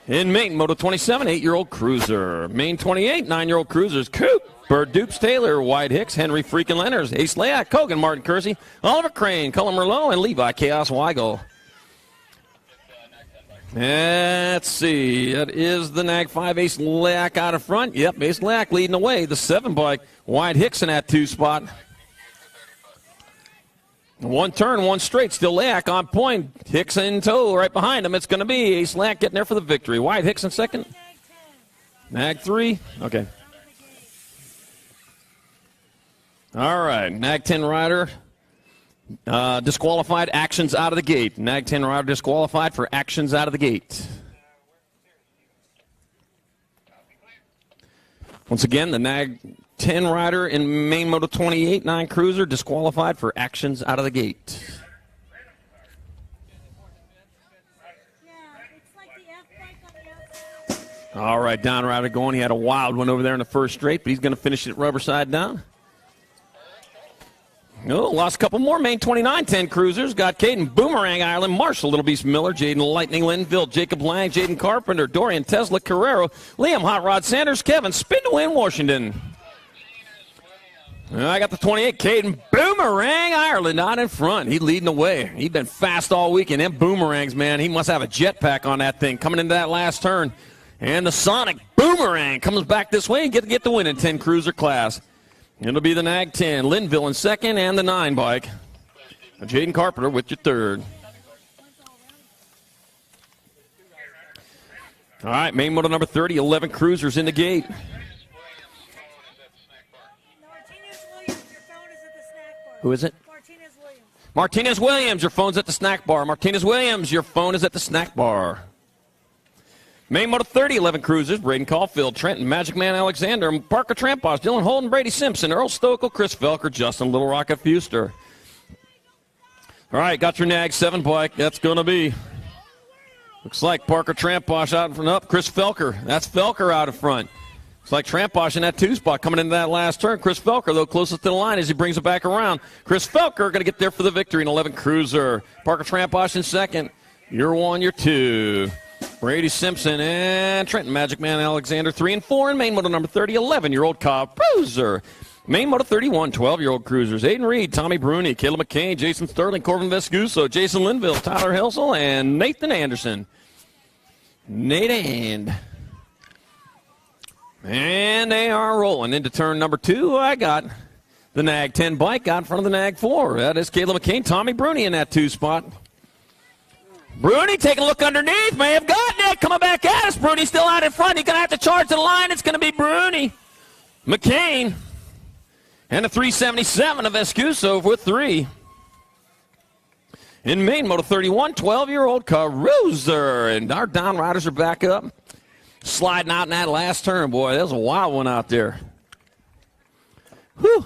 In Main, Moto 27, 8-year-old cruiser. Main 28, 9-year-old cruisers. Cooper, Dupes Taylor, White Hicks, Henry Freakin' Leonard, Ace Layak, Kogan, Martin Kersey, Oliver Crane, Cullen Merlot, and Levi Chaos Weigel. Let's see. That is the Nag 5, Ace Layak out in front. Yep, Ace Layak leading the way. The 7 bike, White Hicks in that 2 spot. One turn, one straight, still Layak on point. Hicks in tow right behind him. It's going to be Ace Layak getting there for the victory. White Hicks in second. Nag 3. Okay. All right. Nag 10 rider disqualified, actions out of the gate. Nag 10 rider disqualified for actions out of the gate. Once again, the Nag 10 rider in Main Moto 28, 9 cruiser, disqualified for actions out of the gate. All right, down rider going. He had a wild one over there in the first straight, but he's going to finish it rubber side down. Oh, lost a couple more. Main 29, 10 cruisers. Got Caden Boomerang Ireland, Marshall, Little Beast Miller, Jaden Lightning Linville, Jacob Lang, Jaden Carpenter, Dorian Tesla Carrero, Liam Hot Rod Sanders, Kevin Spin to Win Washington. I got the 28, Caden Boomerang Ireland out in front. He's leading the way. He's been fast all weekend. Them boomerangs, man, he must have a jetpack on that thing coming into that last turn. And the Sonic Boomerang comes back this way and get the win in 10 cruiser class. It'll be the Nag 10, Linville in second, and the 9 bike. Jaden Carpenter with your third. All right, main moto number 30, 11 cruisers in the gate. Who is it? Martinez Williams, your phone's at the snack bar. Martinez Williams, your phone is at the snack bar. Main Moto 30, 11 cruisers, Braden Caulfield, Trenton, Magic Man Alexander, Parker Tramposh, Dylan Holden, Brady Simpson, Earl Stokel, Chris Felker, Justin Little Rocket Fuster. All right, got your Nag 7 bike. That's going to be, looks like Parker Tramposh out in front. Up, Chris Felker. That's Felker out in front. Looks like Tramposh in that 2 spot coming into that last turn. Chris Felker, though, closest to the line as he brings it back around. Chris Felker going to get there for the victory in 11 cruiser. Parker Tramposh in second. You're 1, you're 2. Brady Simpson and Trenton Magic Man Alexander 3 and 4 in main moto number 30, 11-year-old Cobb Cruiser. Main moto 31, 12-year-old cruisers. Aiden Reed, Tommy Bruni, Caleb McCain, Jason Sterling, Corbin Vescuso, Jason Linville, Tyler Helsel, and Nathan Anderson. Nate and they are rolling into turn number 2. I got the Nag 10 bike out in front of the Nag 4. That is Caleb McCain, Tommy Bruni in that 2 spot. Bruni taking a look underneath. May have gotten it. Coming back at us. Bruni still out in front. He's going to have to charge to the line. It's going to be Bruni. McCain. And a 377 of Vescuso with 3. In main moto 31, 12-year-old Cruiser. And our down riders are back up. Sliding out in that last turn, boy. That was a wild one out there. Whew.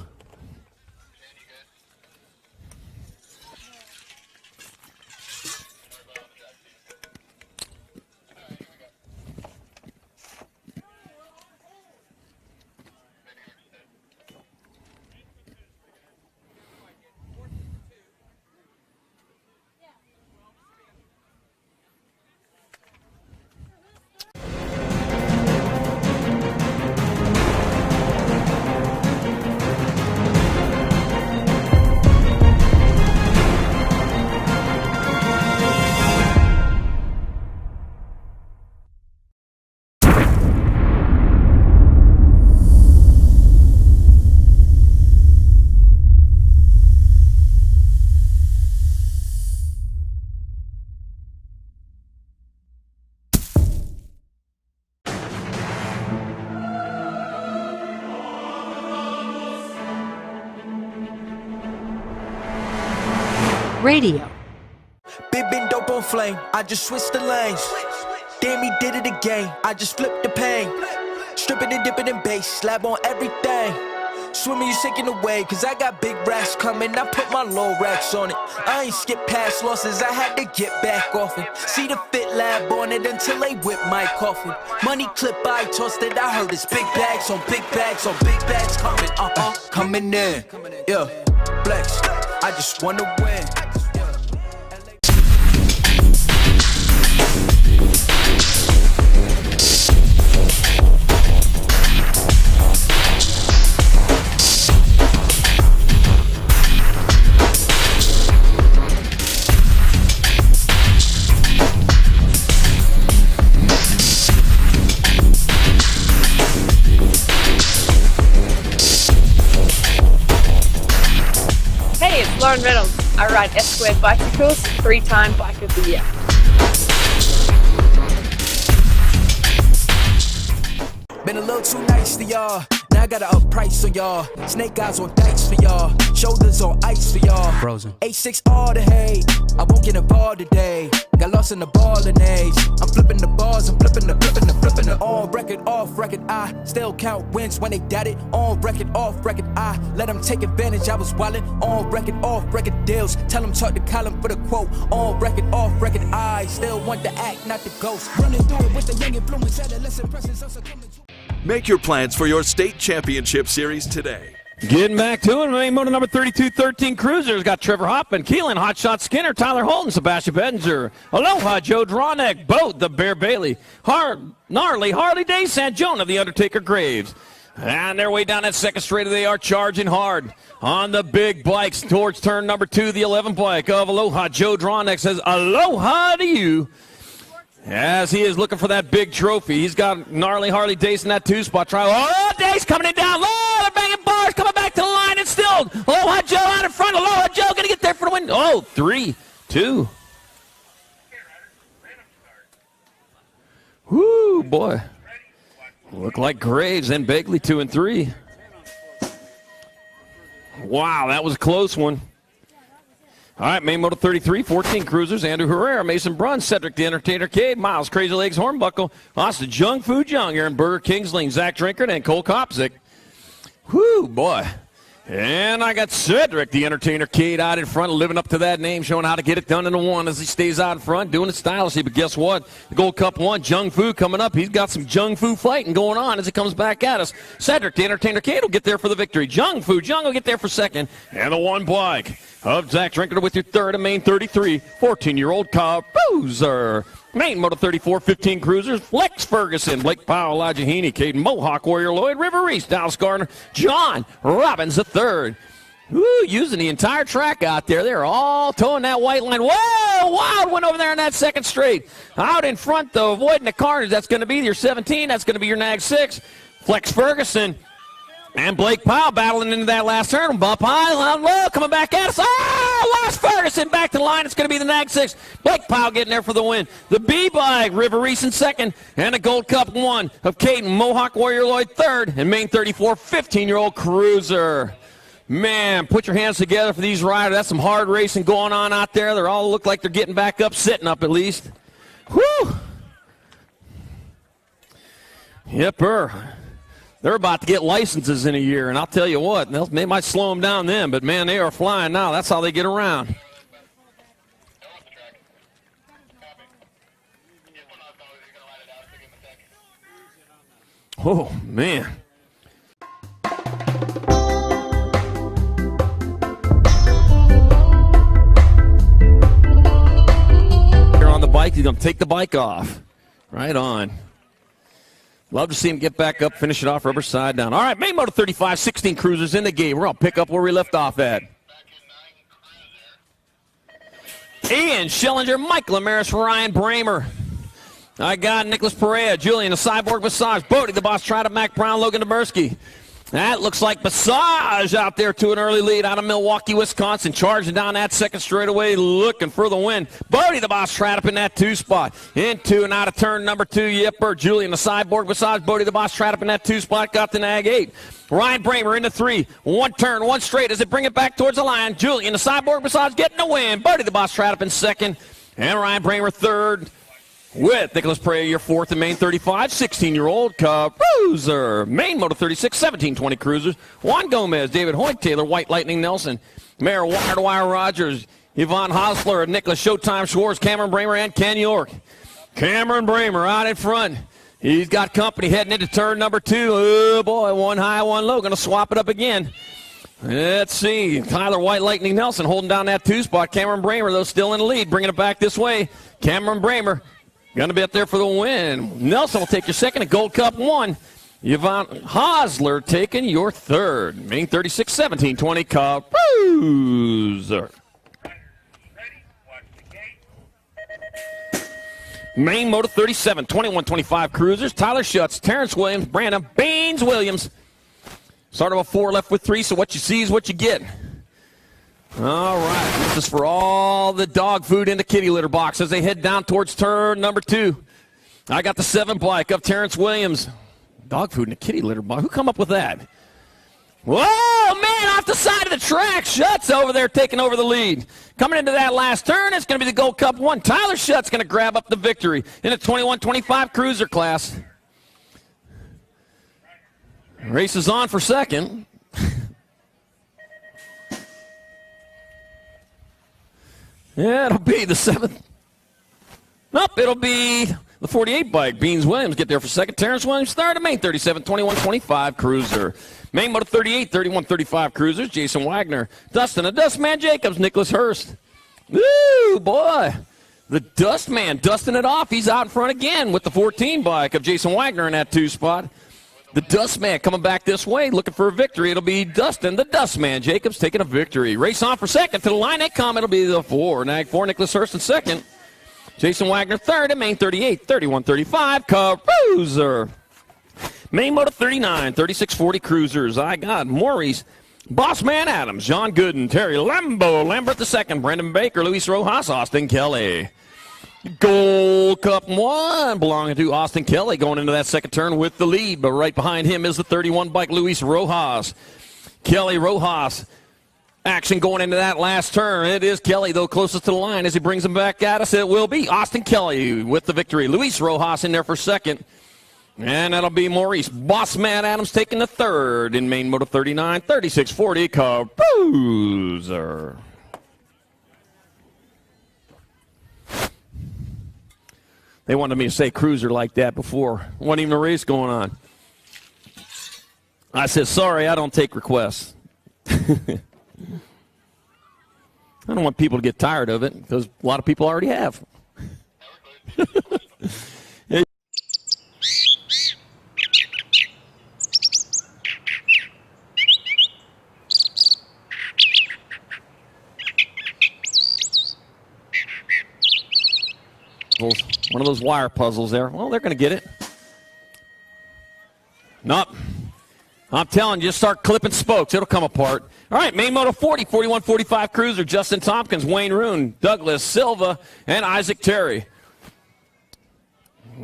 Radio. Been dope on flame, I just switched the lanes. Damn, he did it again, I just flipped the pain. Stripping and dipping in bass, slab on everything. Swimming, you sinking away, cause I got big racks coming. I put my low racks on it. I ain't skip past losses, I had to get back off it. See the fit lab on it until they whip my coffin. Money clip, I tossed it, I heard it's big bags on big bags on big bags coming, coming in. Yeah, flex, I just wanna win. Hey, it's Lauren Reynolds. I ride S-Squared bicycles, 3-time Bike of the Year. Been a little too nice to y'all. Now I gotta up price on y'all. Snake eyes on dice for y'all. Shoulders on ice for y'all. Frozen. 8-6 all the hate. I won't get involved today. Got lost in the ballin' age. I'm flipping the bars, I'm flipping the. On record, off record, I still count wins when they doubt it. On record, off record, I let them take advantage. I was wildin'. On record, off record deals. Tell them talk to Colin for the quote. On record, off record, I still want the act, not the ghost. Running through it with the young influence, adolescent presence, also coming to. Make your plans for your state championship series today. Getting back to it, main motor number 3213 Cruisers got Trevor Hoppin, Keelan, Hotshot Skinner, Tyler Holton, Sebastian Bettinger, Aloha, Joe Drawneck, Boat, the Bear Bailey, Gnarly, Harley Daysand, Jonah, the Undertaker Graves. And their way down that second straight, they are charging hard on the big bikes towards turn number 2, the 11 bike of Aloha. Joe Drawneck says, aloha to you. As he is looking for that big trophy. He's got Gnarly Harley Dace in that 2-spot trial. Oh, Dace coming in down low. They're banging bars, coming back to the line and still. Aloha Joe out in front. Aloha Joe going to get there for the win. Oh, 3, 2. Whoo, boy. Look like Graves and Begley 2 and 3. Wow, that was a close one. All right, main motor 33, 14 Cruisers, Andrew Herrera, Mason Brunn, Cedric the Entertainer Cade, Miles Crazy Legs Hornbuckle, Austin Jung Fu Jung, Aaron Berger Kingsling, Zach Drinkard, and Cole Kopzik. Whoo, boy. And I got Cedric the Entertainer Cade out in front, living up to that name, showing how to get it done in the one as he stays out in front, doing it stylishly. But guess what? The Gold Cup 1, Jung Fu coming up. He's got some Jung Fu fighting going on as he comes back at us. Cedric the Entertainer Cade will get there for the victory. Jung Fu Jung will get there for second. And the one bike of Zach Drinkard with your third and main 33, 14-year-old Cruiser. Main motor 34, 15 Cruisers, Lex Ferguson, Blake Powell, Elijah Heaney, Caden Mohawk, Warrior Lloyd, River Reese, Dallas Gardner, John Robbins III. Woo, using the entire track out there. They're all towing that white line. Whoa, wild one over there in that second straight. Out in front, though, avoiding the carnage. That's going to be your 17. That's going to be your Nag 6. Flex Ferguson and Blake Powell battling into that last turn. Bump high, low, coming back at us. Oh, lost Ferguson back to the line. It's going to be the Nag 6. Blake Powell getting there for the win. The B-bike, River Reese in second, and a Gold Cup 1 of Caden Mohawk Warrior Lloyd third, and main 34, 15-year-old Cruiser. Man, put your hands together for these riders. That's some hard racing going on out there. They all look like they're getting back up, sitting up at least. Whew. Yepper. They're about to get licenses in a year, and I'll tell you what, they might slow them down then, but, man, they are flying now. That's how they get around. Oh, man. Here on the bike, he's going to take the bike off. Right on. Love to see him get back up, finish it off, rubber side down. All right, main motor 35, 16 Cruisers in the game. We're going to pick up where we left off at. Ian Schillinger, Michael Amaris, Ryan Bramer. I got Nicholas Perea, Julian, the Cyborg Massage, Bodie, the Boss, Trout, Mac Brown, Logan Demersky. That looks like Massage out there to an early lead out of Milwaukee, Wisconsin, charging down that second straightaway, looking for the win. Bodie the Boss trapped up in that 2 spot. Into and out of turn number 2, Yipper. Julian the Cyborg Massage. Bodie the Boss trapped up in that 2 spot, got the nag 8. Ryan Bramer into 3. 1 turn, 1 straight as it bring it back towards the line. Julian the Cyborg Massage getting the win. Bodie the Boss trapped up in 2nd. And Ryan Bramer 3rd. With Nicholas Praya, your 4th in Main 35, 16-year-old Cruiser. Main Moto 36, 1720 Cruisers. Juan Gomez, David Hoyt, Taylor White, Lightning Nelson, Mayor Wire to Wire Rogers, Yvonne Hosler, Nicholas Showtime Schwartz, Cameron Bramer, and Ken York. Cameron Bramer out in front. He's got company heading into turn number 2. Oh, boy, 1 high, 1 low. Going to swap it up again. Let's see. Tyler White, Lightning Nelson holding down that 2 spot. Cameron Bramer, though, still in the lead, bringing it back this way. Cameron Bramer going to be up there for the win. Nelson will take your 2nd at Gold Cup 1. Yvonne Hosler taking your 3rd. Main 36, 1720 Cruiser. Main Moto 37, 2125 Cruisers. Tyler Schutz, Terrence Williams, Brandon Baines Williams. Start of a 4 left with 3, so what you see is what you get. All right, this is for all the dog food in the kitty litter box as they head down towards turn number 2. I got the 7 bike of Terrence Williams. Dog food in the kitty litter box. Who come up with that? Whoa, man, off the side of the track. Schutz over there taking over the lead. Coming into that last turn, it's going to be the Gold Cup 1. Tyler Schutz going to grab up the victory in the 21-25 Cruiser class. Race is on for 2nd. Yeah, it'll be the 7th. Nope, it'll be the 48 bike. Beans Williams get there for 2nd. Terrence Williams 3rd. And Main 37, 21-25 Cruiser. Main Moto 38, 31-35 Cruisers. Jason Wagner. Dustin, the Dustman Jacobs. Nicholas Hurst. Ooh, boy. The Dustman dusting it off. He's out in front again with the 14 bike of Jason Wagner in that 2 spot. The Dustman coming back this way, looking for a victory. It'll be Dustin, the Dustman Jacobs, taking a victory. Race on for 2nd. To the line they come. It'll be the 4. Nag 4, Nicholas Hurst in 2nd. Jason Wagner 3rd. And Main 38, 31-35 Cruiser. Main Moto 39, 36-40 Cruisers. I got Maurice, Bossman Adams, John Gooden, Terry Lambo, Lambert II, Brendan Baker, Luis Rojas, Austin Kelly. Gold Cup 1 belonging to Austin Kelly going into that 2nd turn with the lead, but right behind him is the 31 bike Luis Rojas. Kelly Rojas, action going into that last turn. It is Kelly, though, closest to the line as he brings him back at us. It will be Austin Kelly with the victory. Luis Rojas in there for 2nd, and that'll be Maurice Bossman Adams taking the 3rd in Main Moto 39, 36-40 Cruiser. They wanted me to say Cruiser like that before. Wasn't even a race going on. I said, sorry, I don't take requests. I don't want people to get tired of it because a lot of people already have. One of those wire puzzles there. Well, they're going to get it. Nope. I'm telling you, just start clipping spokes. It'll come apart. All right, Main Moto 40, 41-45 Cruiser. Justin Tompkins, Wayne Roon, Douglas Silva, and Isaac Terry.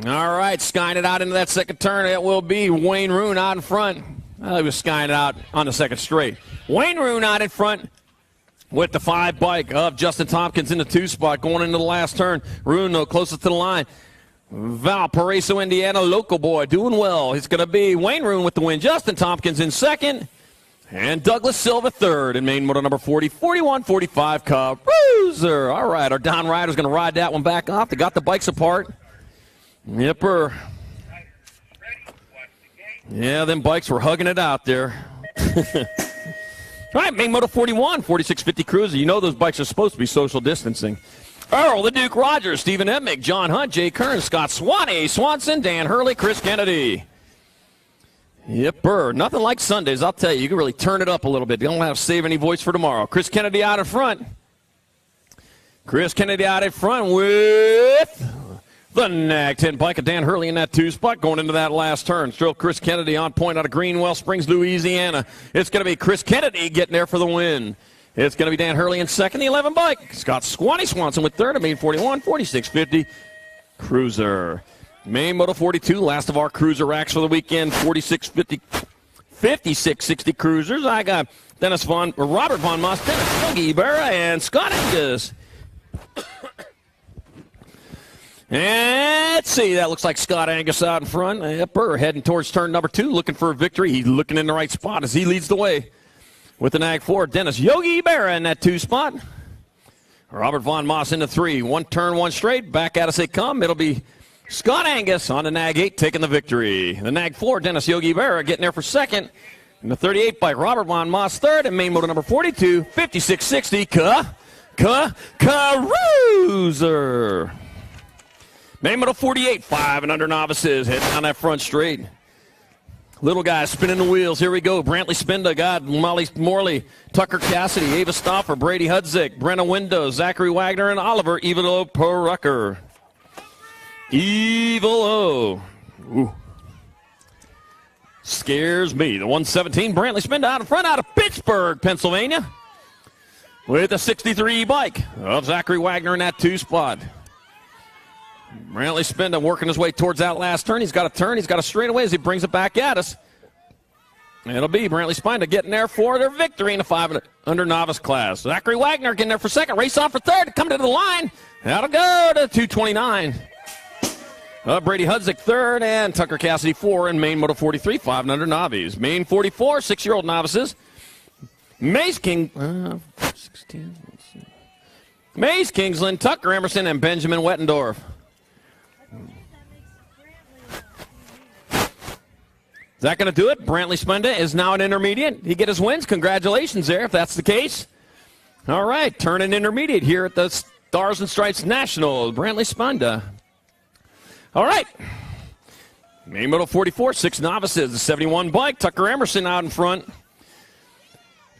All right, skying it out into that 2nd turn. It will be Wayne Roon out in front. Well, he was skying it out on the 2nd straight. Wayne Roon out in front with the 5 bike of Justin Tompkins in the 2 spot going into the last turn. Roon, though, closest to the line. Valparaiso, Indiana, local boy, doing well. It's going to be Wayne Roon with the win. Justin Tompkins in 2nd. And Douglas Silva 3rd in Main Moto number 40, 41-45 Cruiser. All right, our down rider's going to ride that one back off. They got the bikes apart. Yipper. Yeah, them bikes were hugging it out there. All right, Main Moto 41, 4650 Cruiser. You know those bikes are supposed to be social distancing. Earl, the Duke Rogers, Stephen Emmick, John Hunt, Jay Kern, Scott Swanee, Swanson, Dan Hurley, Chris Kennedy. Yipper. Nothing like Sundays, I'll tell you. You can really turn it up a little bit. You don't have to save any voice for tomorrow. Chris Kennedy out in front. Chris Kennedy out in front with The nag 10 bike of Dan Hurley in that 2 spot going into that last turn. Still Chris Kennedy on point out of Greenwell Springs, Louisiana. It's going to be Chris Kennedy getting there for the win. It's going to be Dan Hurley in second, the 11 bike. Scott Swanee Swanson with third, a main 41, 4650 Cruiser. Main Moto 42, last of our cruiser racks for the weekend, 4650, 5660 Cruisers. I got Robert Von Moss, Dennis Yogi Berra, and Scott Angus. And let's see, that looks like Scott Angus out in front. Burr heading towards turn number 2, looking for a victory. He's looking in the right spot as he leads the way with the Nag 4. Dennis Yogi Berra in that 2 spot. Robert Von Moss in the 3. 1 turn, 1 straight. Back at us they come. It'll be Scott Angus on the Nag 8 taking the victory. The Nag 4, Dennis Yogi Berra getting there for second. And the 38 bike, Robert Von Moss third. And main motor number 42, 5660 Cruiser. Main Moto 48, 5 and under novices, heading down that front straight. Little guys spinning the wheels. Here we go. Brantley Spinda, God, Molly Morley, Tucker Cassidy, Ava Stoffer, Brady Hudzik, Brenna Windows, Zachary Wagner, and Oliver Evilo Perucker. Evilo. Ooh. Scares me. The 117, Brantley Spinda out in front out of Pittsburgh, Pennsylvania. With a 63 bike of Zachary Wagner in that 2 spot. Brantley Spinda working his way towards that last turn. He's got a turn. He's got a straightaway as he brings it back at us. It'll be Brantley Spinda getting there for their victory in the 5 under novice class. Zachary Wagner getting there for second. Race on for third. Coming to the line. That'll go to 229. Brady Hudzik third and Tucker Cassidy 4 in main Moto 43, 5 and under novices. Main 44, 6-year-old novices. Mace Kingsland, Tucker Emerson, and Benjamin Wettendorf. Is that going to do it? Brantley Spinda is now an intermediate. He get his wins. Congratulations there if that's the case. All right, turning intermediate here at the Stars and Stripes National. Brantley Spinda. All right. Main Moto 44, 6 novices. The 71 bike. Tucker Emerson out in front.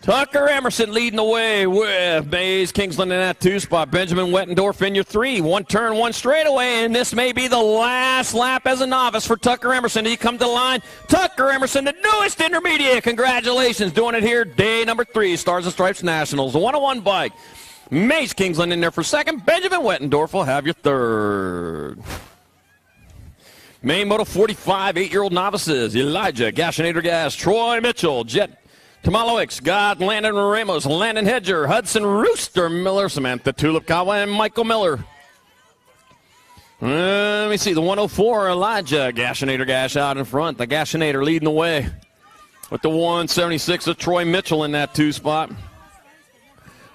Tucker Emerson leading the way with Mays Kingsland in that 2 spot. Benjamin Wettendorf in your 3. 1 turn, 1 straightaway, and this may be the last lap as a novice for Tucker Emerson. He come to the line. Tucker Emerson, the newest intermediate. Congratulations. Doing it here day number 3, Stars and Stripes Nationals. The 101 bike. Mace Kingsland in there for second. Benjamin Wettendorf will have your third. Main Moto 45, 8-year-old novices. Elijah Gashinator Gas, Troy Mitchell, Jet Tamalowicz, God, Landon Ramos, Landon Hedger, Hudson Rooster Miller, Samantha Tulipkawa, and Michael Miller. Let me see, the 104, Elijah Gashinator Gash out in front. The Gashinator leading the way with the 176 of Troy Mitchell in that 2 spot.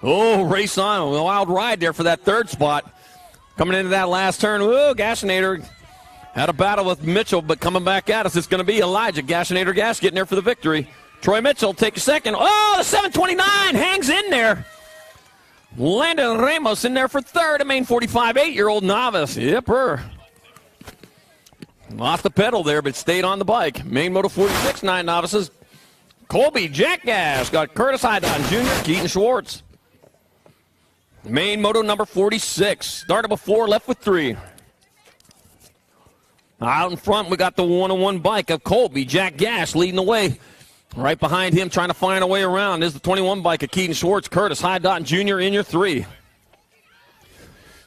Oh, race on. A wild ride there for that 3rd spot. Coming into that last turn, whoa, Gashinator had a battle with Mitchell, but coming back at us, it's going to be Elijah Gashinator Gash getting there for the victory. Troy Mitchell take a second. Oh, the 729 hangs in there. Landon Ramos in there for third. A main 45, 8-year-old novice. Yipper. Lost the pedal there, but stayed on the bike. Main Moto 46, 9 novices. Colby Jackass got Curtis Hydon Jr., Keaton Schwartz. Main Moto number 46. Started with 4, left with 3. Out in front, we got the 101 bike of Colby Jack Gash leading the way. Right behind him, trying to find a way around, is the 21 bike of Keaton Schwartz, Curtis Hydon Jr. in your 3.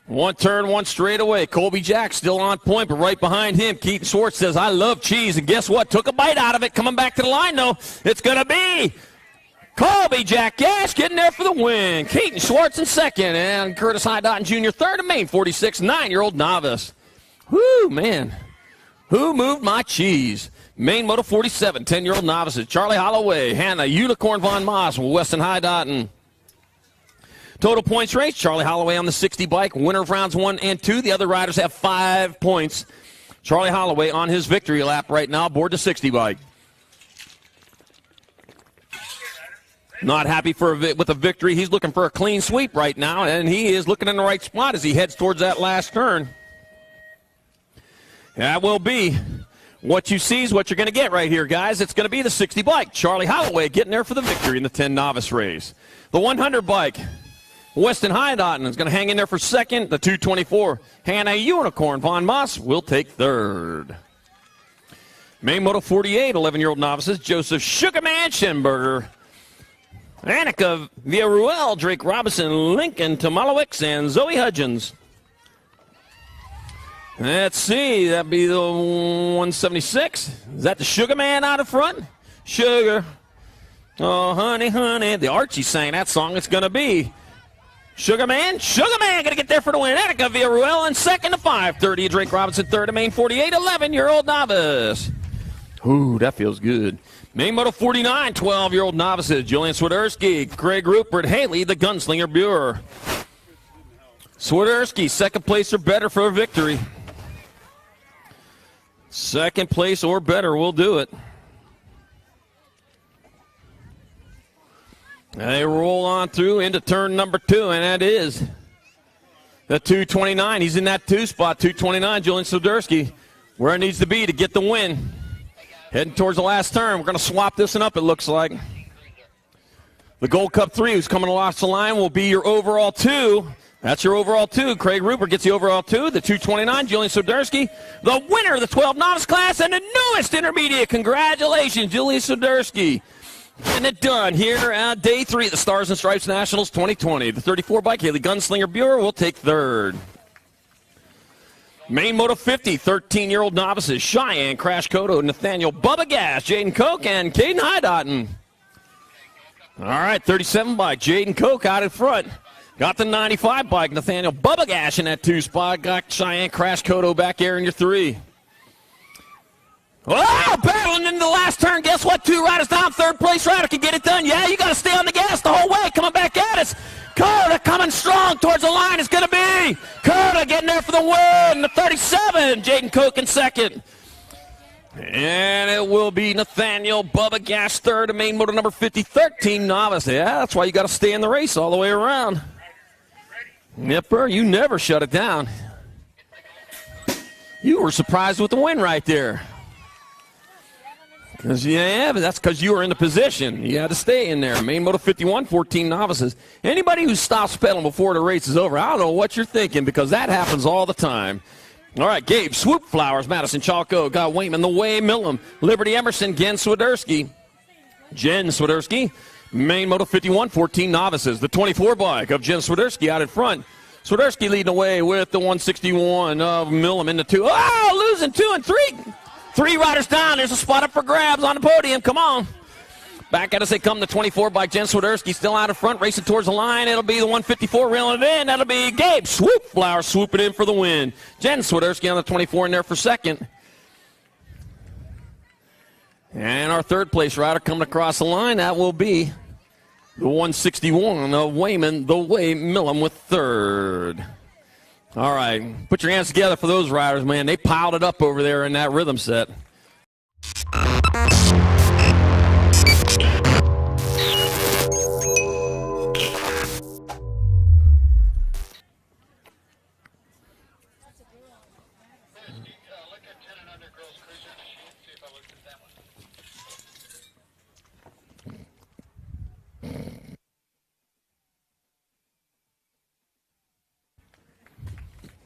1 turn, 1 straightaway. Colby Jack still on point, but right behind him, Keaton Schwartz says, I love cheese, and guess what? Took a bite out of it, coming back to the line, though. It's going to be Colby Jack Gash getting there for the win. Keaton Schwartz in second, and Curtis Hydon Jr. third, and main 46, 9-year-old novice. Whoo, man. Who moved my cheese? Main Moto 47, 10-year-old novices. Charlie Holloway, Hannah, Unicorn Von Moss, Weston Hydon. Total points race, Charlie Holloway on the 60 bike, winner of rounds 1 and 2. The other riders have 5 points. Charlie Holloway on his victory lap right now, aboard the 60 bike. Not happy with a victory. He's looking for a clean sweep right now, and he is looking in the right spot as he heads towards that last turn. That will be what you see is what you're going to get right here, guys. It's going to be the 60 bike. Charlie Holloway getting there for the victory in the 10 novice race. The 100 bike. Weston Hydotton is going to hang in there for second. The 224, Hannah Unicorn Von Moss will take third. Main Moto 48, 11-year-old novices, Joseph Sugarman Schenberger, Annika Villarreal, Drake Robinson, Lincoln Tomalowicz, and Zoe Hudgens. Let's see, that'd be the 176. Is that the Sugar Man out in front? Sugar. Oh, honey, honey. The Archie sang that song. It's going to be Sugar Man. Sugar Man going to get there for the win. Annika Villarreal in second to 5:30. Drake Robinson third to main 48, 11-year-old novice. Ooh, that feels good. Main Moto 49, 12-year-old novices, Julian Swiderski, Craig Rupert, Haley, the Gunslinger Buer. Swiderski, second place or better for a victory. Second place or better will do it. They roll on through into turn number 2, and that is the 229. He's in that 2 spot, 229, Julian Swiderski, where it needs to be to get the win. Heading towards the last turn. We're going to swap this one up, it looks like. The Gold Cup 3, who's coming across the line, will be your overall 2. That's your overall 2. Craig Rupert gets the overall 2. The 229, Julian Swiderski, the winner of the 12 novice class and the newest intermediate. Congratulations, Julian Swiderski. And it done here at day 3 of the Stars and Stripes Nationals 2020. The 34 bike, Haley Gunslinger Buer will take third. Main Moto 50, 13-year-old novices, Cheyenne Crash Koto, Nathaniel Bubba Gas, Jaden Koch, and Caden Hydotton. All right, 37 bike, Jaden Koch out in front. Got the 95 bike, Nathaniel Bubba Gas in that 2 spot. Got Cheyenne Crash Koto back there in your 3. Oh, battling into the last turn. Guess what? 2 riders down. Third place rider can get it done. Yeah, you got to stay on the gas the whole way. Coming back at us. Coda coming strong towards the line. It's going to be Coda getting there for the win. The 37. Jaden Koch in second. And it will be Nathaniel Bubba Gas third to main motor number 50, 13 novice. Yeah, that's why you got to stay in the race all the way around. Nipper, you never shut it down. You were surprised with the win right there. Yeah, but that's because you were in the position. You had to stay in there. Main Moto 51, 14 novices. Anybody who stops pedaling before the race is over, I don't know what you're thinking because that happens all the time. All right, Gabe, Swoop Flowers, Madison Chalco, got Wayman, The Way, Millam, Liberty Emerson, Jen Swiderski. Main Moto 51, 14 novices. The 24 bike of Jen Swiderski out in front. Swiderski leading the way with the 161 of Millam in the 2. Oh, losing 2 and 3. 3 riders down. There's a spot up for grabs on the podium. Come on. Back at us they come, the 24 bike. Jen Swiderski still out in front, racing towards the line. It'll be the 154 reeling it in. That'll be Gabe Swoop Flowers swooping in for the win. Jen Swiderski on the 24 in there for second. And our third place rider coming across the line, that will be the 161 of Wayman, The Way, Millam with third. All right, put your hands together for those riders, man. They piled it up over there in that rhythm set.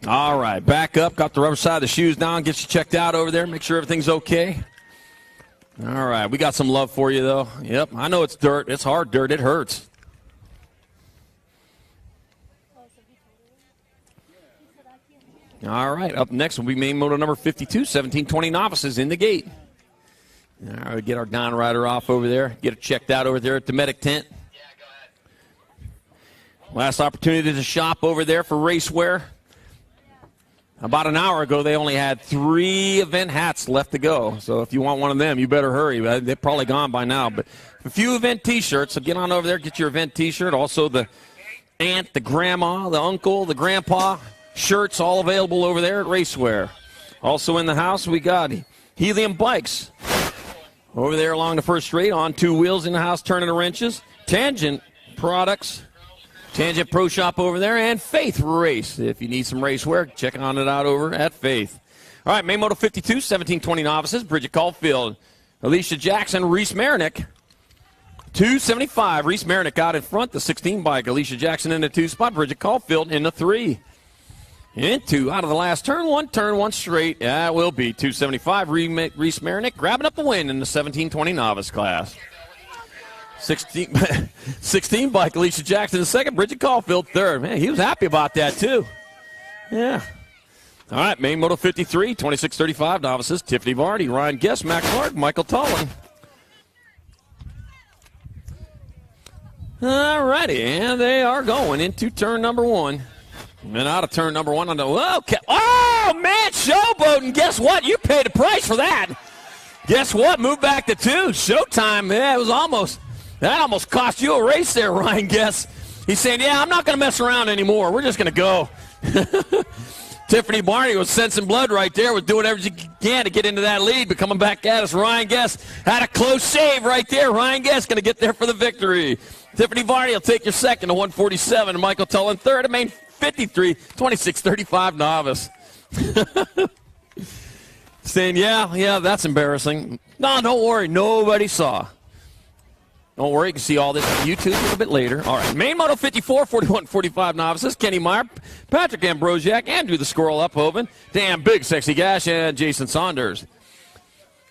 All right, back up, got the rubber side of the shoes down, get you checked out over there, make sure everything's okay. All right, we got some love for you, though. Yep, I know it's dirt. It's hard dirt. It hurts. All right, up next will be main moto number 52, 1720 novices in the gate. All right, we get our down rider off over there, get it checked out over there at the medic tent. Last opportunity to shop over there for racewear. About an hour ago, they only had 3 event hats left to go. So if you want one of them, you better hurry. They're probably gone by now. But a few event T-shirts, so get on over there, get your event T-shirt. Also the aunt, the grandma, the uncle, the grandpa shirts, all available over there at Racewear. Also in the house, we got Helium Bikes. Over there along the first straight, on 2 wheels in the house, turning the wrenches. Tangent Products. Tangent Pro Shop over there, and Faith Race. If you need some racewear, check on it out over at Faith. All right, main moto 52, 1720 novices. Bridget Caulfield, Alicia Jackson, Reese Marinick. 275. Reese Marinick out in front. The 16 bike. Alicia Jackson in the 2 spot. Bridget Caulfield in the 3. Into out of the last turn one straight. That will be 275. Reese Marinick grabbing up the win in the 1720 novice class. 16 bike. Alicia Jackson in second. Bridget Caulfield third. Man, he was happy about that too. Yeah. All right, main moto 53, 2635 novices. Tiffany Vardy, Ryan Guest, Matt Clark, Michael Tolan. All righty, and they are going into turn number 1. And out of turn number 1 on the oh man, showboating. Guess what? You paid the price for that. Guess what? Move back to 2. Showtime. Yeah, it was almost cost you a race there, Ryan Guest. He's saying, yeah, I'm not going to mess around anymore. We're just going to go. Tiffany Barney was sensing blood right there, was doing everything she can to get into that lead, but coming back at us, Ryan Guest had a close save right there. Ryan Guest going to get there for the victory. Tiffany Varney will take your second to 147, and Michael Tullen third to main 53, 2635 novice. Saying, yeah, that's embarrassing. No, don't worry, nobody saw. Don't worry, you can see all this on YouTube a little bit later. All right, main moto 54, 41, 45 novices. Kenny Meyer, Patrick Ambrosiak, Andrew the Squirrel Uphoven, Dan Big Sexy Gash, and Jason Saunders.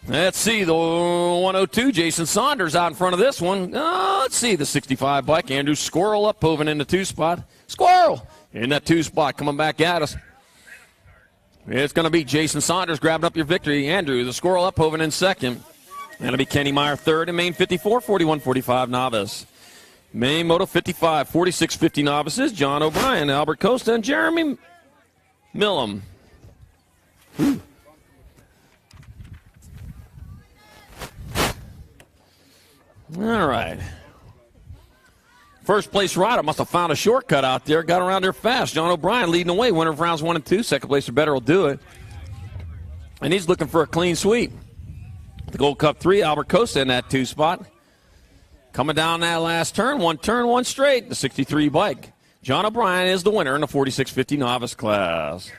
Let's see, the 102, Jason Saunders out in front of this one. Let's see, the 65 bike, Andrew Squirrel Uphoven in the 2 spot. Squirrel in that 2 spot coming back at us. It's going to be Jason Saunders grabbing up your victory. Andrew the Squirrel Uphoven in second. That'll be Kenny Meyer third in main 54, 41, 45 novice. Main moto 55, 46, 50 novices. John O'Brien, Albert Costa, and Jeremy Millam. All right. First place rider must have found a shortcut out there. Got around there fast. John O'Brien leading the way. Winner of rounds 1 and 2. Second place or better will do it. And he's looking for a clean sweep. The Gold Cup 3, Albert Costa in that 2 spot. Coming down that last turn, one straight, the 63 bike. John O'Brien is the winner in the 4650 novice class.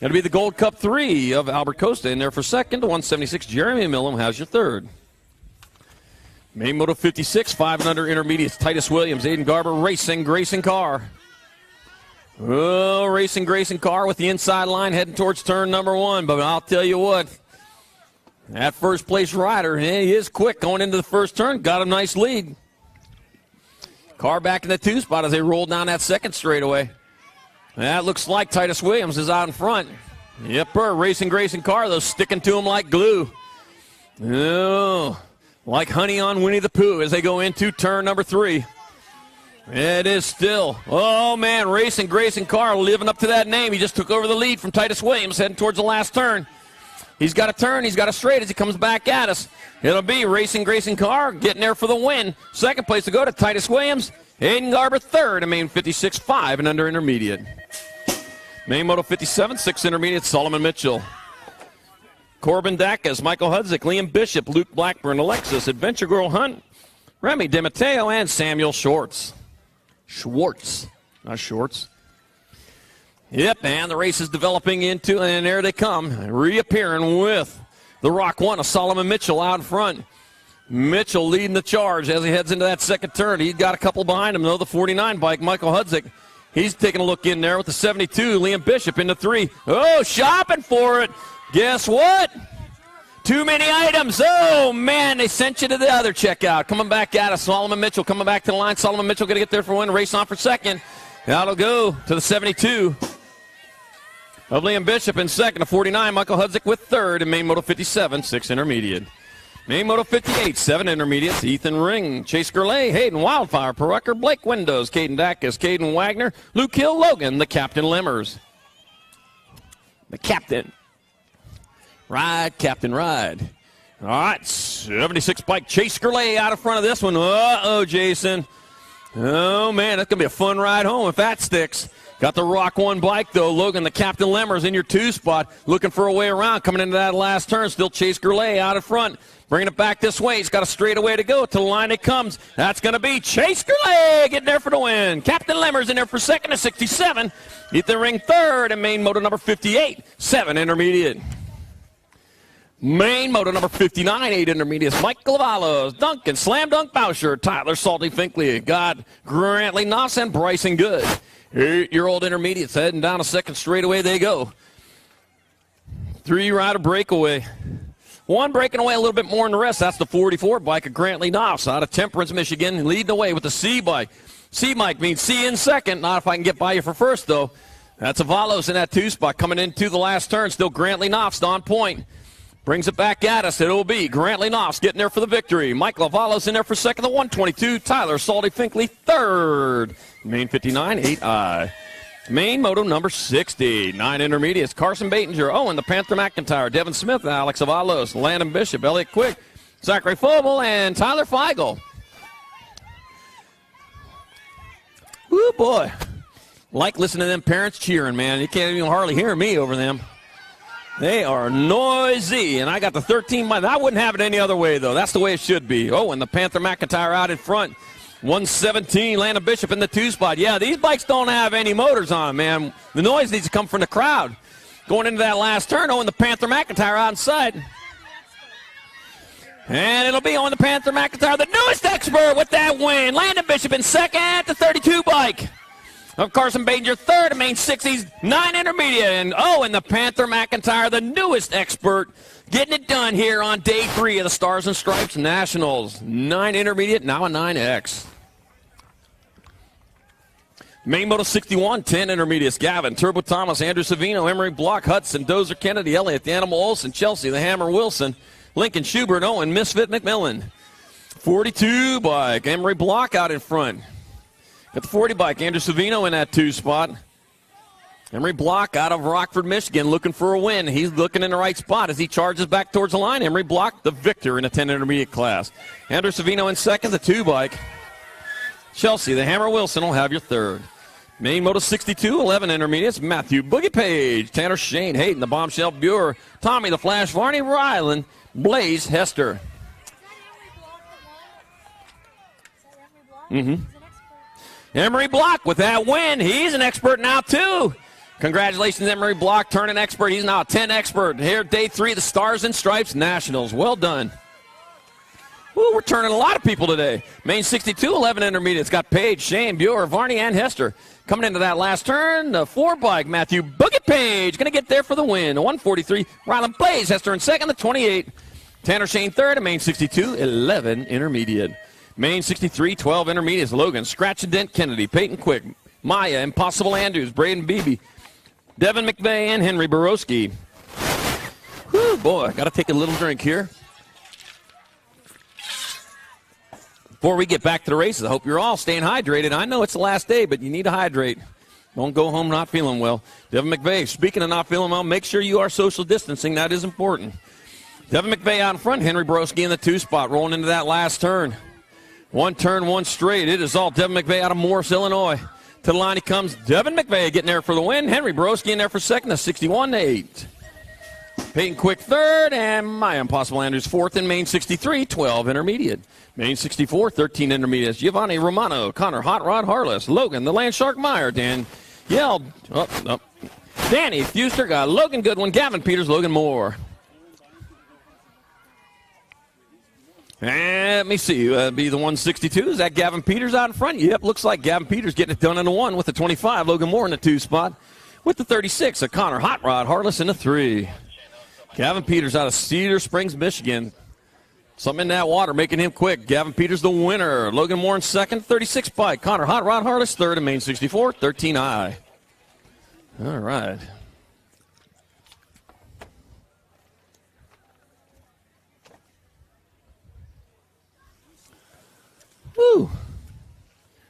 That'll be the Gold Cup 3 of Albert Costa in there for second. The 176, Jeremy Millam has your third. Main moto 56, 5 and under intermediates. Titus Williams, Aiden Garber, Racing Grayson Carr. Oh, Racing Grayson Carr with the inside line heading towards turn number 1. But I'll tell you what. That first place rider, he is quick going into the first turn. Got a nice lead. Carr back in the 2 spot as they roll down that second straightaway. That looks like Titus Williams is out in front. Yep, Racing Grayson Carr, though, sticking to him like glue. Oh, like honey on Winnie the Pooh as they go into turn number 3. It is still, oh man, Racing Grayson Carr living up to that name. He just took over the lead from Titus Williams heading towards the last turn. He's got a turn, he's got a straight as he comes back at us. It'll be Racing Grayson Carr getting there for the win. Second place to go to Titus Williams. Aiden Garber third in main 56, 5 and under intermediate. Main moto 57, 6 intermediate, Solomon Mitchell. Corbin Dacus, Michael Hudzik, Liam Bishop, Luke Blackburn, Alexis, Adventure Girl Hunt, Remy DeMatteo, and Samuel Schwartz. Not Shorts. Yep, and the race is developing into, and there they come, reappearing with the Rock 1 of Solomon Mitchell out in front. Mitchell leading the charge as he heads into that second turn. He's got a couple behind him, though, the 49 bike, Michael Hudzik. He's taking a look in there with the 72, Liam Bishop in the 3. Oh, shopping for it. Guess what? Too many items. Oh, man, they sent you to the other checkout. Coming back at us, Solomon Mitchell coming back to the line. Solomon Mitchell going to get there for one, race on for second. That'll go to the 72 of Liam Bishop in second. The 49, Michael Hudzik with third. And main moto 57, 6 intermediate. Main moto 58, 7 intermediates. Ethan Ring, Chase Gurley, Hayden Wildfire, Perucker, Blake Windows, Caden Dacus, Caden Wagner, Luke Hill, Logan, the Captain Limmers. The Captain. Ride, Captain, ride. All right, 76 bike, Chase Gurley out in front of this one. Uh-oh, Jason. Oh, man, that's going to be a fun ride home if that sticks. Got the Rock 1 bike, though. Logan, the Captain Lemmers in your 2 spot, looking for a way around, coming into that last turn. Still Chase Gurley out in front, bringing it back this way. He's got a straightaway to go. To the line it comes. That's going to be Chase Gurley getting there for the win. Captain Lemmers in there for second to 67. Ethan Ring third, and main moto number 58, 7 intermediate. Main moto number 59, 8 intermediates, Michael Avalos, Duncan, Slam Dunk Bousher, Tyler Salty Finkley, got Grantley Noss, and Bryson Good. 8-year-old intermediates heading down a second straightaway they go. 3-rider breakaway. One breaking away a little bit more than the rest. That's the 44 bike of Grantley Noss out of Temperance, Michigan, leading away with the C bike. C bike means C in second. Not if I can get by you for first, though. That's Avalos in that 2 spot coming into the last turn. Still Grantley Noss on point. Brings it back at us. It'll be Grantley Noss getting there for the victory. Michael Avalos in there for second, the 122. Tyler Salty Finkley third. Main 59, 8I. Main moto number 60, 9 intermediates. Carson Batinger, Owen the Panther McIntyre, Devin Smith, Alex Avalos, Landon Bishop, Elliot Quick, Zachary Fobel, and Tyler Feigl. Woo, boy. Like listening to them parents cheering, man. You can't even hardly hear me over them. They are noisy, and I got the 13. I wouldn't have it any other way, though. That's the way it should be. Oh, and the Panther McIntyre out in front. 117, Landon Bishop in the 2 spot. Yeah, these bikes don't have any motors on them, man. The noise needs to come from the crowd. Going into that last turn, Owen the Panther McIntyre outside. And it'll be Owen the Panther McIntyre, the newest expert with that win. Landon Bishop in second, the 32 bike. Of Carson Batinger third, main 60s, 9 intermediate. And Owen the Panther McIntyre, the newest expert, getting it done here on day 3 of the Stars and Stripes Nationals. 9 intermediate, now a 9X. Main moto 61, 10 intermediates. Gavin, Turbo Thomas, Andrew Savino, Emery Block, Hudson, Dozer Kennedy, Elliott, the Animal Olson, Chelsea, the Hammer Wilson, Lincoln Schubert, Owen, Misfit McMillan. 42 bike, Emery Block out in front. Got the 40 bike, Andrew Savino in that 2 spot. Emery Block out of Rockford, Michigan, looking for a win. He's looking in the right spot as he charges back towards the line. Emery Block, the victor in the 10 intermediate class. Andrew Savino in second, the 2 bike. Chelsea, the Hammer Wilson will have your third. Main moto 62, 11 intermediates. Matthew Boogie Page, Tanner Shane, Hayden, the Bombshell Buer, Tommy the Flash Varney, Ryland, Blaze Hester. Emery Block with that win. He's an expert now, too. Congratulations, Emery Block, turning expert. He's now a 10 expert. Here, day 3 of the Stars and Stripes Nationals. Well done. Woo, we're turning a lot of people today. Main 62, 11 intermediates. Got Page, Shane, Buer, Varney, and Hester. Coming into that last turn, the 4 bike, Matthew Boogie Page, going to get there for the win. The 143, Ryland Blaze, Hester in second, the 28. Tanner Shane third, and main 62, 11 intermediate. Main 63, 12 intermediates. Logan, Scratch and Dent Kennedy, Peyton Quick, Maya, Impossible Andrews, Braden Beebe, Devin McVeigh, and Henry Borowski. Whew, boy, got to take a little drink here. Before we get back to the races, I hope you're all staying hydrated. I know it's the last day, but you need to hydrate. Don't go home not feeling well. Devin McVeigh, speaking of not feeling well, make sure you are social distancing. That is important. Devin McVeigh out in front, Henry Borowski in the 2 spot, rolling into that last turn. 1 turn, 1 straight. It is all Devin McVeigh out of Morris, Illinois. To the line he comes. Devin McVeigh getting there for the win. Henry Borowski in there for second, the 61-8. Peyton Quick third, and my Impossible Andrews fourth in main 63, 12 intermediate. Main 64, 13 intermediates. Giovanni Romano, Connor Hot Rod Harless, Logan the Land Shark Meyer, Dan Yell, Danny Fuster, got Logan Goodwin, Gavin Peters, Logan Moore. And let me see, be the 162. Is that Gavin Peters out in front? Yep, looks like Gavin Peters getting it done in the 1 with the 25. Logan Moore in the 2 spot with the 36. Connor Hot Rod Harless in the 3. Gavin Peters out of Cedar Springs, Michigan. Something in that water making him quick. Gavin Peters the winner. Logan Moore in second, 36 bike. Connor Hot Rod Harless third in main 64, 13I. All right. Woo.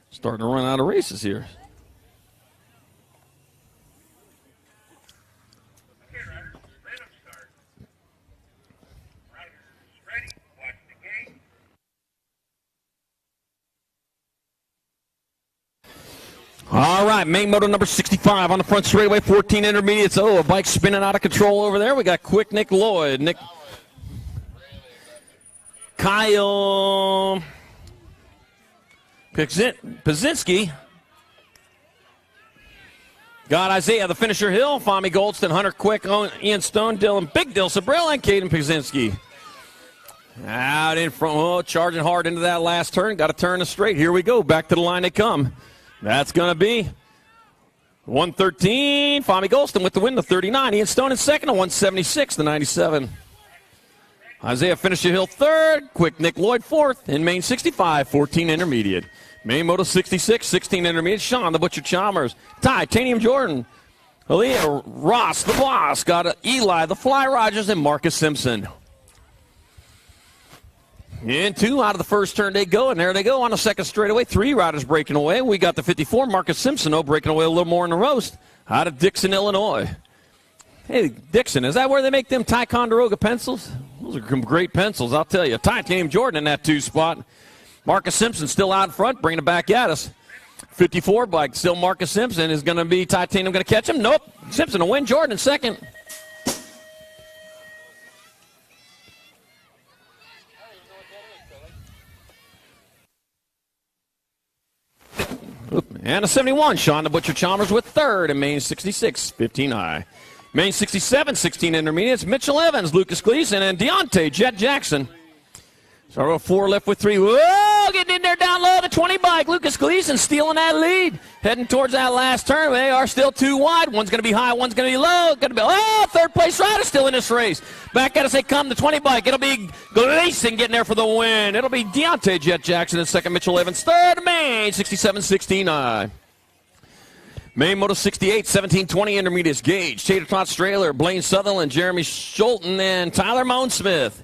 Starting to run out of races here. All right, main moto number 65 on the front straightaway, 14 intermediates. Oh, a bike spinning out of control over there. We got quick Nick Lloyd. Kyle Pazinski Got Isaiah, the finisher Hill, Fami Goldston, Hunter Quick, Ian Stone, Big Dill Sabril, and Caden Pikuzinski. Out in front, charging hard into that last turn. Got to turn the straight. Here we go. Back to the line they come. That's going to be 113. Fami Goldston with the win, the 39. Ian Stone in second, a 176, the 97. Isaiah Finisher Hill third. Quick Nick Lloyd fourth. In main 65, 14 intermediate. Main moto 66, 16 intermediate. Sean the Butcher Chalmers. Titanium Jordan. Aaliyah Ross the Boss. Got Eli the Fly Rogers and Marcus Simpson. In two out of the first turn they go, and there they go on the second straightaway. 3 riders breaking away. We got the 54, Marcus Simpson, breaking away a little more in the roast out of Dixon, Illinois. Hey, Dixon, is that where they make them Ticonderoga pencils? Those are some great pencils, I'll tell you. Titanium Jordan in that 2 spot. Marcus Simpson still out in front, bringing it back at us. 54 bike, still Marcus Simpson. Is going to be Titanium going to catch him? Nope. Simpson will win. Jordan in second. And a 71, Sean the Butcher Chalmers with third in main 66, 15 high. Main 67, 16 intermediates, Mitchell Evans, Lucas Gleason, and Deontay Jet Jackson. So 4 left with 3. Whoa, getting in there down low, the 20 bike. Lucas Gleason stealing that lead. Heading towards that last turn. They are still 2 wide. One's going to be high, one's going to be low. Going to be, third place rider still in this race. Back at us they come, the 20 bike. It'll be Gleason getting there for the win. It'll be Deontay Jet Jackson in second, Mitchell Evans third, main 67, 16. Main moto 68, 17-20 intermediates. Gage, Tater Tot Strahler, Blaine Sutherland, Jeremy Schulten, and Tyler Moansmith.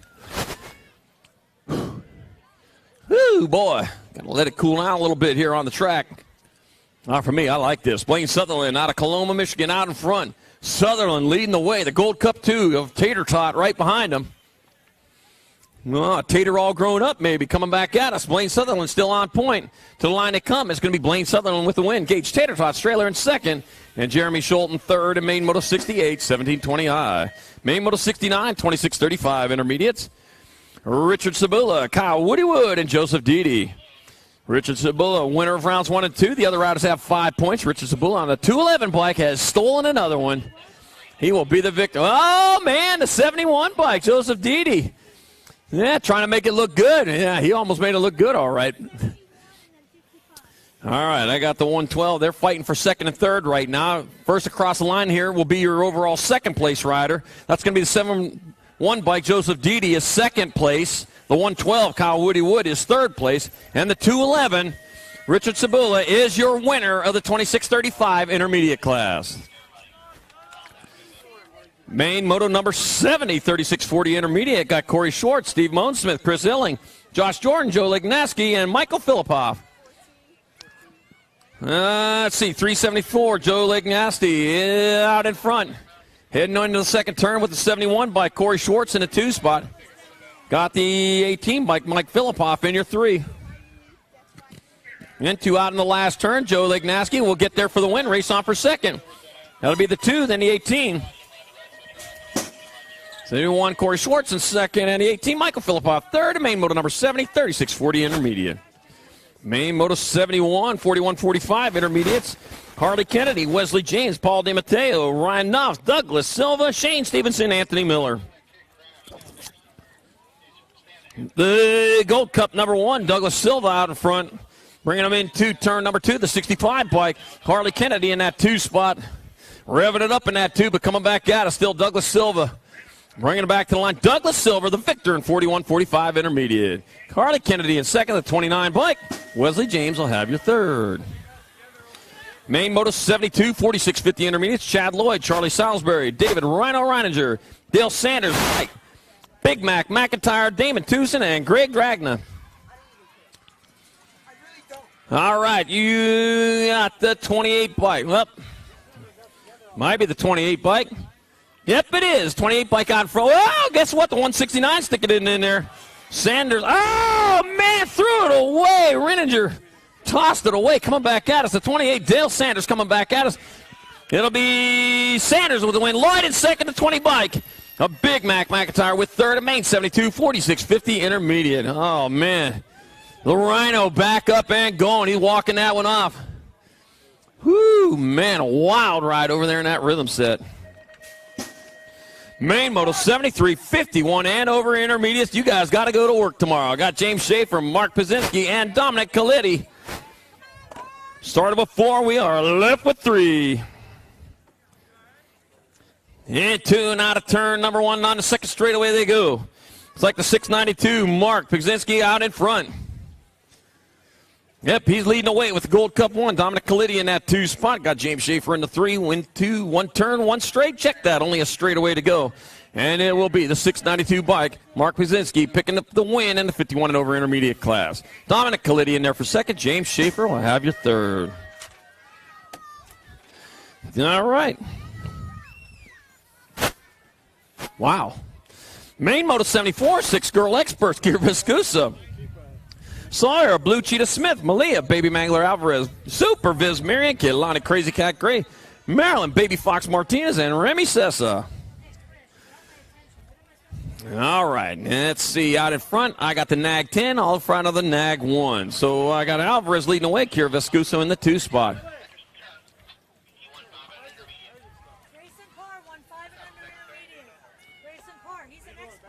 Whew, boy. Gotta let it cool down a little bit here on the track. Not for me, I like this. Blaine Sutherland out of Coloma, Michigan, out in front. Sutherland leading the way. The Gold Cup 2 of Tater Tot right behind him. Tater all grown up maybe, coming back at us. Blaine Sutherland still on point. To the line they come. It's going to be Blaine Sutherland with the win. Gage Tater Tot Strahler in second. And Jeremy Schulten third in main moto 68, 17-20 high. Main moto 69, 26-35 intermediates. Richard Sabula, Kyle Woodywood, and Joseph Dede. Richard Sabula, winner of rounds 1 and 2. The other riders have 5 points. Richard Sabula on the 211 bike has stolen another one. He will be the victor. Oh, man, the 71 bike, Joseph Dede. Yeah, trying to make it look good. Yeah, he almost made it look good, all right. All right, I got the 112. They're fighting for second and third right now. First across the line here will be your overall second place rider. That's going to be the 7-1 bike, Joseph Dede, is second place. The 112, Kyle Woodywood, is third place. And the 211, Richard Sabula, is your winner of the 26-35 intermediate class. Main moto number 70, 36-40 intermediate. Got Corey Schwartz, Steve Moansmith, Chris Illing, Josh Jordan, Joe Lignaski, and Michael Filipoff. Let's see, 374, Joe Lignaski out in front. Heading into the second turn with the 71 by Corey Schwartz in the 2 spot. Got the 18 by Mike Filipoff in your 3. And 2 out in the last turn. Joe Lignaski will get there for the win. Race on for second. That'll be the 2, then the 18. 71, Corey Schwartz in second, and the 18, Michael Filipoff third, and main moto number 70, 36-40 intermediate. Main moto 71, 41-45 intermediates. Harley Kennedy, Wesley James, Paul DeMatteo, Ryan Knopf, Douglas Silva, Shane Stevenson, Anthony Miller. The Gold Cup number 1, Douglas Silva out in front. Bringing them into turn number 2, the 65 bike. Harley Kennedy in that 2 spot. Revving it up in that 2, but coming back at us, still Douglas Silva. Bringing it back to the line, Douglas Silver, the victor in 41-45 intermediate. Harley Kennedy in second, the 29 bike. Wesley James will have your third. Main moto 72, 46-50 intermediates. Chad Lloyd, Charlie Salisbury, David Rhino Reininger, Dale Sanders, Mike, Big Mac McIntyre, Damon Tucson, and Greg Dragna. All right, you got the 28 bike. Well, might be the 28 bike. Yep, it is. 28 bike out front. Oh, guess what? The 169 sticking it in there. Sanders. Oh, man, threw it away. Reininger tossed it away. Coming back at us. The 28, Dale Sanders coming back at us. It'll be Sanders with the win. Lloyd in second, the 20 bike. A Big Mac McIntyre with third, a main 72, 46-50 intermediate. Oh, man. The Rhino back up and going. He's walking that one off. Whoo, man, a wild ride over there in that rhythm set. Main Moto 73, 51, and over intermediates. You guys got to go to work tomorrow. I got James Schaefer, Mark Pazinski, and Dominic Calitti. Started with 4. We are left with 3. And 2 and out of turn number 1 on the second straightaway they go. It's like the 692, Mark Pazinski out in front. Yep, he's leading the way with the Gold Cup 1. Dominic Calitti in that 2 spot. Got James Schaefer in the 3. Win 2, 1 turn, 1 straight. Check that. Only a straightaway to go. And it will be the 692 bike. Mark Pazinski picking up the win in the 51 and over intermediate class. Dominic Calitti in there for second. James Schaefer will have your third. All right. Wow. Main Moto 74, 6 girl experts. Gear Viscusa. Sawyer, Blue Cheetah Smith, Malia, Baby Mangler Alvarez, Super Viz Marion, Kilani Crazy Cat Gray, Maryland, Baby Fox Martinez, and Remy Sessa. All right, let's see. Out in front, I got the Nag 10, all in front of the Nag 1. So I got Alvarez leading away, Kira Vescuso in the 2 spot.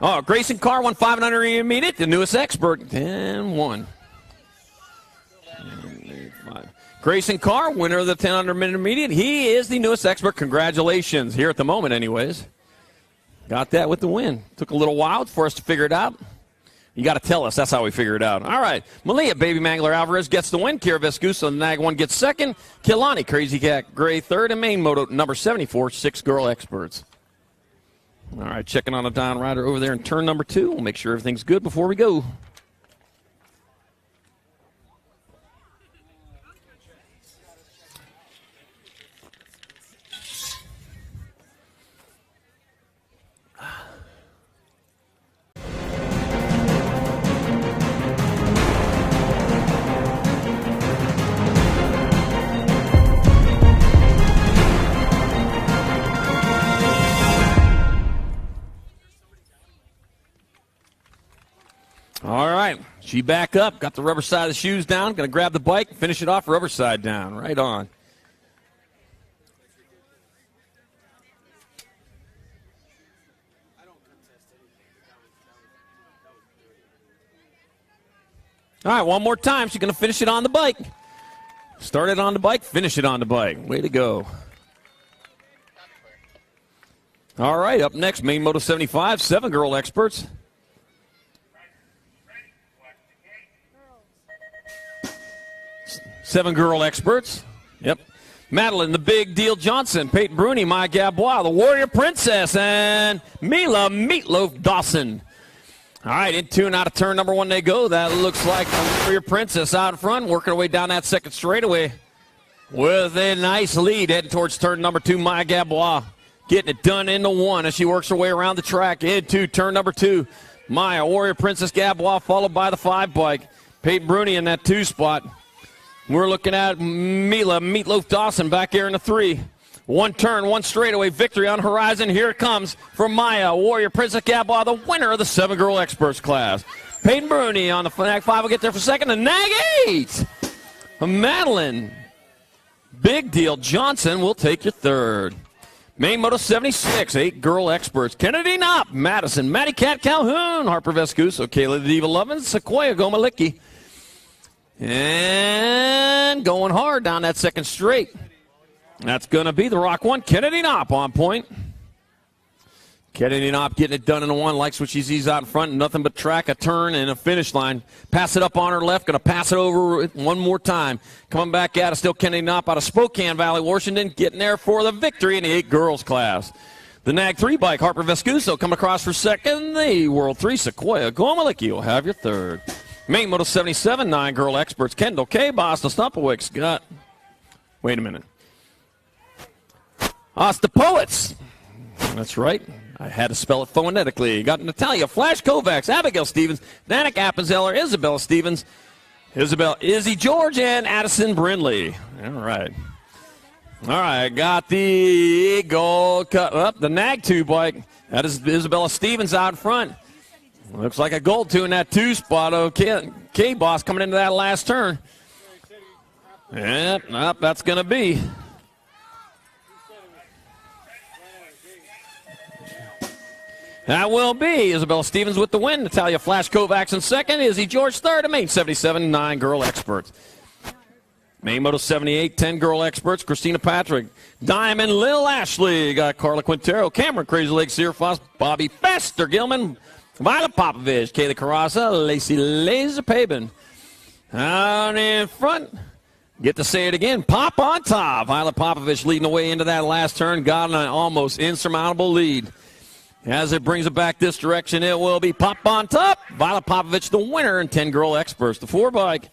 Oh, Grayson Carr won 5 and under intermediate, the newest expert, 10-1. Grayson Carr, winner of the 10 under intermediate. He is the newest expert. Congratulations, here at the moment anyways. Got that with the win. Took a little while for us to figure it out. You got to tell us. That's how we figure it out. All right. Malia, Baby Mangler Alvarez gets the win. Kira Vescuso, the Nag 1 gets second. Kilani, Crazy Cat Gray third. And Main Moto number 74, 6 girl experts. All right, checking on a down rider over there in turn number 2. We'll make sure everything's good before we go. All right, she back up, got the rubber side of the shoes down, going to grab the bike, finish it off rubber side down, right on. All right, one more time, she's going to finish it on the bike. Start it on the bike, finish it on the bike. Way to go. All right, up next, Main Moto 75, 7 girl experts. 7 girl experts. Yep. Madeline, the Big Deal Johnson, Peyton Bruni, Maya Gabois, the Warrior Princess, and Mila Meatloaf Dawson. All right, in 2 and out of turn number 1 they go. That looks like the Warrior Princess out in front, working her way down that second straightaway with a nice lead heading towards turn number 2. Maya Gabois getting it done into 1 as she works her way around the track into turn number 2. Maya, Warrior Princess Gabois, followed by the 5 bike. Peyton Bruni in that 2 spot. We're looking at Mila Meatloaf Dawson back here in the 3. 1 turn, 1 straightaway victory on the horizon. Here it comes for Maya, Warrior Princess Gabois, the winner of the 7 girl experts class. Peyton Bruni on the Nag 5 will get there for second. The Nag 8, Madeline Big Deal Johnson will take your third. Main Moto 76, 8 girl experts. Kennedy Knopp, Madison, Maddie Cat Calhoun, Harper Vescuso, Kayla the Diva Lovins, Sequoia Gomalicki. And going hard down that second straight. That's going to be the Rock 1, Kennedy Knopp on point. Kennedy Knopp getting it done in the 1, likes what she sees out in front. Nothing but track, a turn, and a finish line. Pass it up on her left, going to pass it over one more time. Coming back at it, still Kennedy Knopp out of Spokane Valley, Washington, getting there for the victory in the 8 girls class. The Nag 3 bike, Harper Vescuso, coming across for second. The World 3, Sequoia Gomalicki will have your third. Main Moto 77, 9 girl experts. Kendall K. Boston Stumpowicz got. Wait a minute. The Poets. That's right. I had to spell it phonetically. Got Natalia Flash Kovacs, Abigail Stevens, Danica Appenzeller, Isabella Stevens, Izzy George, and Addison Brindley. All right. All right. Got the gold cut up. The Nag 2 bike. That is Isabella Stevens out front. Looks like a gold 2 in that 2 spot. Okay, K-Boss coming into that last turn. And nope, that's going to be. That will be Isabella Stevens with the win. Natalia Flash Kovacs in second. Izzy George third. And Main 77, 9 girl experts. Main Moto 78, 10 girl experts. Christina Patrick, Diamond, Lil Ashley. Got Carla Quintero, Cameron Crazy Lake, Searfoss, Bobby Fester, Gilman, Violet Popovich, Kayla Carrasa, Lacey Laser Pabin. Out in front. Get to say it again. Pop on top. Violet Popovich leading the way into that last turn. Got an almost insurmountable lead. As it brings it back this direction, it will be Pop on top. Violet Popovich, the winner, and 10 girl experts. The 4-bike.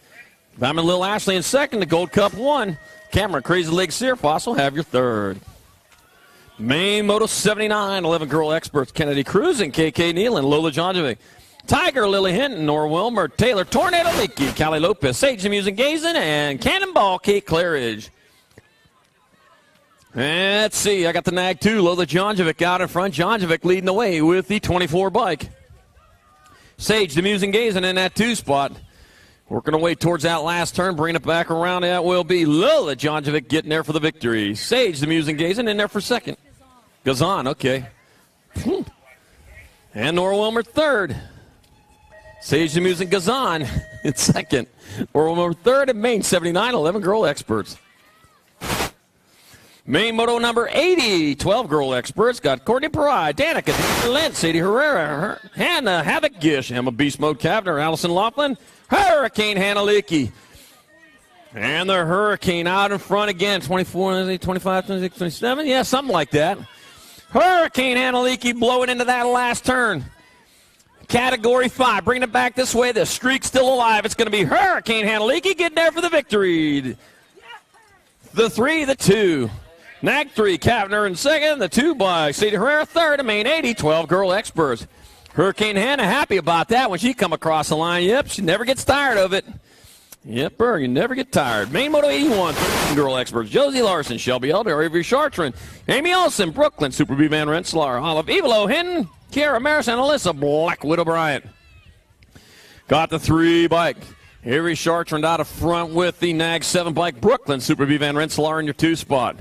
Diamond Lil Ashley in second. The Gold Cup 1. Cameron Crazy Leg Searfoss will have your third. Main Moto 79, 11 girl experts. Kennedy Cruz and KK Nealon. Lola Jonjovic. Tiger, Lily Hinton, Nora Wilmer, Taylor Tornado Leakey, Callie Lopez, Sage the Music Gazin, and Cannonball Kate Claridge. And let's see, I got the nag 2, Lola Jonjovic out in front. Jonjovic leading the way with the 24 bike. Sage the Music Gazin in that 2 spot. Working away towards that last turn, bringing it back around. That will be Lola Jonjovic getting there for the victory. Sage the Music Gazin in there for second. Gazan, okay. And Nora Wilmer third. Sage the Music Gazan in second. Nora Wilmer third and Main 79, 11 girl experts. Main Moto number 80, 12 girl experts. Got Courtney Parai, Danica Lentz, Sadie Herrera, Hannah Havoc Gish, Emma Beast Mode Kavner, Allison Laughlin, Hurricane Hannah Leakey. And the Hurricane out in front again, 24, 25, 26, 27, yeah, something like that. Hurricane Hannah Leakey blowing into that last turn. Category 5, bringing it back this way. The streak's still alive. It's going to be Hurricane Hannah Leakey getting there for the victory. The 3, the 2. Nag 3, Kavner in second. The 2 by Sadie Herrera third. And Main 80, 12 girl experts. Hurricane Hannah happy about that when she come across the line. Yep, she never gets tired of it. Yep, you never get tired. Main Moto 81, 13 girl experts. Josie Larson, Shelby Elder, Avery Chartrand, Amy Olsen, Brooklyn, Super B Van Rensselaer, Olive Evelo, Hinton, Kiara Maris, and Alyssa Black Widow Bryant. Got the 3 bike. Avery Chartrand out of front with the Nag 7 bike. Brooklyn, Super B Van Rensselaer in your 2 spot.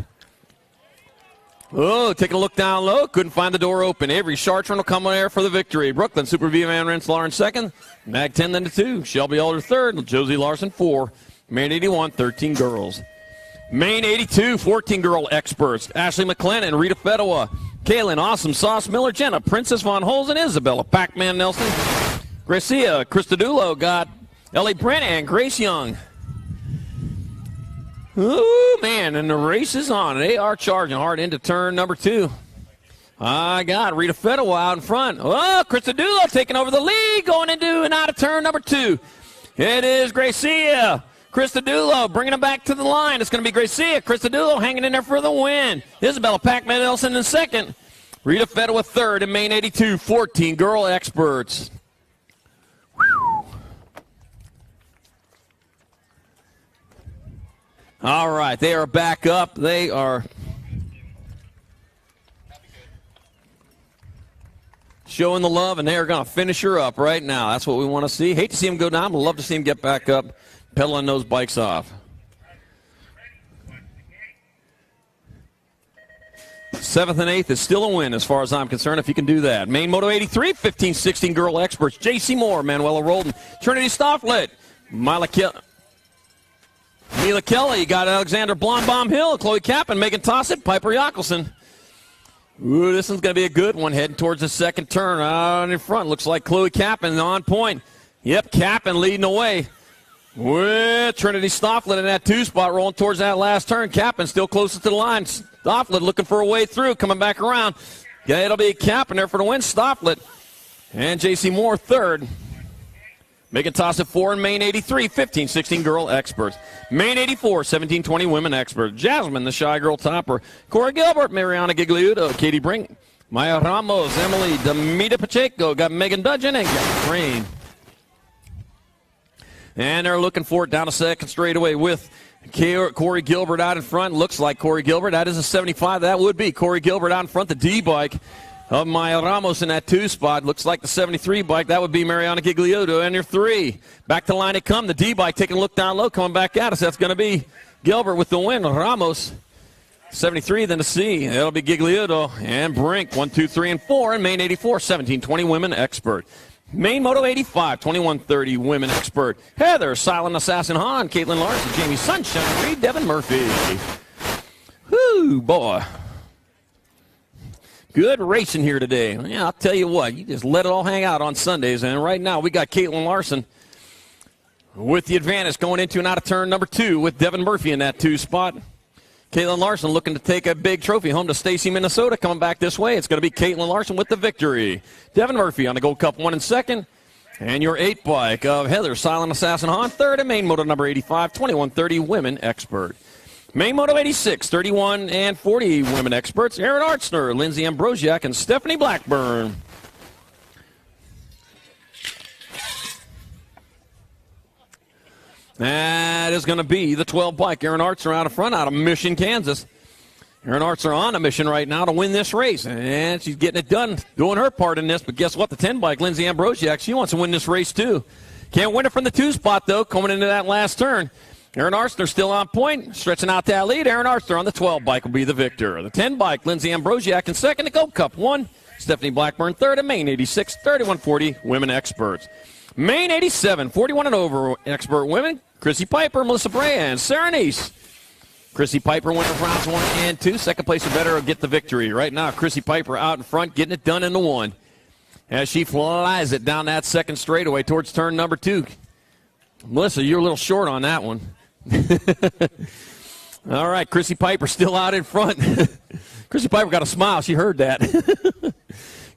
Oh, taking a look down low. Couldn't find the door open. Avery Chartrand will come on there for the victory. Brooklyn, Super V Van Rensselaer in second. Nag 10 then to 2. Shelby Elder third. Josie Larson 4. Main 81, 13 girls. Main 82, 14 girl experts. Ashley McLennan, Rita Fedowa, Kaylin, Awesome Sauce Miller, Jenna, Princess Von Holzen, Isabella, Pac-Man Nelson, Gracia, Christodulo, got Ellie Brent, and Grace Young. Ooh, man, and the race is on. They are charging hard into turn number 2. I got Rita Fedowa out in front. Oh, Christodulo taking over the lead, going into and out of turn number 2. It is Gracia. Christodulo bringing him back to the line. It's going to be Gracia. Christodulo hanging in there for the win. Isabella Pac-Man Nelson in second. Rita Fedowa third in Main 82, 14 girl experts. All right, they are back up. They are showing the love, and they are going to finish her up right now. That's what we want to see. Hate to see them go down, but love to see them get back up, pedaling those bikes off. 7th and 8th is still a win as far as I'm concerned if you can do that. Main Moto 83, 15-16 girl experts. J.C. Moore, Manuela Roldan, Trinity Stofflet, Mila Kelly, got Alexander Blonbaum Hill, Chloe Kappen, Megan Tossett, Piper Jockelson. Ooh, this one's going to be a good one heading towards the second turn. Out in front, looks like Chloe Kappen on point. Yep, Kappen leading the way. With Trinity Stofflet in that 2 spot, rolling towards that last turn. Kappen still closest to the line. Stofflet looking for a way through, coming back around. Yeah, it'll be Kappen there for the win. Stofflet and J.C. Moore third. Megan Tossett 4 in Main 83, 15-16 girl experts. Main 84, 17-20 women experts. Jasmine, the shy girl topper. Cora Gilbert, Mariana Gigliudo, Katie Brink, Maya Ramos, Emily Damita Pacheco, got Megan Dudgeon, and got Crane. And they're looking for it down a second straightaway with Corey Gilbert out in front. Looks like Corey Gilbert. That is a 75. That would be Corey Gilbert out in front, the D-bike. of Maya Ramos in that 2 spot. Looks like the 73 bike. That would be Mariana Gigliotto in your 3. Back to the line they come. The D bike taking a look down low, coming back at us. That's going to be Gilbert with the win. Ramos, 73, then the C. That'll be Gigliotto and Brink. 1, 2, 3, and 4 in main 84, 1720 women expert. Main Moto 85, 2130 women expert. Heather, Silent Assassin Hahn, Caitlin Larson, Jamie Sunshine Reed, Devin Murphy. Whoo, boy. Good racing here today. Yeah, I'll tell you what, you just let it all hang out on Sundays. And right now we got Caitlin Larson with the advantage going into and out of turn number 2 with Devin Murphy in that 2 spot. Caitlin Larson looking to take a big trophy home to Stacy, Minnesota. Coming back this way, it's going to be Caitlin Larson with the victory. Devin Murphy on the Gold Cup 1 and 2nd. And your 8 bike of Heather, Silent Assassin Hahn, 3rd, and main moto number 85, 2130 women expert. Main Moto 86, 31 and 40 women experts. Aaron Artzner, Lindsay Ambrosiak, and Stephanie Blackburn. That is going to be the 12 bike. Aaron Artzner out of front, out of Mission, Kansas. Aaron Artzner on a mission right now to win this race, and she's getting it done, doing her part in this. But guess what? The 10 bike, Lindsay Ambrosiak, she wants to win this race too. Can't win it from the 2 spot, though, coming into that last turn. Aaron Artzner still on point, stretching out that lead. Aaron Artzner on the 12 bike will be the victor. The 10 bike, Lindsay Ambrosiak in 2nd, the Gold Cup 1. Stephanie Blackburn 3rd, and main 86, 3140 women experts. Main 87, 41 and over expert women. Chrissy Piper, Melissa Brea, and Sarah Neese. Chrissy Piper winner of rounds 1 and 2. Second place or better will get the victory. Right now, Chrissy Piper out in front, getting it done in the 1. As she flies it down that 2nd straightaway towards turn number 2. Melissa, you're a little short on that one. All right, Chrissy Piper still out in front. Chrissy Piper got a smile. She heard that.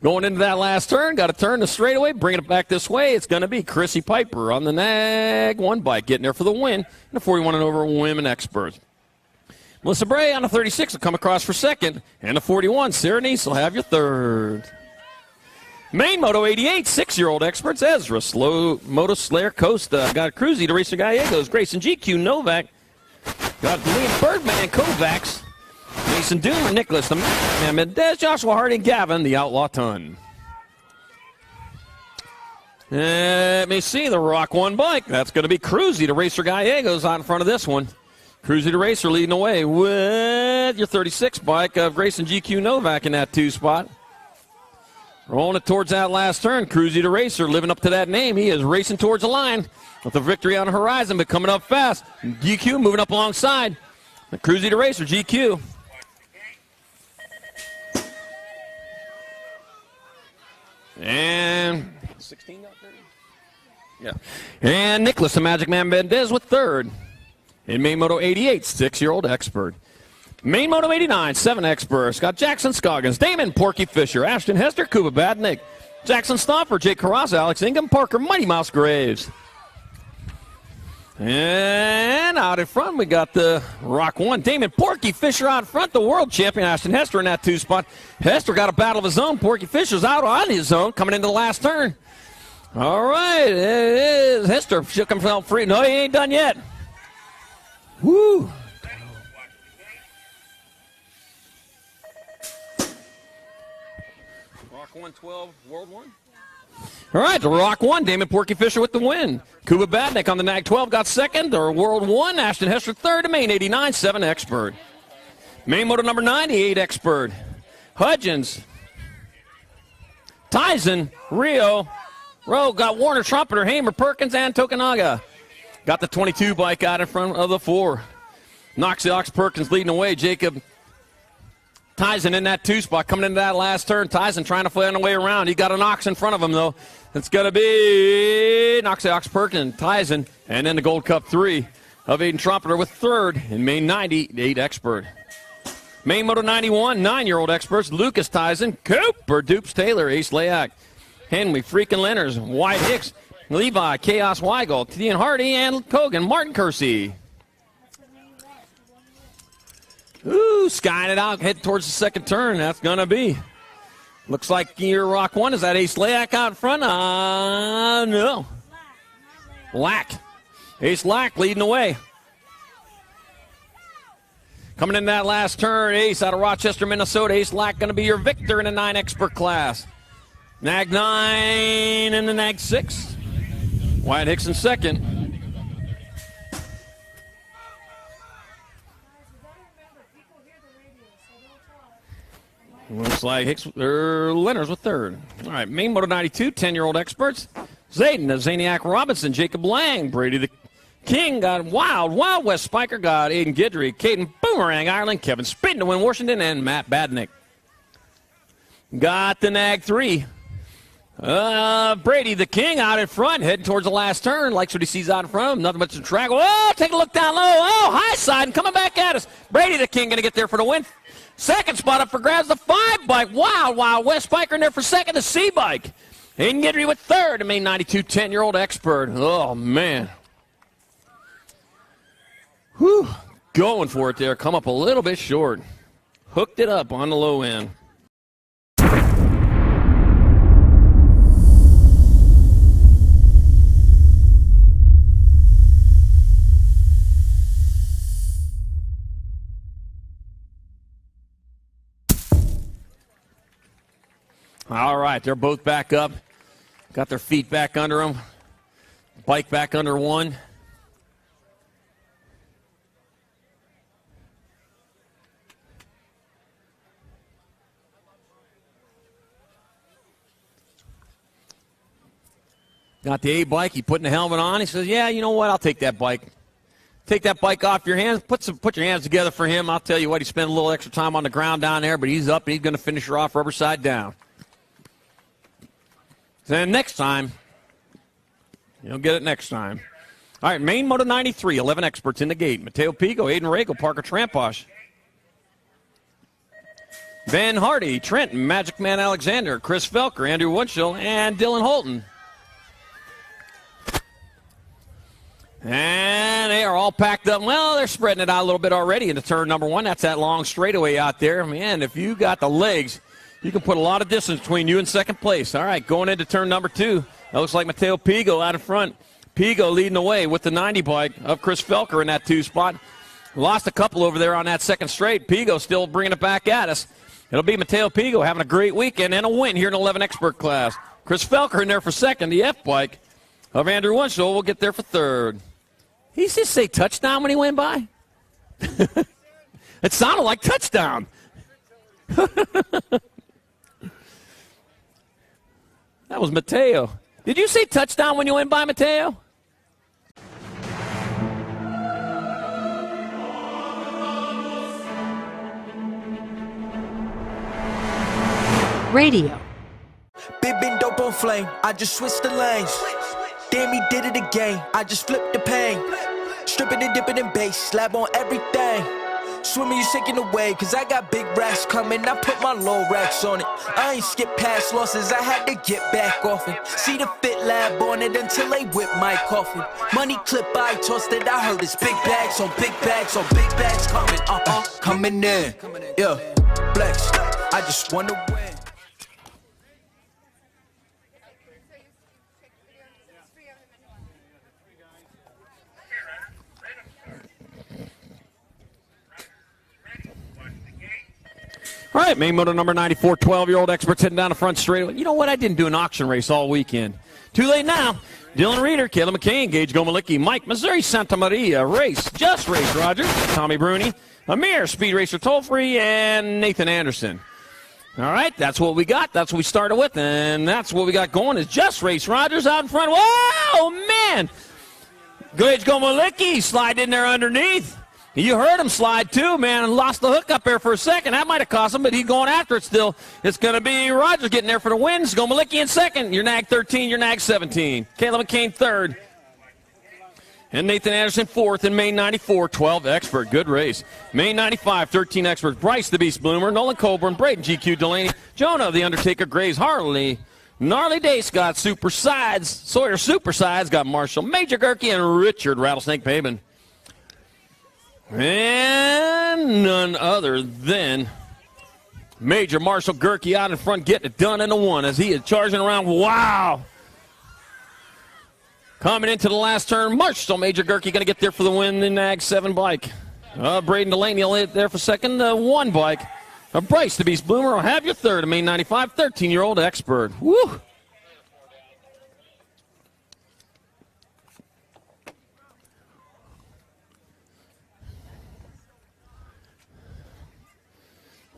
Going into that last turn, got to turn the straightaway, bringing it back this way. It's going to be Chrissy Piper on the Nag 1 bike, getting there for the win. And the 41 and over women experts. Melissa Brea on the 36 will come across for 2nd. And the 41, Sarah Neese will have your 3rd. Main Moto 88, 6-year-old experts. Ezra Moto Slayer Costa. Got Cruzy to Racer Gallegos. Grayson GQ Novak. Got Liam Birdman Kovacs. Mason Doomer, Nicholas, the Man Mendez, Joshua Harding, Gavin, the Outlaw Ton. Let me see the Rock 1 bike. That's going to be Cruzy to Racer Gallegos out in front of this one. Cruzy to Racer leading away with your 36 bike of Grayson GQ Novak in that 2 spot. Rolling it towards that last turn. Cruzy to Racer, living up to that name. He is racing towards the line with the victory on the horizon, but coming up fast. GQ moving up alongside. Cruzy to Racer, GQ. And 16 out there? Yeah. And Nicholas, the Magic Man Mendez with 3rd. In Main Moto 88, 6-year-old expert. Main Moto 89, 7 experts. Got Jackson Scoggins, Damon Porky Fisher, Ashton Hester, Kuba Badnick, Jackson Stomper, Jake Carrasa, Alex Ingham, Parker, Mighty Mouse Graves. And out in front, we got the Rock 1. Damon Porky Fisher out front, the world champion, Ashton Hester in that 2 spot. Hester got a battle of his own. Porky Fisher's out on his own, coming into the last turn. All right, it is Hester. Shook himself free. No, he ain't done yet. Woo. Rock 112, World 1. All right, the Rock 1, Damon Porky Fisher with the win. Kuba Badnick on the Nag 12 got 2nd, or World 1. Ashton Hester 3rd, and Main 89, 7 expert. Main Moto number 98 expert. Hudgens, Tyson, Rio, Rowe got Warner, Trumpeter, Hamer, Perkins, and Tokunaga. Got the 22 bike out in front of the 4. Noxie Ox Perkins leading away. Jacob Tyson in that 2 spot coming into that last turn. Tyson trying to find a way around. He got an Ox in front of him, though. It's going to be Noxie Ox Perkins, Tyson, and then the Gold Cup 3 of Aiden Trumpeter with 3rd in Main 98 expert. Main Moto 91, 9-year-old experts. Lucas Tyson, Cooper Dupes Taylor, Ace Layak, Henry freaking Leonards, White Hicks, Levi, Chaos Weigel, Tian Hardy, and Kogan, Martin Kersey. Ooh, skying it out, head towards the 2nd turn. That's going to be. Looks like your Rock 1. Is that Ace Layak out front? No. Lack. Ace Lack leading the way. Coming in that last turn, Ace out of Rochester, Minnesota. Ace Lack going to be your victor in the 9 expert class. Nag 9 and the Nag 6. Wyatt Hicks in second. Looks like Leonard's with third. All right, main Moto 92, 10-year-old experts. Zayden of Zaniac Robinson, Jacob Lang, Brady the King got Wild West Spiker got Aiden Guidry, Caden Boomerang Ireland, Kevin Spin to win Washington, and Matt Badnick. Got the Nag 3. Brady the King out in front, heading towards the last turn. Likes what he sees out in front of him. Nothing but the track. Oh, take a look down low. Oh, high side and coming back at us. Brady the King going to get there for the win. Second spot up for grabs, the 5 bike. Wild West Spiker in there for second, the C bike. Aiden Guidry with third, the main 92 10-year-old expert. Oh, man. Whew. Going for it there. Come up a little bit short. Hooked it up on the low end. All right, they're both back up. Got their feet back under them. Bike back under one. Got the A bike. He putting the helmet on. He says, yeah, you know what? I'll take that bike. Take that bike off your hands. Put your hands together for him. I'll tell you what, he spent a little extra time on the ground down there, but he's up and he's going to finish her off rubber side down. Then next time, you'll get it next time. All right, main Moto 93, 11 experts in the gate. Mateo Pigo, Aiden Regal, Parker Tramposh. Van Hardy, Trent, Magic Man Alexander, Chris Felker, Andrew Wunschel, and Dylan Holton. And they are all packed up. Well, they're spreading it out a little bit already into turn number 1. That's that long straightaway out there. Man, if you got the legs, you can put a lot of distance between you and second place. All right, going into turn number 2. That looks like Mateo Pigo out in front. Pigo leading the way with the 90 bike of Chris Felker in that 2 spot. Lost a couple over there on that second straight. Pigo still bringing it back at us. It'll be Mateo Pigo having a great weekend and a win here in the 11 expert class. Chris Felker in there for second. The F bike of Andrew Wunschel will get there for third. He just say touchdown when he went by? It sounded like touchdown. That was Mateo. Did you say touchdown when you went by, Mateo? Radio. Big been dope on flame, I just switched the lanes. Damn, he did it again, I just flipped the pain. Stripping and dipping in bass, slab on everything. Swimming, you sinking away, cause I got big racks coming. I put my low racks on it. I ain't skip past losses, I had to get back off it. See the Fit Lab on it until they whip my coffin. Money clip, I tossed it, I heard it's big bags on big bags on big bags coming. Coming in. Yeah, flex. I just wanna win. All right, main moto number 94, 12-year-old experts heading down the front straight. You know what? I didn't do an auction race all weekend. Too late now. Dylan Reeder, Caleb McCain, Gage Gomalicki, Mike Missouri, Santa Maria, Just Race Rogers, Tommy Bruni, Amir, Speed Racer Tollfree, and Nathan Anderson. All right, that's what we got. That's what we started with, and that's what we got going is Just Race Rogers out in front. Whoa, man! Gage Gomalicki slide in there underneath. You heard him slide too, man, and lost the hook up there for a second. That might have cost him, but he's going after it still. It's going to be Rogers getting there for the wins. Gomalicki in second. Your Nag 13, your Nag 17. Caleb McCain third. And Nathan Anderson fourth in main 94, 12 expert. Good race. Main 95, 13 experts. Bryce the Beast Bloomer, Nolan Colburn, Braden GQ Delaney, Jonah the Undertaker Graves, Harley, Gnarly Day Scott, Super Sides, Sawyer Super Sides, got Marshall, Major Gerke, and Richard Rattlesnake Pavin. And none other than Major Marshall Gerke out in front getting it done in the 1 as he is charging around. Wow. Coming into the last turn, Marshall Major Gerke going to get there for the win, the Nag 7 bike. Braden Delaney there for second. One bike. Bryce, the Beast Bloomer, will have your third. A Main 95, 13-year-old expert. Woo!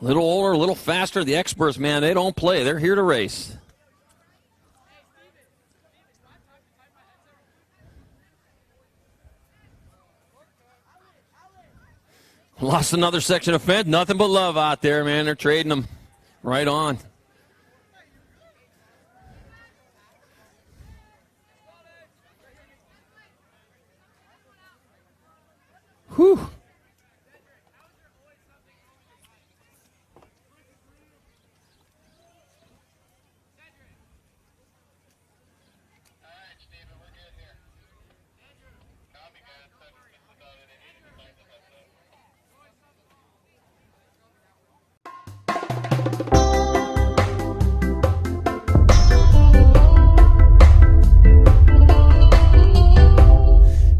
A little older, a little faster. The experts, man, they don't play. They're here to race. Lost another section of fence. Nothing but love out there, man. They're trading them right on. Whew.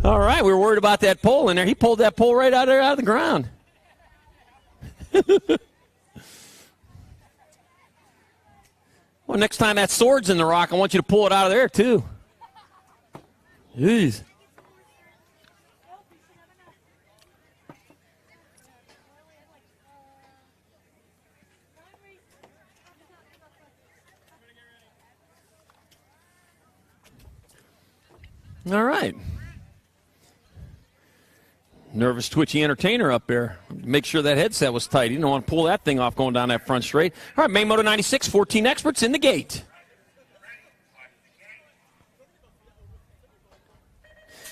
All right, we were worried about that pole in there. He pulled that pole right out of the ground. Well, next time that sword's in the rock, I want you to pull it out of there, too. Jeez. All right. Nervous, twitchy entertainer up there. Make sure that headset was tight. You don't want to pull that thing off going down that front straight. All right, Main Moto 96, 14 experts in the gate.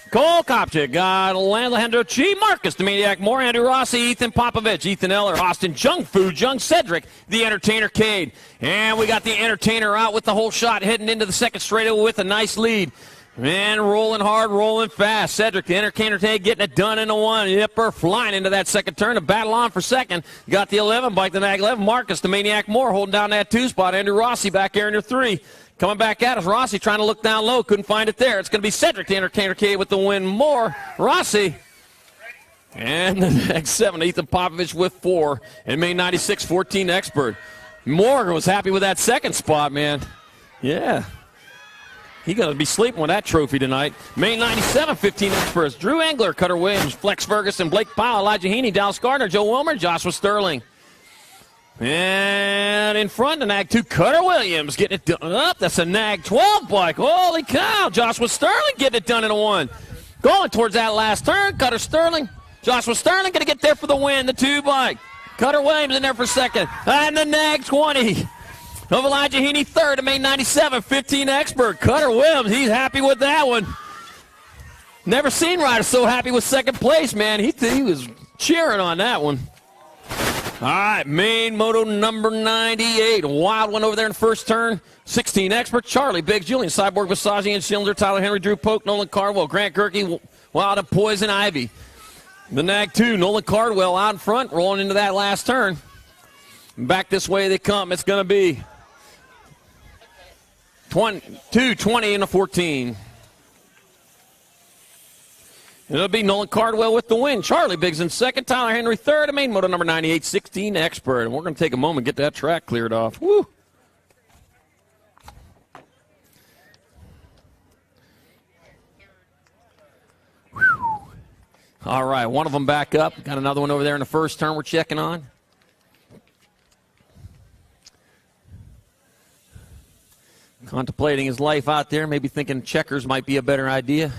Cole Kopchik got Alejandro Chi, Marcus the Maniac Moore, Andrew Rossi, Ethan Popovich, Ethan Eller, Austin Jung Fu, Jung Cedric, the Entertainer Cade. And we got the Entertainer out with the whole shot, heading into the second straightaway with a nice lead. Man, rolling hard, rolling fast. Cedric, the Entertainer Cade, getting it done into one. Yipper flying into that second turn. A battle on for second. Got the 11 bike, the Nag 11. Marcus the Maniac Moore holding down that 2 spot. Andrew Rossi back there in your 3. Coming back at us, Rossi trying to look down low, couldn't find it there. It's going to be Cedric, the Entertainer Cade, with the win. More Rossi. And the next 7, Ethan Popovich with 4. And Main 96, 14 expert. Moore was happy with that second spot, man. Yeah. He's going to be sleeping with that trophy tonight. Main 97, 15 experts. Drew Engler, Cutter Williams, Flex Ferguson, Blake Powell, Elijah Heaney, Dallas Gardner, Joe Wilmer, Joshua Sterling. And in front, the Nag 2, Cutter Williams getting it done up. That's a Nag 12 bike. Holy cow. Joshua Sterling getting it done in a 1. Going towards that last turn. Cutter Sterling. Joshua Sterling going to get there for the win. The 2 bike. Cutter Williams in there for second. And the Nag 20 of Elijah Heaney, third. To Main 97, 15 expert. Cutter Williams, he's happy with that one. Never seen Ryder so happy with second place, man. He was cheering on that one. All right, Main Moto number 98. A wild one over there in first turn. 16 expert. Charlie Biggs, Julian Cyborg, Visagi, and Schindler, Tyler Henry, Drew Polk, Nolan Cardwell, Grant Gerke, Wild and Poison Ivy. The Nag 2, Nolan Cardwell out in front, rolling into that last turn. Back this way they come. It's going to be 20 and a 14. It'll be Nolan Cardwell with the win. Charlie Biggs in second. Tyler Henry third. Main Moto number 98, 16 expert. And we're going to take a moment and get that track cleared off. Woo! Whew. All right, one of them back up. Got another one over there in the first turn we're checking on. Contemplating his life out there, maybe thinking checkers might be a better idea.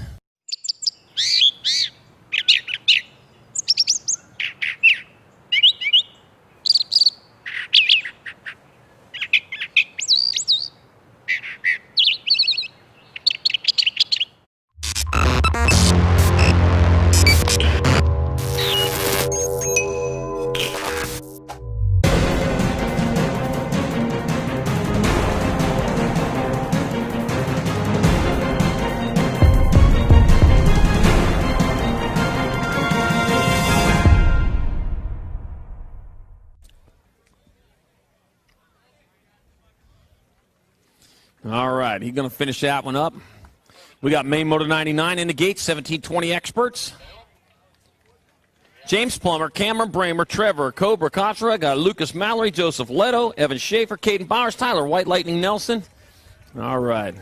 All right, he's going to finish that one up. We got Main Moto 99 in the gate, 17-20 experts. James Plummer, Cameron Bramer, Trevor, Cobra Contra, got Lucas Mallory, Joseph Leto, Evan Schaefer, Caden Bowers, Tyler White Lightning Nelson. All right.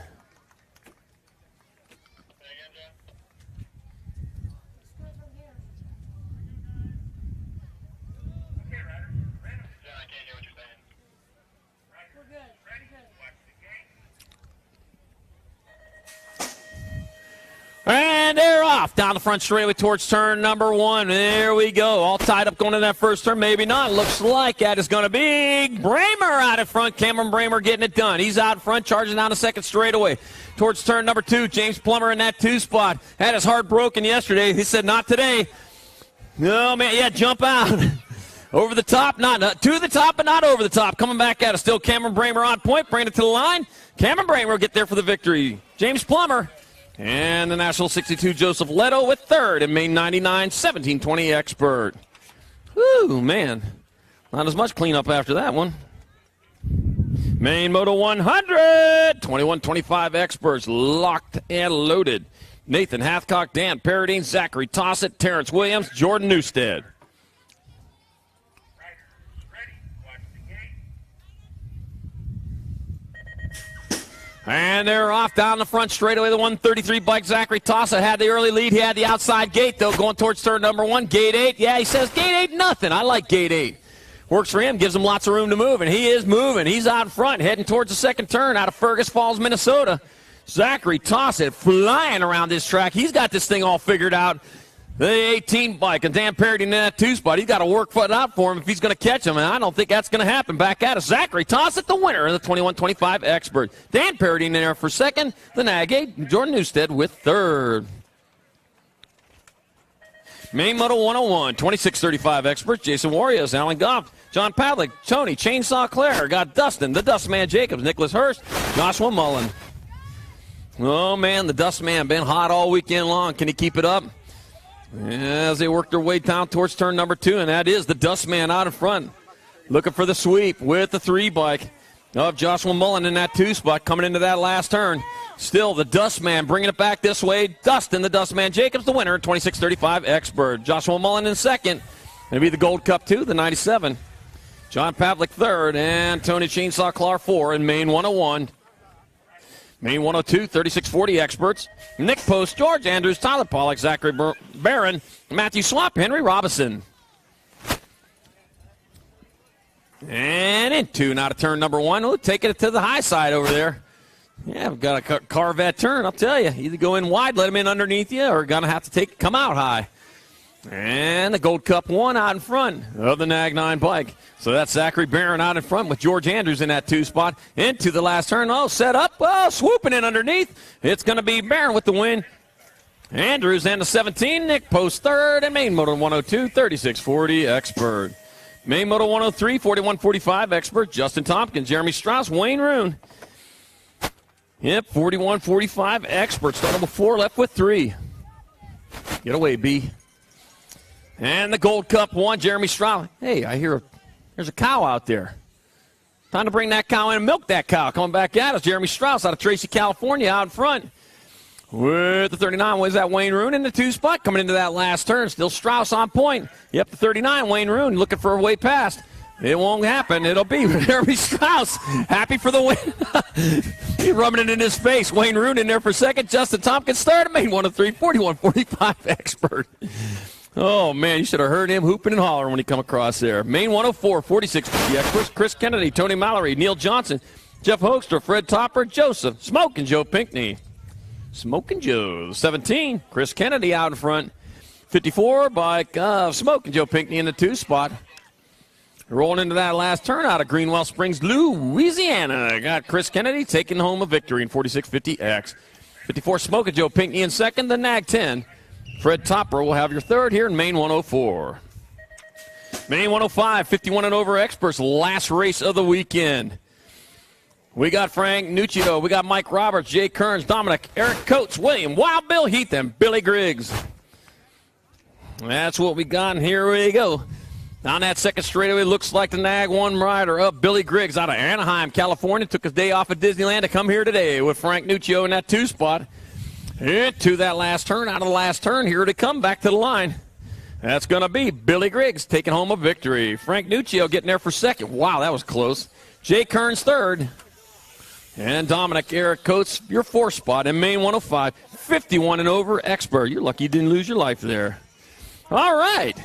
And they're off down the front straightaway towards turn number 1. There we go. All tied up going in that first turn. Maybe not. Looks like that is going to be Bramer out in front. Cameron Bramer getting it done. He's out in front, charging down the second straightaway towards turn number 2. James Plummer in that 2 spot. Had his heart broken yesterday. He said, not today. No, man, yeah, jump out. Over the top, not to the top, but not over the top. Coming back at it. Still Cameron Bramer on point. Bringing it to the line. Cameron Bramer will get there for the victory. James Plummer. And the National 62, Joseph Leto with third in main 99, 1720 Expert. Whew, man. Not as much cleanup after that one. Main Moto 100, 2125 Experts, locked and loaded. Nathan Hathcock, Dan Paradine, Zachary Tossett, Terrence Williams, Jordan Newstead. And they're off down the front straightaway. The 133 bike, Zachary Tossa, had the early lead. He had the outside gate, though, going towards turn number 1. Gate 8. Yeah, he says gate 8, nothing. I like gate 8. Works for him, gives him lots of room to move, and he is moving. He's out in front, heading towards the second turn out of Fergus Falls, Minnesota. Zachary Tossa flying around this track. He's got this thing all figured out. The 18 bike, and Dan Parody in that 2 spot. He's got to work foot out for him if he's going to catch him, and I don't think that's going to happen. Back at us, Zachary Tossett, the winner of the 21-25 Expert. Dan Parody in there for second, the Nag 8, Jordan Newstead with third. Main Moto 101, 26-35 Expert, Jason Warriors, Alan Goff, John Pavlik, Tony, Chainsaw Claire, got Dustin, the Dustman Jacobs, Nicholas Hurst, Joshua Mullen. Oh, man, the Dustman been hot all weekend long. Can he keep it up? As they work their way down towards turn number 2, and that is the Dustman out in front. Looking for the sweep with the 3 bike of Joshua Mullen in that 2 spot coming into that last turn. Still the Dustman bringing it back this way. Dustin, the Dustman Jacobs, the winner, 26-35 Expert. Joshua Mullen in second. Going to be the Gold Cup 2, the 97. John Pavlik third, and Tony Chainsaw Clark 4 in main 101. Main 102, 36-40 Experts. Nick Post, George Andrews, Tyler Pollock, Zachary Barron, Matthew Swap, Henry Robinson. And into now to turn number 1. We'll taking it to the high side over there. Yeah, we've got to carve that turn, I'll tell you. Either go in wide, let him in underneath you, or going to have to come out high. And the Gold Cup 1 out in front of the Nag 9 bike. So that's Zachary Barron out in front with George Andrews in that 2 spot. Into the last turn. Oh, set up. Oh, swooping in underneath. It's going to be Barron with the win. Andrews and the 17. Nick Post third. And main Moto 102, 36-40 Expert. Main Moto 103, 41-45 Expert. Justin Tompkins, Jeremy Strauss, Wayne Roon. Yep, 41-45 Expert. Starting with 4, left with 3. Get away, B. And the Gold Cup 1, Jeremy Strauss. Hey, I hear there's a cow out there. Time to bring that cow in and milk that cow. Coming back at us, Jeremy Strauss out of Tracy, California, out in front. With the 39, was that Wayne Roon in the 2 spot? Coming into that last turn, still Strauss on point. Yep, the 39, Wayne Roon looking for a way past. It won't happen. It'll be Jeremy Strauss. Happy for the win. He's rubbing it in his face. Wayne Roon in there for second. Justin Tompkins third. Main 103, 41-45 Expert. Oh, man, you should have heard him hooping and hollering when he come across there. Main 104, 46-50 Experts. Chris Kennedy, Tony Mallory, Neil Johnson, Jeff Hoekstra, Fred Topper, Joseph, Smoke, and Joe Pinckney. Smoke and Joe. 17, Chris Kennedy out in front. 54 by Smoke and Joe Pinckney in the 2 spot. Rolling into that last turn out of Greenwell Springs, Louisiana. Got Chris Kennedy taking home a victory in 46-50X. 54 Smoke and Joe Pinckney in second, the Nag 10. Fred Topper will have your third here in main 104. Main 105, 51 and over Experts, last race of the weekend. We got Frank Nuccio, we got Mike Roberts, Jay Kearns, Dominic, Eric Coates, William, Wild Bill Heath, and Billy Griggs. That's what we got, and here we go. Down that second straightaway, looks like the Nag 1 rider up, Billy Griggs out of Anaheim, California. Took his day off at Disneyland to come here today with Frank Nuccio in that 2 spot. Into that last turn, out of the last turn, here to come back to the line. That's going to be Billy Griggs taking home a victory. Frank Nuccio getting there for second. Wow, that was close. Jay Kearns third. And Dominic Eric Coates, your fourth spot in Main 105. 51 and over, expert. You're lucky you didn't lose your life there. All right.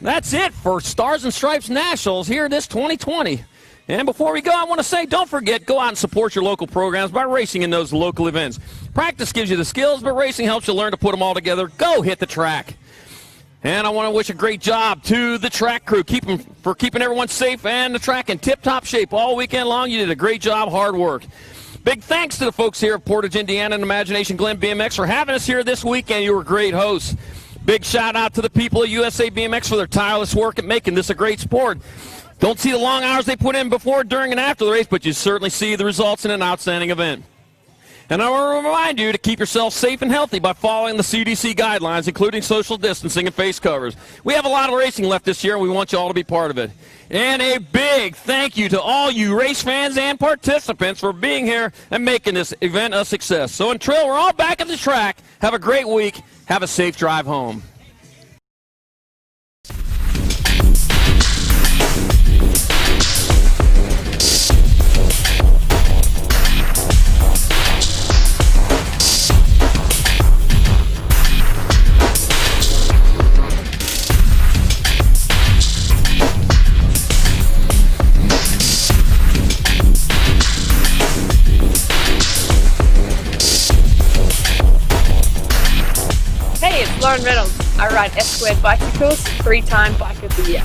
That's it for Stars and Stripes Nationals here this 2020. And before we go, I want to say, don't forget, go out and support your local programs by racing in those local events. Practice gives you the skills, but racing helps you learn to put them all together. Go hit the track. And I want to wish a great job to the track crew for keeping everyone safe and the track in tip-top shape all weekend long. You did a great job, hard work. Big thanks to the folks here at Portage, Indiana and Imagination Glen BMX for having us here this weekend. You were great hosts. Big shout out to the people of USA BMX for their tireless work at making this a great sport. Don't see the long hours they put in before, during, and after the race, but you certainly see the results in an outstanding event. And I want to remind you to keep yourself safe and healthy by following the CDC guidelines, including social distancing and face covers. We have a lot of racing left this year, and we want you all to be part of it. And a big thank you to all you race fans and participants for being here and making this event a success. So until we're all back at the track, have a great week. Have a safe drive home. Hey, it's Lauren Reynolds. I ride S-Squared bicycles, 3-time Bike of the Year.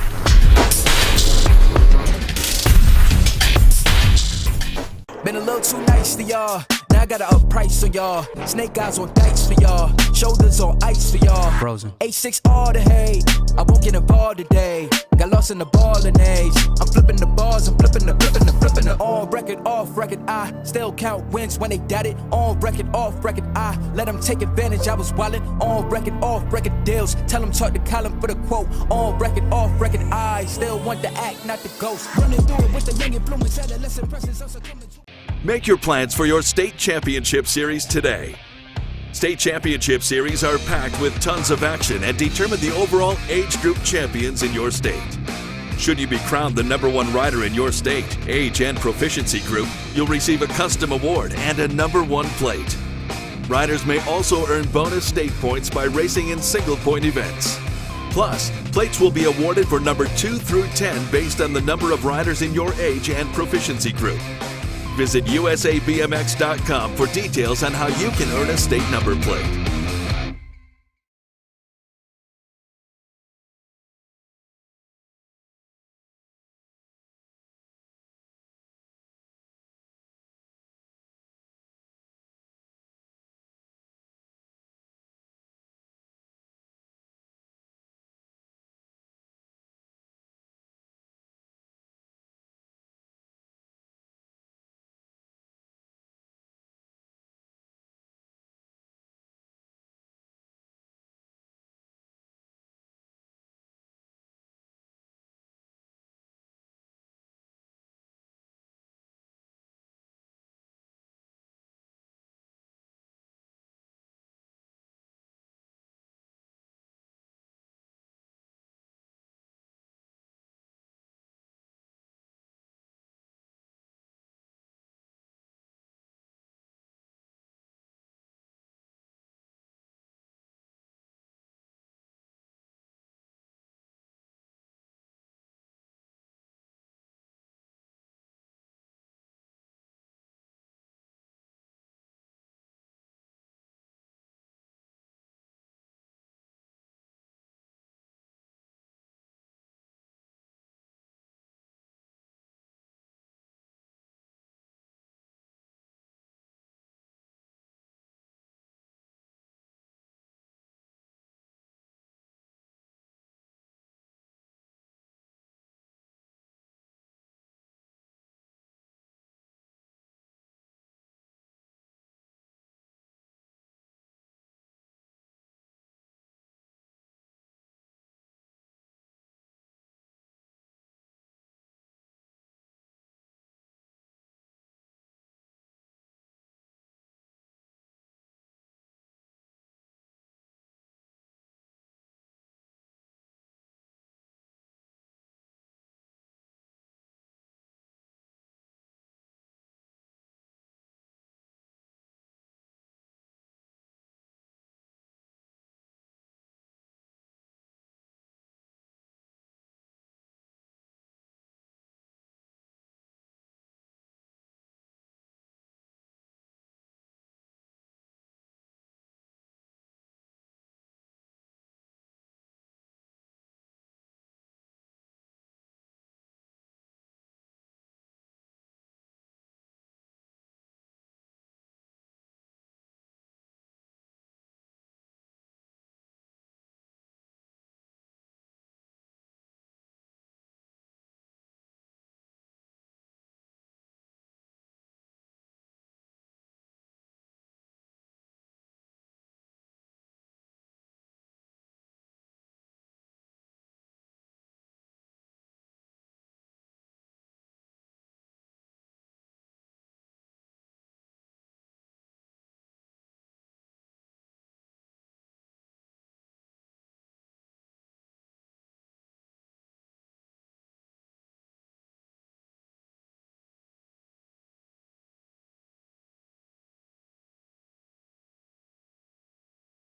Been a little too nice to y'all. Now I gotta up price on y'all. Snake eyes on dice for y'all. Shoulders on ice for y'all. Frozen. H6 all the hate. I won't get involved today. Got lost in the ballin' age. I'm flipping the bars, I'm flipping the on record, off record. I still count wins when they doubt it. On record, off record. I let them take advantage. I was wildin'. On record, off record deals. Tell them talk to Colin for the quote. On record, off record. I still want the act, not the ghost. Running through it with the young and blooming. Adolescent presence also coming to. Make your plans for your state championship series today. State championship series are packed with tons of action and determine the overall age group champions in your state. Should you be crowned the #1 rider in your state, age, and proficiency group, you'll receive a custom award and a #1 plate. Riders may also earn bonus state points by racing in single-point events. Plus, plates will be awarded for number 2 through 10 based on the number of riders in your age and proficiency group. Visit usabmx.com for details on how you can earn a state number plate.